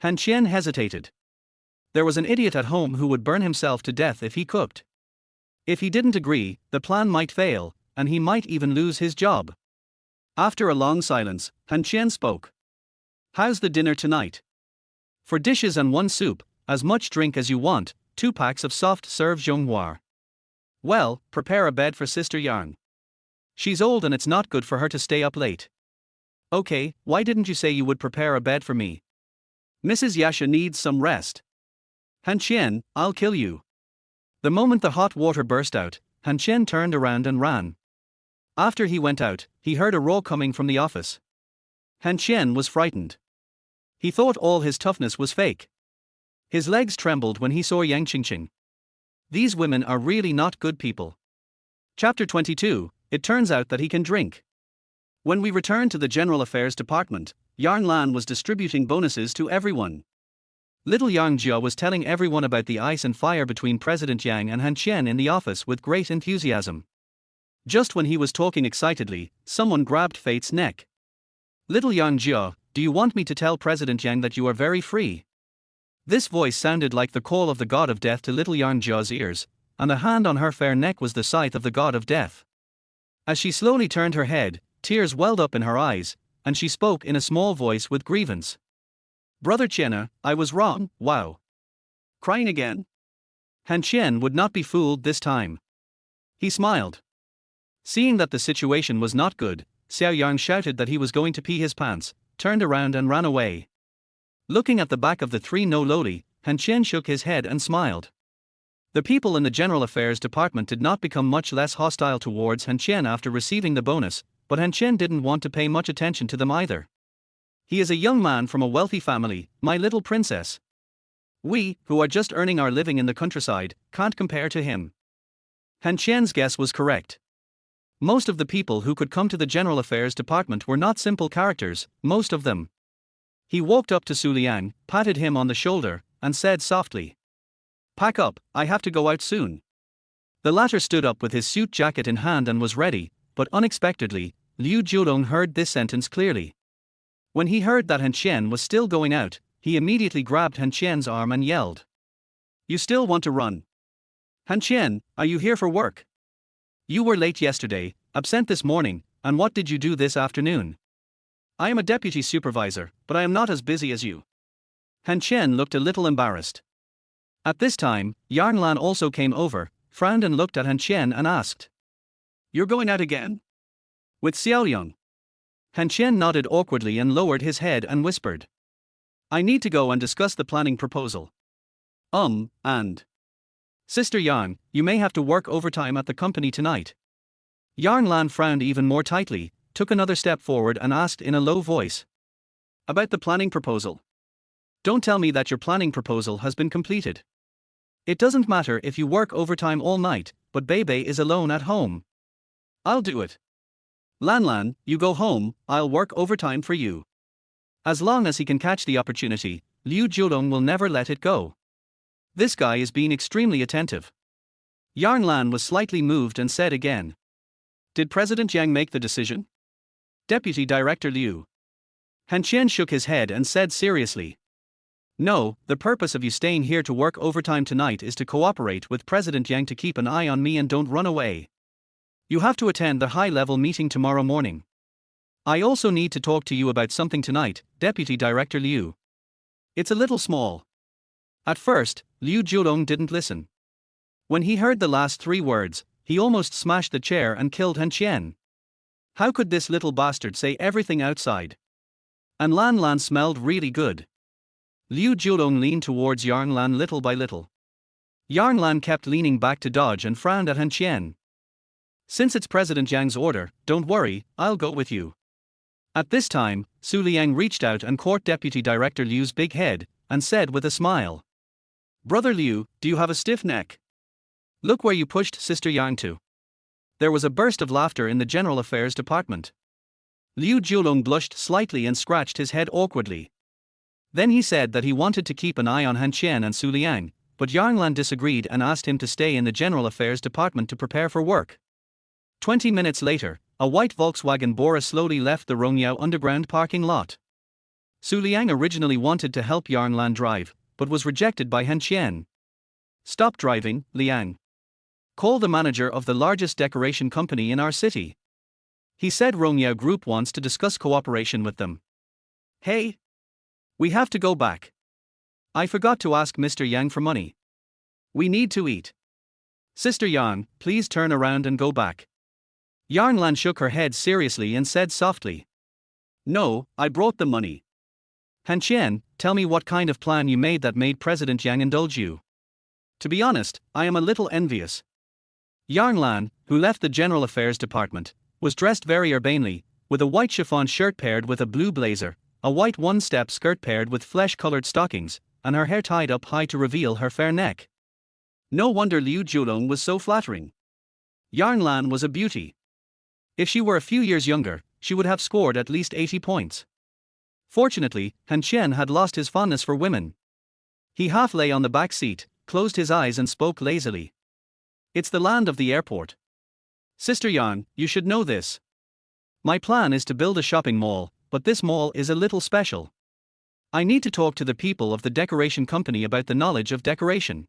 Han Qian hesitated. There was an idiot at home who would burn himself to death if he cooked. If he didn't agree, the plan might fail, and he might even lose his job. After a long silence, Han Qian spoke. "How's the dinner tonight? For dishes and one soup, as much drink as you want, 2 packs of soft serve Zhonghua. Well, prepare a bed for Sister Yang. She's old and it's not good for her to stay up late. Okay, why didn't you say you would prepare a bed for me? Mrs. Yasha needs some rest. Han Qian, I'll kill you." The moment the hot water burst out, Han Qian turned around and ran. After he went out, he heard a roar coming from the office. Han Qian was frightened. He thought all his toughness was fake. His legs trembled when he saw Yang Qingqing. These women are really not good people. Chapter 22, it turns out that he can drink. When we returned to the General Affairs Department, Yang Lan was distributing bonuses to everyone. Little Yang Jia was telling everyone about the ice and fire between President Yang and Han Qian in the office with great enthusiasm. Just when he was talking excitedly, someone grabbed Fate's neck. "Little Yang Jia, do you want me to tell President Yang that you are very free?" This voice sounded like the call of the god of death to little Yang Jia's ears, and the hand on her fair neck was the scythe of the god of death. As she slowly turned her head, tears welled up in her eyes, and she spoke in a small voice with grievance. "Brother Qian, I was wrong, wow." Crying again? Han Qian would not be fooled this time. He smiled. Seeing that the situation was not good, Xiao Yang shouted that he was going to pee his pants, turned around and ran away. Looking at the back of the 3 no lowly, Han Qian shook his head and smiled. The people in the General Affairs Department did not become much less hostile towards Han Qian after receiving the bonus, but Han Qian didn't want to pay much attention to them either. He is a young man from a wealthy family, my little princess. We, who are just earning our living in the countryside, can't compare to him. Han Qian's guess was correct. Most of the people who could come to the General Affairs Department were not simple characters, most of them. He walked up to Su Liang, patted him on the shoulder, and said softly, "Pack up, I have to go out soon." The latter stood up with his suit jacket in hand and was ready, but unexpectedly, Liu Jiulong heard this sentence clearly. When he heard that Han Qian was still going out, he immediately grabbed Han Qian's arm and yelled, "You still want to run? Han Qian, are you here for work? You were late yesterday, absent this morning, and what did you do this afternoon? I am a deputy supervisor, but I am not as busy as you." Han Qian looked a little embarrassed. At this time, Yang Lan also came over, frowned and looked at Han Qian and asked, "You're going out again? With Xiao Yang?" Han Qian nodded awkwardly and lowered his head and whispered, "I need to go and discuss the planning proposal. And Sister Yang, you may have to work overtime at the company tonight. Yarn Lan frowned even more tightly, took another step forward and asked in a low voice. About the planning proposal. Don't tell me that your planning proposal has been completed. It doesn't matter if you work overtime all night, but Bebe is alone at home. I'll do it. Lan, you go home, I'll work overtime for you. As long as he can catch the opportunity, Liu Jiulong will never let it go. This guy is being extremely attentive. Yarn Lan was slightly moved and said again. Did President Yang make the decision? Deputy Director Liu. Han Qian shook his head and said seriously. No, the purpose of you staying here to work overtime tonight is to cooperate with President Yang to keep an eye on me and don't run away. You have to attend the high-level meeting tomorrow morning. I also need to talk to you about something tonight, Deputy Director Liu. It's a little small. At first, Liu Jiulong didn't listen. When he heard the last three words, he almost smashed the chair and killed Han Qian. How could this little bastard say everything outside? And Lan smelled really good. Liu Jiulong leaned towards Yarn Lan little by little. Yarn Lan kept leaning back to dodge and frowned at Han Qian. Since it's President Yang's order, don't worry, I'll go with you. At this time, Su Liang reached out and caught Deputy Director Liu's big head, and said with a smile. Brother Liu, do you have a stiff neck? Look where you pushed Sister Yang to. There was a burst of laughter in the General Affairs Department. Liu Jiulong blushed slightly and scratched his head awkwardly. Then he said that he wanted to keep an eye on Han Qian and Su Liang, but Yarn Lan disagreed and asked him to stay in the General Affairs Department to prepare for work. 20 minutes later, a white Volkswagen Bora slowly left the Rongyao underground parking lot. Su Liang originally wanted to help Yarn Lan drive, but was rejected by Han Qian. Stop driving, Liang. Call the manager of the largest decoration company in our city. He said Rongyao Group wants to discuss cooperation with them. Hey! We have to go back. I forgot to ask Mr. Yang for money. We need to eat. Sister Yang, please turn around and go back. Yarn Lan shook her head seriously and said softly. No, I brought the money. Han Qian, tell me what kind of plan you made that made President Yang indulge you. To be honest, I am a little envious. Yarn Lan, who left the General Affairs Department, was dressed very urbanely, with a white chiffon shirt paired with a blue blazer, a white one-step skirt paired with flesh-colored stockings, and her hair tied up high to reveal her fair neck. No wonder Liu Jiulong was so flattering. Yarn Lan was a beauty. If she were a few years younger, she would have scored at least 80 points. Fortunately, Han Qian had lost his fondness for women. He half lay on the back seat, closed his eyes and spoke lazily. It's the land of the airport. Sister Yang, you should know this. My plan is to build a shopping mall, but this mall is a little special. I need to talk to the people of the decoration company about the knowledge of decoration.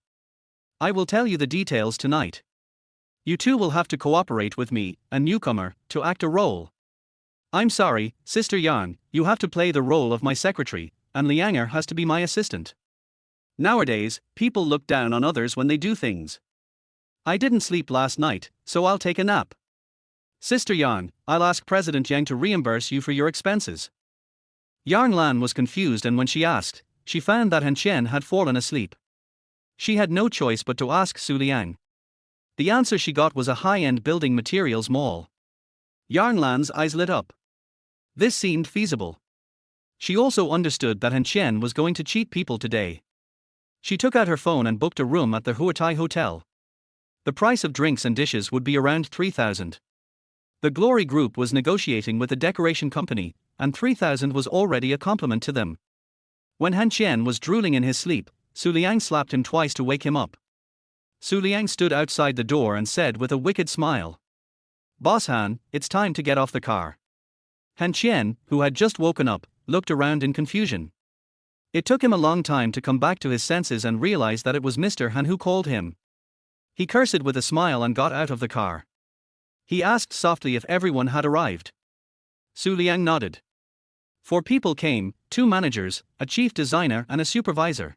I will tell you the details tonight. You two will have to cooperate with me, a newcomer, to act a role. I'm sorry, Sister Yang, you have to play the role of my secretary, and Lianger has to be my assistant. Nowadays, people look down on others when they do things. I didn't sleep last night, so I'll take a nap. Sister Yang, I'll ask President Yang to reimburse you for your expenses. Yarn Lan was confused, and when she asked, she found that Han Qian had fallen asleep. She had no choice but to ask Su Liang. The answer she got was a high-end building materials mall. Yarn Lan's eyes lit up. This seemed feasible. She also understood that Han Qian was going to cheat people today. She took out her phone and booked a room at the Huatai Hotel. The price of drinks and dishes would be around 3,000. The Glory Group was negotiating with the decoration company, and 3,000 was already a compliment to them. When Han Qian was drooling in his sleep, Su Liang slapped him twice to wake him up. Su Liang stood outside the door and said with a wicked smile. Boss Han, it's time to get off the car. Han Qian, who had just woken up, looked around in confusion. It took him a long time to come back to his senses and realize that it was Mr. Han who called him. He cursed with a smile and got out of the car. He asked softly if everyone had arrived. Su Liang nodded. 4 people came, 2 managers, a chief designer and a supervisor.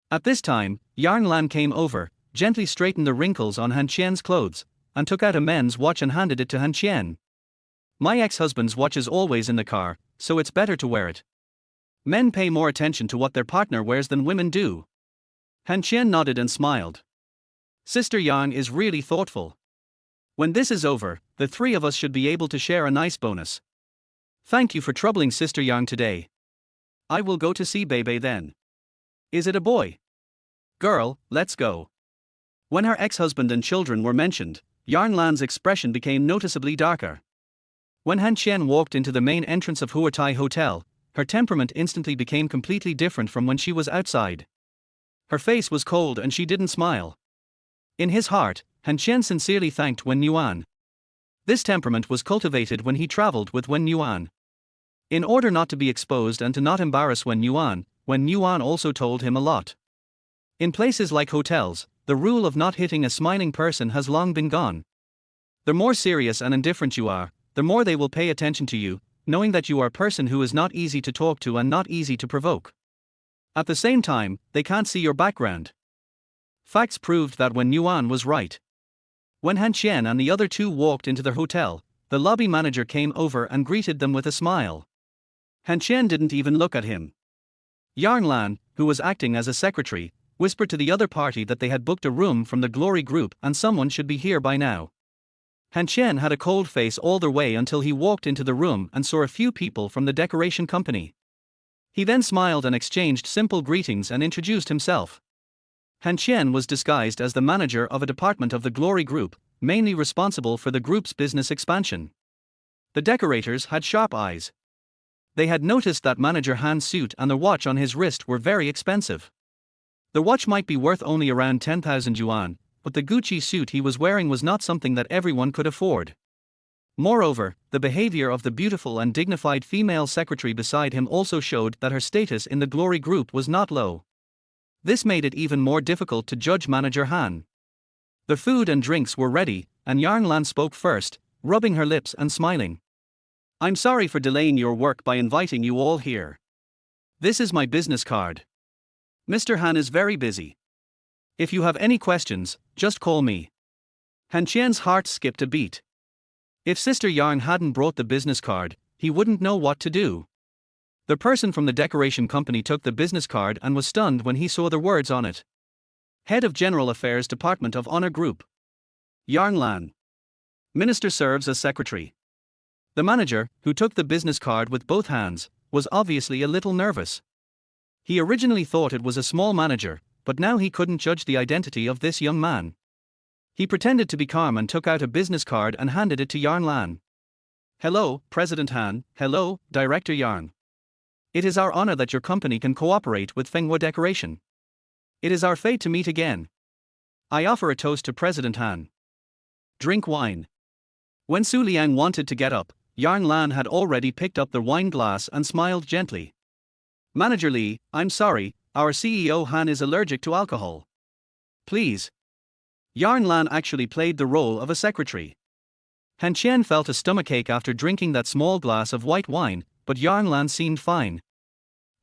At this time, Yarn Lan came over, gently straightened the wrinkles on Han Qian's clothes, and took out a men's watch and handed it to Han Qian. My ex-husband's watch is always in the car, so it's better to wear it. Men pay more attention to what their partner wears than women do. Han Qian nodded and smiled. Sister Yang is really thoughtful. When this is over, the three of us should be able to share a nice bonus. Thank you for troubling Sister Yang today. I will go to see Bebe then. Is it a boy? Girl, let's go. When her ex-husband and children were mentioned, Yarn Lan's expression became noticeably darker. When Han Qian walked into the main entrance of Huatai Hotel, her temperament instantly became completely different from when she was outside. Her face was cold and she didn't smile. In his heart, Han Qian sincerely thanked Wenwan. This temperament was cultivated when he traveled with Wenwan. In order not to be exposed and to not embarrass Wenwan also told him a lot. In places like hotels, the rule of not hitting a smiling person has long been gone. The more serious and indifferent you are, the more they will pay attention to you, knowing that you are a person who is not easy to talk to and not easy to provoke. At the same time, they can't see your background. Facts proved that Wenwan was right. When Han Qian and the other two walked into the hotel, the lobby manager came over and greeted them with a smile. Han Qian didn't even look at him. Yarn Lan, who was acting as a secretary, whispered to the other party that they had booked a room from the Glory Group and someone should be here by now. Han Qian had a cold face all the way until he walked into the room and saw a few people from the decoration company. He then smiled and exchanged simple greetings and introduced himself. Han Qian was disguised as the manager of a department of the Glory Group, mainly responsible for the group's business expansion. The decorators had sharp eyes. They had noticed that manager Han's suit and the watch on his wrist were very expensive. The watch might be worth only around 10,000 yuan, but the Gucci suit he was wearing was not something that everyone could afford. Moreover, the behavior of the beautiful and dignified female secretary beside him also showed that her status in the Glory Group was not low. This made it even more difficult to judge manager Han. The food and drinks were ready, and Yarn Lan spoke first, rubbing her lips and smiling. I'm sorry for delaying your work by inviting you all here. This is my business card. Mr. Han is very busy. If you have any questions, just call me. Han Qian's heart skipped a beat. If Sister Yarn hadn't brought the business card, he wouldn't know what to do. The person from the decoration company took the business card and was stunned when he saw the words on it. Head of General Affairs Department of Honor Group. Yarn Lan. Minister serves as secretary. The manager, who took the business card with both hands, was obviously a little nervous. He originally thought it was a small manager, but now he couldn't judge the identity of this young man. He pretended to be calm and took out a business card and handed it to Yarn Lan. Hello, President Han. Hello, Director Yarn. It is our honor that your company can cooperate with Fenghua Decoration. It is our fate to meet again. I offer a toast to President Han. Drink wine. When Su Liang wanted to get up, Yarn Lan had already picked up the wine glass and smiled gently. Manager Li, I'm sorry, our CEO Han is allergic to alcohol. Please. Yarn Lan actually played the role of a secretary. Han Qian felt a stomachache after drinking that small glass of white wine, but Yarn Lan seemed fine.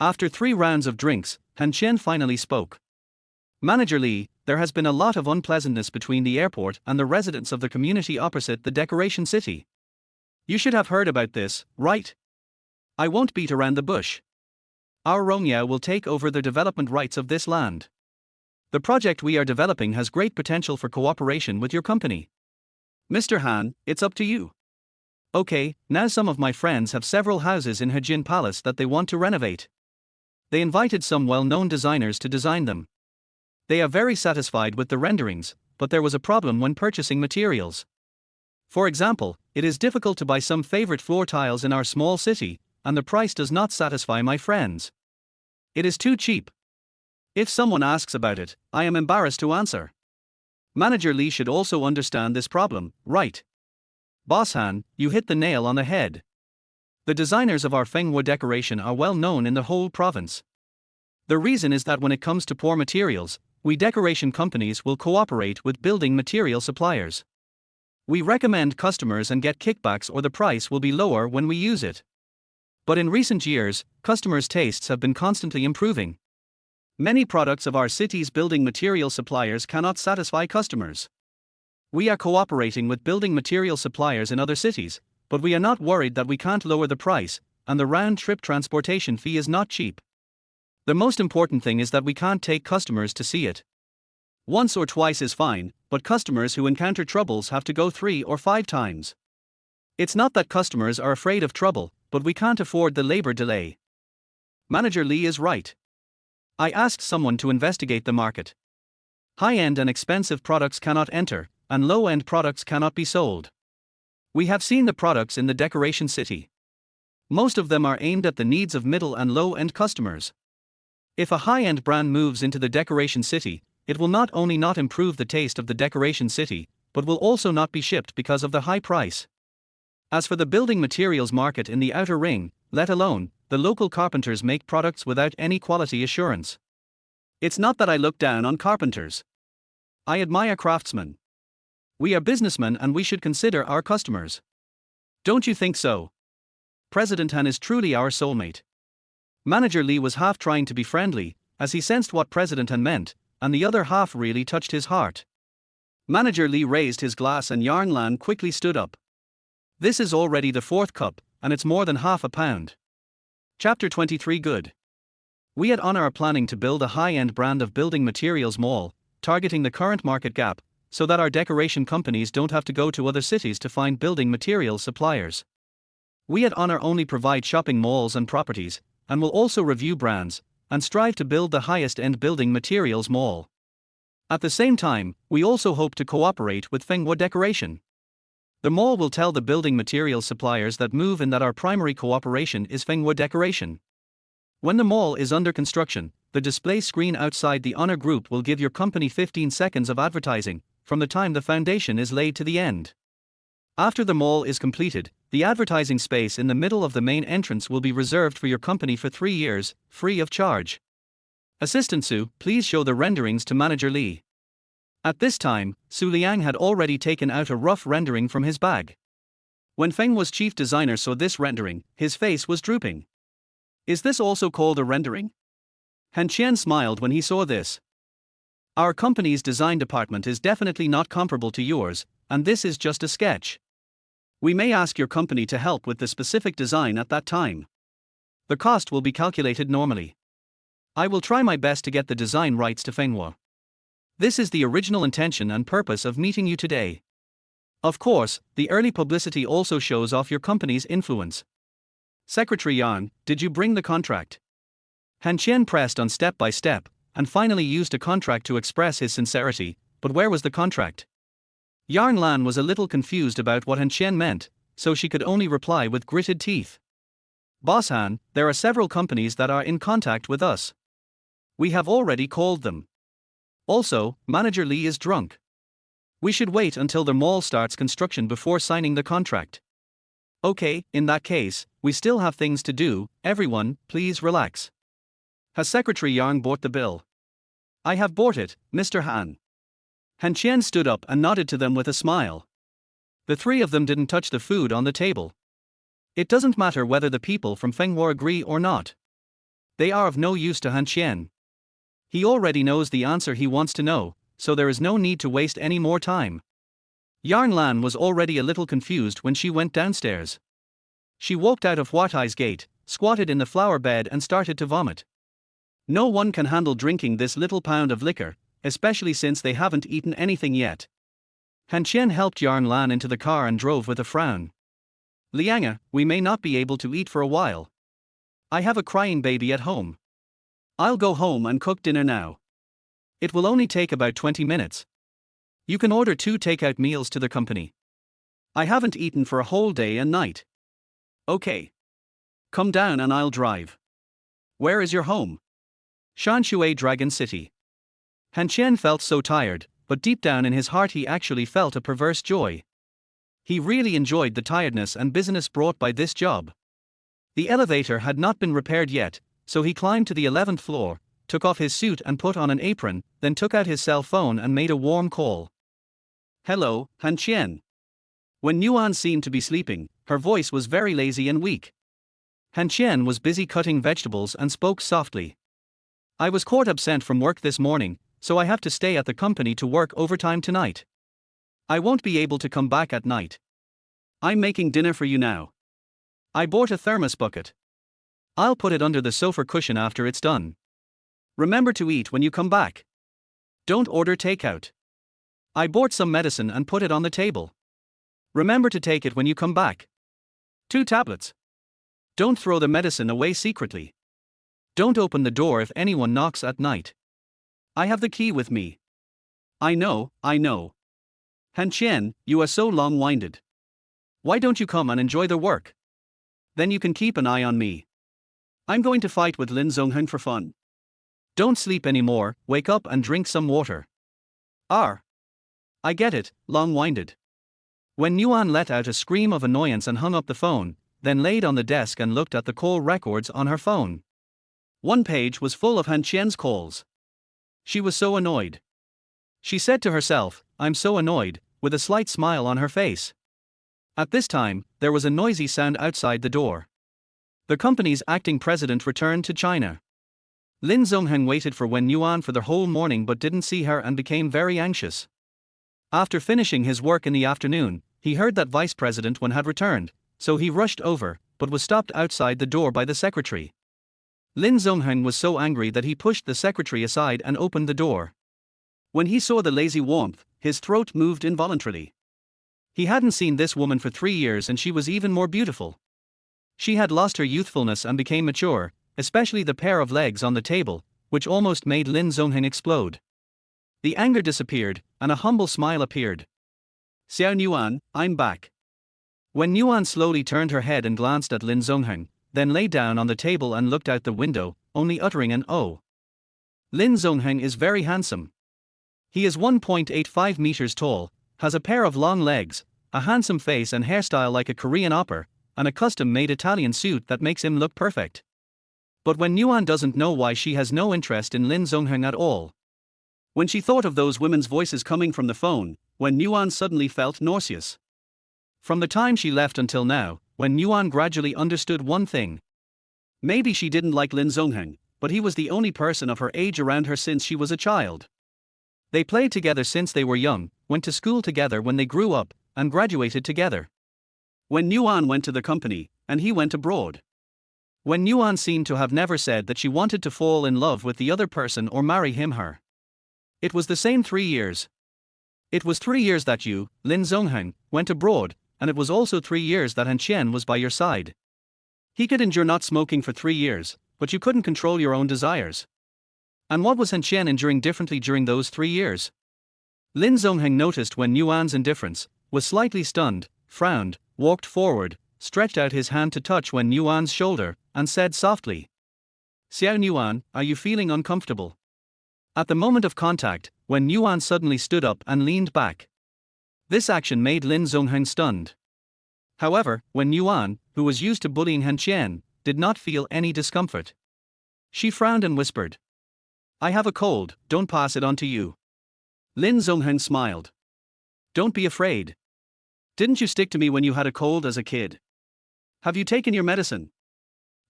After 3 rounds of drinks, Han Qian finally spoke. Manager Li, there has been a lot of unpleasantness between the airport and the residents of the community opposite the decoration city. You should have heard about this, right? I won't beat around the bush. Our Rongya will take over the development rights of this land. The project we are developing has great potential for cooperation with your company. Mr. Han, it's up to you. Okay, now some of my friends have several houses in Hejin Palace that they want to renovate. They invited some well-known designers to design them. They are very satisfied with the renderings, but there was a problem when purchasing materials. For example, it is difficult to buy some favorite floor tiles in our small city, and the price does not satisfy my friends. It is too cheap. If someone asks about it, I am embarrassed to answer. Manager Li should also understand this problem, right? Boss Han, you hit the nail on the head. The designers of our Fenghua decoration are well known in the whole province. The reason is that when it comes to poor materials, we decoration companies will cooperate with building material suppliers. We recommend customers and get kickbacks or the price will be lower when we use it. But in recent years, customers' tastes have been constantly improving. Many products of our city's building material suppliers cannot satisfy customers. We are cooperating with building material suppliers in other cities, but we are not worried that we can't lower the price, and the round-trip transportation fee is not cheap. The most important thing is that we can't take customers to see it. Once or twice is fine, but customers who encounter troubles have to go 3 or 5 times. It's not that customers are afraid of trouble, but we can't afford the labor delay. Manager Lee is right. I asked someone to investigate the market. High-end and expensive products cannot enter, and low-end products cannot be sold. We have seen the products in the decoration city. Most of them are aimed at the needs of middle and low-end customers. If a high-end brand moves into the decoration city, it will not only not improve the taste of the decoration city, but will also not be shipped because of the high price. As for the building materials market in the outer ring, let alone, the local carpenters make products without any quality assurance. It's not that I look down on carpenters. I admire craftsmen. We are businessmen and we should consider our customers. Don't you think so? President Han is truly our soulmate. Manager Lee was half trying to be friendly, as he sensed what President Han meant, and the other half really touched his heart. Manager Lee raised his glass and Yarn Lan quickly stood up. This is already the 4th cup, and it's more than half a pound. Chapter 23 Good. We at Honor are planning to build a high-end brand of building materials mall, targeting the current market gap, so that our decoration companies don't have to go to other cities to find building materials suppliers. We at Honor only provide shopping malls and properties, and will also review brands, and strive to build the highest-end building materials mall. At the same time, we also hope to cooperate with Fenghua Decoration. The mall will tell the building materials suppliers that move in that our primary cooperation is Fenghua Decoration. When the mall is under construction, the display screen outside the Honor Group will give your company 15 seconds of advertising, from the time the foundation is laid to the end. After the mall is completed, the advertising space in the middle of the main entrance will be reserved for your company for 3 years, free of charge. Assistant Su, please show the renderings to Manager Lee. At this time, Su Liang had already taken out a rough rendering from his bag. When Fenghua's chief designer saw this rendering, his face was drooping. Is this also called a rendering? Han Qian smiled when he saw this. Our company's design department is definitely not comparable to yours, and this is just a sketch. We may ask your company to help with the specific design at that time. The cost will be calculated normally. I will try my best to get the design rights to Fenghua. This is the original intention and purpose of meeting you today. Of course, the early publicity also shows off your company's influence. Secretary Yan, did you bring the contract? Han Qian pressed on step by step, and finally used a contract to express his sincerity, but where was the contract? Yarn Lan was a little confused about what Han Qian meant, so she could only reply with gritted teeth. Boss Han, there are several companies that are in contact with us. We have already called them. Also, Manager Lee is drunk. We should wait until the mall starts construction before signing the contract. Okay, in that case, we still have things to do, everyone, please relax. Has Secretary Yang bought the bill? I have bought it, Mr. Han. Han Qian stood up and nodded to them with a smile. The 3 of them didn't touch the food on the table. It doesn't matter whether the people from Fenghua agree or not. They are of no use to Han Qian. He already knows the answer he wants to know, so there is no need to waste any more time. Yarn Lan was already a little confused when she went downstairs. She walked out of Huatai's gate, squatted in the flower bed and started to vomit. No one can handle drinking this little pound of liquor, especially since they haven't eaten anything yet. Han Qian helped Yarn Lan into the car and drove with a frown. Lianga, we may not be able to eat for a while. I have a crying baby at home. I'll go home and cook dinner now. It will only take about 20 minutes. You can order 2 takeout meals to the company. I haven't eaten for a whole day and night. Okay. Come down and I'll drive. Where is your home? Shanshui Dragon City. Han Qian felt so tired, but deep down in his heart he actually felt a perverse joy. He really enjoyed the tiredness and busyness brought by this job. The elevator had not been repaired yet, so he climbed to the 11th floor, took off his suit and put on an apron, then took out his cell phone and made a warm call. Hello, Han Qian. When Yuan seemed to be sleeping, her voice was very lazy and weak. Han Qian was busy cutting vegetables and spoke softly. I was caught absent from work this morning, so I have to stay at the company to work overtime tonight. I won't be able to come back at night. I'm making dinner for you now. I bought a thermos bucket. I'll put it under the sofa cushion after it's done. Remember to eat when you come back. Don't order takeout. I bought some medicine and put it on the table. Remember to take it when you come back. 2 tablets. Don't throw the medicine away secretly. Don't open the door if anyone knocks at night. I have the key with me. I know. Han Qian, you are so long-winded. Why don't you come and enjoy the work? Then you can keep an eye on me. I'm going to fight with Lin Zongheng for fun. Don't sleep anymore, wake up and drink some water. I get it, long-winded. Wen Yuan let out a scream of annoyance and hung up the phone, then laid on the desk and looked at the call records on her phone. One page was full of Han Qian's calls. She was so annoyed. She said to herself, I'm so annoyed, with a slight smile on her face. At this time, there was a noisy sound outside the door. The company's acting president returned to China. Lin Zongheng waited for Wen Yuan for the whole morning but didn't see her and became very anxious. After finishing his work in the afternoon, he heard that Vice President Wen had returned, so he rushed over, but was stopped outside the door by the secretary. Lin Zongheng was so angry that he pushed the secretary aside and opened the door. When he saw the lazy warmth, his throat moved involuntarily. He hadn't seen this woman for 3 years and she was even more beautiful. She had lost her youthfulness and became mature, especially the pair of legs on the table, which almost made Lin Zongheng explode. The anger disappeared, and a humble smile appeared. Xiao Yuan, I'm back. When Yuan slowly turned her head and glanced at Lin Zongheng, then lay down on the table and looked out the window, only uttering an "oh." Lin Zongheng is very handsome. He is 1.85 meters tall, has a pair of long legs, a handsome face and hairstyle like a Korean opera, and a custom-made Italian suit that makes him look perfect. But Wen Yuan doesn't know why she has no interest in Lin Zongheng at all. When she thought of those women's voices coming from the phone, Wen Yuan suddenly felt nauseous. From the time she left until now, Wen Yuan gradually understood one thing. Maybe she didn't like Lin Zongheng, but he was the only person of her age around her since she was a child. They played together since they were young, went to school together when they grew up, and graduated together. Wen Yuan went to the company, and he went abroad. Wen Yuan seemed to have never said that she wanted to fall in love with the other person or marry him/her. It was the same 3 years. It was 3 years that you, Lin Zongheng, went abroad, and it was also 3 years that Han Qian was by your side. He could endure not smoking for 3 years, but you couldn't control your own desires. And what was Han Qian enduring differently during those 3 years? Lin Zongheng noticed Wen Yuan's indifference, was slightly stunned, frowned, walked forward, stretched out his hand to touch Wen Yuan's shoulder, and said softly, Xiao Yuan, are you feeling uncomfortable? At the moment of contact, Wen Yuan suddenly stood up and leaned back. This action made Lin Zongheng stunned. However, Wen Yuan, who was used to bullying Han Qian, did not feel any discomfort. She frowned and whispered, I have a cold, don't pass it on to you. Lin Zongheng smiled. Don't be afraid. Didn't you stick to me when you had a cold as a kid? Have you taken your medicine?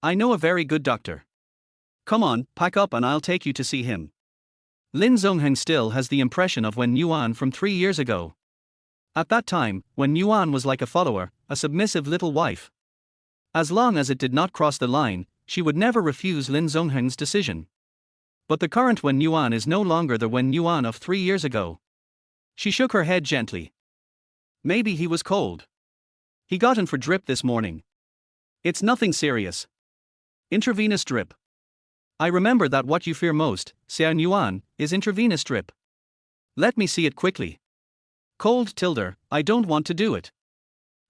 I know a very good doctor. Come on, pack up and I'll take you to see him. Lin Zongheng still has the impression of Wen Yuan from 3 years ago. At that time, Wen Yuan was like a follower, a submissive little wife. As long as it did not cross the line, she would never refuse Lin Zongheng's decision. But the current Wen Yuan is no longer the Wen Yuan of 3 years ago. She shook her head gently. Maybe he was cold. He got in for drip this morning. It's nothing serious. Intravenous drip. I remember that what you fear most, Xiao Yuan, is intravenous drip. Let me see it quickly. Cold tilde, I don't want to do it.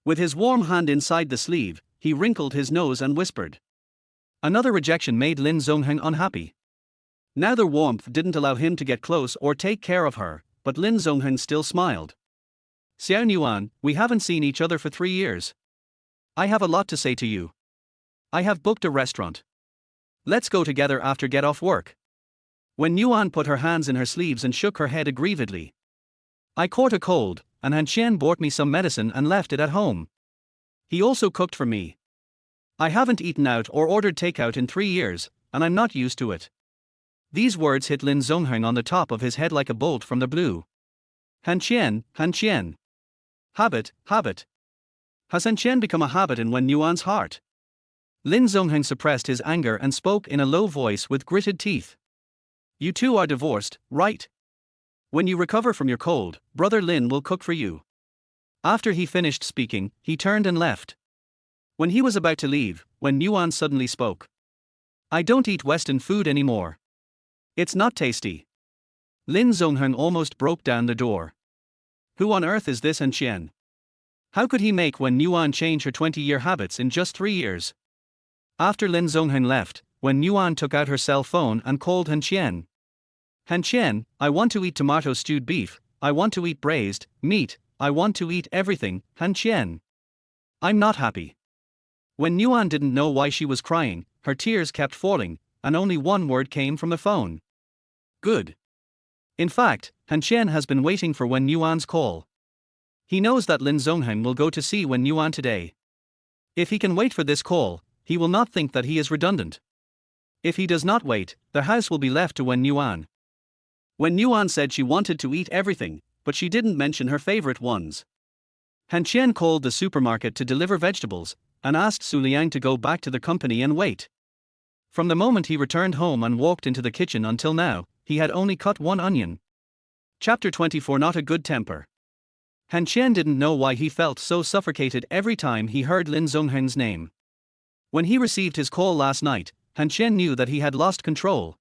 With his warm hand inside the sleeve, he wrinkled his nose and whispered. Another rejection made Lin Zongheng unhappy. Now their warmth didn't allow him to get close or take care of her, but Lin Zongheng still smiled. Xiao Yuan, we haven't seen each other for 3 years. I have a lot to say to you. I have booked a restaurant. Let's go together after get off work. When Yuan put her hands in her sleeves and shook her head aggrievedly. I caught a cold, and Han Qian bought me some medicine and left it at home. He also cooked for me. I haven't eaten out or ordered takeout in 3 years, and I'm not used to it. These words hit Lin Zongheng on the top of his head like a bolt from the blue. Han Qian, Han Qian. Habit. Has Han Qian become a habit in Wen Yuan's heart? Lin Zongheng suppressed his anger and spoke in a low voice with gritted teeth. You two are divorced, right? When you recover from your cold, Brother Lin will cook for you. After he finished speaking, he turned and left. When he was about to leave, Wenwan suddenly spoke. I don't eat Western food anymore. It's not tasty. Lin Zongheng almost broke down the door. Who on earth is this Han Qian? How could he make Wenwan change her 20-year habits in just 3 years? After Lin Zongheng left, Wenwan took out her cell phone and called Han Qian. Han Qian, I want to eat tomato stewed beef, I want to eat braised meat, I want to eat everything, Han Qian. I'm not happy. Wenwan didn't know why she was crying, her tears kept falling, and only one word came from the phone. Good. In fact, Han Qian has been waiting for Wenwan's call. He knows that Lin Zongheng will go to see Wenwan today. If he can wait for this call, he will not think that he is redundant. If he does not wait, the house will be left to Wenwan. Wenwan said she wanted to eat everything, but she didn't mention her favorite ones. Han Qian called the supermarket to deliver vegetables, and asked Su Liang to go back to the company and wait. From the moment he returned home and walked into the kitchen until now, he had only cut one onion. Chapter 24 Not a Good Temper. Han Qian didn't know why he felt so suffocated every time he heard Lin Zongheng's name. When he received his call last night, Han Qian knew that he had lost control.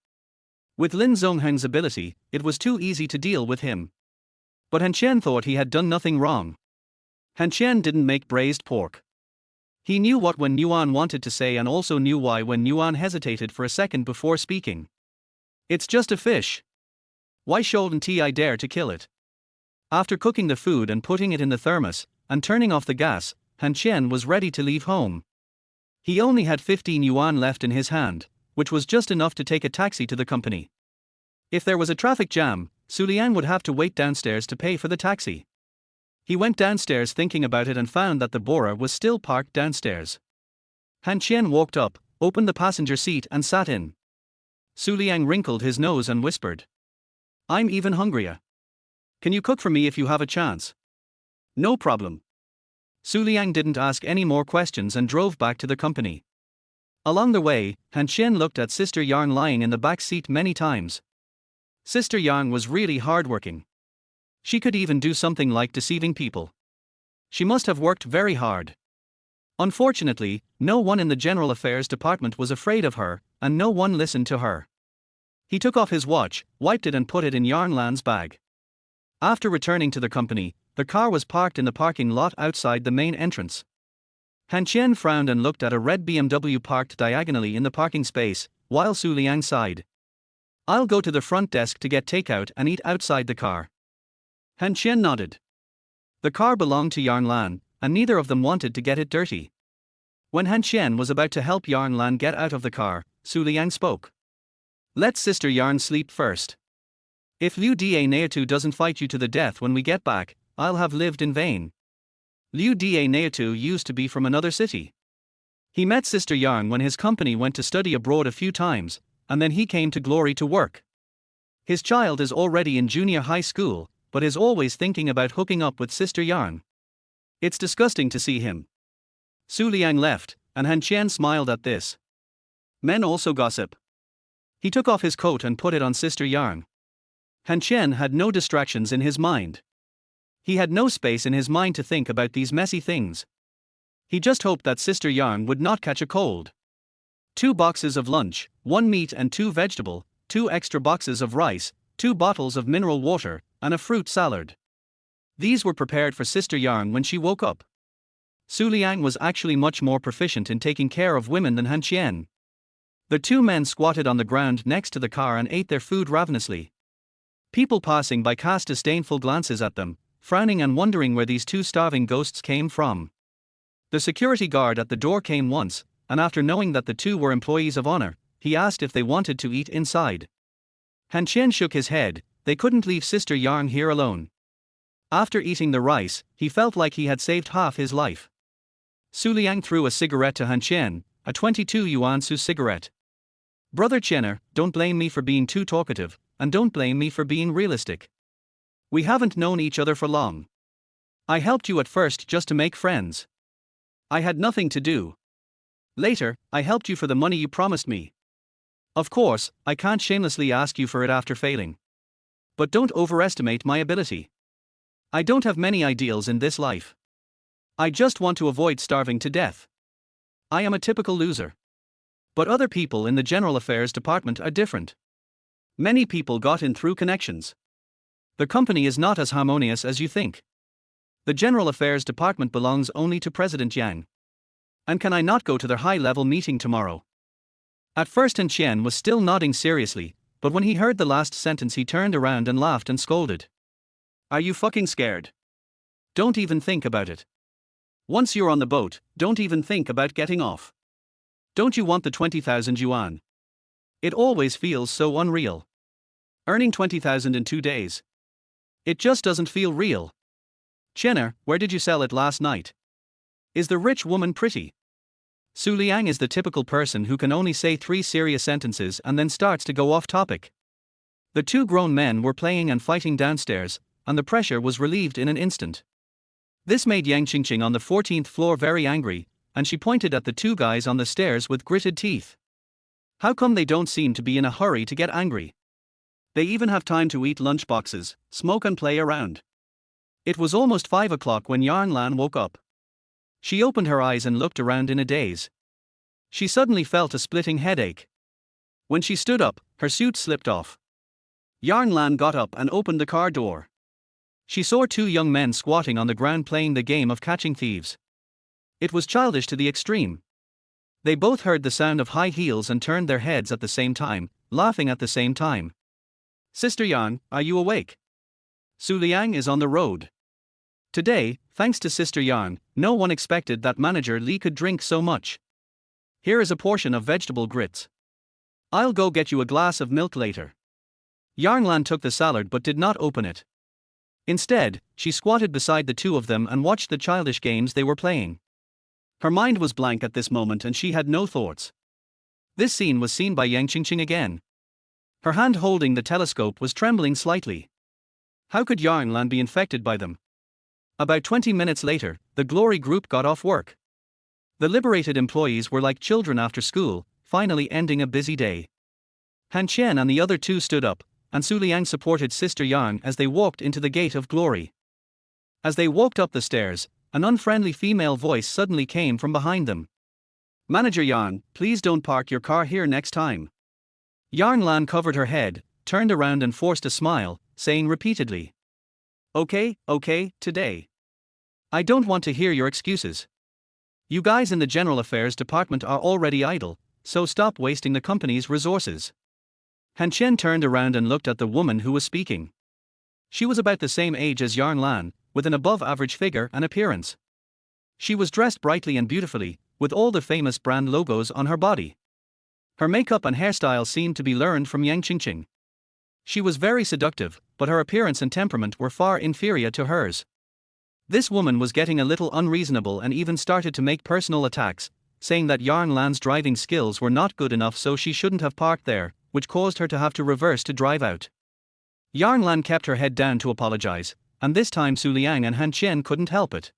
With Lin Zongheng's ability, it was too easy to deal with him. But Han Qian thought he had done nothing wrong. Han Qian didn't make braised pork. He knew what Wenwan wanted to say and also knew why Wenwan hesitated for a second before speaking. It's just a fish. Why shouldn't I dare to kill it? After cooking the food and putting it in the thermos, and turning off the gas, Han Qian was ready to leave home. He only had 15 yuan left in his hand, which was just enough to take a taxi to the company. If there was a traffic jam, Su Liang would have to wait downstairs to pay for the taxi. He went downstairs thinking about it and found that the Bora was still parked downstairs. Han Qian walked up, opened the passenger seat and sat in. Su Liang wrinkled his nose and whispered. I'm even hungrier. Can you cook for me if you have a chance? No problem. Su Liang didn't ask any more questions and drove back to the company. Along the way, Han Qian looked at Sister Yang lying in the back seat many times. Sister Yang was really hardworking. She could even do something like deceiving people. She must have worked very hard. Unfortunately, no one in the General Affairs Department was afraid of her, and no one listened to her. He took off his watch, wiped it and put it in Yarn Lan's bag. After returning to the company, the car was parked in the parking lot outside the main entrance. Han Qian frowned and looked at a red BMW parked diagonally in the parking space, while Su Liang sighed. I'll go to the front desk to get takeout and eat outside the car. Han Qian nodded. The car belonged to Yarn Lan, and neither of them wanted to get it dirty. When Han Qian was about to help Yarn Lan get out of the car, Su Liang spoke. Let Sister Yarn sleep first. If Liu Da Neatu doesn't fight you to the death when we get back, I'll have lived in vain. Liu Da Neatu used to be from another city. He met Sister Yarn when his company went to study abroad a few times, and then he came to Glory to work. His child is already in junior high school, but is always thinking about hooking up with Sister Yarn. It's disgusting to see him. Su Liang left, and Han Qian smiled at this. Men also gossip. He took off his coat and put it on Sister Yarn. Han Qian had no distractions in his mind. He had no space in his mind to think about these messy things. He just hoped that Sister Yarn would not catch a cold. 2 boxes of lunch, 1 meat and 2 vegetable, 2 extra boxes of rice, 2 bottles of mineral water, and a fruit salad. These were prepared for Sister Yarn when she woke up. Su Liang was actually much more proficient in taking care of women than Han Qian. The 2 men squatted on the ground next to the car and ate their food ravenously. People passing by cast disdainful glances at them, frowning and wondering where these 2 starving ghosts came from. The security guard at the door came once, and after knowing that the 2 were employees of honor, he asked if they wanted to eat inside. Han Qian shook his head. They couldn't leave Sister Yarn here alone. After eating the rice, he felt like he had saved half his life. Su Liang threw a cigarette to Han Qian, a 22 yuan su cigarette. Brother Qianer, don't blame me for being too talkative, and don't blame me for being realistic. We haven't known each other for long. I helped you at first just to make friends. I had nothing to do. Later, I helped you for the money you promised me. Of course, I can't shamelessly ask you for it after failing. But don't overestimate my ability. I don't have many ideals in this life. I just want to avoid starving to death. I am a typical loser. But other people in the General Affairs Department are different. Many people got in through connections. The company is not as harmonious as you think. The General Affairs Department belongs only to President Yang. And can I not go to their high-level meeting tomorrow? At first Han Qian was still nodding seriously, but when he heard the last sentence he turned around and laughed and scolded. Are you fucking scared? Don't even think about it. Once you're on the boat, don't even think about getting off. Don't you want the 20,000 yuan? It always feels so unreal. Earning 20,000 in 2 days. It just doesn't feel real. Qianer, where did you sell it last night? Is the rich woman pretty? Su Liang is the typical person who can only say 3 serious sentences and then starts to go off topic. The 2 grown men were playing and fighting downstairs, and the pressure was relieved in an instant. This made Yang Qingqing on the 14th floor very angry, and she pointed at the 2 guys on the stairs with gritted teeth. How come they don't seem to be in a hurry to get angry? They even have time to eat lunchboxes, smoke and play around. It was almost 5 o'clock when Yarn Lan woke up. She opened her eyes and looked around in a daze. She suddenly felt a splitting headache. When she stood up, her suit slipped off. Yarn Lan got up and opened the car door. She saw 2 young men squatting on the ground playing the game of catching thieves. It was childish to the extreme. They both heard the sound of high heels and turned their heads at the same time, laughing at the same time. Sister Yang, are you awake? Su Liang is on the road. Today, thanks to Sister Yang, no one expected that Manager Li could drink so much. Here is a portion of vegetable grits. I'll go get you a glass of milk later. Yarn Lan took the salad but did not open it. Instead, she squatted beside the 2 of them and watched the childish games they were playing. Her mind was blank at this moment and she had no thoughts. This scene was seen by Yang Qingqing again. Her hand holding the telescope was trembling slightly. How could Yarn Lan be infected by them? About 20 minutes later, the Glory Group got off work. The liberated employees were like children after school, finally ending a busy day. Han Qian and the other 2 stood up, and Su Liang supported Sister Yang as they walked into the gate of glory. As they walked up the stairs, an unfriendly female voice suddenly came from behind them. Manager Yang, please don't park your car here next time. Yarn Lan covered her head, turned around and forced a smile, saying repeatedly. Okay, today. I don't want to hear your excuses. You guys in the General Affairs Department are already idle, so stop wasting the company's resources. Han Qian turned around and looked at the woman who was speaking. She was about the same age as Yarn Lan, with an above-average figure and appearance. She was dressed brightly and beautifully, with all the famous brand logos on her body. Her makeup and hairstyle seemed to be learned from Yang Qingqing. She was very seductive, but her appearance and temperament were far inferior to hers. This woman was getting a little unreasonable and even started to make personal attacks, saying that Yarn Lan's driving skills were not good enough so she shouldn't have parked there, which caused her to have to reverse to drive out. Yarn Lan kept her head down to apologize, and this time Su Liang and Han Qian couldn't help it.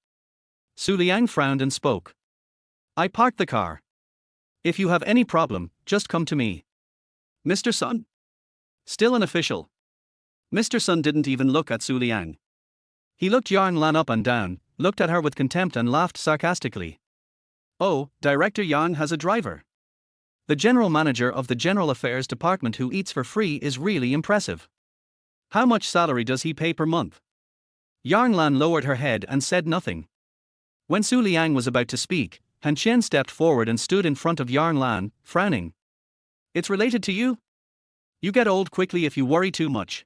Su Liang frowned and spoke. I parked the car. If you have any problem, just come to me. Mr. Sun? Still an official. Mr. Sun didn't even look at Su Liang. He looked Yarn Lan up and down, looked at her with contempt and laughed sarcastically. Oh, Director Yang has a driver. The general manager of the General Affairs Department who eats for free is really impressive. How much salary does he pay per month? Yarn Lan lowered her head and said nothing. When Su Liang was about to speak, Han Qian stepped forward and stood in front of Yarn Lan, frowning. It's related to you? You get old quickly if you worry too much.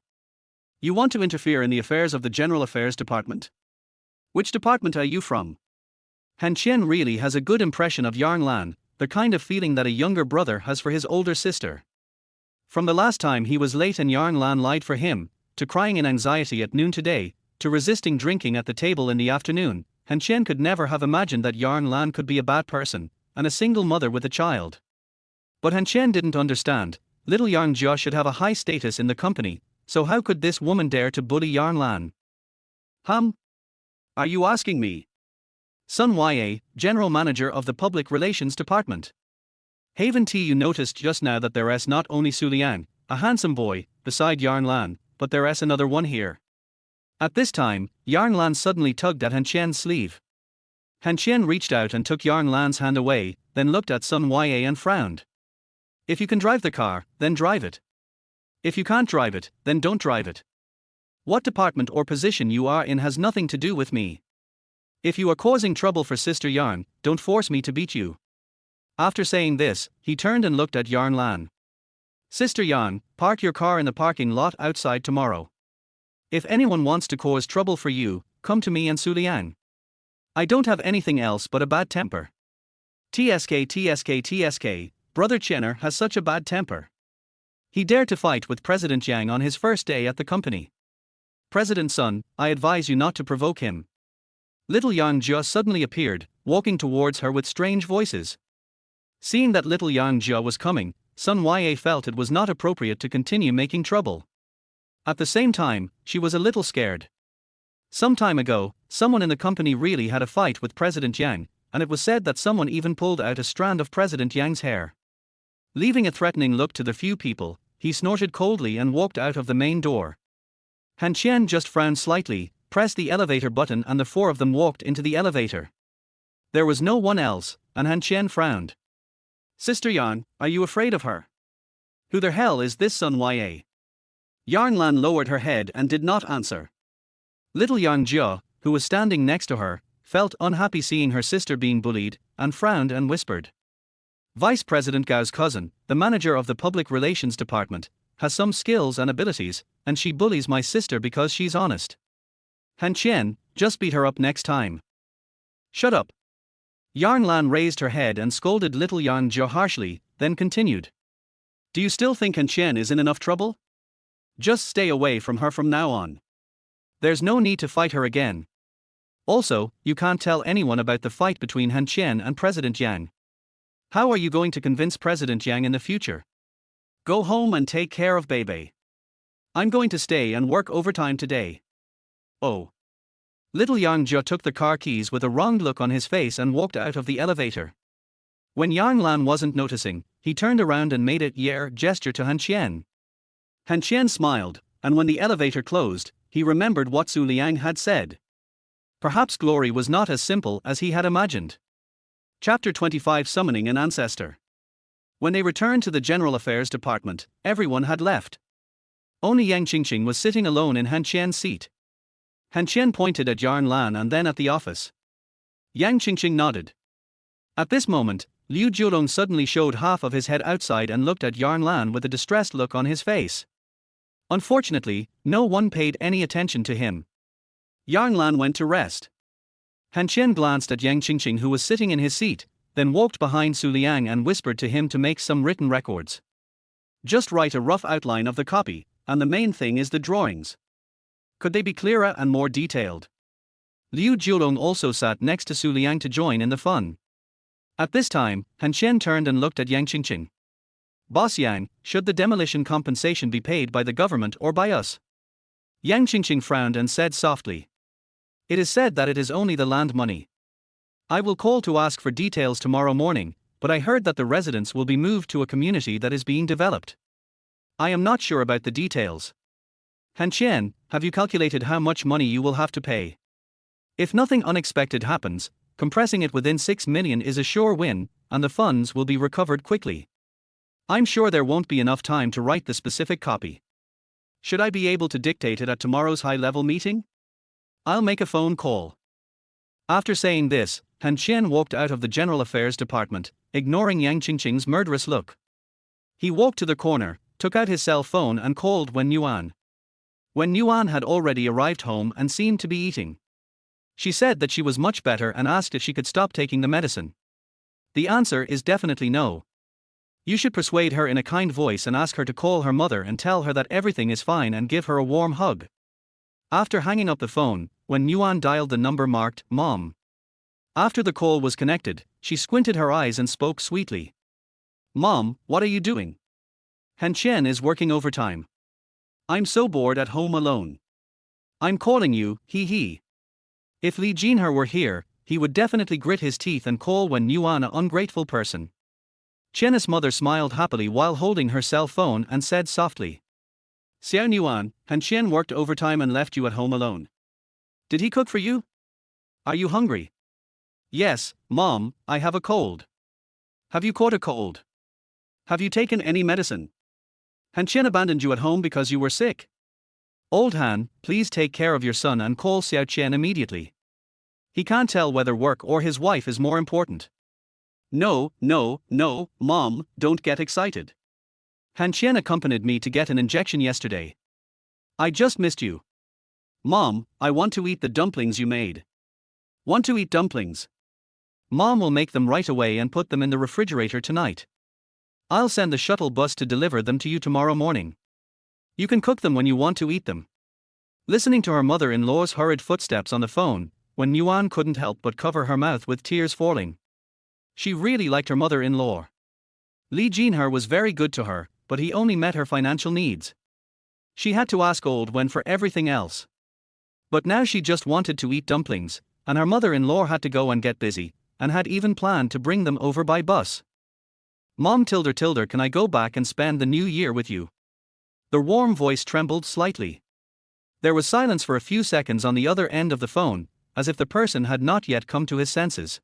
You want to interfere in the affairs of the General Affairs Department? Which department are you from? Han Qian really has a good impression of Yarn Lan, the kind of feeling that a younger brother has for his older sister. From the last time he was late and Yarn Lan lied for him, to crying in anxiety at noon today, to resisting drinking at the table in the afternoon, Han Qian could never have imagined that Yarn Lan could be a bad person, and a single mother with a child. But Han Qian didn't understand, little Yarn Jia should have a high status in the company, so how could this woman dare to bully Yarn Lan? Are you asking me? Sun Ya, General Manager of the Public Relations Department. Haven T. You noticed just now that there's not only Su Liang, a handsome boy, beside Yarn Lan, but there's another one here. At this time, Yarn Lan suddenly tugged at Han Qian's sleeve. Han Qian reached out and took Yarn Lan's hand away, then looked at Sun Ya and frowned. If you can drive the car, then drive it. If you can't drive it, then don't drive it. What department or position you are in has nothing to do with me. If you are causing trouble for Sister Yarn, don't force me to beat you. After saying this, he turned and looked at Yarn Lan. Sister Yarn, park your car in the parking lot outside tomorrow. If anyone wants to cause trouble for you, come to me and Su Liang. I don't have anything else but a bad temper. TSK, Brother Qianer has such a bad temper. He dared to fight with President Yang on his first day at the company. President Sun, I advise you not to provoke him. Little Yang Jia suddenly appeared, walking towards her with strange voices. Seeing that little Yang Jia was coming, Sun Ya felt it was not appropriate to continue making trouble. At the same time, she was a little scared. Some time ago, someone in the company really had a fight with President Yang, and it was said that someone even pulled out a strand of President Yang's hair. Leaving a threatening look to the few people, he snorted coldly and walked out of the main door. Han Qian just frowned slightly, pressed the elevator button, and the four of them walked into the elevator. There was no one else, and Han Qian frowned. Sister Yarn, are you afraid of her? Who the hell is this Sun Ya? Yarn Lan lowered her head and did not answer. Little Yang Jia, who was standing next to her, felt unhappy seeing her sister being bullied, and frowned and whispered. Vice President Gao's cousin, the manager of the Public Relations Department, has some skills and abilities, and she bullies my sister because she's honest. Han Qian, just beat her up next time. Shut up. Yarn Lan raised her head and scolded little Yang Jia harshly, then continued. Do you still think Han Qian is in enough trouble? Just stay away from her from now on. There's no need to fight her again. Also, you can't tell anyone about the fight between Han Qian and President Yang. How are you going to convince President Yang in the future? Go home and take care of Bebe. I'm going to stay and work overtime today. Oh. Little Yang Jia took the car keys with a wronged look on his face and walked out of the elevator. When Yarn Lan wasn't noticing, he turned around and made a "yeah" gesture to Han Qian. Han Qian smiled, and when the elevator closed, he remembered what Su Liang had said. Perhaps glory was not as simple as he had imagined. Chapter 25 Summoning an Ancestor. When they returned to the General Affairs Department, everyone had left. Only Yang Qingqing was sitting alone in Han Qian's seat. Han Qian pointed at Yarn Lan and then at the office. Yang Qingqing nodded. At this moment, Liu Jiulong suddenly showed half of his head outside and looked at Yarn Lan with a distressed look on his face. Unfortunately, no one paid any attention to him. Yarn Lan went to rest. Han Qian glanced at Yang Qingqing, who was sitting in his seat, then walked behind Su Liang and whispered to him to make some written records. Just write a rough outline of the copy, and the main thing is the drawings. Could they be clearer and more detailed? Liu Jiulong also sat next to Su Liang to join in the fun. At this time, Han Qian turned and looked at Yang Qingqing. Boss Yang, should the demolition compensation be paid by the government or by us? Yang Qingqing frowned and said softly. It is said that it is only the land money. I will call to ask for details tomorrow morning, but I heard that the residents will be moved to a community that is being developed. I am not sure about the details. Han Qian, have you calculated how much money you will have to pay? If nothing unexpected happens, compressing it within 6 million is a sure win, and the funds will be recovered quickly. I'm sure there won't be enough time to write the specific copy. Should I be able to dictate it at tomorrow's high-level meeting? I'll make a phone call. After saying this, Han Qian walked out of the General Affairs Department, ignoring Yang Qingqing's murderous look. He walked to the corner, took out his cell phone and called Wen Yuan. Wen Yuan had already arrived home and seemed to be eating. She said that she was much better and asked if she could stop taking the medicine. The answer is definitely no. You should persuade her in a kind voice and ask her to call her mother and tell her that everything is fine and give her a warm hug. After hanging up the phone, Wen Yuan dialed the number marked Mom. After the call was connected, she squinted her eyes and spoke sweetly. Mom, what are you doing? Han Qian is working overtime. I'm so bored at home alone. I'm calling you, hee. If Li Jinhe were here, he would definitely grit his teeth and call Wen Yuan an ungrateful person. Qian's mother smiled happily while holding her cell phone and said softly. Xiao Yuan, Han Qian worked overtime and left you at home alone. Did he cook for you? Are you hungry? Yes, Mom, I have a cold. Have you caught a cold? Have you taken any medicine? Han Qian abandoned you at home because you were sick. Old Han, please take care of your son and call Xiao Qian immediately. He can't tell whether work or his wife is more important. No, Mom, don't get excited. Han Qian accompanied me to get an injection yesterday. I just missed you. Mom, I want to eat the dumplings you made. Want to eat dumplings? Mom will make them right away and put them in the refrigerator tonight. I'll send the shuttle bus to deliver them to you tomorrow morning. You can cook them when you want to eat them. Listening to her mother-in-law's hurried footsteps on the phone, Wen Yuan couldn't help but cover her mouth with tears falling. She really liked her mother-in-law. Li Jinhe was very good to her, but he only met her financial needs. She had to ask old Wen for everything else. But now she just wanted to eat dumplings, and her mother-in-law had to go and get busy, and had even planned to bring them over by bus. Mom tilde, can I go back and spend the new year with you? The warm voice trembled slightly. There was silence for a few seconds on the other end of the phone, as if the person had not yet come to his senses.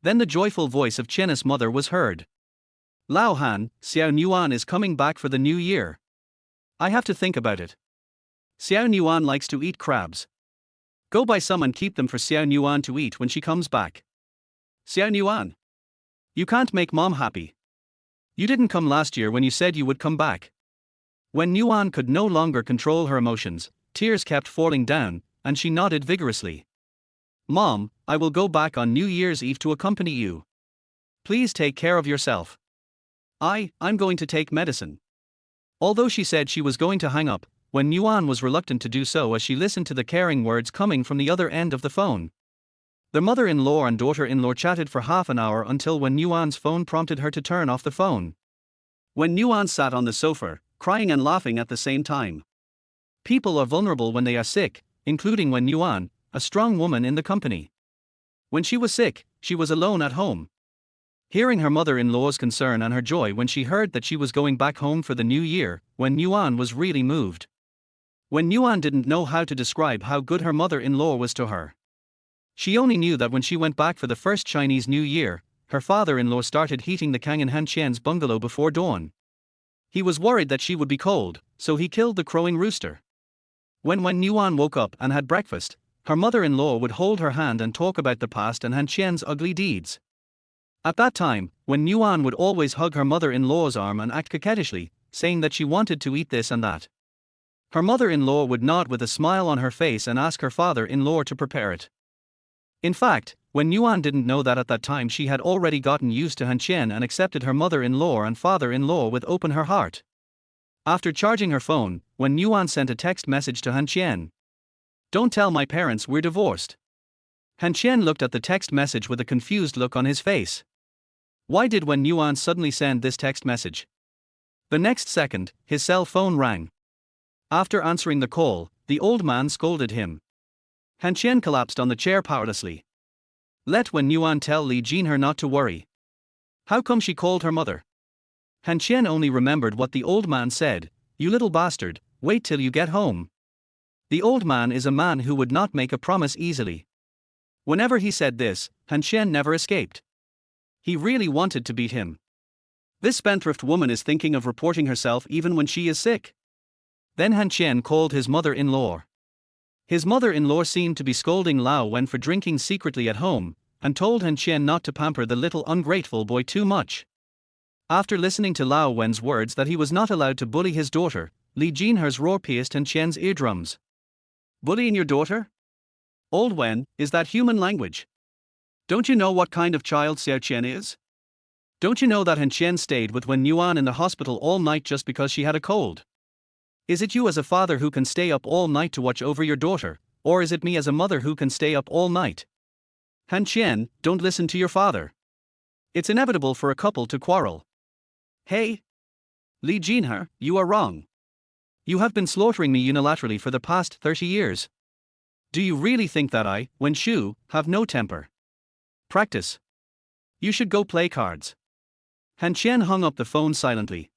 Then the joyful voice of Qian's mother was heard. Lao Han, Xiao Yuan is coming back for the new year. I have to think about it. Xiao Yuan likes to eat crabs. Go buy some and keep them for Xiao Yuan to eat when she comes back. Xiao Yuan. You can't make Mom happy. You didn't come last year when you said you would come back. When Yuan could no longer control her emotions, tears kept falling down, and she nodded vigorously. Mom, I will go back on New Year's Eve to accompany you. Please take care of yourself. I'm going to take medicine. Although she said she was going to hang up, Wen Yuan was reluctant to do so as she listened to the caring words coming from the other end of the phone. The mother-in-law and daughter-in-law chatted for half an hour until Wen Yuan's phone prompted her to turn off the phone. Wen Yuan sat on the sofa, crying and laughing at the same time. People are vulnerable when they are sick, including Wen Yuan, a strong woman in the company. When she was sick, she was alone at home. Hearing her mother-in-law's concern and her joy when she heard that she was going back home for the new year, Wen Yuan was really moved. Wen Yuan didn't know how to describe how good her mother-in-law was to her. She only knew that when she went back for the first Chinese New Year, her father-in-law started heating the Kang in Han Qian's bungalow before dawn. He was worried that she would be cold, so he killed the crowing rooster. When Wen Yuan woke up and had breakfast, her mother-in-law would hold her hand and talk about the past and Han Qian's ugly deeds. At that time, Wen Yuan would always hug her mother-in-law's arm and act coquettishly, saying that she wanted to eat this and that. Her mother-in-law would nod with a smile on her face and ask her father-in-law to prepare it. In fact, Wen Yuan didn't know that at that time she had already gotten used to Han Qian and accepted her mother-in-law and father-in-law with open her heart. After charging her phone, Wen Yuan sent a text message to Han Qian. Don't tell my parents we're divorced. Han Qian looked at the text message with a confused look on his face. Why did Wen Yuan suddenly send this text message? The next second, his cell phone rang. After answering the call, the old man scolded him. Han Qian collapsed on the chair powerlessly. Let Wen Yuan tell Li Jinhe not to worry. How come she called her mother? Han Qian only remembered what the old man said, you little bastard, wait till you get home. The old man is a man who would not make a promise easily. Whenever he said this, Han Qian never escaped. He really wanted to beat him. This spendthrift woman is thinking of reporting herself even when she is sick. Then Han Qian called his mother-in-law. His mother-in-law seemed to be scolding Lao Wen for drinking secretly at home, and told Han Qian not to pamper the little ungrateful boy too much. After listening to Lao Wen's words that he was not allowed to bully his daughter, Li Jinhe's roar pierced Han Qian's eardrums. Bullying your daughter? Old Wen, is that human language? Don't you know what kind of child Xiao Qian is? Don't you know that Han Qian stayed with Wen Yuan in the hospital all night just because she had a cold? Is it you as a father who can stay up all night to watch over your daughter, or is it me as a mother who can stay up all night? Han Qian, don't listen to your father. It's inevitable for a couple to quarrel. Hey! Li Jinhe, you are wrong. You have been slaughtering me unilaterally for the past 30 years. Do you really think that I, Wen Shu, have no temper? Practice. You should go play cards. Han Qian hung up the phone silently.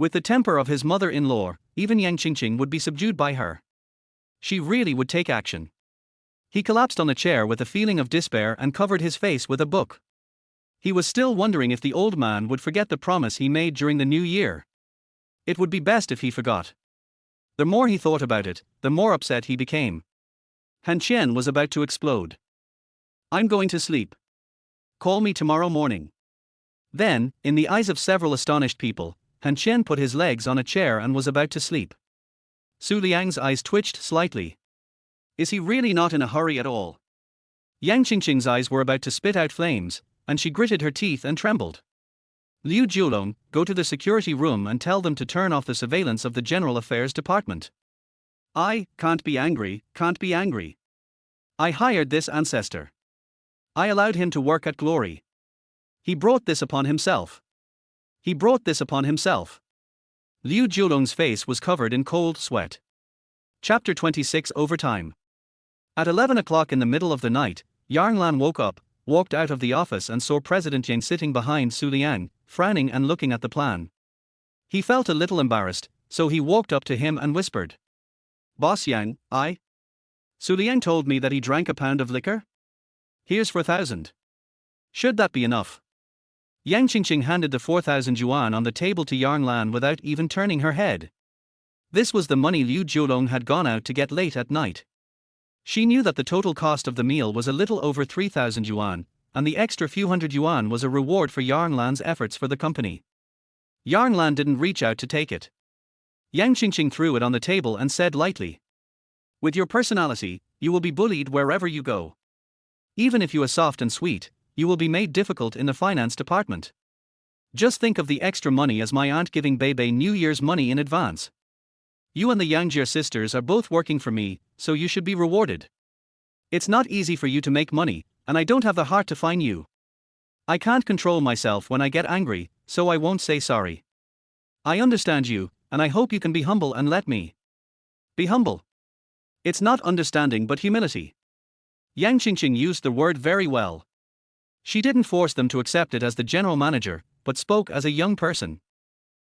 With the temper of his mother-in-law, even Yang Qingqing would be subdued by her. She really would take action. He collapsed on a chair with a feeling of despair and covered his face with a book. He was still wondering if the old man would forget the promise he made during the new year. It would be best if he forgot. The more he thought about it, the more upset he became. Han Qian was about to explode. "I'm going to sleep. Call me tomorrow morning." Then, in the eyes of several astonished people, Han Qian put his legs on a chair and was about to sleep. Su Liang's eyes twitched slightly. Is he really not in a hurry at all? Yang Qingqing's eyes were about to spit out flames, and she gritted her teeth and trembled. "Liu Jiulong, go to the security room and tell them to turn off the surveillance of the General Affairs Department." "I can't be angry, can't be angry. I hired this ancestor. I allowed him to work at Glory. He brought this upon himself. He brought this upon himself." Liu Jiulong's face was covered in cold sweat. Chapter 26 Overtime. At 11 o'clock in the middle of the night, Yang Lan woke up, walked out of the office and saw President Yang sitting behind Su Liang, frowning and looking at the plan. He felt a little embarrassed, so he walked up to him and whispered, "Boss Yang, Su Liang told me that he drank a pound of liquor. Here's 4,000. Should that be enough?" Yang Qingqing handed the 4,000 yuan on the table to Yang Lan without even turning her head. This was the money Liu Jiulong had gone out to get late at night. She knew that the total cost of the meal was a little over 3,000 yuan, and the extra few hundred yuan was a reward for Yang Lan's efforts for the company. Yang Lan didn't reach out to take it. Yang Qingqing threw it on the table and said lightly, "With your personality, you will be bullied wherever you go. Even if you are soft and sweet, you will be made difficult in the finance department. Just think of the extra money as my aunt giving Bebe New Year's money in advance. You and the Yangjie sisters are both working for me, so you should be rewarded. It's not easy for you to make money, and I don't have the heart to fine you. I can't control myself when I get angry, so I won't say sorry. I understand you, and I hope you can be humble and let me be humble. It's not understanding but humility." Yang Qingqing used the word very well. She didn't force them to accept it as the general manager, but spoke as a young person.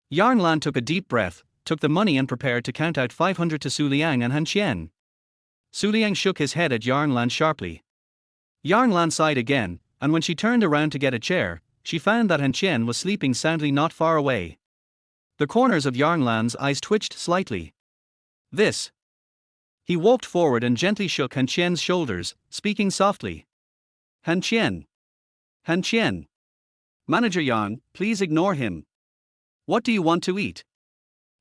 Yang Lan took a deep breath, took the money and prepared to count out 500 to Su Liang and Han Qian. Su Liang shook his head at Yang Lan sharply. Yang Lan sighed again, and when she turned around to get a chair, she found that Han Qian was sleeping soundly not far away. The corners of Yang Lan's eyes twitched slightly. "This." He walked forward and gently shook Han Qian's shoulders, speaking softly. "Han Qian. Han Qian. Manager Yang, please ignore him. What do you want to eat?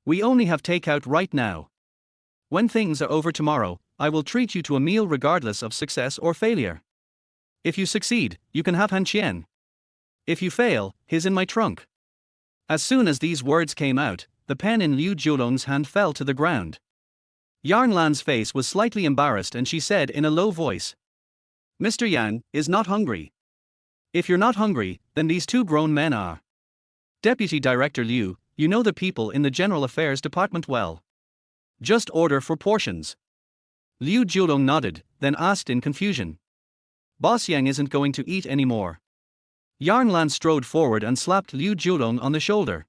We only have takeout right now. When things are over tomorrow, I will treat you to a meal regardless of success or failure. If you succeed, you can have Han Qian. If you fail, he's in my trunk." As soon as these words came out, the pen in Liu Jiulong's hand fell to the ground. Yang Lan's face was slightly embarrassed and she said in a low voice, "Mr. Yang is not hungry. If you're not hungry, then these two grown men are. Deputy Director Liu, you know the people in the General Affairs Department well. Just order for portions." Liu Jiulong nodded, then asked in confusion, "Boss Yang isn't going to eat anymore." Yang Lan strode forward and slapped Liu Jiulong on the shoulder.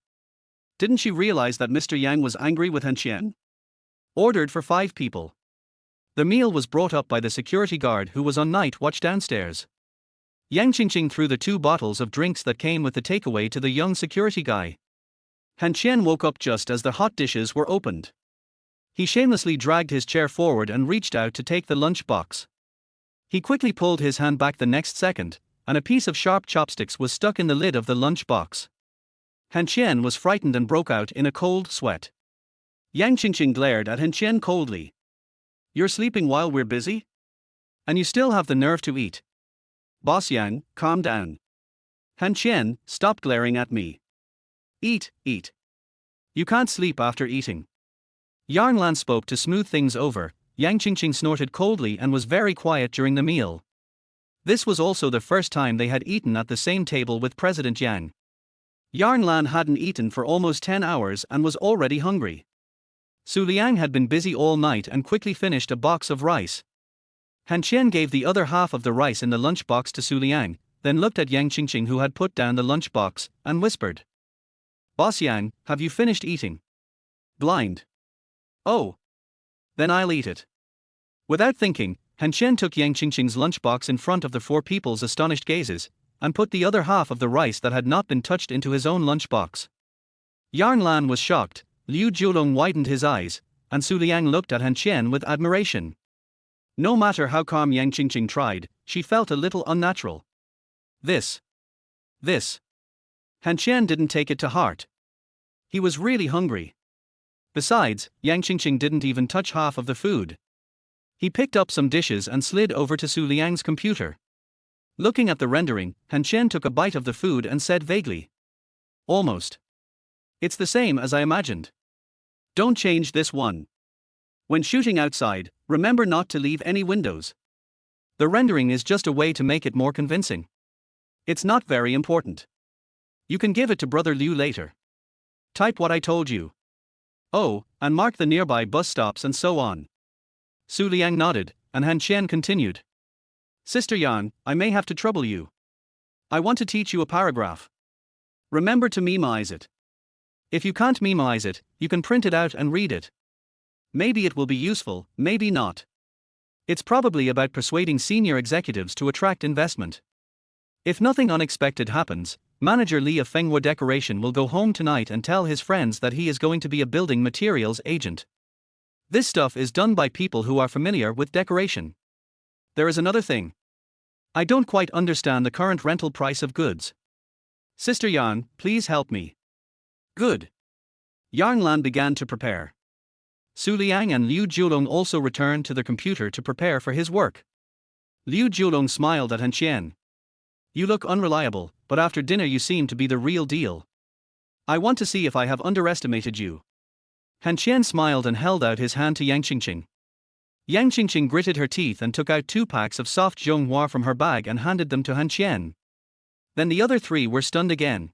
Didn't she realize that Mr. Yang was angry with Han Qian? Ordered for 5 people. The meal was brought up by the security guard who was on night watch downstairs. Yang Qingqing threw the 2 bottles of drinks that came with the takeaway to the young security guy. Han Qian woke up just as the hot dishes were opened. He shamelessly dragged his chair forward and reached out to take the lunch box. He quickly pulled his hand back the next second, and a piece of sharp chopsticks was stuck in the lid of the lunch box. Han Qian was frightened and broke out in a cold sweat. Yang Qingqing glared at Han Qian coldly. "You're sleeping while we're busy? And you still have the nerve to eat? Boss Yang, calm down. Han Qian, stop glaring at me. Eat, eat. You can't sleep after eating." Yang Lan spoke to smooth things over. Yang Qingqing snorted coldly and was very quiet during the meal. This was also the first time they had eaten at the same table with President Yang. Yang Lan hadn't eaten for almost 10 hours and was already hungry. Su Liang had been busy all night and quickly finished a box of rice. Han Qian gave the other half of the rice in the lunchbox to Su Liang, then looked at Yang Qingqing who had put down the lunchbox, and whispered, Boss Yang, have you finished eating? Blind. Oh. Then I'll eat it. Without thinking, Han Qian took Yang Qingqing's lunchbox in front of the four people's astonished gazes, and put the other half of the rice that had not been touched into his own lunchbox. Yarn Lan was shocked, Liu Jiulong widened his eyes, and Su Liang looked at Han Qian with admiration. No matter how calm Yang Qingqing tried, she felt a little unnatural. This. Han Qian didn't take it to heart. He was really hungry. Besides, Yang Qingqing didn't even touch half of the food. He picked up some dishes and slid over to Su Liang's computer. Looking at the rendering, Han Qian took a bite of the food and said vaguely. Almost. It's the same as I imagined. Don't change this one. When shooting outside, remember not to leave any windows. The rendering is just a way to make it more convincing. It's not very important. You can give it to Brother Liu later. Type what I told you. Oh, and mark the nearby bus stops and so on. Su Liang nodded, and Han Qian continued. Sister Yang, I may have to trouble you. I want to teach you a paragraph. Remember to memorize it. If you can't memorize it, you can print it out and read it. Maybe it will be useful, maybe not. It's probably about persuading senior executives to attract investment. If nothing unexpected happens, Manager Li of Fenghua Decoration will go home tonight and tell his friends that he is going to be a building materials agent. This stuff is done by people who are familiar with decoration. There is another thing. I don't quite understand the current rental price of goods. Sister Yang, please help me. Good. Yarn Lan began to prepare. Su Liang and Liu Jiulong also returned to the computer to prepare for his work. Liu Jiulong smiled at Han Qian. You look unreliable, but after dinner you seem to be the real deal. I want to see if I have underestimated you. Han Qian smiled and held out his hand to Yang Qingqing. Yang Qingqing gritted her teeth and took out 2 packs of soft zhonghua from her bag and handed them to Han Qian. Then the other 3 were stunned again.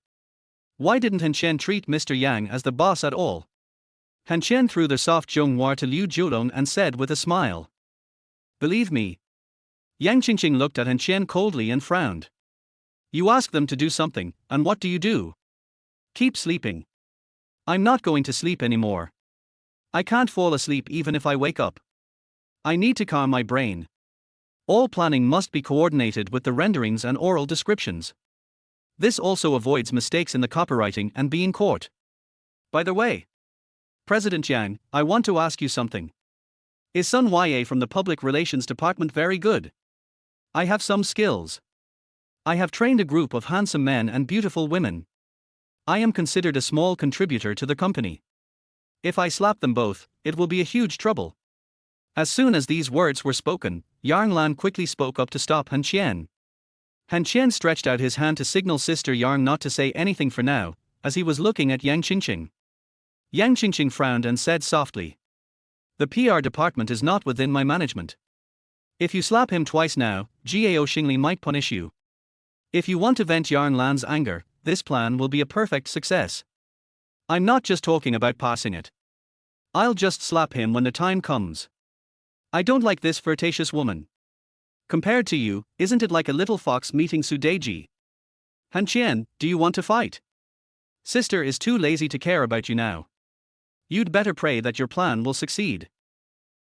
Why didn't Han Qian treat Mr. Yang as the boss at all? Han Qian threw the soft zhonghua to Liu Jiulong and said with a smile. Believe me. Yang Qingqing looked at Han Qian coldly and frowned. You ask them to do something, and what do? Keep sleeping. I'm not going to sleep anymore. I can't fall asleep even if I wake up. I need to calm my brain. All planning must be coordinated with the renderings and oral descriptions. This also avoids mistakes in the copywriting and being caught. By the way, President Yang, I want to ask you something. Is Sun Ya from the Public Relations Department very good? I have some skills. I have trained a group of handsome men and beautiful women. I am considered a small contributor to the company. If I slap them both, it will be a huge trouble. As soon as these words were spoken, Yarn Lan quickly spoke up to stop Han Qian. Han Qian stretched out his hand to signal Sister Yarn not to say anything for now, as he was looking at Yang Qingqing. Yang Qingqing frowned and said softly. The PR department is not within my management. If you slap him twice now, Gao Xingli might punish you. If you want to vent Yarn Lan's anger, this plan will be a perfect success. I'm not just talking about passing it. I'll just slap him when the time comes. I don't like this flirtatious woman. Compared to you, isn't it like a little fox meeting Sudeji? Han Qian, do you want to fight? Sister is too lazy to care about you now. You'd better pray that your plan will succeed.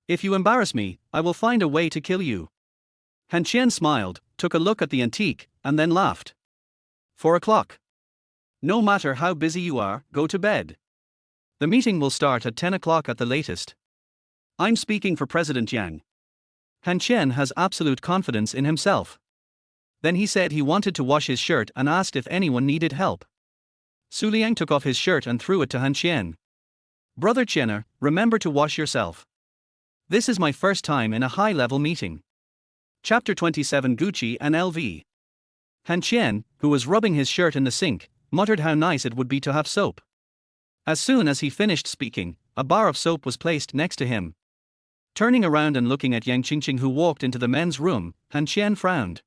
If you embarrass me, I will find a way to kill you. Han Qian smiled, took a look at the antique, and then laughed. 4 o'clock. No matter how busy you are, go to bed. The meeting will start at 10 o'clock at the latest. I'm speaking for President Yang. Han Qian has absolute confidence in himself. Then he said he wanted to wash his shirt and asked if anyone needed help. Su Liang took off his shirt and threw it to Han Qian. Brother Qianer, remember to wash yourself. This is my first time in a high-level meeting. Chapter 27 Gucci and LV. Han Qian, who was rubbing his shirt in the sink, muttered how nice it would be to have soap. As soon as he finished speaking, a bar of soap was placed next to him. Turning around and looking at Yang Qingqing who walked into the men's room, Han Qian frowned.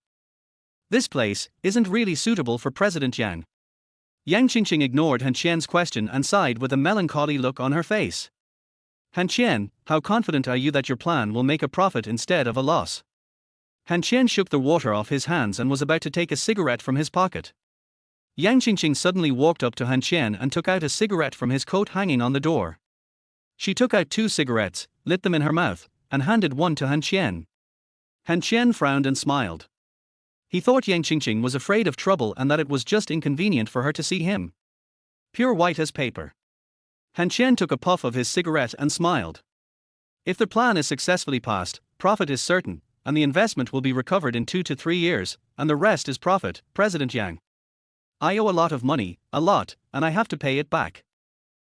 This place isn't really suitable for President Yang. Yang Qingqing ignored Han Qian's question and sighed with a melancholy look on her face. Han Qian, how confident are you that your plan will make a profit instead of a loss? Han Qian shook the water off his hands and was about to take a cigarette from his pocket. Yang Qingqing suddenly walked up to Han Qian and took out a cigarette from his coat hanging on the door. She took out 2 cigarettes, lit them in her mouth, and handed one to Han Qian. Han Qian frowned and smiled. He thought Yang Qingqing was afraid of trouble and that it was just inconvenient for her to see him. Pure white as paper. Han Qian took a puff of his cigarette and smiled. If the plan is successfully passed, profit is certain, and the investment will be recovered in 2 to 3 years, and the rest is profit, President Yang. I owe a lot of money, a lot, and I have to pay it back.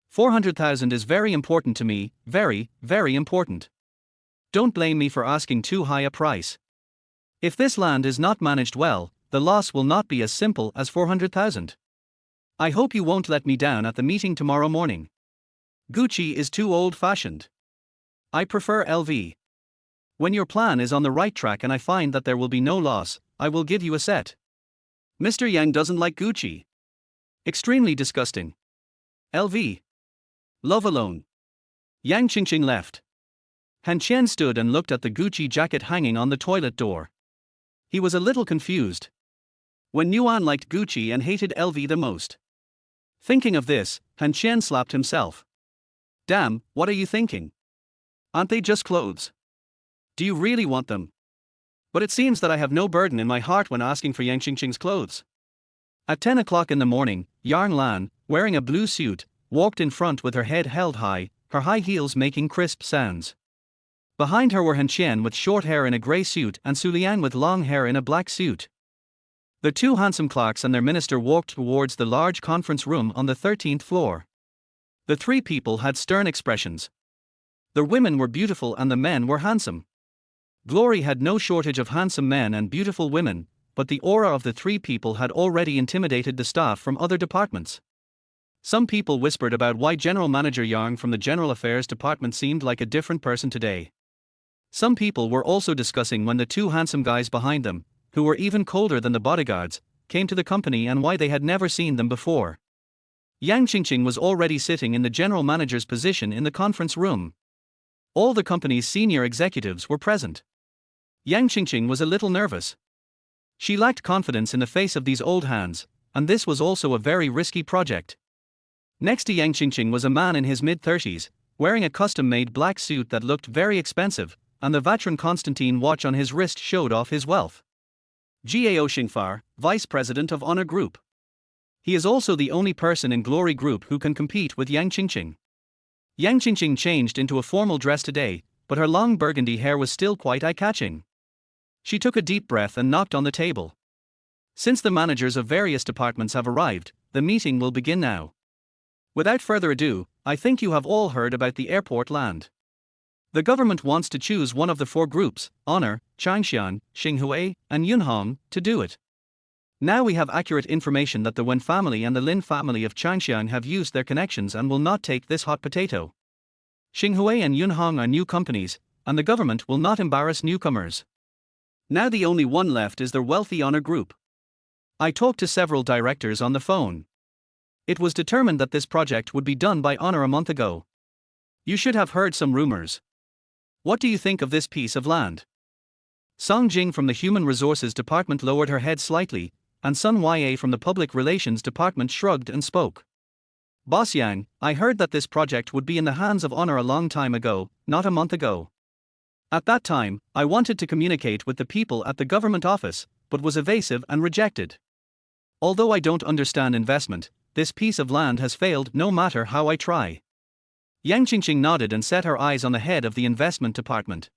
400,000 is very important to me, very, very important. Don't blame me for asking too high a price. If this land is not managed well, the loss will not be as simple as 400,000. I hope you won't let me down at the meeting tomorrow morning. Gucci is too old-fashioned. I prefer LV. When your plan is on the right track and I find that there will be no loss, I will give you a set. Mr. Yang doesn't like Gucci. Extremely disgusting. LV. Love alone. Yang Qingqing left. Han Qian stood and looked at the Gucci jacket hanging on the toilet door. He was a little confused. When Yuan liked Gucci and hated LV the most. Thinking of this, Han Qian slapped himself. Damn, what are you thinking? Aren't they just clothes? Do you really want them? But it seems that I have no burden in my heart when asking for Yang Qingqing's clothes. At 10 o'clock in the morning, Yang Lan, wearing a blue suit, walked in front with her head held high, her high heels making crisp sounds. Behind her were Han Qian with short hair in a grey suit and Su Liang with long hair in a black suit. The 2 handsome clerks and their minister walked towards the large conference room on the 13th floor. The 3 people had stern expressions. The women were beautiful and the men were handsome. Glory had no shortage of handsome men and beautiful women, but the aura of the 3 people had already intimidated the staff from other departments. Some people whispered about why General Manager Yang from the General Affairs Department seemed like a different person today. Some people were also discussing when the 2 handsome guys behind them, who were even colder than the bodyguards, came to the company and why they had never seen them before. Yang Qingqing was already sitting in the general manager's position in the conference room. All the company's senior executives were present. Yang Qingqing was a little nervous. She lacked confidence in the face of these old hands, and this was also a very risky project. Next to Yang Qingqing was a man in his mid-30s, wearing a custom-made black suit that looked very expensive, and the Vatran Constantine watch on his wrist showed off his wealth. Gao Xingfar, Vice President of Honor Group. He is also the only person in Glory Group who can compete with Yang Qingqing. Yang Qingqing changed into a formal dress today, but her long burgundy hair was still quite eye-catching. She took a deep breath and knocked on the table. Since the managers of various departments have arrived, the meeting will begin now. Without further ado, I think you have all heard about the airport land. The government wants to choose one of the 4 groups, Honor, Changshan, Xinghui, and Yunhong, to do it. Now we have accurate information that the Wen family and the Lin family of Changshan have used their connections and will not take this hot potato. Xinghui and Yunhong are new companies, and the government will not embarrass newcomers. Now the only one left is their wealthy Honor Group. I talked to several directors on the phone. It was determined that this project would be done by Honor a month ago. You should have heard some rumors. What do you think of this piece of land? Song Jing from the Human Resources Department lowered her head slightly, and Sun Ya from the Public Relations Department shrugged and spoke. Boss Yang, I heard that this project would be in the hands of Honor a long time ago, not a month ago. At that time, I wanted to communicate with the people at the government office, but was evasive and rejected. Although I don't understand investment, this piece of land has failed no matter how I try. Yang Qingqing nodded and set her eyes on the head of the investment department.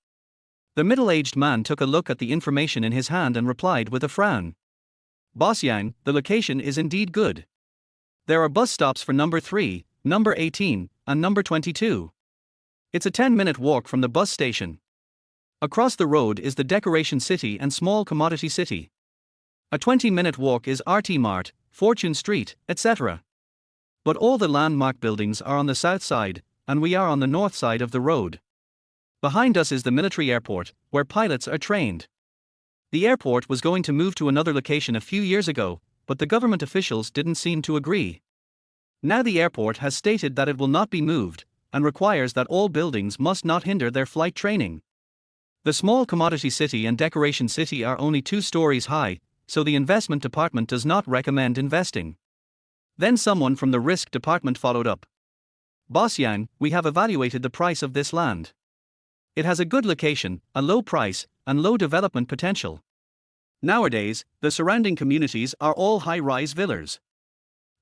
The middle-aged man took a look at the information in his hand and replied with a frown. Boss Yang, the location is indeed good. There are bus stops for number 3, number 18, and number 22. It's a 10-minute walk from the bus station. Across the road is the Decoration City and Small Commodity City. A 20-minute walk is RT Mart, Fortune Street, etc. But all the landmark buildings are on the south side, and we are on the north side of the road. Behind us is the military airport, where pilots are trained. The airport was going to move to another location a few years ago, but the government officials didn't seem to agree. Now the airport has stated that it will not be moved, and requires that all buildings must not hinder their flight training. The Small Commodity City and Decoration City are only 2 stories high, so the investment department does not recommend investing. Then someone from the risk department followed up. Boss Yang, we have evaluated the price of this land. It has a good location, a low price, and low development potential. Nowadays, the surrounding communities are all high-rise villas.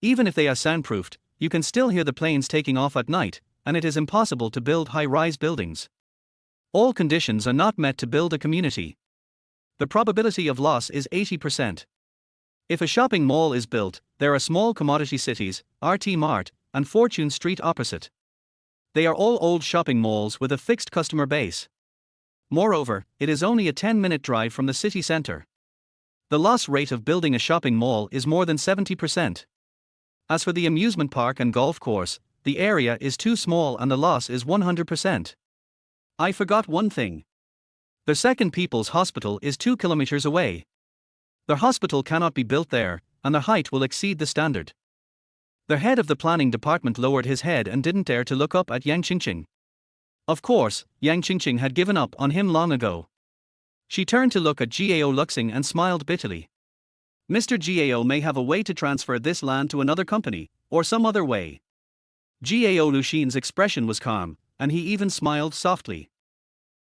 Even if they are soundproofed, you can still hear the planes taking off at night, and it is impossible to build high-rise buildings. All conditions are not met to build a community. The probability of loss is 80%. If a shopping mall is built, there are small commodity cities, RT Mart, and Fortune Street opposite. They are all old shopping malls with a fixed customer base. Moreover, it is only a 10-minute drive from the city center. The loss rate of building a shopping mall is more than 70%. As for the amusement park and golf course, the area is too small and the loss is 100%. I forgot one thing. The Second People's Hospital is 2 kilometers away. The hospital cannot be built there, and the height will exceed the standard. The head of the planning department lowered his head and didn't dare to look up at Yang Qingqing. Of course, Yang Qingqing had given up on him long ago. She turned to look at Gao Luxing and smiled bitterly. Mr. Gao may have a way to transfer this land to another company, or some other way. Gao Luxin's expression was calm, and he even smiled softly.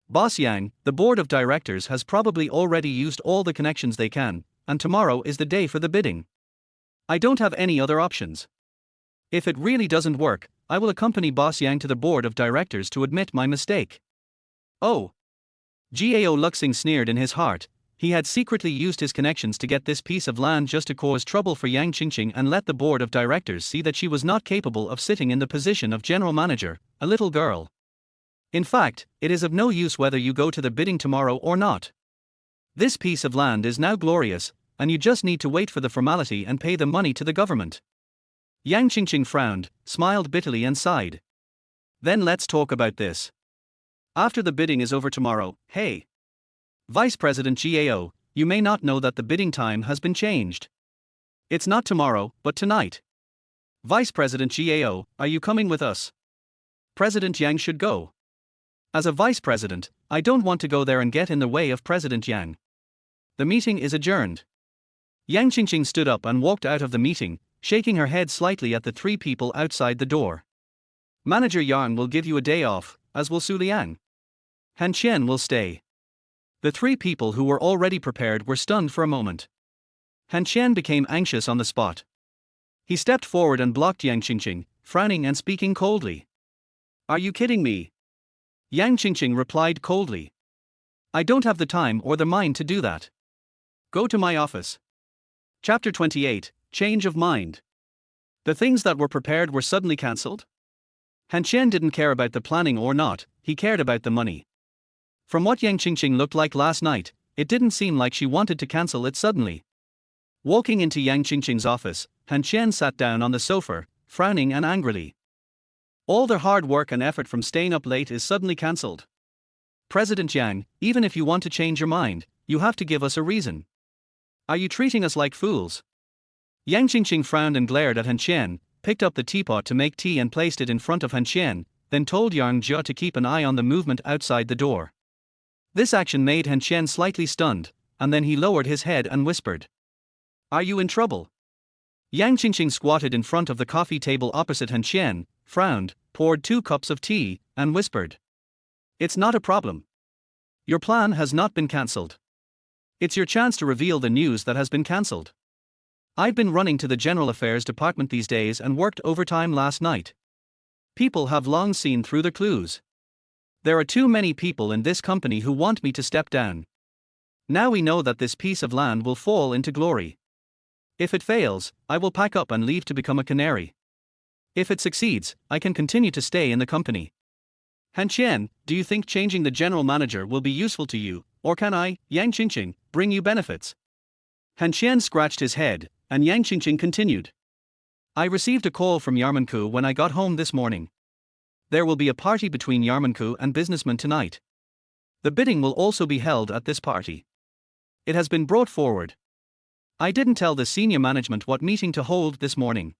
Boss Yang, the board of directors has probably already used all the connections they can, and tomorrow is the day for the bidding. I don't have any other options. If it really doesn't work, I will accompany Boss Yang to the board of directors to admit my mistake. Oh! Gao Luxing sneered in his heart. He had secretly used his connections to get this piece of land just to cause trouble for Yang Qingqing and let the board of directors see that she was not capable of sitting in the position of general manager, a little girl. In fact, it is of no use whether you go to the bidding tomorrow or not. This piece of land is now glorious, and you just need to wait for the formality and pay the money to the government. Yang Qingqing frowned, smiled bitterly and sighed. Then let's talk about this. After the bidding is over tomorrow, hey! Vice President Gao, you may not know that the bidding time has been changed. It's not tomorrow, but tonight. Vice President Gao, are you coming with us? President Yang should go. As a vice president, I don't want to go there and get in the way of President Yang. The meeting is adjourned. Yang Qingqing stood up and walked out of the meeting, shaking her head slightly at the three people outside the door. Manager Yang will give you a day off, as will Su Liang. Han Qian will stay. The three people who were already prepared were stunned for a moment. Han Qian became anxious on the spot. He stepped forward and blocked Yang Qingqing, frowning and speaking coldly. Are you kidding me? Yang Qingqing replied coldly. I don't have the time or the mind to do that. Go to my office. Chapter 28, Change of Mind. The things that were prepared were suddenly cancelled? Han Qian didn't care about the planning or not, he cared about the money. From what Yang Qingqing looked like last night, it didn't seem like she wanted to cancel it suddenly. Walking into Yang Qingqing's office, Han Qian sat down on the sofa, frowning and angrily. All their hard work and effort from staying up late is suddenly cancelled. President Yang, even if you want to change your mind, you have to give us a reason. Are you treating us like fools? Yang Qingqing frowned and glared at Han Qian, picked up the teapot to make tea and placed it in front of Han Qian, then told Yang Jia to keep an eye on the movement outside the door. This action made Han Qian slightly stunned, and then he lowered his head and whispered. Are you in trouble? Yang Qingqing squatted in front of the coffee table opposite Han Qian, frowned, poured 2 cups of tea, and whispered. It's not a problem. Your plan has not been cancelled. It's your chance to reveal the news that has been cancelled. I've been running to the General Affairs Department these days and worked overtime last night. People have long seen through the clues. There are too many people in this company who want me to step down. Now we know that this piece of land will fall into glory. If it fails, I will pack up and leave to become a canary. If it succeeds, I can continue to stay in the company. Han Qian, do you think changing the general manager will be useful to you, or can I, Yang Qingqing, bring you benefits? Han Qian scratched his head, and Yang Qingqing continued. I received a call from Yarmanku when I got home this morning. There will be a party between Yarmanku and businessmen tonight. The bidding will also be held at this party. It has been brought forward. I didn't tell the senior management what meeting to hold this morning.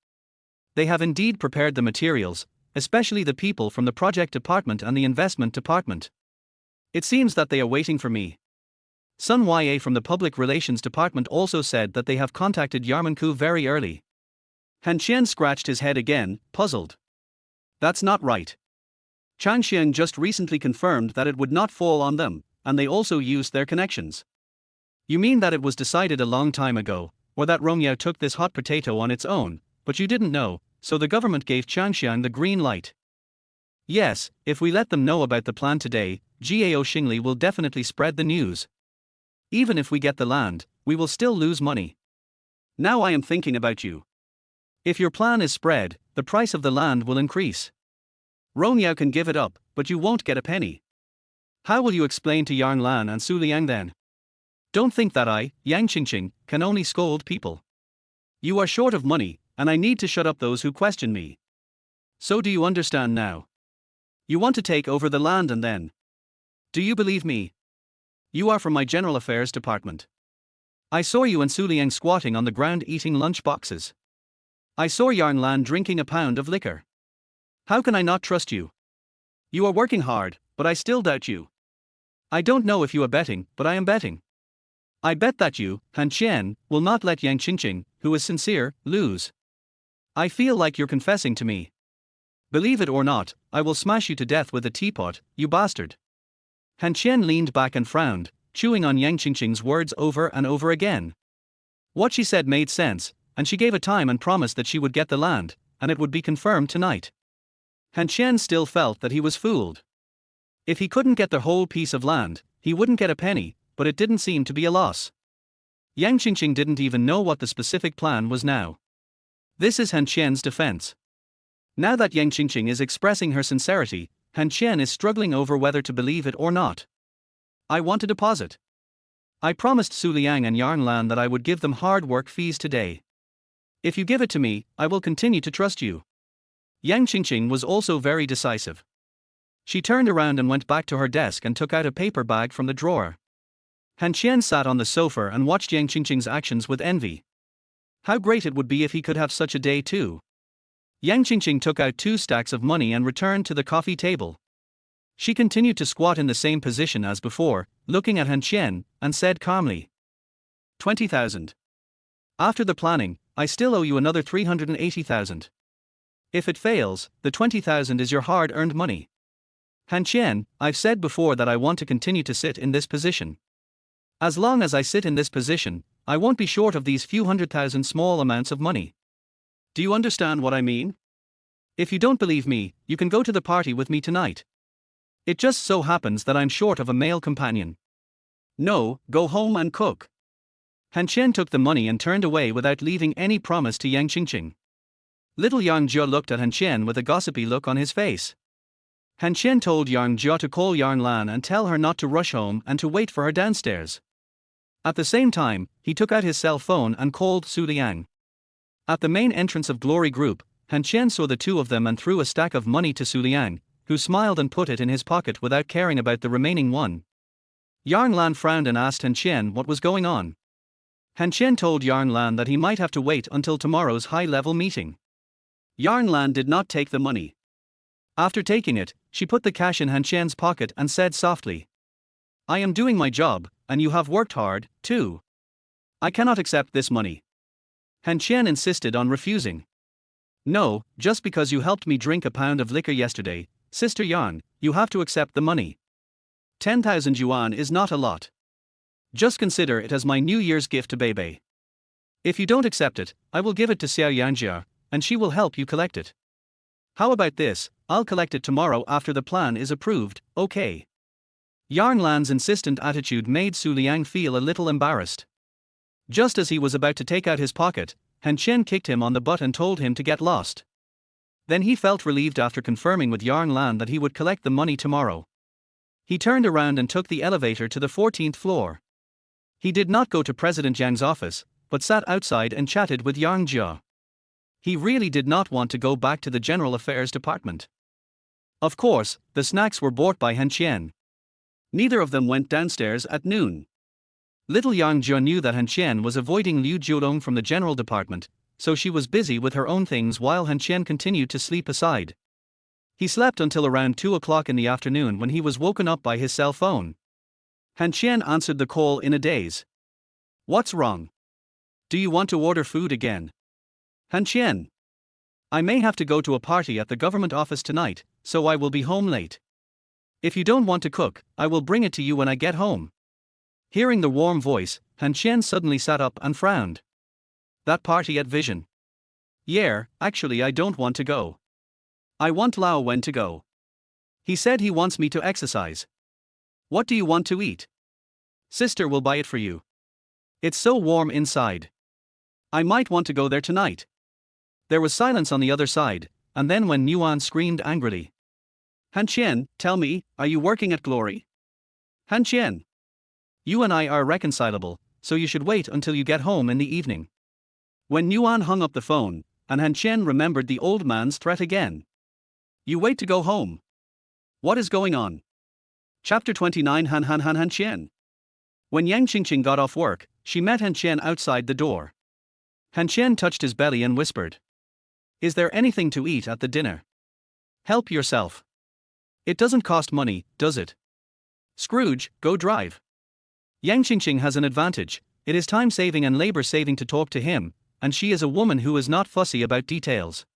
They have indeed prepared the materials, especially the people from the project department and the investment department. It seems that they are waiting for me. Sun Ya from the Public Relations Department also said that they have contacted Yarmanku very early. Han Qian scratched his head again, puzzled. That's not right. Han Qian just recently confirmed that it would not fall on them, and they also used their connections. You mean that it was decided a long time ago, or that Romeo took this hot potato on its own, but you didn't know, so the government gave Han Qian the green light? Yes, if we let them know about the plan today, Gao Xingli will definitely spread the news. Even if we get the land, we will still lose money. Now I am thinking about you. If your plan is spread, the price of the land will increase. Romeo can give it up, but you won't get a penny. How will you explain to Yang Lan and Su Liang then? Don't think that I, Yang Qingqing, can only scold people. You are short of money, and I need to shut up those who question me. So do you understand now? You want to take over the land and then? Do you believe me? You are from my General Affairs Department. I saw you and Su Liang squatting on the ground eating lunch boxes. I saw Yang Lan drinking a pound of liquor. How can I not trust you? You are working hard, but I still doubt you. I don't know if you are betting, but I am betting. I bet that you, Han Qian, will not let Yang Qingqing, who is sincere, lose. I feel like you're confessing to me. Believe it or not, I will smash you to death with a teapot, you bastard. Han Qian leaned back and frowned, chewing on Yang Qingqing's words over and over again. What she said made sense, and she gave a time and promised that she would get the land, and it would be confirmed tonight. Han Qian still felt that he was fooled. If he couldn't get the whole piece of land, he wouldn't get a penny, but it didn't seem to be a loss. Yang Qingqing didn't even know what the specific plan was now. This is Han Qian's defense. Now that Yang Qingqing is expressing her sincerity, Han Qian is struggling over whether to believe it or not. I want a deposit. I promised Su Liang and Yang Lan that I would give them hard work fees today. If you give it to me, I will continue to trust you. Yang Qingqing was also very decisive. She turned around and went back to her desk and took out a paper bag from the drawer. Han Qian sat on the sofa and watched Yang Qingqing's actions with envy. How great it would be if he could have such a day too. Yang Qingqing took out 2 stacks of money and returned to the coffee table. She continued to squat in the same position as before, looking at Han Qian, and said calmly, 20,000. After the planning, I still owe you another 380,000. If it fails, the 20,000 is your hard-earned money. Han Qian, I've said before that I want to continue to sit in this position. As long as I sit in this position, I won't be short of these few 100,000 small amounts of money. Do you understand what I mean? If you don't believe me, you can go to the party with me tonight. It just so happens that I'm short of a male companion. No, go home and cook. Han Qian took the money and turned away without leaving any promise to Yang Qingqing. Little Yang Jia looked at Han Qian with a gossipy look on his face. Han Qian told Yang Jia to call Yang Lan and tell her not to rush home and to wait for her downstairs. At the same time, he took out his cell phone and called Su Liang. At the main entrance of Glory Group, Han Qian saw the two of them and threw a stack of money to Su Liang, who smiled and put it in his pocket without caring about the remaining one. Yang Lan frowned and asked Han Qian what was going on. Han Qian told Yang Lan that he might have to wait until tomorrow's high-level meeting. Yang Lan did not take the money. After taking it, she put the cash in Han Qian's pocket and said softly, I am doing my job, and you have worked hard, too. I cannot accept this money. Han Qian insisted on refusing. No, just because you helped me drink a pound of liquor yesterday, Sister Yang, you have to accept the money. 10,000 yuan is not a lot. Just consider it as my New Year's gift to Bebe. If you don't accept it, I will give it to Xiao Yangjia, and she will help you collect it. How about this, I'll collect it tomorrow after the plan is approved, okay? Yang Lan's insistent attitude made Su Liang feel a little embarrassed. Just as he was about to take out his pocket, Han Qian kicked him on the butt and told him to get lost. Then he felt relieved after confirming with Yang Lan that he would collect the money tomorrow. He turned around and took the elevator to the 14th floor. He did not go to President Yang's office, but sat outside and chatted with Yang Jia. He really did not want to go back to the General Affairs Department. Of course, the snacks were bought by Han Qian. Neither of them went downstairs at noon. Little Yang Jia knew that Han Qian was avoiding Liu Jiulong from the General Department, so she was busy with her own things while Han Qian continued to sleep aside. He slept until around 2 o'clock in the afternoon when he was woken up by his cell phone. Han Qian answered the call in a daze. What's wrong? Do you want to order food again? Han Qian. I may have to go to a party at the government office tonight, so I will be home late. If you don't want to cook, I will bring it to you when I get home. Hearing the warm voice, Han Qian suddenly sat up and frowned. That party at Vision? Yeah, actually I don't want to go. I want Lao Wen to go. He said he wants me to exercise. What do you want to eat? Sister will buy it for you. It's so warm inside. I might want to go there tonight. There was silence on the other side, and then when Wenwan screamed angrily. Han Qian, tell me, are you working at Glory? Han Qian. You and I are reconcilable, so you should wait until you get home in the evening. When Wenwan hung up the phone, and Han Qian remembered the old man's threat again. You wait to go home. What is going on? Chapter 29 Han Qian. When Yang Qingqing got off work, she met Han Qian outside the door. Han Qian touched his belly and whispered. Is there anything to eat at the dinner? Help yourself. It doesn't cost money, does it? Scrooge, go drive. Yang Qingqing has an advantage, it is time saving and labor saving to talk to him, and she is a woman who is not fussy about details.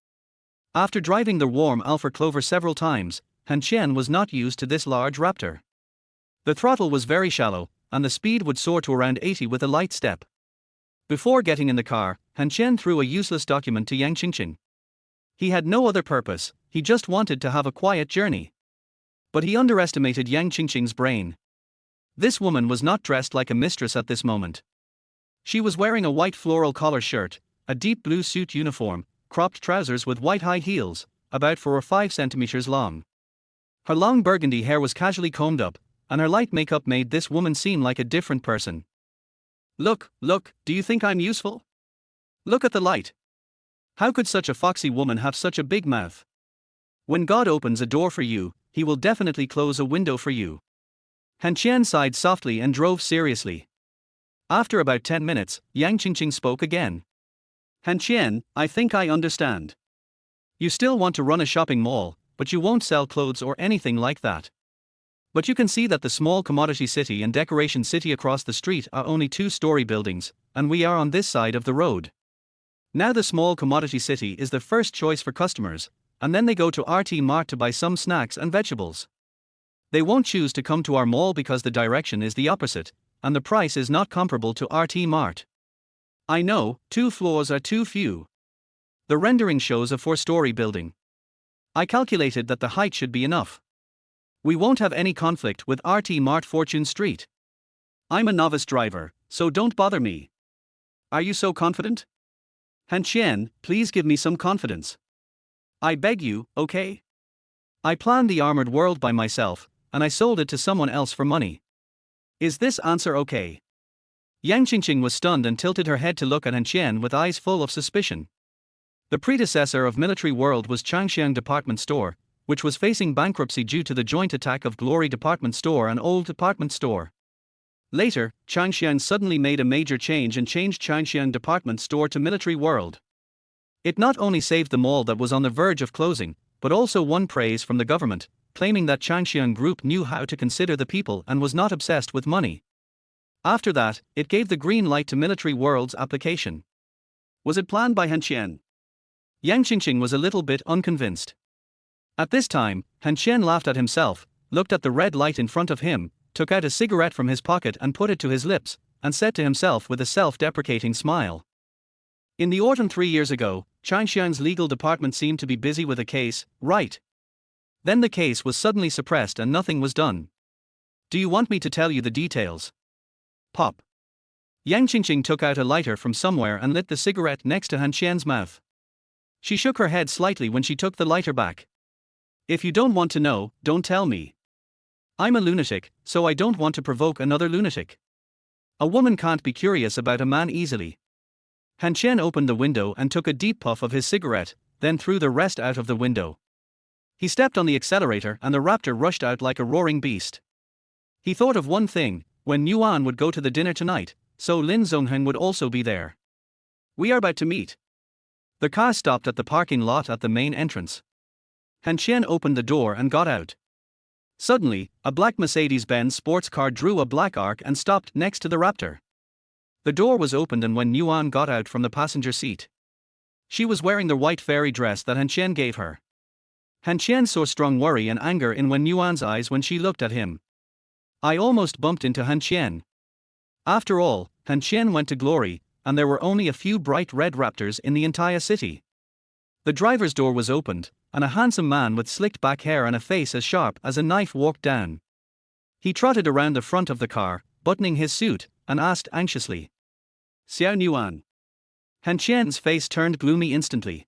After driving the warm Alpha Clover several times, Han Qian was not used to this large raptor. The throttle was very shallow, and the speed would soar to around 80 with a light step. Before getting in the car, Han Qian threw a useless document to Yang Qingqing. He had no other purpose, he just wanted to have a quiet journey. But he underestimated Yang Qingqing's brain. This woman was not dressed like a mistress at this moment. She was wearing a white floral collar shirt, a deep blue suit uniform, cropped trousers with white high heels, about 4 or 5 centimeters long. Her long burgundy hair was casually combed up, and her light makeup made this woman seem like a different person. Look, do you think I'm useful? Look at the light. How could such a foxy woman have such a big mouth? When God opens a door for you, he will definitely close a window for you. Han Qian sighed softly and drove seriously. After about 10 minutes, Yang Qingqing spoke again. Han Qian, I think I understand. You still want to run a shopping mall, but you won't sell clothes or anything like that. But you can see that the small commodity city and decoration city across the street are only 2-story buildings, and we are on this side of the road. Now the small commodity city is the first choice for customers, and then they go to RT Mart to buy some snacks and vegetables. They won't choose to come to our mall because the direction is the opposite, and the price is not comparable to RT Mart. I know, 2 floors are too few. The rendering shows a 4-story building. I calculated that the height should be enough. We won't have any conflict with RT Mart Fortune Street. I'm a novice driver, so don't bother me. Are you so confident? Han Qian, please give me some confidence. I beg you, okay? I planned the armored world by myself, and I sold it to someone else for money. Is this answer okay? Yang Qingqing was stunned and tilted her head to look at Han Qian with eyes full of suspicion. The predecessor of Military World was Changxiang Department Store, which was facing bankruptcy due to the joint attack of Glory Department Store and Old Department Store. Later, Changxiang suddenly made a major change and changed Changxiang Department Store to Military World. It not only saved the mall that was on the verge of closing, but also won praise from the government, claiming that Changxiang Group knew how to consider the people and was not obsessed with money. After that, it gave the green light to Military World's application. Was it planned by Han Qian? Yang Qingqing was a little bit unconvinced. At this time, Han Qian laughed at himself, looked at the red light in front of him, took out a cigarette from his pocket and put it to his lips, and said to himself with a self-deprecating smile. In the autumn 3 years ago, Changxiang's legal department seemed to be busy with a case, right? Then the case was suddenly suppressed and nothing was done. Do you want me to tell you the details? Pop. Yang Qingqing took out a lighter from somewhere and lit the cigarette next to Han Qian's mouth. She shook her head slightly when she took the lighter back. If you don't want to know, don't tell me. I'm a lunatic, so I don't want to provoke another lunatic. A woman can't be curious about a man easily. Han Qian opened the window and took a deep puff of his cigarette, then threw the rest out of the window. He stepped on the accelerator and the raptor rushed out like a roaring beast. He thought of one thing, when Wenwan would go to the dinner tonight, so Lin Zongheng would also be there. We are about to meet. The car stopped at the parking lot at the main entrance. Han Qian opened the door and got out. Suddenly, a black Mercedes-Benz sports car drew a black arc and stopped next to the Raptor. The door was opened and Wen Yuan got out from the passenger seat. She was wearing the white fairy dress that Han Qian gave her. Han Qian saw strong worry and anger in Wen Yuan's eyes when she looked at him. I almost bumped into Han Qian. After all, Han Qian went to glory, and there were only a few bright red Raptors in the entire city. The driver's door was opened, and a handsome man with slicked back hair and a face as sharp as a knife walked down. He trotted around the front of the car, buttoning his suit, and asked anxiously, "Xiao Yuan." Han Qian's face turned gloomy instantly.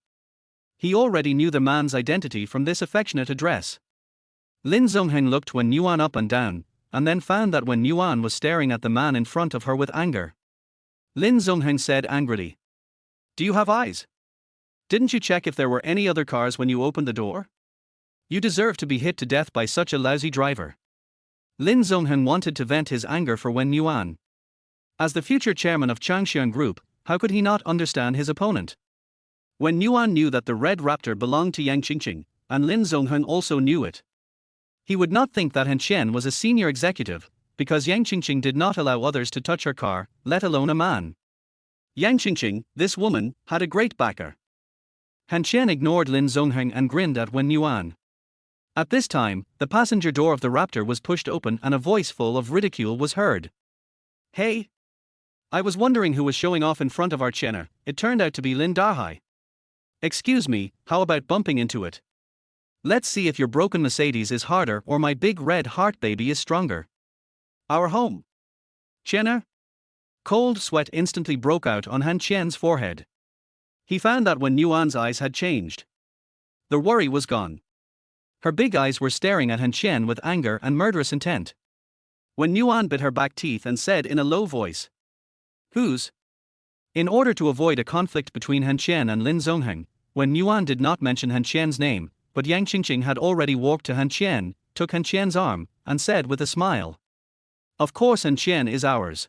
He already knew the man's identity from this affectionate address. Lin Zongheng looked Wen Yuan up and down, and then found that Wen Yuan was staring at the man in front of her with anger. Lin Zongheng said angrily, "Do you have eyes? Didn't you check if there were any other cars when you opened the door? You deserve to be hit to death by such a lousy driver." Lin Zongheng wanted to vent his anger for Wen Yuan. As the future chairman of Changxiang Group, how could he not understand his opponent? Wen Yuan knew that the red Raptor belonged to Yang Qingqing, and Lin Zongheng also knew it. He would not think that Han Qian was a senior executive, because Yang Qingqing did not allow others to touch her car, let alone a man. Yang Qingqing, this woman, had a great backer. Han Qian ignored Lin Zongheng and grinned at Wen Yuan. At this time, the passenger door of the Raptor was pushed open and a voice full of ridicule was heard. "Hey! I was wondering who was showing off in front of our Qianer. It turned out to be Lin Dahai. Excuse me, how about bumping into it? Let's see if your broken Mercedes is harder or my big red heart baby is stronger. Our home. Qianer?" Cold sweat instantly broke out on Han Qian's forehead. He found that Wen Yuan's eyes had changed. The worry was gone. Her big eyes were staring at Han Qian with anger and murderous intent. Wen Yuan bit her back teeth and said in a low voice, "Whose?" In order to avoid a conflict between Han Qian and Lin Zongheng, Wen Yuan did not mention Han Qian's name, but Yang Qingqing had already walked to Han Qian, took Han Qian's arm, and said with a smile, "Of course Han Qian is ours.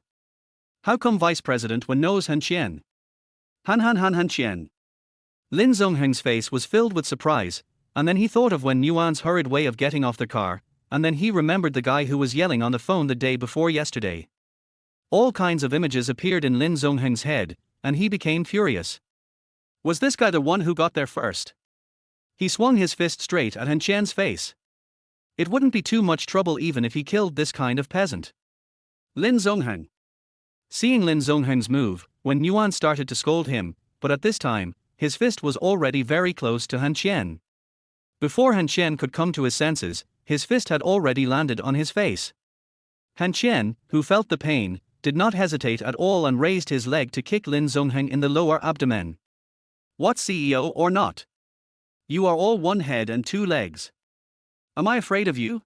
How come Vice President Wen knows Han Qian?" Han Qian. Lin Zongheng's face was filled with surprise, and then he thought of Wen Yuan's hurried way of getting off the car, and then he remembered the guy who was yelling on the phone the day before yesterday. All kinds of images appeared in Lin Zongheng's head, and he became furious. Was this guy the one who got there first? He swung his fist straight at Han Qian's face. It wouldn't be too much trouble even if he killed this kind of peasant. Lin Zongheng. Seeing Lin Zongheng's move, Wen Yuan started to scold him, but at this time, his fist was already very close to Han Qian. Before Han Qian could come to his senses, his fist had already landed on his face. Han Qian, who felt the pain, did not hesitate at all and raised his leg to kick Lin Zongheng in the lower abdomen. "What, CEO or not? You are all one head and two legs. Am I afraid of you?"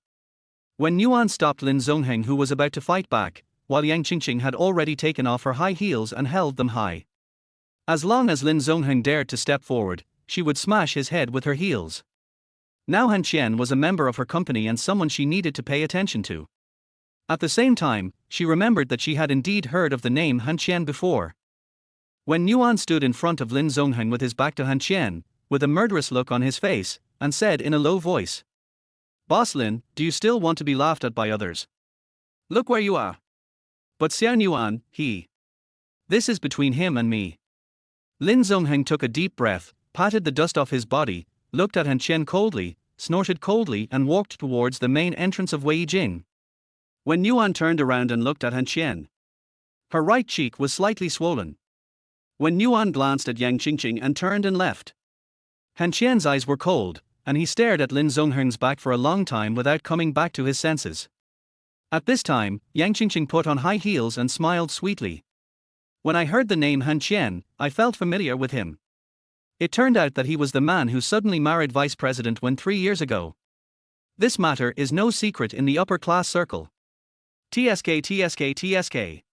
Wen Yuan stopped Lin Zongheng, who was about to fight back, while Yang Qingqing had already taken off her high heels and held them high. As long as Lin Zongheng dared to step forward, she would smash his head with her heels. Now Han Qian was a member of her company and someone she needed to pay attention to. At the same time, she remembered that she had indeed heard of the name Han Qian before. When Yuan stood in front of Lin Zongheng with his back to Han Qian, with a murderous look on his face, and said in a low voice, "Boss Lin, do you still want to be laughed at by others? Look where you are." But Xian Yuan, this is between him and me. Lin Zongheng took a deep breath, patted the dust off his body, looked at Han Qian coldly, snorted coldly and walked towards the main entrance of Wei Jing. When Yuan turned around and looked at Han Qian, her right cheek was slightly swollen. When Yuan glanced at Yang Qingqing and turned and left. Han Qian's eyes were cold, and he stared at Lin Zongheng's back for a long time without coming back to his senses. At this time, Yang Qingqing put on high heels and smiled sweetly. When I heard the name Han Qian, I felt familiar with him. It turned out that he was the man who suddenly married Vice President Wen 3 years ago. This matter is no secret in the upper class circle. TSK.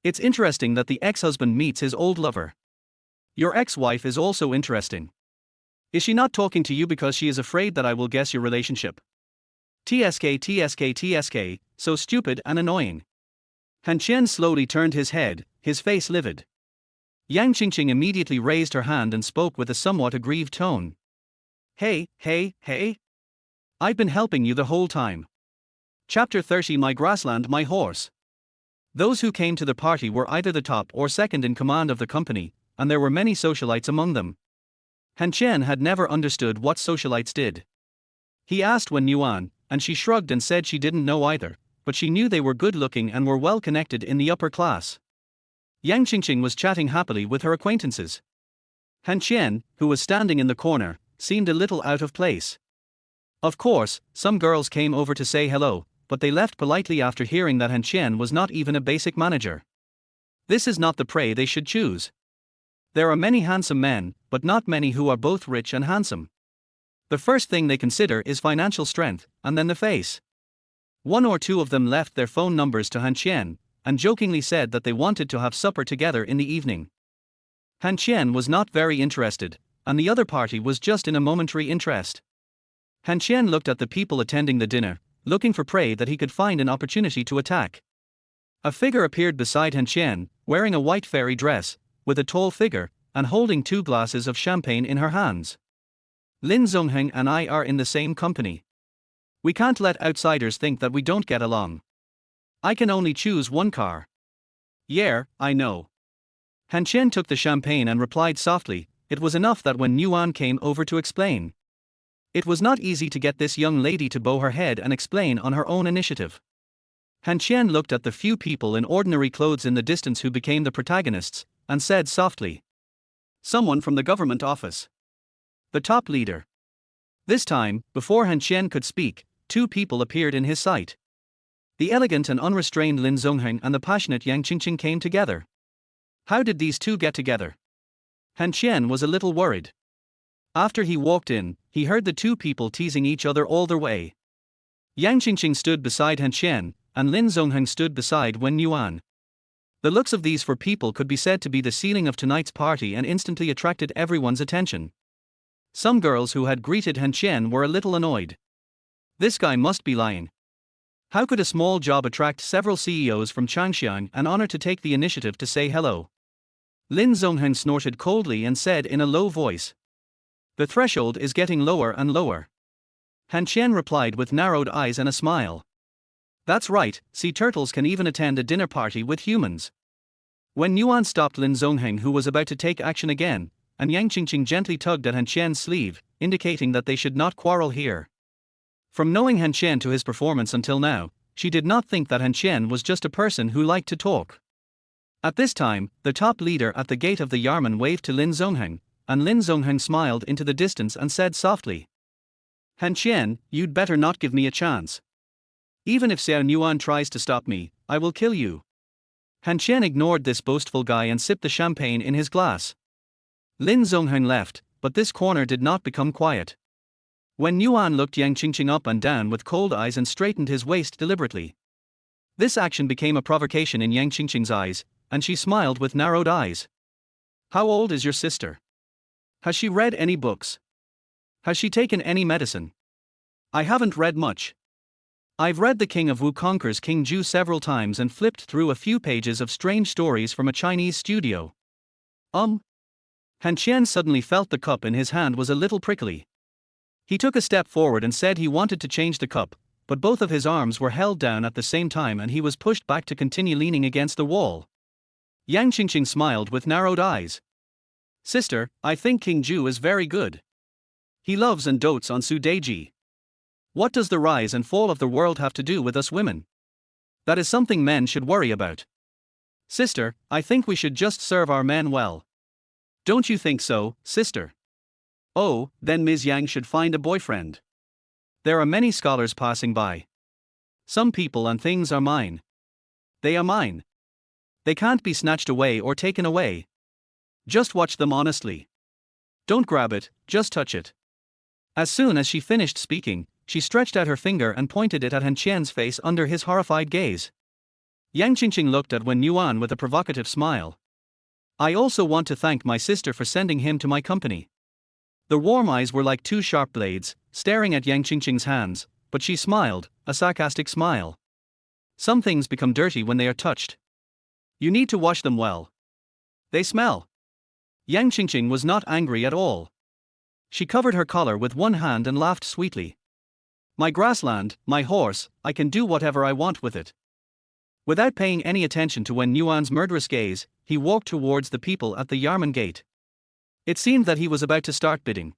It's interesting that the ex-husband meets his old lover. Your ex-wife is also interesting. Is she not talking to you because she is afraid that I will guess your relationship? TSK, so stupid and annoying. Han Qian slowly turned his head, his face livid. Yang Qingqing immediately raised her hand and spoke with a somewhat aggrieved tone. Hey. I've been helping you the whole time. Chapter 30 My Grassland, My Horse. Those who came to the party were either the top or second in command of the company, and there were many socialites among them. Han Qian had never understood what socialites did. He asked Wenwan, and she shrugged and said she didn't know either, but she knew they were good-looking and were well connected in the upper class. Yang Qingqing was chatting happily with her acquaintances. Han Qian, who was standing in the corner, seemed a little out of place. Of course, some girls came over to say hello, but they left politely after hearing that Han Qian was not even a basic manager. This is not the prey they should choose. There are many handsome men, but not many who are both rich and handsome. The first thing they consider is financial strength, and then the face. One or two of them left their phone numbers to Han Qian, and jokingly said that they wanted to have supper together in the evening. Han Qian was not very interested, and the other party was just in a momentary interest. Han Qian looked at the people attending the dinner, looking for prey that he could find an opportunity to attack. A figure appeared beside Han Qian, wearing a white fairy dress, with a tall figure, and holding 2 glasses of champagne in her hands. Lin Zongheng and I are in the same company. We can't let outsiders think that we don't get along. I can only choose one car. Yeah, I know. Han Qian took the champagne and replied softly. It was enough that when Yuan came over to explain. It was not easy to get this young lady to bow her head and explain on her own initiative. Han Qian looked at the few people in ordinary clothes in the distance who became the protagonists, and said softly. Someone from the government office. The top leader. This time, before Han Qian could speak, 2 people appeared in his sight. The elegant and unrestrained Lin Zongheng and the passionate Yang Qingqing came together. How did these 2 get together? Han Qian was a little worried. After he walked in, he heard the 2 people teasing each other all their way. Yang Qingqing stood beside Han Qian, and Lin Zongheng stood beside Wen Yuan. The looks of these 4 people could be said to be the ceiling of tonight's party and instantly attracted everyone's attention. Some girls who had greeted Han Qian were a little annoyed. This guy must be lying. How could a small job attract several CEOs from Changxiang and honor to take the initiative to say hello? Lin Zongheng snorted coldly and said in a low voice. The threshold is getting lower and lower. Han Qian replied with narrowed eyes and a smile. That's right, sea turtles can even attend a dinner party with humans. When Yuan stopped Lin Zongheng, who was about to take action again, and Yang Qingqing gently tugged at Han Qian's sleeve, indicating that they should not quarrel here. From knowing Han Qian to his performance until now, she did not think that Han Qian was just a person who liked to talk. At this time, the top leader at the gate of the Yarman waved to Lin Zongheng, and Lin Zongheng smiled into the distance and said softly. Han Qian, you'd better not give me a chance. Even if Xiao Yuan tries to stop me, I will kill you. Han Qian ignored this boastful guy and sipped the champagne in his glass. Lin Zongheng left, but this corner did not become quiet. When Yuan looked Yang Qingqing up and down with cold eyes and straightened his waist deliberately. This action became a provocation in Yang Qingqing's eyes, and she smiled with narrowed eyes. How old is your sister? Has she read any books? Has she taken any medicine? I haven't read much. I've read The King of Wu Conquers King Ju several times and flipped through a few pages of strange stories from a Chinese studio. Han Qian suddenly felt the cup in his hand was a little prickly. He took a step forward and said he wanted to change the cup, but both of his arms were held down at the same time and he was pushed back to continue leaning against the wall. Yang Qingqing smiled with narrowed eyes. Sister, I think King Ju is very good. He loves and dotes on Su Deji. What does the rise and fall of the world have to do with us women? That is something men should worry about. Sister, I think we should just serve our men well. Don't you think so, sister? Oh, then Ms. Yang should find a boyfriend. There are many scholars passing by. Some people and things are mine. They are mine. They can't be snatched away or taken away. Just watch them honestly. Don't grab it, just touch it. As soon as she finished speaking, she stretched out her finger and pointed it at Han Qian's face under his horrified gaze. Yang Qingqing looked at Wen Yuan with a provocative smile. I also want to thank my sister for sending him to my company. The warm eyes were like 2 sharp blades, staring at Yang Qingqing's hands, but she smiled, a sarcastic smile. Some things become dirty when they are touched. You need to wash them well. They smell. Yang Qingqing was not angry at all. She covered her collar with one hand and laughed sweetly. My grassland, my horse, I can do whatever I want with it. Without paying any attention to Wen Yuan's murderous gaze, he walked towards the people at the Yarman gate. It seemed that he was about to start bidding.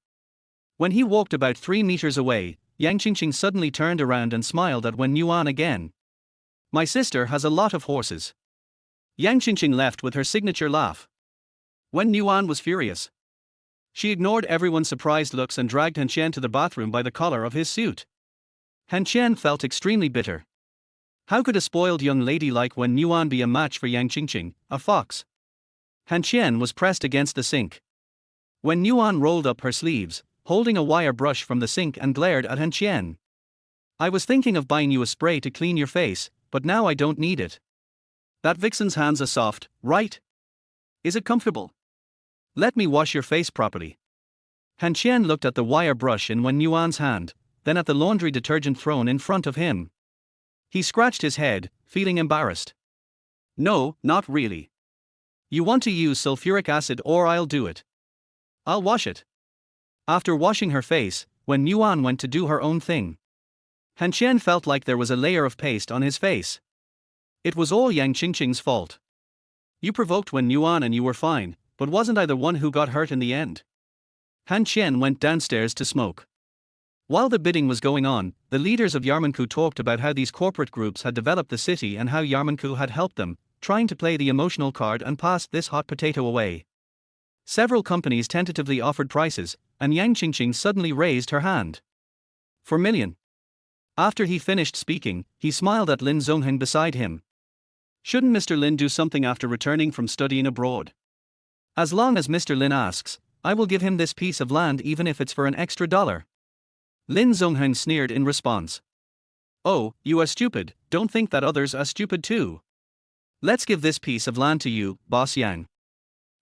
When he walked about 3 meters away, Yang Qingqing suddenly turned around and smiled at Wen Yuan again. My sister has a lot of horses. Yang Qingqing left with her signature laugh. Wen Yuan was furious. She ignored everyone's surprised looks and dragged Han Qian to the bathroom by the collar of his suit. Han Qian felt extremely bitter. How could a spoiled young lady like Wen Yuan be a match for Yang Qingqing, a fox? Han Qian was pressed against the sink. Wen Yuan rolled up her sleeves, holding a wire brush from the sink, and glared at Han Qian. I was thinking of buying you a spray to clean your face, but now I don't need it. That vixen's hands are soft, right? Is it comfortable? Let me wash your face properly. Han Qian looked at the wire brush in Wen Yuan's hand, then at the laundry detergent thrown in front of him. He scratched his head, feeling embarrassed. No, not really. You want to use sulfuric acid or I'll do it. I'll wash it. After washing her face, Wen Yuan went to do her own thing. Han Qian felt like there was a layer of paste on his face. It was all Yang Qingqing's fault. You provoked Wen Yuan and you were fine, but wasn't I the one who got hurt in the end? Han Qian went downstairs to smoke. While the bidding was going on, the leaders of Yarmanku talked about how these corporate groups had developed the city and how Yarmanku had helped them, trying to play the emotional card and passed this hot potato away. Several companies tentatively offered prices, and Yang Qingqing suddenly raised her hand. For million. After he finished speaking, he smiled at Lin Zongheng beside him. Shouldn't Mr. Lin do something after returning from studying abroad? As long as Mr. Lin asks, I will give him this piece of land even if it's for an extra $1. Lin Zongheng sneered in response. Oh, you are stupid, don't think that others are stupid too. Let's give this piece of land to you, Boss Yang.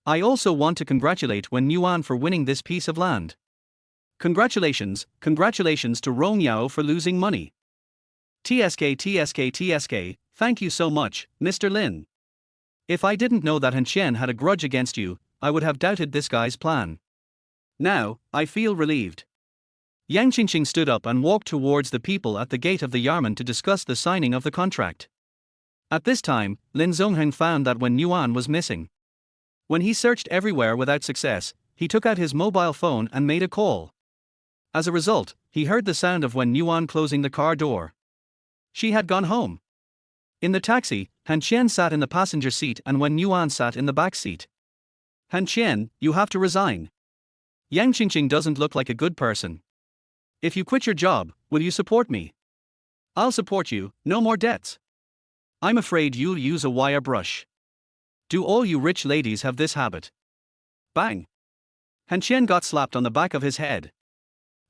I also want to congratulate Wen Yuan for winning this piece of land. Congratulations to Rong Yao for losing money. TSK, thank you so much, Mr. Lin. If I didn't know that Han Qian had a grudge against you, I would have doubted this guy's plan. Now, I feel relieved. Yang Qingqing stood up and walked towards the people at the gate of the Yarman to discuss the signing of the contract. At this time, Lin Zongheng found that Wen Yuan was missing. When he searched everywhere without success, he took out his mobile phone and made a call. As a result, he heard the sound of Wen Yuan closing the car door. She had gone home. In the taxi, Han Qian sat in the passenger seat and Wen Yuan sat in the back seat. Han Qian, you have to resign. Yang Qingqing doesn't look like a good person. If you quit your job, will you support me? I'll support you, no more debts. I'm afraid you'll use a wire brush. Do all you rich ladies have this habit? Bang! Han Qian got slapped on the back of his head.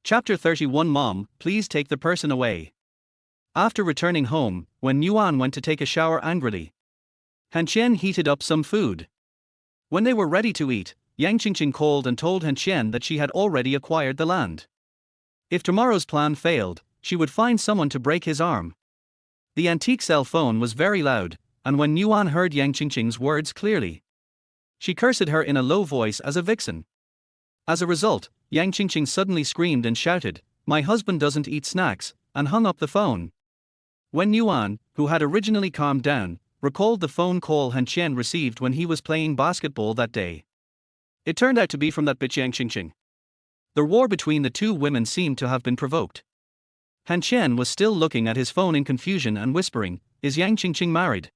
Chapter 31. Mom, please take the person away. After returning home, Wen Yuan went to take a shower angrily. Han Qian heated up some food. When they were ready to eat, Yang Qingqing called and told Han Qian that she had already acquired the land. If tomorrow's plan failed, she would find someone to break his arm. The antique cell phone was very loud, and Wen Yuan heard Yang Qingqing's words clearly. She cursed her in a low voice as a vixen. As a result, Yang Qingqing suddenly screamed and shouted, "My husband doesn't eat snacks," and hung up the phone. Wen Yuan, who had originally calmed down, recalled the phone call Han Qian received when he was playing basketball that day. It turned out to be from that bitch Yang Qingqing. The war between the two women seemed to have been provoked. Han Qian was still looking at his phone in confusion and whispering, "Is Yang Qingqing married?"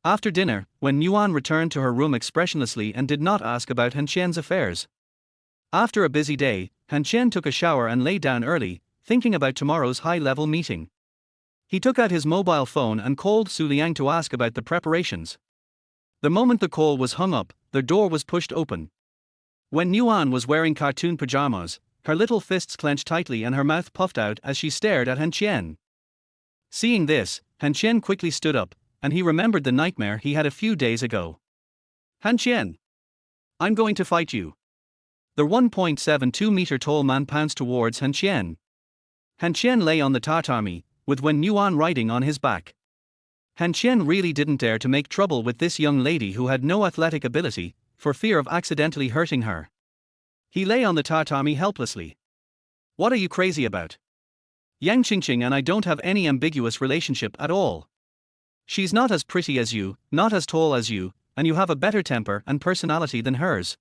After dinner, Wen Yuan returned to her room expressionlessly and did not ask about Han Qian's affairs. After a busy day, Han Qian took a shower and lay down early, thinking about tomorrow's high-level meeting. He took out his mobile phone and called Su Liang to ask about the preparations. The moment the call was hung up, the door was pushed open. Wen Yuan was wearing cartoon pajamas, her little fists clenched tightly and her mouth puffed out as she stared at Han Qian. Seeing this, Han Qian quickly stood up, and he remembered the nightmare he had a few days ago. "Han Qian! I'm going to fight you." The 1.72-meter tall man pounced towards Han Qian. Han Qian lay on the tatami, with Wen Yuan riding on his back. Han Qian really didn't dare to make trouble with this young lady who had no athletic ability, for fear of accidentally hurting her. He lay on the tatami helplessly. "What are you crazy about? Yang Qingqing and I don't have any ambiguous relationship at all. She's not as pretty as you, not as tall as you, and you have a better temper and personality than hers.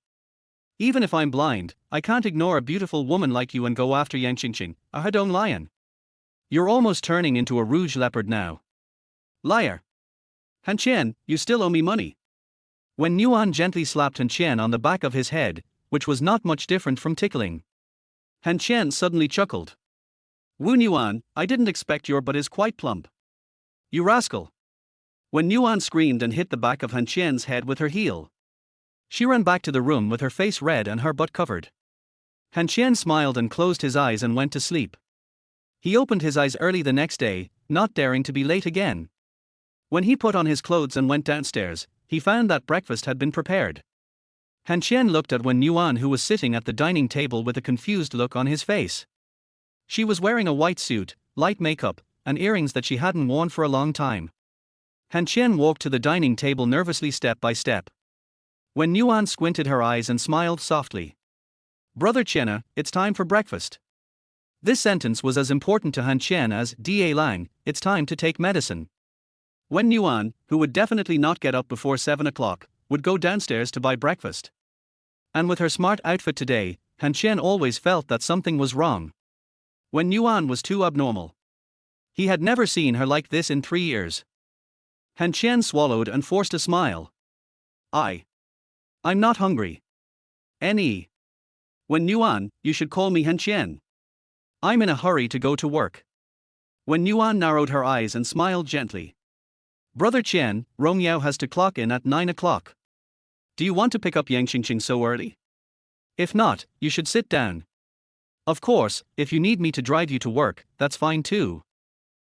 Even if I'm blind, I can't ignore a beautiful woman like you and go after Yang Qingqing, a Hedong lion. You're almost turning into a rouge leopard now. Liar. Han Qian, you still owe me money. Wen Yuan gently slapped Han Qian on the back of his head, which was not much different from tickling. Han Qian suddenly chuckled. Wu Yuan, I didn't expect your butt is quite plump. You rascal. Wen Yuan screamed and hit the back of Han Qian's head with her heel. She ran back to the room with her face red and her butt covered. Han Qian smiled and closed his eyes and went to sleep. He opened his eyes early the next day, not daring to be late again. When he put on his clothes and went downstairs, he found that breakfast had been prepared. Han Qian looked at Wen Yuan, who was sitting at the dining table with a confused look on his face. She was wearing a white suit, light makeup, and earrings that she hadn't worn for a long time. Han Qian walked to the dining table nervously step by step. Wen Yuan squinted her eyes and smiled softly. Brother Qian, it's time for breakfast. This sentence was as important to Han Qian as Da Lang, it's time to take medicine. Wen Yuan, who would definitely not get up before 7 o'clock, would go downstairs to buy breakfast. And with her smart outfit today, Han Qian always felt that something was wrong. Wen Yuan was too abnormal. He had never seen her like this in 3 years. Han Qian swallowed and forced a smile. I'm not hungry. Wen Yuan, you should call me Han Qian. I'm in a hurry to go to work. Wen Yuan narrowed her eyes and smiled gently. Brother Qian, Rong Yao has to clock in at 9 o'clock. Do you want to pick up Yang Qingqing so early? If not, you should sit down. Of course, if you need me to drive you to work, that's fine too.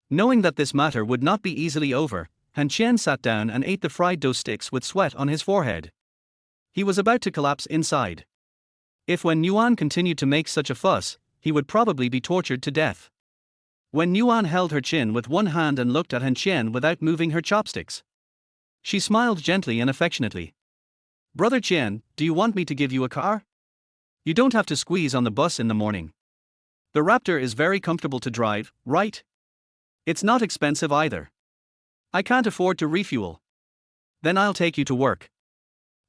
Knowing that this matter would not be easily over, Han Qian sat down and ate the fried dough sticks with sweat on his forehead. He was about to collapse inside. If Wen Yuan continued to make such a fuss, he would probably be tortured to death. Wen Yuan held her chin with one hand and looked at Han Qian without moving her chopsticks. She smiled gently and affectionately. Brother Qian, do you want me to give you a car? You don't have to squeeze on the bus in the morning. The Raptor is very comfortable to drive, right? It's not expensive either. I can't afford to refuel. Then I'll take you to work.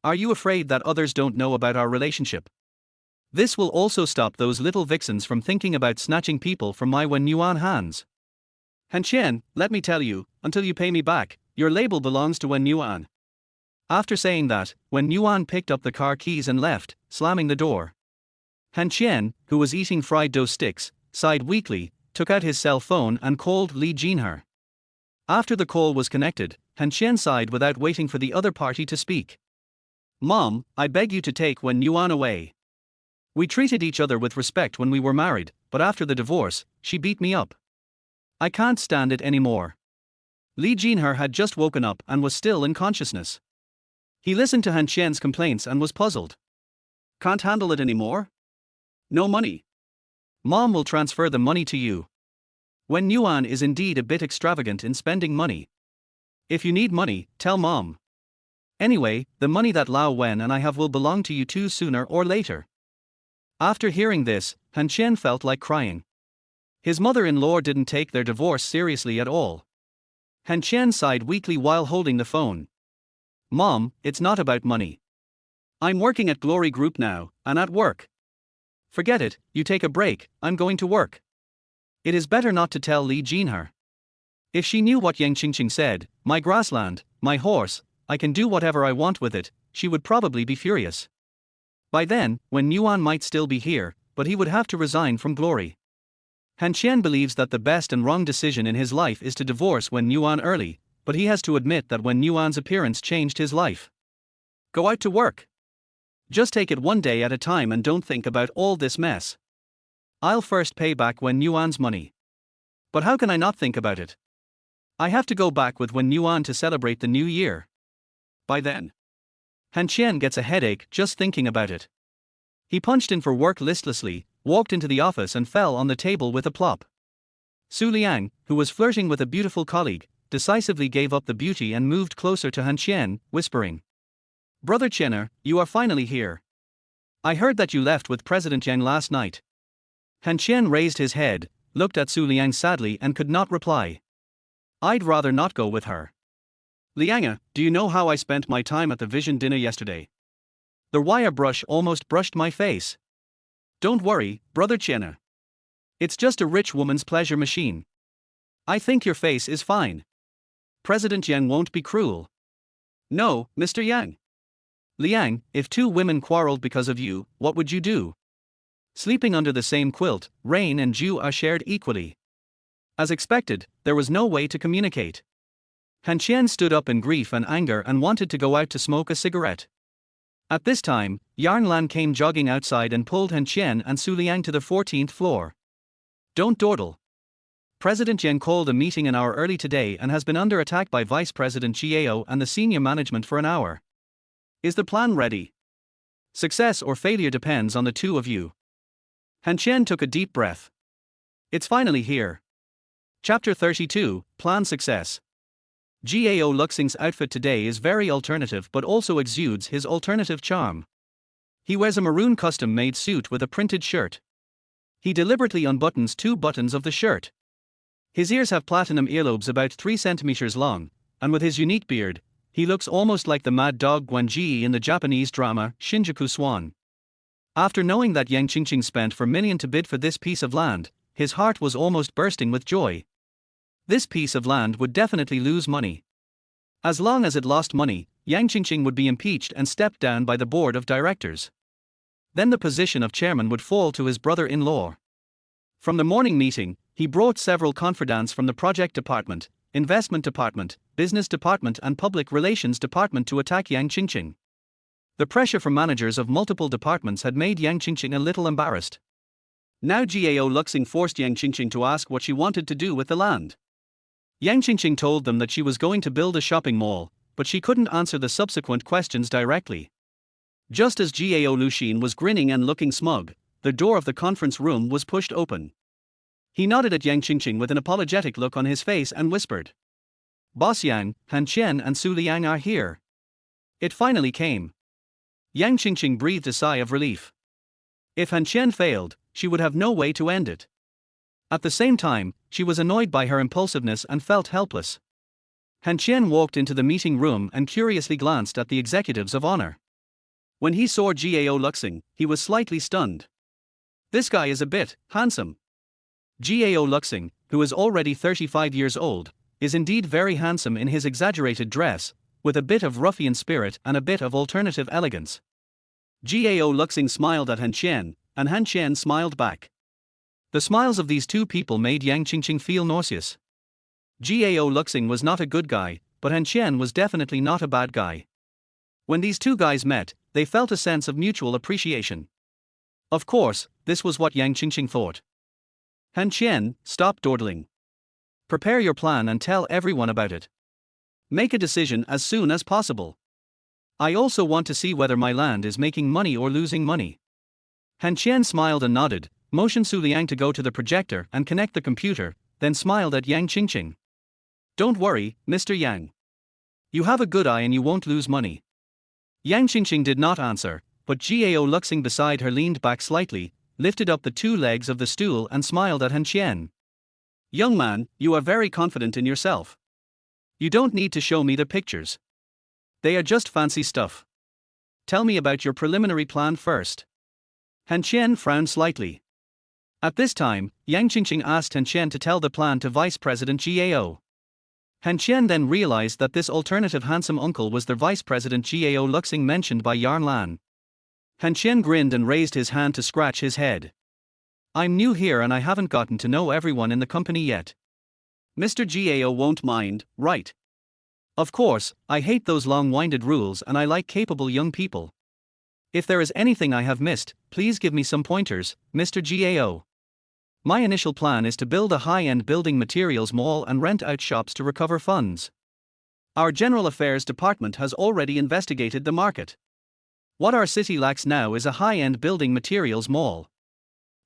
Are you afraid that others don't know about our relationship? This will also stop those little vixens from thinking about snatching people from my Wen Yuan hands. Han Qian, let me tell you, until you pay me back, your label belongs to Wen Yuan. After saying that, Wen Yuan picked up the car keys and left, slamming the door. Han Qian, who was eating fried dough sticks, sighed weakly, took out his cell phone and called Li Jinher. After the call was connected, Han Qian sighed without waiting for the other party to speak. Mom, I beg you to take Wen Yuan away. We treated each other with respect when we were married, but after the divorce, she beat me up. I can't stand it anymore. Li Jinher had just woken up and was still in consciousness. He listened to Han Qian's complaints and was puzzled. Can't handle it anymore? No money. Mom will transfer the money to you. Wen Yuan is indeed a bit extravagant in spending money. If you need money, tell Mom. Anyway, the money that Lao Wen and I have will belong to you too sooner or later. After hearing this, Han Qian felt like crying. His mother-in-law didn't take their divorce seriously at all. Han Qian sighed weakly while holding the phone. Mom, it's not about money. I'm working at Glory Group now, and at work. Forget it, you take a break, I'm going to work. It is better not to tell Li Jinher. If she knew what Yang Qingqing said, my grassland, my horse, I can do whatever I want with it, she would probably be furious. By then, Wen Yuan might still be here, but he would have to resign from Glory. Han Qian believes that the best and wrong decision in his life is to divorce Wen Yuan early, but he has to admit that Wen Yuan's appearance changed his life. Go out to work. Just take it one day at a time and don't think about all this mess. I'll first pay back Wen Yuan's money. But how can I not think about it? I have to go back with Wen Yuan to celebrate the new year. By then, Han Qian gets a headache just thinking about it. He punched in for work listlessly, walked into the office and fell on the table with a plop. Su Liang, who was flirting with a beautiful colleague, decisively gave up the beauty and moved closer to Han Qian, whispering. Brother Qian, you are finally here. I heard that you left with President Yang last night. Han Qian raised his head, looked at Su Liang sadly and could not reply. I'd rather not go with her. Lianga, do you know how I spent my time at the Vision dinner yesterday? The wire brush almost brushed my face. Don't worry, Brother Qian. It's just a rich woman's pleasure machine. I think your face is fine. President Yang won't be cruel. No, Mr. Yang. Liang, if two women quarreled because of you, what would you do? Sleeping under the same quilt, rain and dew are shared equally. As expected, there was no way to communicate. Han Qian stood up in grief and anger and wanted to go out to smoke a cigarette. At this time, Yarn Lan came jogging outside and pulled Han Qian and Su Liang to the 14th floor. Don't dawdle. President Yang called a meeting an hour early today and has been under attack by Vice President Gao and the senior management for an hour. Is the plan ready? Success or failure depends on the two of you. Han Qian took a deep breath. It's finally here. Chapter 32, Plan Success. Gao Luxing's outfit today is very alternative but also exudes his alternative charm. He wears a maroon custom-made suit with a printed shirt. He deliberately unbuttons 2 buttons of the shirt. His ears have platinum earlobes about 3 centimeters long, and with his unique beard, he looks almost like the mad dog Guanji in the Japanese drama Shinjuku Swan. After knowing that Yang Qingqing spent $4 million to bid for this piece of land, his heart was almost bursting with joy. This piece of land would definitely lose money. As long as it lost money, Yang Qingqing would be impeached and stepped down by the board of directors. Then the position of chairman would fall to his brother-in-law. From the morning meeting, he brought several confidants from the project department, investment department, business department and public relations department to attack Yang Qingqing. The pressure from managers of multiple departments had made Yang Qingqing a little embarrassed. Now Gao Luxing forced Yang Qingqing to ask what she wanted to do with the land. Yang Qingqing told them that she was going to build a shopping mall, but she couldn't answer the subsequent questions directly. Just as Gao Luxin was grinning and looking smug, the door of the conference room was pushed open. He nodded at Yang Qingqing with an apologetic look on his face and whispered, "Boss Yang, Han Qian and Su Liang are here." It finally came. Yang Qingqing breathed a sigh of relief. If Han Qian failed, she would have no way to end it. At the same time, she was annoyed by her impulsiveness and felt helpless. Han Qian walked into the meeting room and curiously glanced at the executives of honor. When he saw Gao Luxing, he was slightly stunned. This guy is a bit handsome. Gao Luxing, who is already 35 years old, is indeed very handsome in his exaggerated dress, with a bit of ruffian spirit and a bit of alternative elegance. Gao Luxing smiled at Han Qian, and Han Qian smiled back. The smiles of these two people made Yang Qingqing feel nauseous. Gao Luxing was not a good guy, but Han Qian was definitely not a bad guy. When these two guys met, they felt a sense of mutual appreciation. Of course, this was what Yang Qingqing thought. Han Qian, stop dawdling. Prepare your plan and tell everyone about it. Make a decision as soon as possible. I also want to see whether my land is making money or losing money. Han Qian smiled and nodded, motioned Su Liang to go to the projector and connect the computer, then smiled at Yang Qingqing. Don't worry, Mr. Yang. You have a good eye and you won't lose money. Yang Qingqing did not answer, but Gao Luxing beside her leaned back slightly, lifted up the 2 legs of the stool and smiled at Han Qian. Young man, you are very confident in yourself. You don't need to show me the pictures. They are just fancy stuff. Tell me about your preliminary plan first. Han Qian frowned slightly. At this time, Yang Qingqing asked Han Qian to tell the plan to Vice President Gao. Han Qian then realized that this alternative handsome uncle was the Vice President Gao Luxing mentioned by Yarn Lan. Han Qian grinned and raised his hand to scratch his head. I'm new here and I haven't gotten to know everyone in the company yet. Mr. Gao won't mind, right? Of course, I hate those long-winded rules and I like capable young people. If there is anything I have missed, please give me some pointers, Mr. Gao. My initial plan is to build a high-end building materials mall and rent out shops to recover funds. Our General Affairs Department has already investigated the market. What our city lacks now is a high-end building materials mall.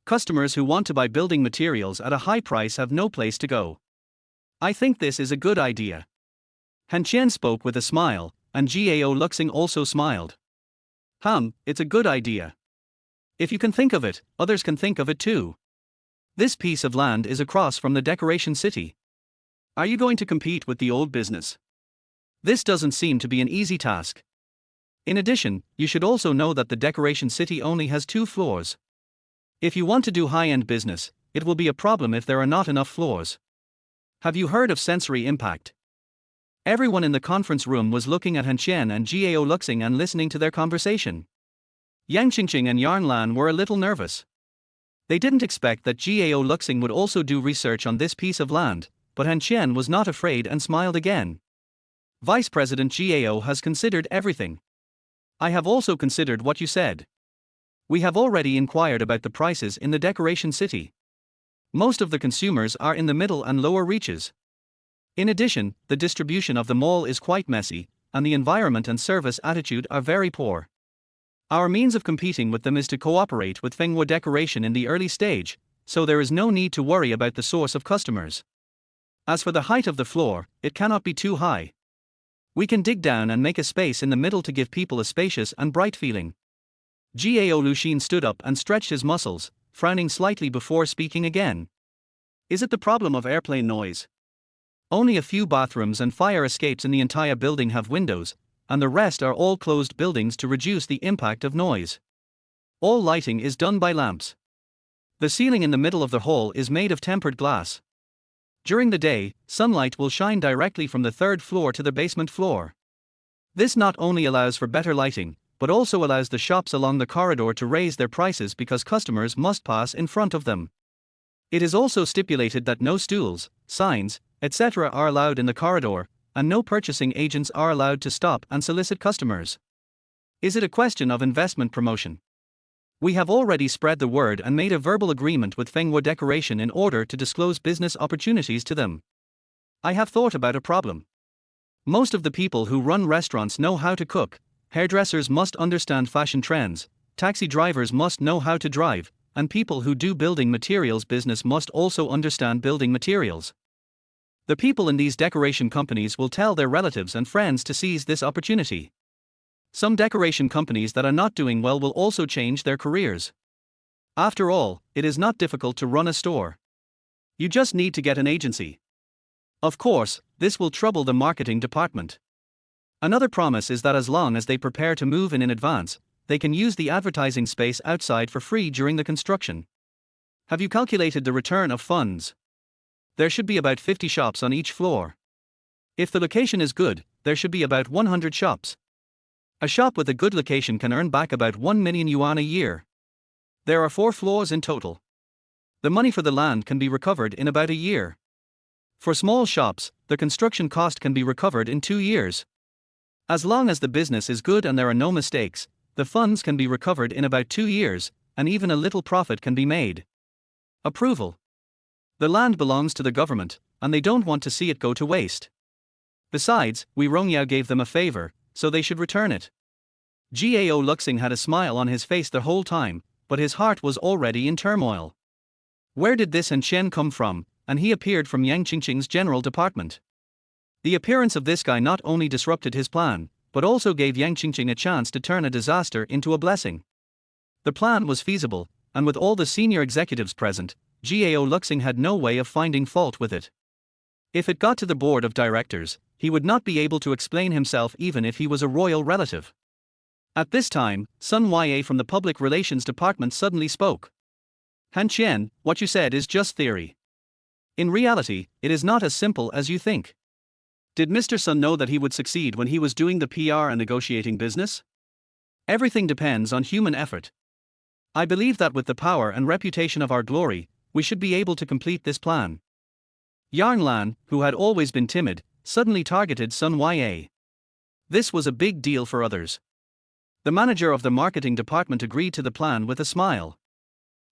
Customers who want to buy building materials at a high price have no place to go. I think this is a good idea. Han Qian spoke with a smile, and Gao Luxing also smiled. It's a good idea. If you can think of it, others can think of it too. This piece of land is across from the decoration city. Are you going to compete with the old business? This doesn't seem to be an easy task. In addition, you should also know that the decoration city only has 2 floors. If you want to do high-end business, it will be a problem if there are not enough floors. Have you heard of sensory impact? Everyone in the conference room was looking at Han Qian and Gao Luxing and listening to their conversation. Yang Qingqing and Yarn Lan were a little nervous. They didn't expect that Gao Luxing would also do research on this piece of land, but Han Qian was not afraid and smiled again. Vice President Gao has considered everything. I have also considered what you said. We have already inquired about the prices in the decoration city. Most of the consumers are in the middle and lower reaches. In addition, the distribution of the mall is quite messy, and the environment and service attitude are very poor. Our means of competing with them is to cooperate with Fenghua Decoration in the early stage, so there is no need to worry about the source of customers. As for the height of the floor, it cannot be too high. We can dig down and make a space in the middle to give people a spacious and bright feeling. Gao Luxin stood up and stretched his muscles, frowning slightly before speaking again. Is it the problem of airplane noise? Only a few bathrooms and fire escapes in the entire building have windows, and the rest are all closed buildings to reduce the impact of noise. All lighting is done by lamps. The ceiling in the middle of the hall is made of tempered glass. During the day, sunlight will shine directly from the 3rd floor to the basement floor. This not only allows for better lighting, but also allows the shops along the corridor to raise their prices because customers must pass in front of them. It is also stipulated that no stools, signs, etc. are allowed in the corridor, and no purchasing agents are allowed to stop and solicit customers. Is it a question of investment promotion? We have already spread the word and made a verbal agreement with Fenghua Decoration in order to disclose business opportunities to them. I have thought about a problem. Most of the people who run restaurants know how to cook, hairdressers must understand fashion trends, taxi drivers must know how to drive, and people who do building materials business must also understand building materials. The people in these decoration companies will tell their relatives and friends to seize this opportunity. Some decoration companies that are not doing well will also change their careers. After all, it is not difficult to run a store. You just need to get an agency. Of course, this will trouble the marketing department. Another promise is that as long as they prepare to move in advance, they can use the advertising space outside for free during the construction. Have you calculated the return of funds? There should be about 50 shops on each floor. If the location is good, there should be about 100 shops. A shop with a good location can earn back about 1 million yuan a year. There are 4 floors in total. The money for the land can be recovered in about a year. For small shops, the construction cost can be recovered in 2 years. As long as the business is good and there are no mistakes, the funds can be recovered in about 2 years, and even a little profit can be made. Approval. The land belongs to the government, and they don't want to see it go to waste. Besides, Wei Rongyao gave them a favor, so they should return it. Gao Luxing had a smile on his face the whole time, but his heart was already in turmoil. Where did this Han Qian come from? And he appeared from Yang Qingqing's general department. The appearance of this guy not only disrupted his plan, but also gave Yang Qingqing a chance to turn a disaster into a blessing. The plan was feasible, and with all the senior executives present, Gao Luxing had no way of finding fault with it. If it got to the board of directors, he would not be able to explain himself even if he was a royal relative. At this time, Sun Ya from the Public Relations Department suddenly spoke. Han Qian, what you said is just theory. In reality, it is not as simple as you think. Did Mr. Sun know that he would succeed when he was doing the PR and negotiating business? Everything depends on human effort. I believe that with the power and reputation of our glory, we should be able to complete this plan. Yarn Lan, who had always been timid, suddenly targeted Sun Ya. This was a big deal for others. The manager of the marketing department agreed to the plan with a smile.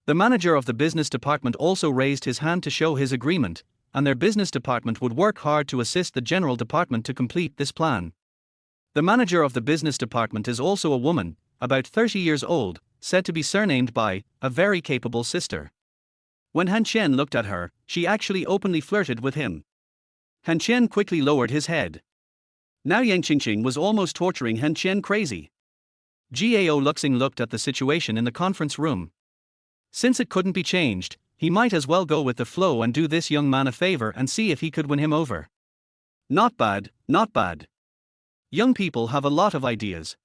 The manager of the business department also raised his hand to show his agreement, and their business department would work hard to assist the general department to complete this plan. The manager of the business department is also a woman, about 30 years old, said to be surnamed by a very capable sister. When Han Qian looked at her, she actually openly flirted with him. Han Qian quickly lowered his head. Now Yang Qingqing was almost torturing Han Qian crazy. Gao Luxing looked at the situation in the conference room. Since it couldn't be changed, he might as well go with the flow and do this young man a favor and see if he could win him over. Not bad, not bad. Young people have a lot of ideas.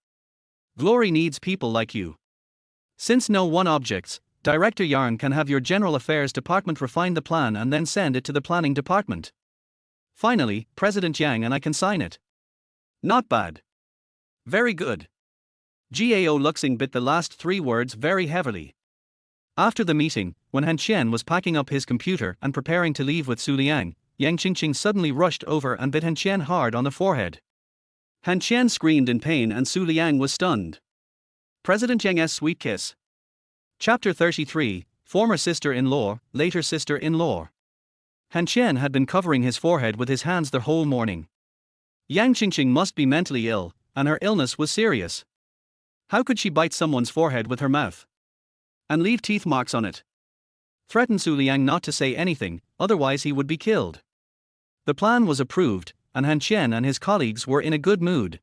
Glory needs people like you. Since no one objects, Director Yarn can have your General Affairs Department refine the plan and then send it to the Planning Department. Finally, President Yang and I can sign it. Not bad. Very good. Gao Luxing bit the last 3 words very heavily. After the meeting, when Han Qian was packing up his computer and preparing to leave with Su Liang, Yang Qingqing suddenly rushed over and bit Han Qian hard on the forehead. Han Qian screamed in pain and Su Liang was stunned. President Yang's sweet kiss. Chapter 33, Former Sister-in-Law, Later Sister-in-Law. Han Qian had been covering his forehead with his hands the whole morning. Yang Qingqing must be mentally ill, and her illness was serious. How could she bite someone's forehead with her mouth? And leave teeth marks on it? Threaten Su Liang not to say anything, otherwise he would be killed. The plan was approved, and Han Qian and his colleagues were in a good mood.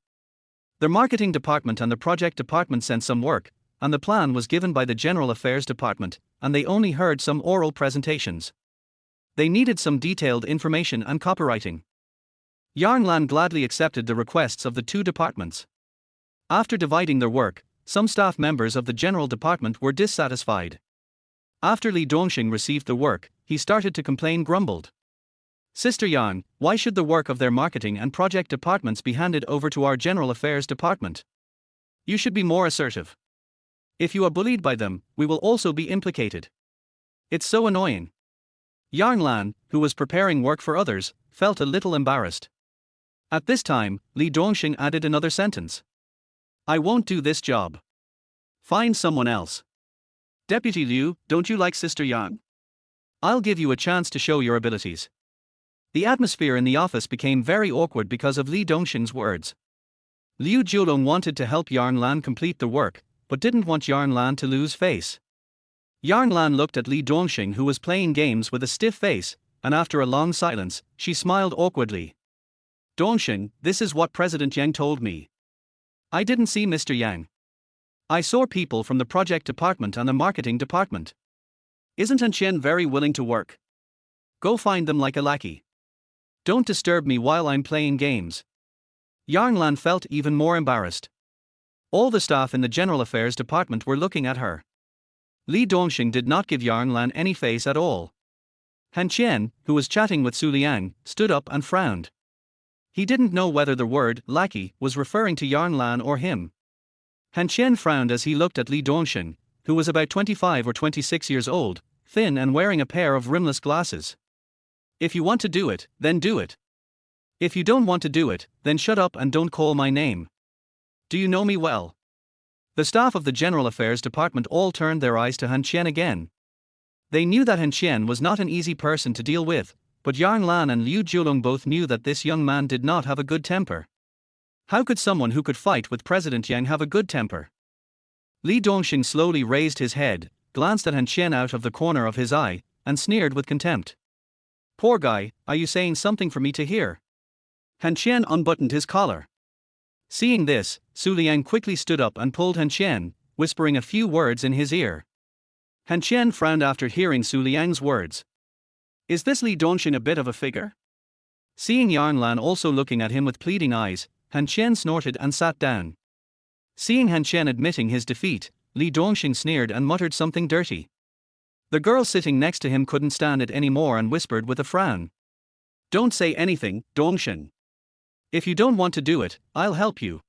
The marketing department and the project department sent some work, and the plan was given by the General Affairs Department, and they only heard some oral presentations. They needed some detailed information and copywriting. Yarn Lan gladly accepted the requests of the 2 departments. After dividing their work, some staff members of the General Department were dissatisfied. After Li Dongxing received the work, he started to complain grumbled. Sister Yarn, why should the work of their marketing and project departments be handed over to our General Affairs Department? You should be more assertive. If you are bullied by them, we will also be implicated. It's so annoying. Yarn Lan, who was preparing work for others, felt a little embarrassed. At this time, Li Dongxing added another sentence. I won't do this job. Find someone else. Deputy Liu, don't you like Sister Yang? I'll give you a chance to show your abilities. The atmosphere in the office became very awkward because of Li Dongxing's words. Liu Jiulong wanted to help Yarn Lan complete the work, but didn't want Yarn Lan to lose face. Yarn Lan looked at Li Dongxing, who was playing games with a stiff face, and after a long silence, she smiled awkwardly. Dongxing, this is what President Yang told me. I didn't see Mr. Yang. I saw people from the project department and the marketing department. Isn't Han Qian very willing to work? Go find them like a lackey. Don't disturb me while I'm playing games. Yarn Lan felt even more embarrassed. All the staff in the General Affairs Department were looking at her. Li Dongxing did not give Yarn Lan any face at all. Han Qian, who was chatting with Su Liang, stood up and frowned. He didn't know whether the word lackey was referring to Yarn Lan or him. Han Qian frowned as he looked at Li Dongxing, who was about 25 or 26 years old, thin and wearing a pair of rimless glasses. If you want to do it, then do it. If you don't want to do it, then shut up and don't call my name. Do you know me well? The staff of the General Affairs Department all turned their eyes to Han Qian again. They knew that Han Qian was not an easy person to deal with, but Yarn Lan and Liu Jiulong both knew that this young man did not have a good temper. How could someone who could fight with President Yang have a good temper? Li Dongxing slowly raised his head, glanced at Han Qian out of the corner of his eye, and sneered with contempt. Poor guy, are you saying something for me to hear? Han Qian unbuttoned his collar. Seeing this, Su Liang quickly stood up and pulled Han Qian, whispering a few words in his ear. Han Qian frowned after hearing Su Liang's words. Is this Li Dongxing a bit of a figure? Seeing Yarn Lan also looking at him with pleading eyes, Han Qian snorted and sat down. Seeing Han Qian admitting his defeat, Li Dongxing sneered and muttered something dirty. The girl sitting next to him couldn't stand it anymore and whispered with a frown. Don't say anything, Dongxing. If you don't want to do it, I'll help you.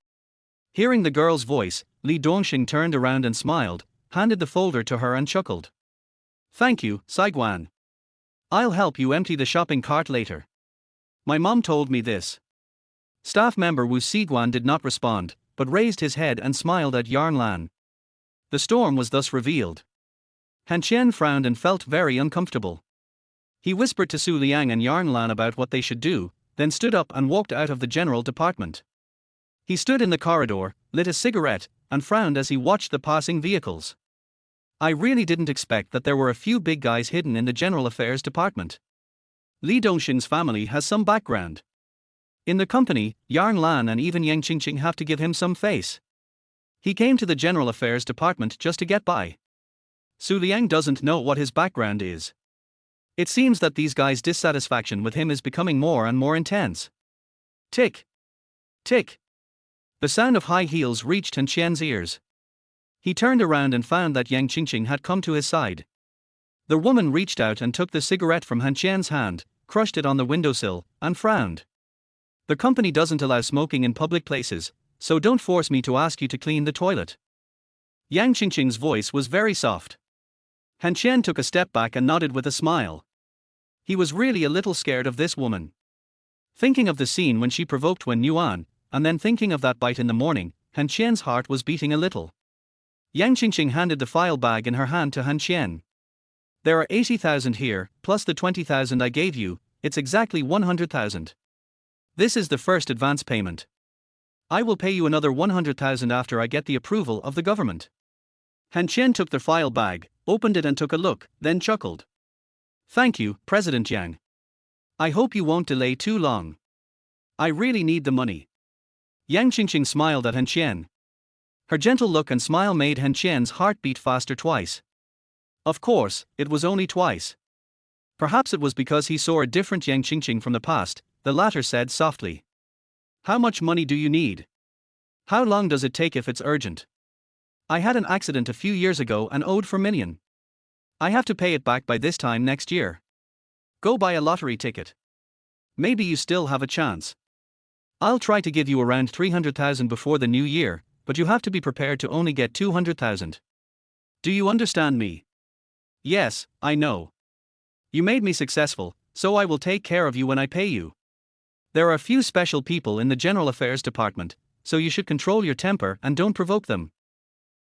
Hearing the girl's voice, Li Dongxing turned around and smiled, handed the folder to her and chuckled. Thank you, Saiguan. I'll help you empty the shopping cart later. My mom told me this. Staff member Wu Siguan did not respond, but raised his head and smiled at Yarn Lan. The storm was thus revealed. Han Qian frowned and felt very uncomfortable. He whispered to Su Liang and Yarn Lan about what they should do, then stood up and walked out of the general department. He stood in the corridor, lit a cigarette, and frowned as he watched the passing vehicles. I really didn't expect that there were a few big guys hidden in the General Affairs Department. Li Dongxing's family has some background. In the company, Yarn Lan and even Yang Qingqing have to give him some face. He came to the General Affairs Department just to get by. Su Liang doesn't know what his background is. It seems that these guys' dissatisfaction with him is becoming more and more intense. Tick. Tick. The sound of high heels reached Han Qian's ears. He turned around and found that Yang Qingqing had come to his side. The woman reached out and took the cigarette from Han Qian's hand, crushed it on the windowsill, and frowned. The company doesn't allow smoking in public places, so don't force me to ask you to clean the toilet. Yang Qingqing's voice was very soft. Han Qian took a step back and nodded with a smile. He was really a little scared of this woman. Thinking of the scene when she provoked Wenwan, and then thinking of that bite in the morning, Han Qian's heart was beating a little. Yang Qingqing handed the file bag in her hand to Han Qian. There are 80,000 here, plus the 20,000 I gave you, it's exactly 100,000. This is the first advance payment. I will pay you another 100,000 after I get the approval of the government. Han Qian took the file bag, opened it and took a look, then chuckled. Thank you, President Yang. I hope you won't delay too long. I really need the money. Yang Qingqing smiled at Han Qian. Her gentle look and smile made Han Qian's heart beat faster twice. Of course, it was only twice. Perhaps it was because he saw a different Yang Qingqing from the past, the latter said softly. How much money do you need? How long does it take if it's urgent? I had an accident a few years ago and owed $4 million. I have to pay it back by this time next year. Go buy a lottery ticket. Maybe you still have a chance. I'll try to give you around 300,000 before the new year, but you have to be prepared to only get 200,000. Do you understand me? Yes, I know. You made me successful, so I will take care of you when I pay you. There are a few special people in the General Affairs Department, so you should control your temper and don't provoke them.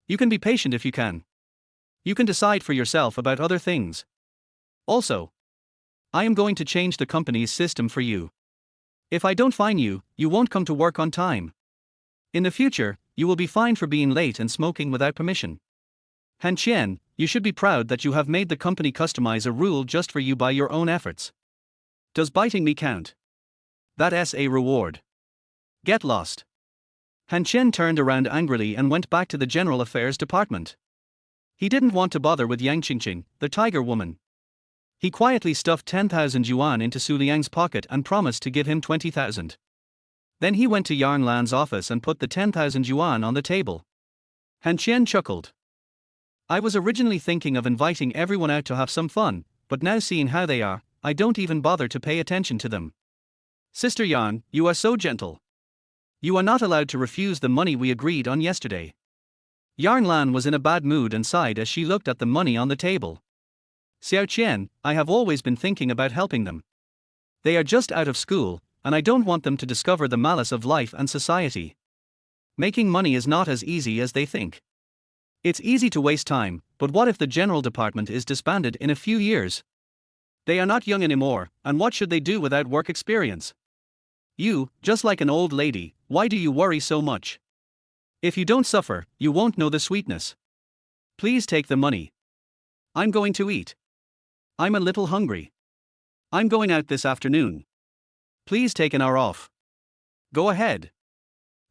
You can be patient if you can. You can decide for yourself about other things. Also, I am going to change the company's system for you. If I don't fine you, you won't come to work on time. In the future, you will be fined for being late and smoking without permission. Han Qian, you should be proud that you have made the company customize a rule just for you by your own efforts. Does biting me count? That's a reward. Get lost. Han Qian turned around angrily and went back to the General Affairs Department. He didn't want to bother with Yang Qingqing, the tiger woman. He quietly stuffed 10,000 yuan into Su Liang's pocket and promised to give him 20,000. Then he went to Yarn Lan's office and put the 10,000 yuan on the table. Han Qian chuckled. I was originally thinking of inviting everyone out to have some fun, but now seeing how they are, I don't even bother to pay attention to them. Sister Yarn, you are so gentle. You are not allowed to refuse the money we agreed on yesterday. Yarn Lan was in a bad mood and sighed as she looked at the money on the table. Xiao Qian, I have always been thinking about helping them. They are just out of school, and I don't want them to discover the malice of life and society. Making money is not as easy as they think. It's easy to waste time, but what if the general department is disbanded in a few years? They are not young anymore, and what should they do without work experience? You, just like an old lady, why do you worry so much? If you don't suffer, you won't know the sweetness. Please take the money. I'm going to eat. I'm a little hungry. I'm going out this afternoon. Please take an hour off. Go ahead.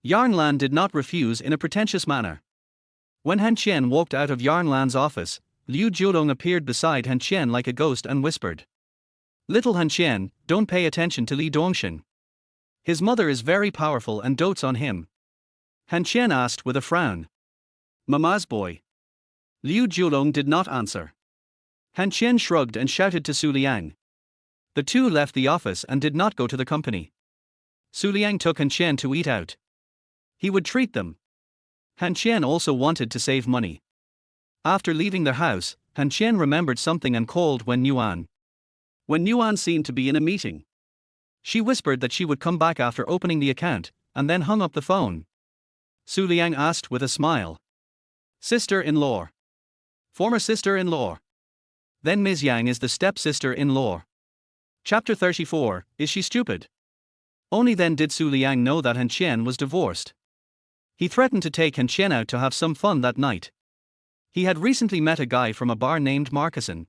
Yarn Lan did not refuse in a pretentious manner. When Han Qian walked out of Yarn Lan's office, Liu Jiulong appeared beside Han Qian like a ghost and whispered. Little Han Qian, don't pay attention to Li Dongxin. His mother is very powerful and dotes on him. Han Qian asked with a frown. Mama's boy. Liu Jiulong did not answer. Han Qian shrugged and shouted to Su Liang. The two left the office and did not go to the company. Su Liang took Han Qian to eat out. He would treat them. Han Qian also wanted to save money. After leaving their house, Han Qian remembered something and called Wenwan. Wenwan seemed to be in a meeting. She whispered that she would come back after opening the account, and then hung up the phone. Su Liang asked with a smile. Sister-in-law. Former sister-in-law. Then Ms. Yang is the step-sister-in-law. Chapter 34, Is She Stupid? Only then did Su Liang know that Han Qian was divorced. He threatened to take Han Qian out to have some fun that night. He had recently met a guy from a bar named Marcusson.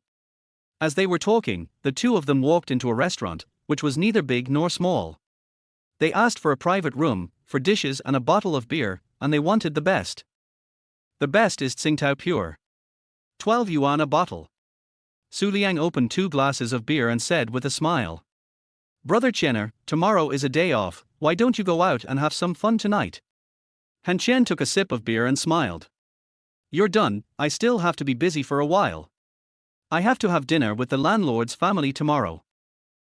As they were talking, the two of them walked into a restaurant, which was neither big nor small. They asked for a private room, for dishes and a bottle of beer, and they wanted the best. The best is Tsingtao Pure. 12 yuan a bottle. Su Liang opened 2 glasses of beer and said with a smile. Brother Qian, tomorrow is a day off, why don't you go out and have some fun tonight? Han Qian took a sip of beer and smiled. You're done, I still have to be busy for a while. I have to have dinner with the landlord's family tomorrow.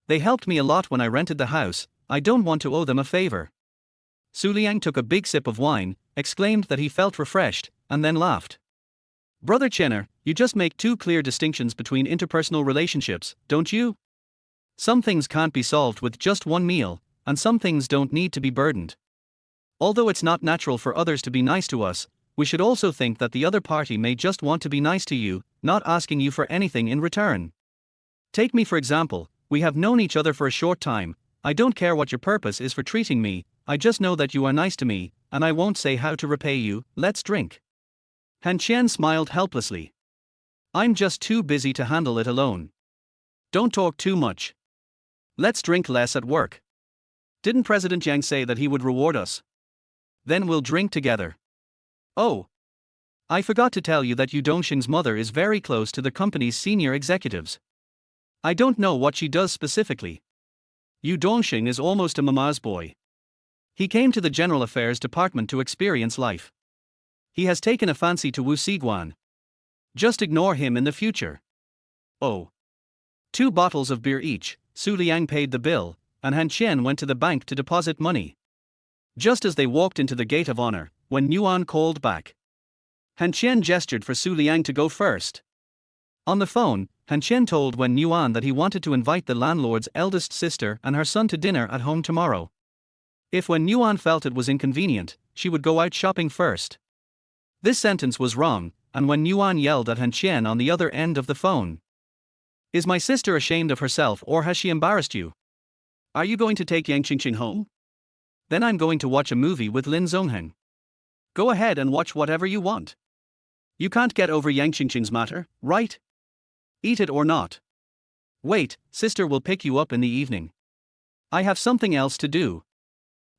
They helped me a lot when I rented the house, I don't want to owe them a favor. Su Liang took a big sip of wine, exclaimed that he felt refreshed, and then laughed. Brother Qian, you just make 2 clear distinctions between interpersonal relationships, don't you? Some things can't be solved with just one meal, and some things don't need to be burdened. Although it's not natural for others to be nice to us, we should also think that the other party may just want to be nice to you, not asking you for anything in return. Take me for example, we have known each other for a short time, I don't care what your purpose is for treating me, I just know that you are nice to me, and I won't say how to repay you, let's drink. Han Qian smiled helplessly. I'm just too busy to handle it alone. Don't talk too much. Let's drink less at work. Didn't President Yang say that he would reward us? Then we'll drink together. Oh. I forgot to tell you that Yu Dongxing's mother is very close to the company's senior executives. I don't know what she does specifically. Yu Dongxing is almost a mama's boy. He came to the General Affairs Department to experience life. He has taken a fancy to Wu Siguan. Just ignore him in the future. Oh. 2 bottles of beer each, Su Liang paid the bill, and Han Qian went to the bank to deposit money. Just as they walked into the gate of honor, Wen Yuan called back. Han Qian gestured for Su Liang to go first. On the phone, Han Qian told Wen Yuan that he wanted to invite the landlord's eldest sister and her son to dinner at home tomorrow. If Wen Yuan felt it was inconvenient, she would go out shopping first. This sentence was wrong, and Wen Yuan yelled at Han Qian on the other end of the phone. Is my sister ashamed of herself or has she embarrassed you? Are you going to take Yang Qingqing home? Then I'm going to watch a movie with Lin Zongheng. Go ahead and watch whatever you want. You can't get over Yang Qingqing's matter, right? Eat it or not. Wait, sister will pick you up in the evening. I have something else to do.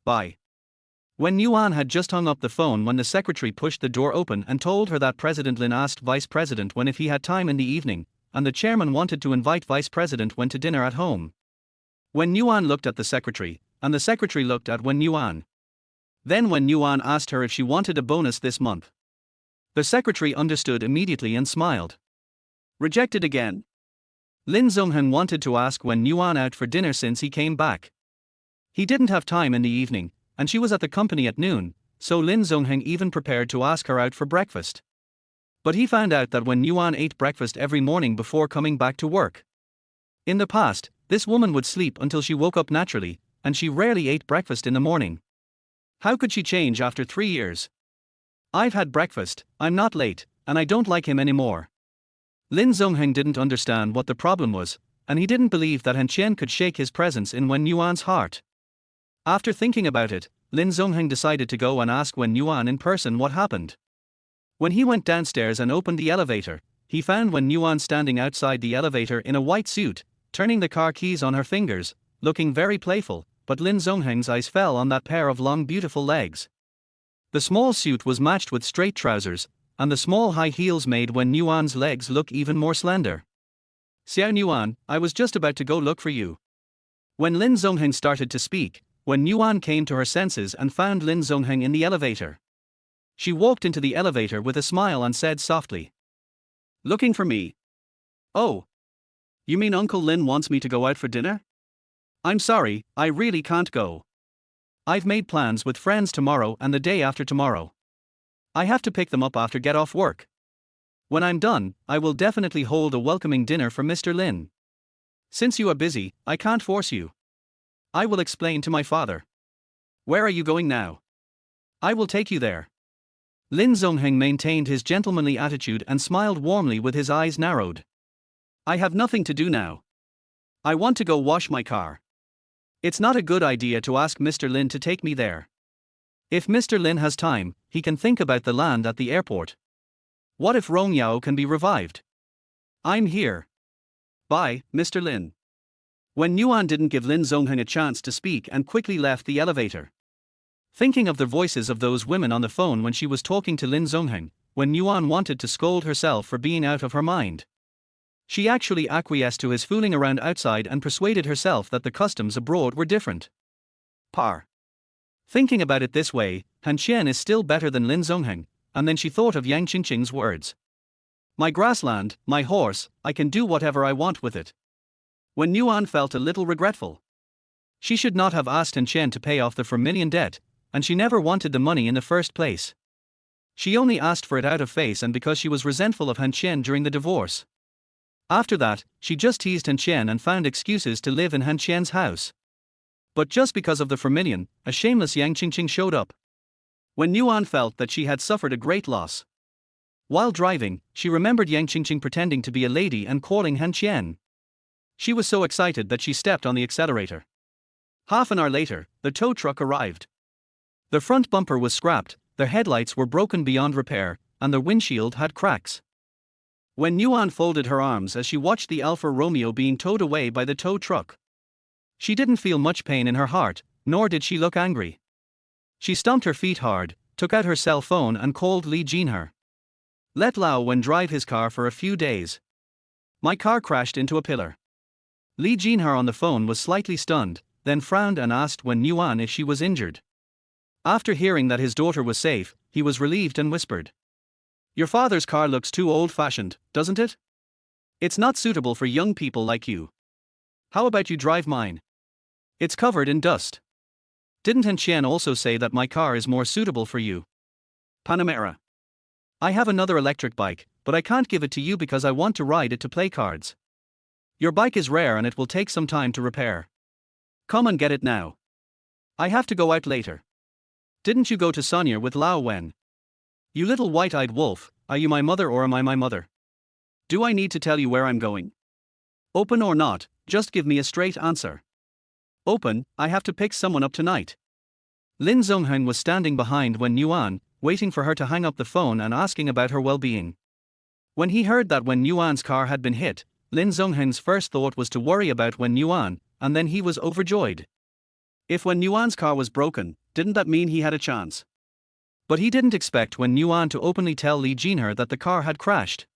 Bye. Wen Yuan had just hung up the phone when the secretary pushed the door open and told her that President Lin asked Vice President Wen if he had time in the evening, and the chairman wanted to invite Vice President Wen to dinner at home. Wen Yuan looked at the secretary, and the secretary looked at Wen Yuan. Then Wen Yuan asked her if she wanted a bonus this month. The secretary understood immediately and smiled. Rejected again? Lin Zongheng wanted to ask Wen Yuan out for dinner since he came back. He didn't have time in the evening, and she was at the company at noon, so Lin Zongheng even prepared to ask her out for breakfast. But he found out that Wen Yuan ate breakfast every morning before coming back to work. In the past, this woman would sleep until she woke up naturally, and she rarely ate breakfast in the morning. How could she change after 3 years? I've had breakfast, I'm not late, and I don't like him anymore. Lin Zongheng didn't understand what the problem was, and he didn't believe that Han Qian could shake his presence in Wen Yuan's heart. After thinking about it, Lin Zongheng decided to go and ask Wen Yuan in person what happened. When he went downstairs and opened the elevator, he found Wen Yuan standing outside the elevator in a white suit, turning the car keys on her fingers, looking very playful, but Lin Zongheng's eyes fell on that pair of long beautiful legs. The small suit was matched with straight trousers, and the small high heels made Wen Yuan's legs look even more slender. Xiao Yuan, I was just about to go look for you. When Lin Zongheng started to speak, Wen Yuan came to her senses and found Lin Zongheng in the elevator. She walked into the elevator with a smile and said softly. Looking for me? Oh. You mean Uncle Lin wants me to go out for dinner? I'm sorry, I really can't go. I've made plans with friends tomorrow and the day after tomorrow. I have to pick them up after get off work. When I'm done, I will definitely hold a welcoming dinner for Mr. Lin. Since you are busy, I can't force you. I will explain to my father. Where are you going now? I will take you there. Lin Zongheng maintained his gentlemanly attitude and smiled warmly with his eyes narrowed. I have nothing to do now. I want to go wash my car. It's not a good idea to ask Mr. Lin to take me there. If Mr. Lin has time, he can think about the land at the airport. What if Rong Yao can be revived? I'm here. Bye, Mr. Lin. Wen Yuan didn't give Lin Zongheng a chance to speak and quickly left the elevator. Thinking of the voices of those women on the phone when she was talking to Lin Zongheng, when Yuan wanted to scold herself for being out of her mind. She actually acquiesced to his fooling around outside and persuaded herself that the customs abroad were different. Par. Thinking about it this way, Han Qian is still better than Lin Zongheng, and then she thought of Yang Qingqing's words. My grassland, my horse, I can do whatever I want with it. When Yuan felt a little regretful. She should not have asked Han Qian to pay off the 4 million debt, and she never wanted the money in the first place. She only asked for it out of face and because she was resentful of Han Qian during the divorce. After that, she just teased Han Qian and found excuses to live in Han Qian's house. But just because of the 4 million, a shameless Yang Qingqing showed up. When Yuan felt that she had suffered a great loss. While driving, she remembered Yang Qingqing pretending to be a lady and calling Han Qian. She was so excited that she stepped on the accelerator. Half an hour later, the tow truck arrived. The front bumper was scrapped, the headlights were broken beyond repair, and the windshield had cracks. When Yuan folded her arms as she watched the Alfa Romeo being towed away by the tow truck. She didn't feel much pain in her heart, nor did she look angry. She stomped her feet hard, took out her cell phone and called Li Jinher. Let Lao Wen drive his car for a few days. My car crashed into a pillar. Li Jinher on the phone was slightly stunned, then frowned and asked Wen Yuan if she was injured. After hearing that his daughter was safe, he was relieved and whispered. Your father's car looks too old-fashioned, doesn't it? It's not suitable for young people like you. How about you drive mine? It's covered in dust. Didn't Han Qian also say that my car is more suitable for you? Panamera. I have another electric bike, but I can't give it to you because I want to ride it to play cards. Your bike is rare and it will take some time to repair. Come and get it now. I have to go out later. Didn't you go to Sonia with Lao Wen? You little white-eyed wolf, are you my mother or am I my mother? Do I need to tell you where I'm going? Open or not, just give me a straight answer. Open, I have to pick someone up tonight. Lin Zongheng was standing behind Wen Yuan, waiting for her to hang up the phone and asking about her well-being. When he heard that Wen Yuan's car had been hit, Lin Zongheng's first thought was to worry about Wen Yuan, and then he was overjoyed. If Wen Yuan's car was broken, didn't that mean he had a chance? But he didn't expect Wen Yuan to openly tell Li Jinher that the car had crashed.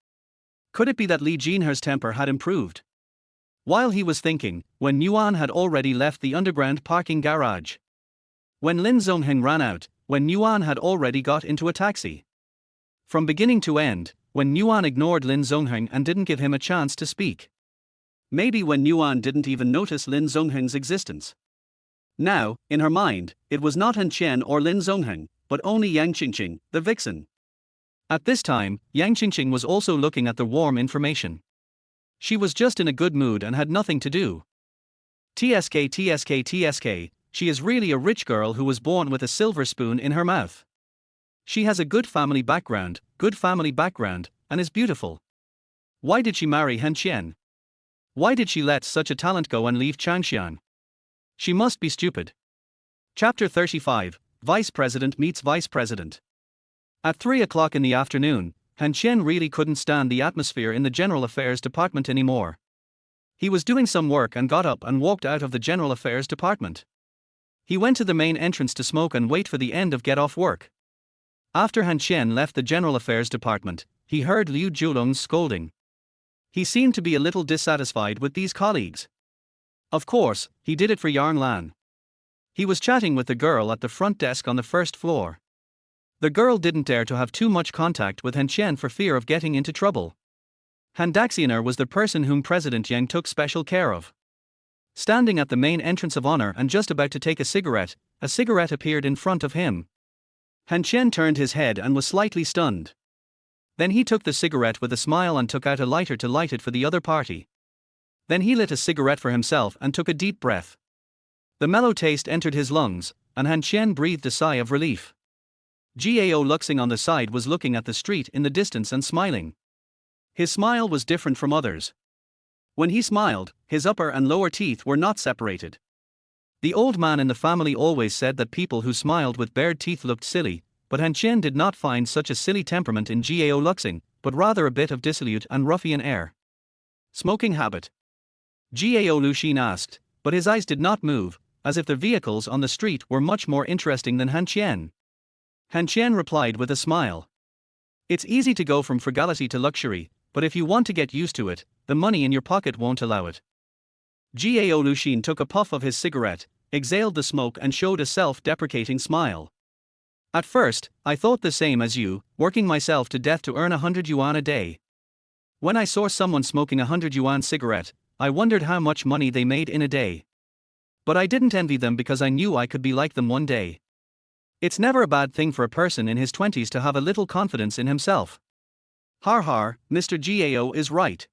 Could it be that Li Jinher's temper had improved? While he was thinking, Wen Yuan had already left the underground parking garage. When Lin Zongheng ran out, Wen Yuan had already got into a taxi. From beginning to end, Wen Yuan ignored Lin Zongheng and didn't give him a chance to speak. Maybe Wen Yuan didn't even notice Lin Zongheng's existence. Now, in her mind, it was not Han Qian or Lin Zongheng, but only Yang Qingqing, the vixen. At this time, Yang Qingqing was also looking at the warm information. She was just in a good mood and had nothing to do. TSK, she is really a rich girl who was born with a silver spoon in her mouth. She has a good family background, and is beautiful. Why did she marry Han Qian? Why did she let such a talent go and leave Changxian? She must be stupid. Chapter 35, Vice President meets Vice President. At 3 o'clock in the afternoon, Han Qian really couldn't stand the atmosphere in the General Affairs Department anymore. He was doing some work and got up and walked out of the General Affairs Department. He went to the main entrance to smoke and wait for the end of get off work. After Han Qian left the General Affairs Department, he heard Liu Zhulong's scolding. He seemed to be a little dissatisfied with these colleagues. Of course, he did it for Yang Lan. He was chatting with the girl at the front desk on the first floor. The girl didn't dare to have too much contact with Han Qian for fear of getting into trouble. Han Daxioner was the person whom President Yang took special care of. Standing at the main entrance of honor and just about to take a cigarette appeared in front of him. Han Qian turned his head and was slightly stunned. Then he took the cigarette with a smile and took out a lighter to light it for the other party. Then he lit a cigarette for himself and took a deep breath. The mellow taste entered his lungs, and Han Qian breathed a sigh of relief. Gao Luxing on the side was looking at the street in the distance and smiling. His smile was different from others. When he smiled, his upper and lower teeth were not separated. The old man in the family always said that people who smiled with bared teeth looked silly, but Han Qian did not find such a silly temperament in Gao Luxing, but rather a bit of dissolute and ruffian air. Smoking habit? Gao Luxin asked, but his eyes did not move, as if the vehicles on the street were much more interesting than Han Qian. Han Qian replied with a smile. It's easy to go from frugality to luxury, but if you want to get used to it, the money in your pocket won't allow it. Gao Luxin took a puff of his cigarette, exhaled the smoke and showed a self-deprecating smile. At first, I thought the same as you, working myself to death to earn 100 yuan a day. When I saw someone smoking a 100 yuan cigarette, I wondered how much money they made in a day. But I didn't envy them because I knew I could be like them one day. It's never a bad thing for a person in his 20s to have a little confidence in himself. Har har, Mr. Gao is right.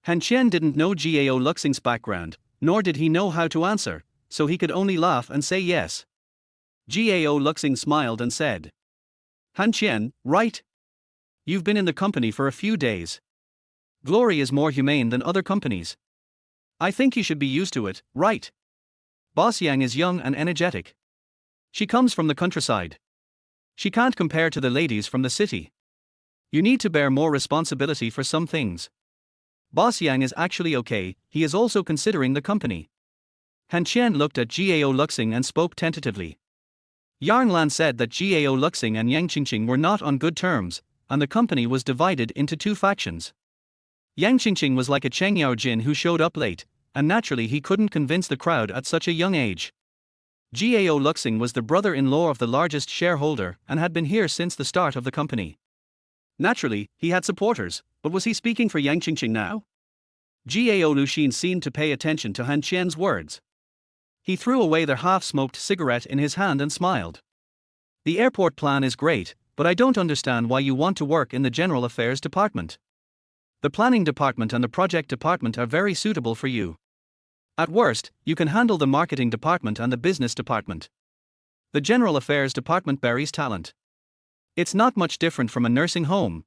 Han Qian didn't know Gao Luxing's background, nor did he know how to answer, so he could only laugh and say yes. Gao Luxing smiled and said, Han Qian, right? You've been in the company for a few days. Glory is more humane than other companies. I think you should be used to it, right? Boss Yang is young and energetic. She comes from the countryside. She can't compare to the ladies from the city. You need to bear more responsibility for some things. Boss Yang is actually okay, he is also considering the company. Han Qian looked at Gao Luxing and spoke tentatively. Yang Lan said that Gao Luxing and Yang Qingqing were not on good terms, and the company was divided into two factions. Yang Qingqing was like a Chengyao Jin who showed up late, and naturally he couldn't convince the crowd at such a young age. Gao Luxing was the brother-in-law of the largest shareholder and had been here since the start of the company. Naturally, he had supporters, but was he speaking for Yang Qingqing now? Gao Luxin seemed to pay attention to Han Qian's words. He threw away their half-smoked cigarette in his hand and smiled. The airport plan is great, but I don't understand why you want to work in the General Affairs Department. The planning department and the project department are very suitable for you. At worst, you can handle the marketing department and the business department. The General Affairs Department buries talent. It's not much different from a nursing home.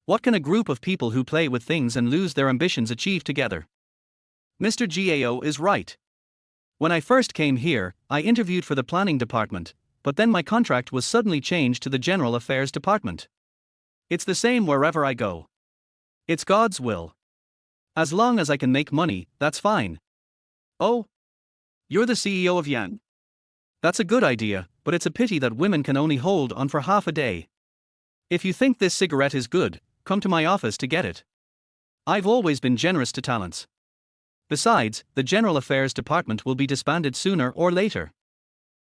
What can a group of people who play with things and lose their ambitions achieve together? Mr. Gao is right. When I first came here, I interviewed for the planning department, but then my contract was suddenly changed to the General Affairs Department. It's the same wherever I go. It's God's will. As long as I can make money, that's fine. Oh? You're the CEO of Yan? That's a good idea, but it's a pity that women can only hold on for half a day. If you think this cigarette is good, come to my office to get it. I've always been generous to talents. Besides, the General Affairs Department will be disbanded sooner or later.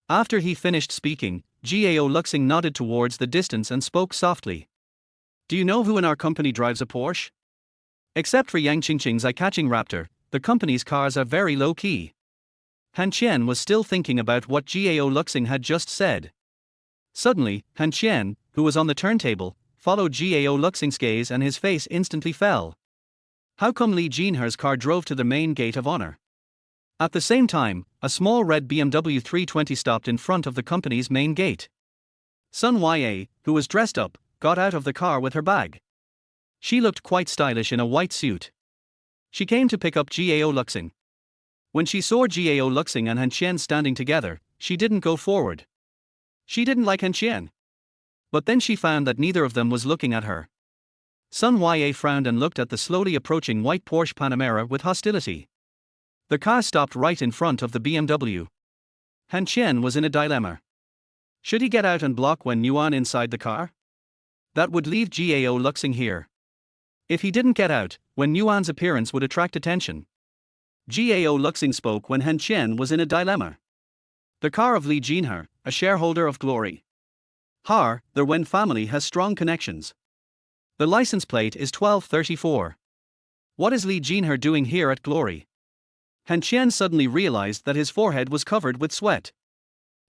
After he finished speaking, Gao Luxing nodded towards the distance and spoke softly. Do you know who in our company drives a Porsche? Except for Yang Qingqing's eye-catching Raptor, the company's cars are very low-key. Han Qian was still thinking about what Gao Luxing had just said. Suddenly, Han Qian, who was on the turntable, followed Gao Luxing's gaze and his face instantly fell. How come Li Jinher's car drove to the main gate of honor? At the same time, a small red BMW 320 stopped in front of the company's main gate. Sun Ya, who was dressed up, got out of the car with her bag. She looked quite stylish in a white suit. She came to pick up Gao Luxing. When she saw Gao Luxing and Han Qian standing together, she didn't go forward. She didn't like Han Qian. But then she found that neither of them was looking at her. Sun Ya frowned and looked at the slowly approaching white Porsche Panamera with hostility. The car stopped right in front of the BMW. Han Qian was in a dilemma. Should he get out and block Wen Yuan inside the car? That would leave Gao Luxing here. If he didn't get out, Wen Yuan's appearance would attract attention. Gao Luxing spoke when Han Qian was in a dilemma. The car of Li Jinher, a shareholder of Glory. The Wen family has strong connections. The license plate is 1234. What is Li Jinher doing here at Glory? Han Qian suddenly realized that his forehead was covered with sweat.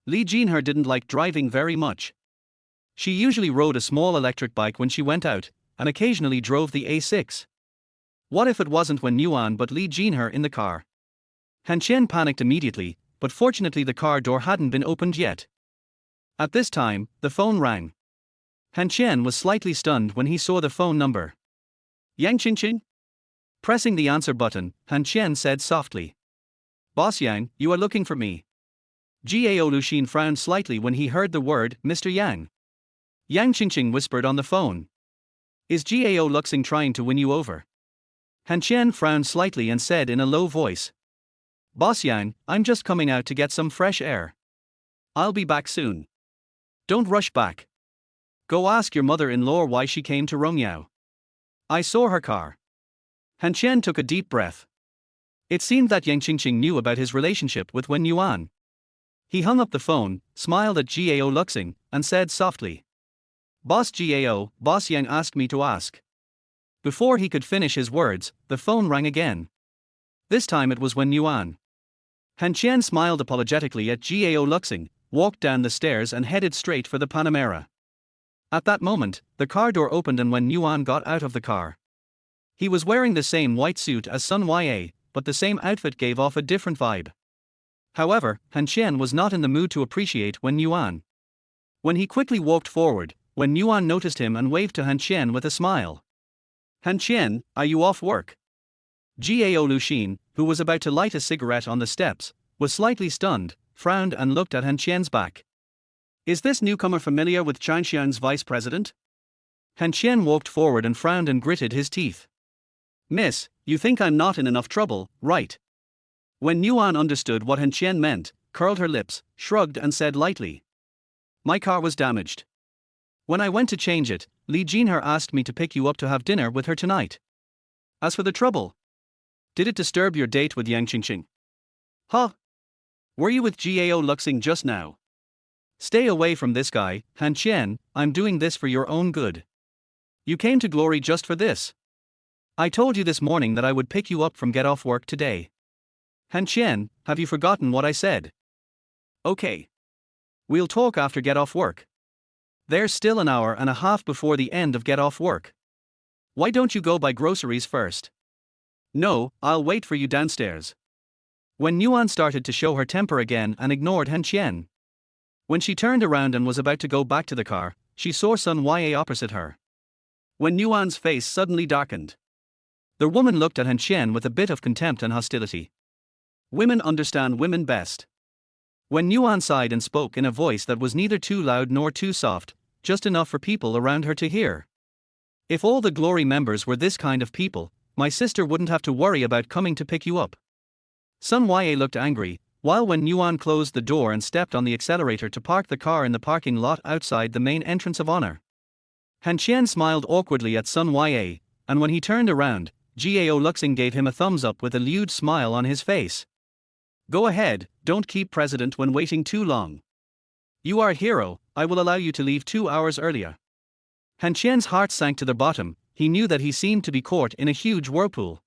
Li Jinher didn't like driving very much. She usually rode a small electric bike when she went out, and occasionally drove the A6. What if it wasn't Wen Yuan but Li Jinher in the car? Han Qian panicked immediately, but fortunately the car door hadn't been opened yet. At this time, the phone rang. Han Qian was slightly stunned when he saw the phone number. Yang Qingqing? Pressing the answer button, Han Qian said softly. Boss Yang, you are looking for me. Gao Luxin frowned slightly when he heard the word Mr. Yang. Yang Qingqing whispered on the phone. Is Gao Luxing trying to win you over? Han Qian frowned slightly and said in a low voice. Boss Yang, I'm just coming out to get some fresh air. I'll be back soon. Don't rush back. Go ask your mother-in-law why she came to Rongyao. I saw her car. Han Qian took a deep breath. It seemed that Yang Qingqing knew about his relationship with Wen Yuan. He hung up the phone, smiled at Gao Luxing, and said softly, "Boss Gao, Boss Yang asked me to ask." Before he could finish his words, the phone rang again. This time it was Wen Yuan. Han Qian smiled apologetically at Gao Luxing, walked down the stairs and headed straight for the Panamera. At that moment, the car door opened and Wen Yuan got out of the car. He was wearing the same white suit as Sun Yue, but the same outfit gave off a different vibe. However, Han Qian was not in the mood to appreciate Wen Yuan. When he quickly walked forward, Wen Yuan noticed him and waved to Han Qian with a smile. "Han Qian, are you off work?" Gao Luxin, who was about to light a cigarette on the steps, was slightly stunned, frowned and looked at Han Qian's back. "Is this newcomer familiar with Han Qian's vice president?" Han Qian walked forward and frowned and gritted his teeth. "Miss, you think I'm not in enough trouble, right?" When Yuan understood what Han Qian meant, curled her lips, shrugged and said lightly, "My car was damaged. When I went to change it, Li Jinher asked me to pick you up to have dinner with her tonight. As for the trouble, did it disturb your date with Yang Qingqing? Huh? Were you with Gao Luxing just now? Stay away from this guy, Han Qian, I'm doing this for your own good. You came to Glory just for this. I told you this morning that I would pick you up from get off work today. Han Qian, have you forgotten what I said? Okay. We'll talk after get off work. There's still an hour and a half before the end of get off work. Why don't you go buy groceries first? No, I'll wait for you downstairs." When Yuan started to show her temper again and ignored Han Qian. When she turned around and was about to go back to the car, she saw Sun Yue opposite her. When Yuan's face suddenly darkened. The woman looked at Han Qian with a bit of contempt and hostility. Women understand women best. When Yuan sighed and spoke in a voice that was neither too loud nor too soft, just enough for people around her to hear. "If all the Glory members were this kind of people, my sister wouldn't have to worry about coming to pick you up." Sun Yue looked angry, while when Yuan closed the door and stepped on the accelerator to park the car in the parking lot outside the main entrance of honor. Han Qian smiled awkwardly at Sun Yue, and when he turned around, Gao Luxing gave him a thumbs up with a lewd smile on his face. "Go ahead, don't keep President when waiting too long. You are a hero, I will allow you to leave 2 hours earlier." Han Qian's heart sank to the bottom, he knew that he seemed to be caught in a huge whirlpool.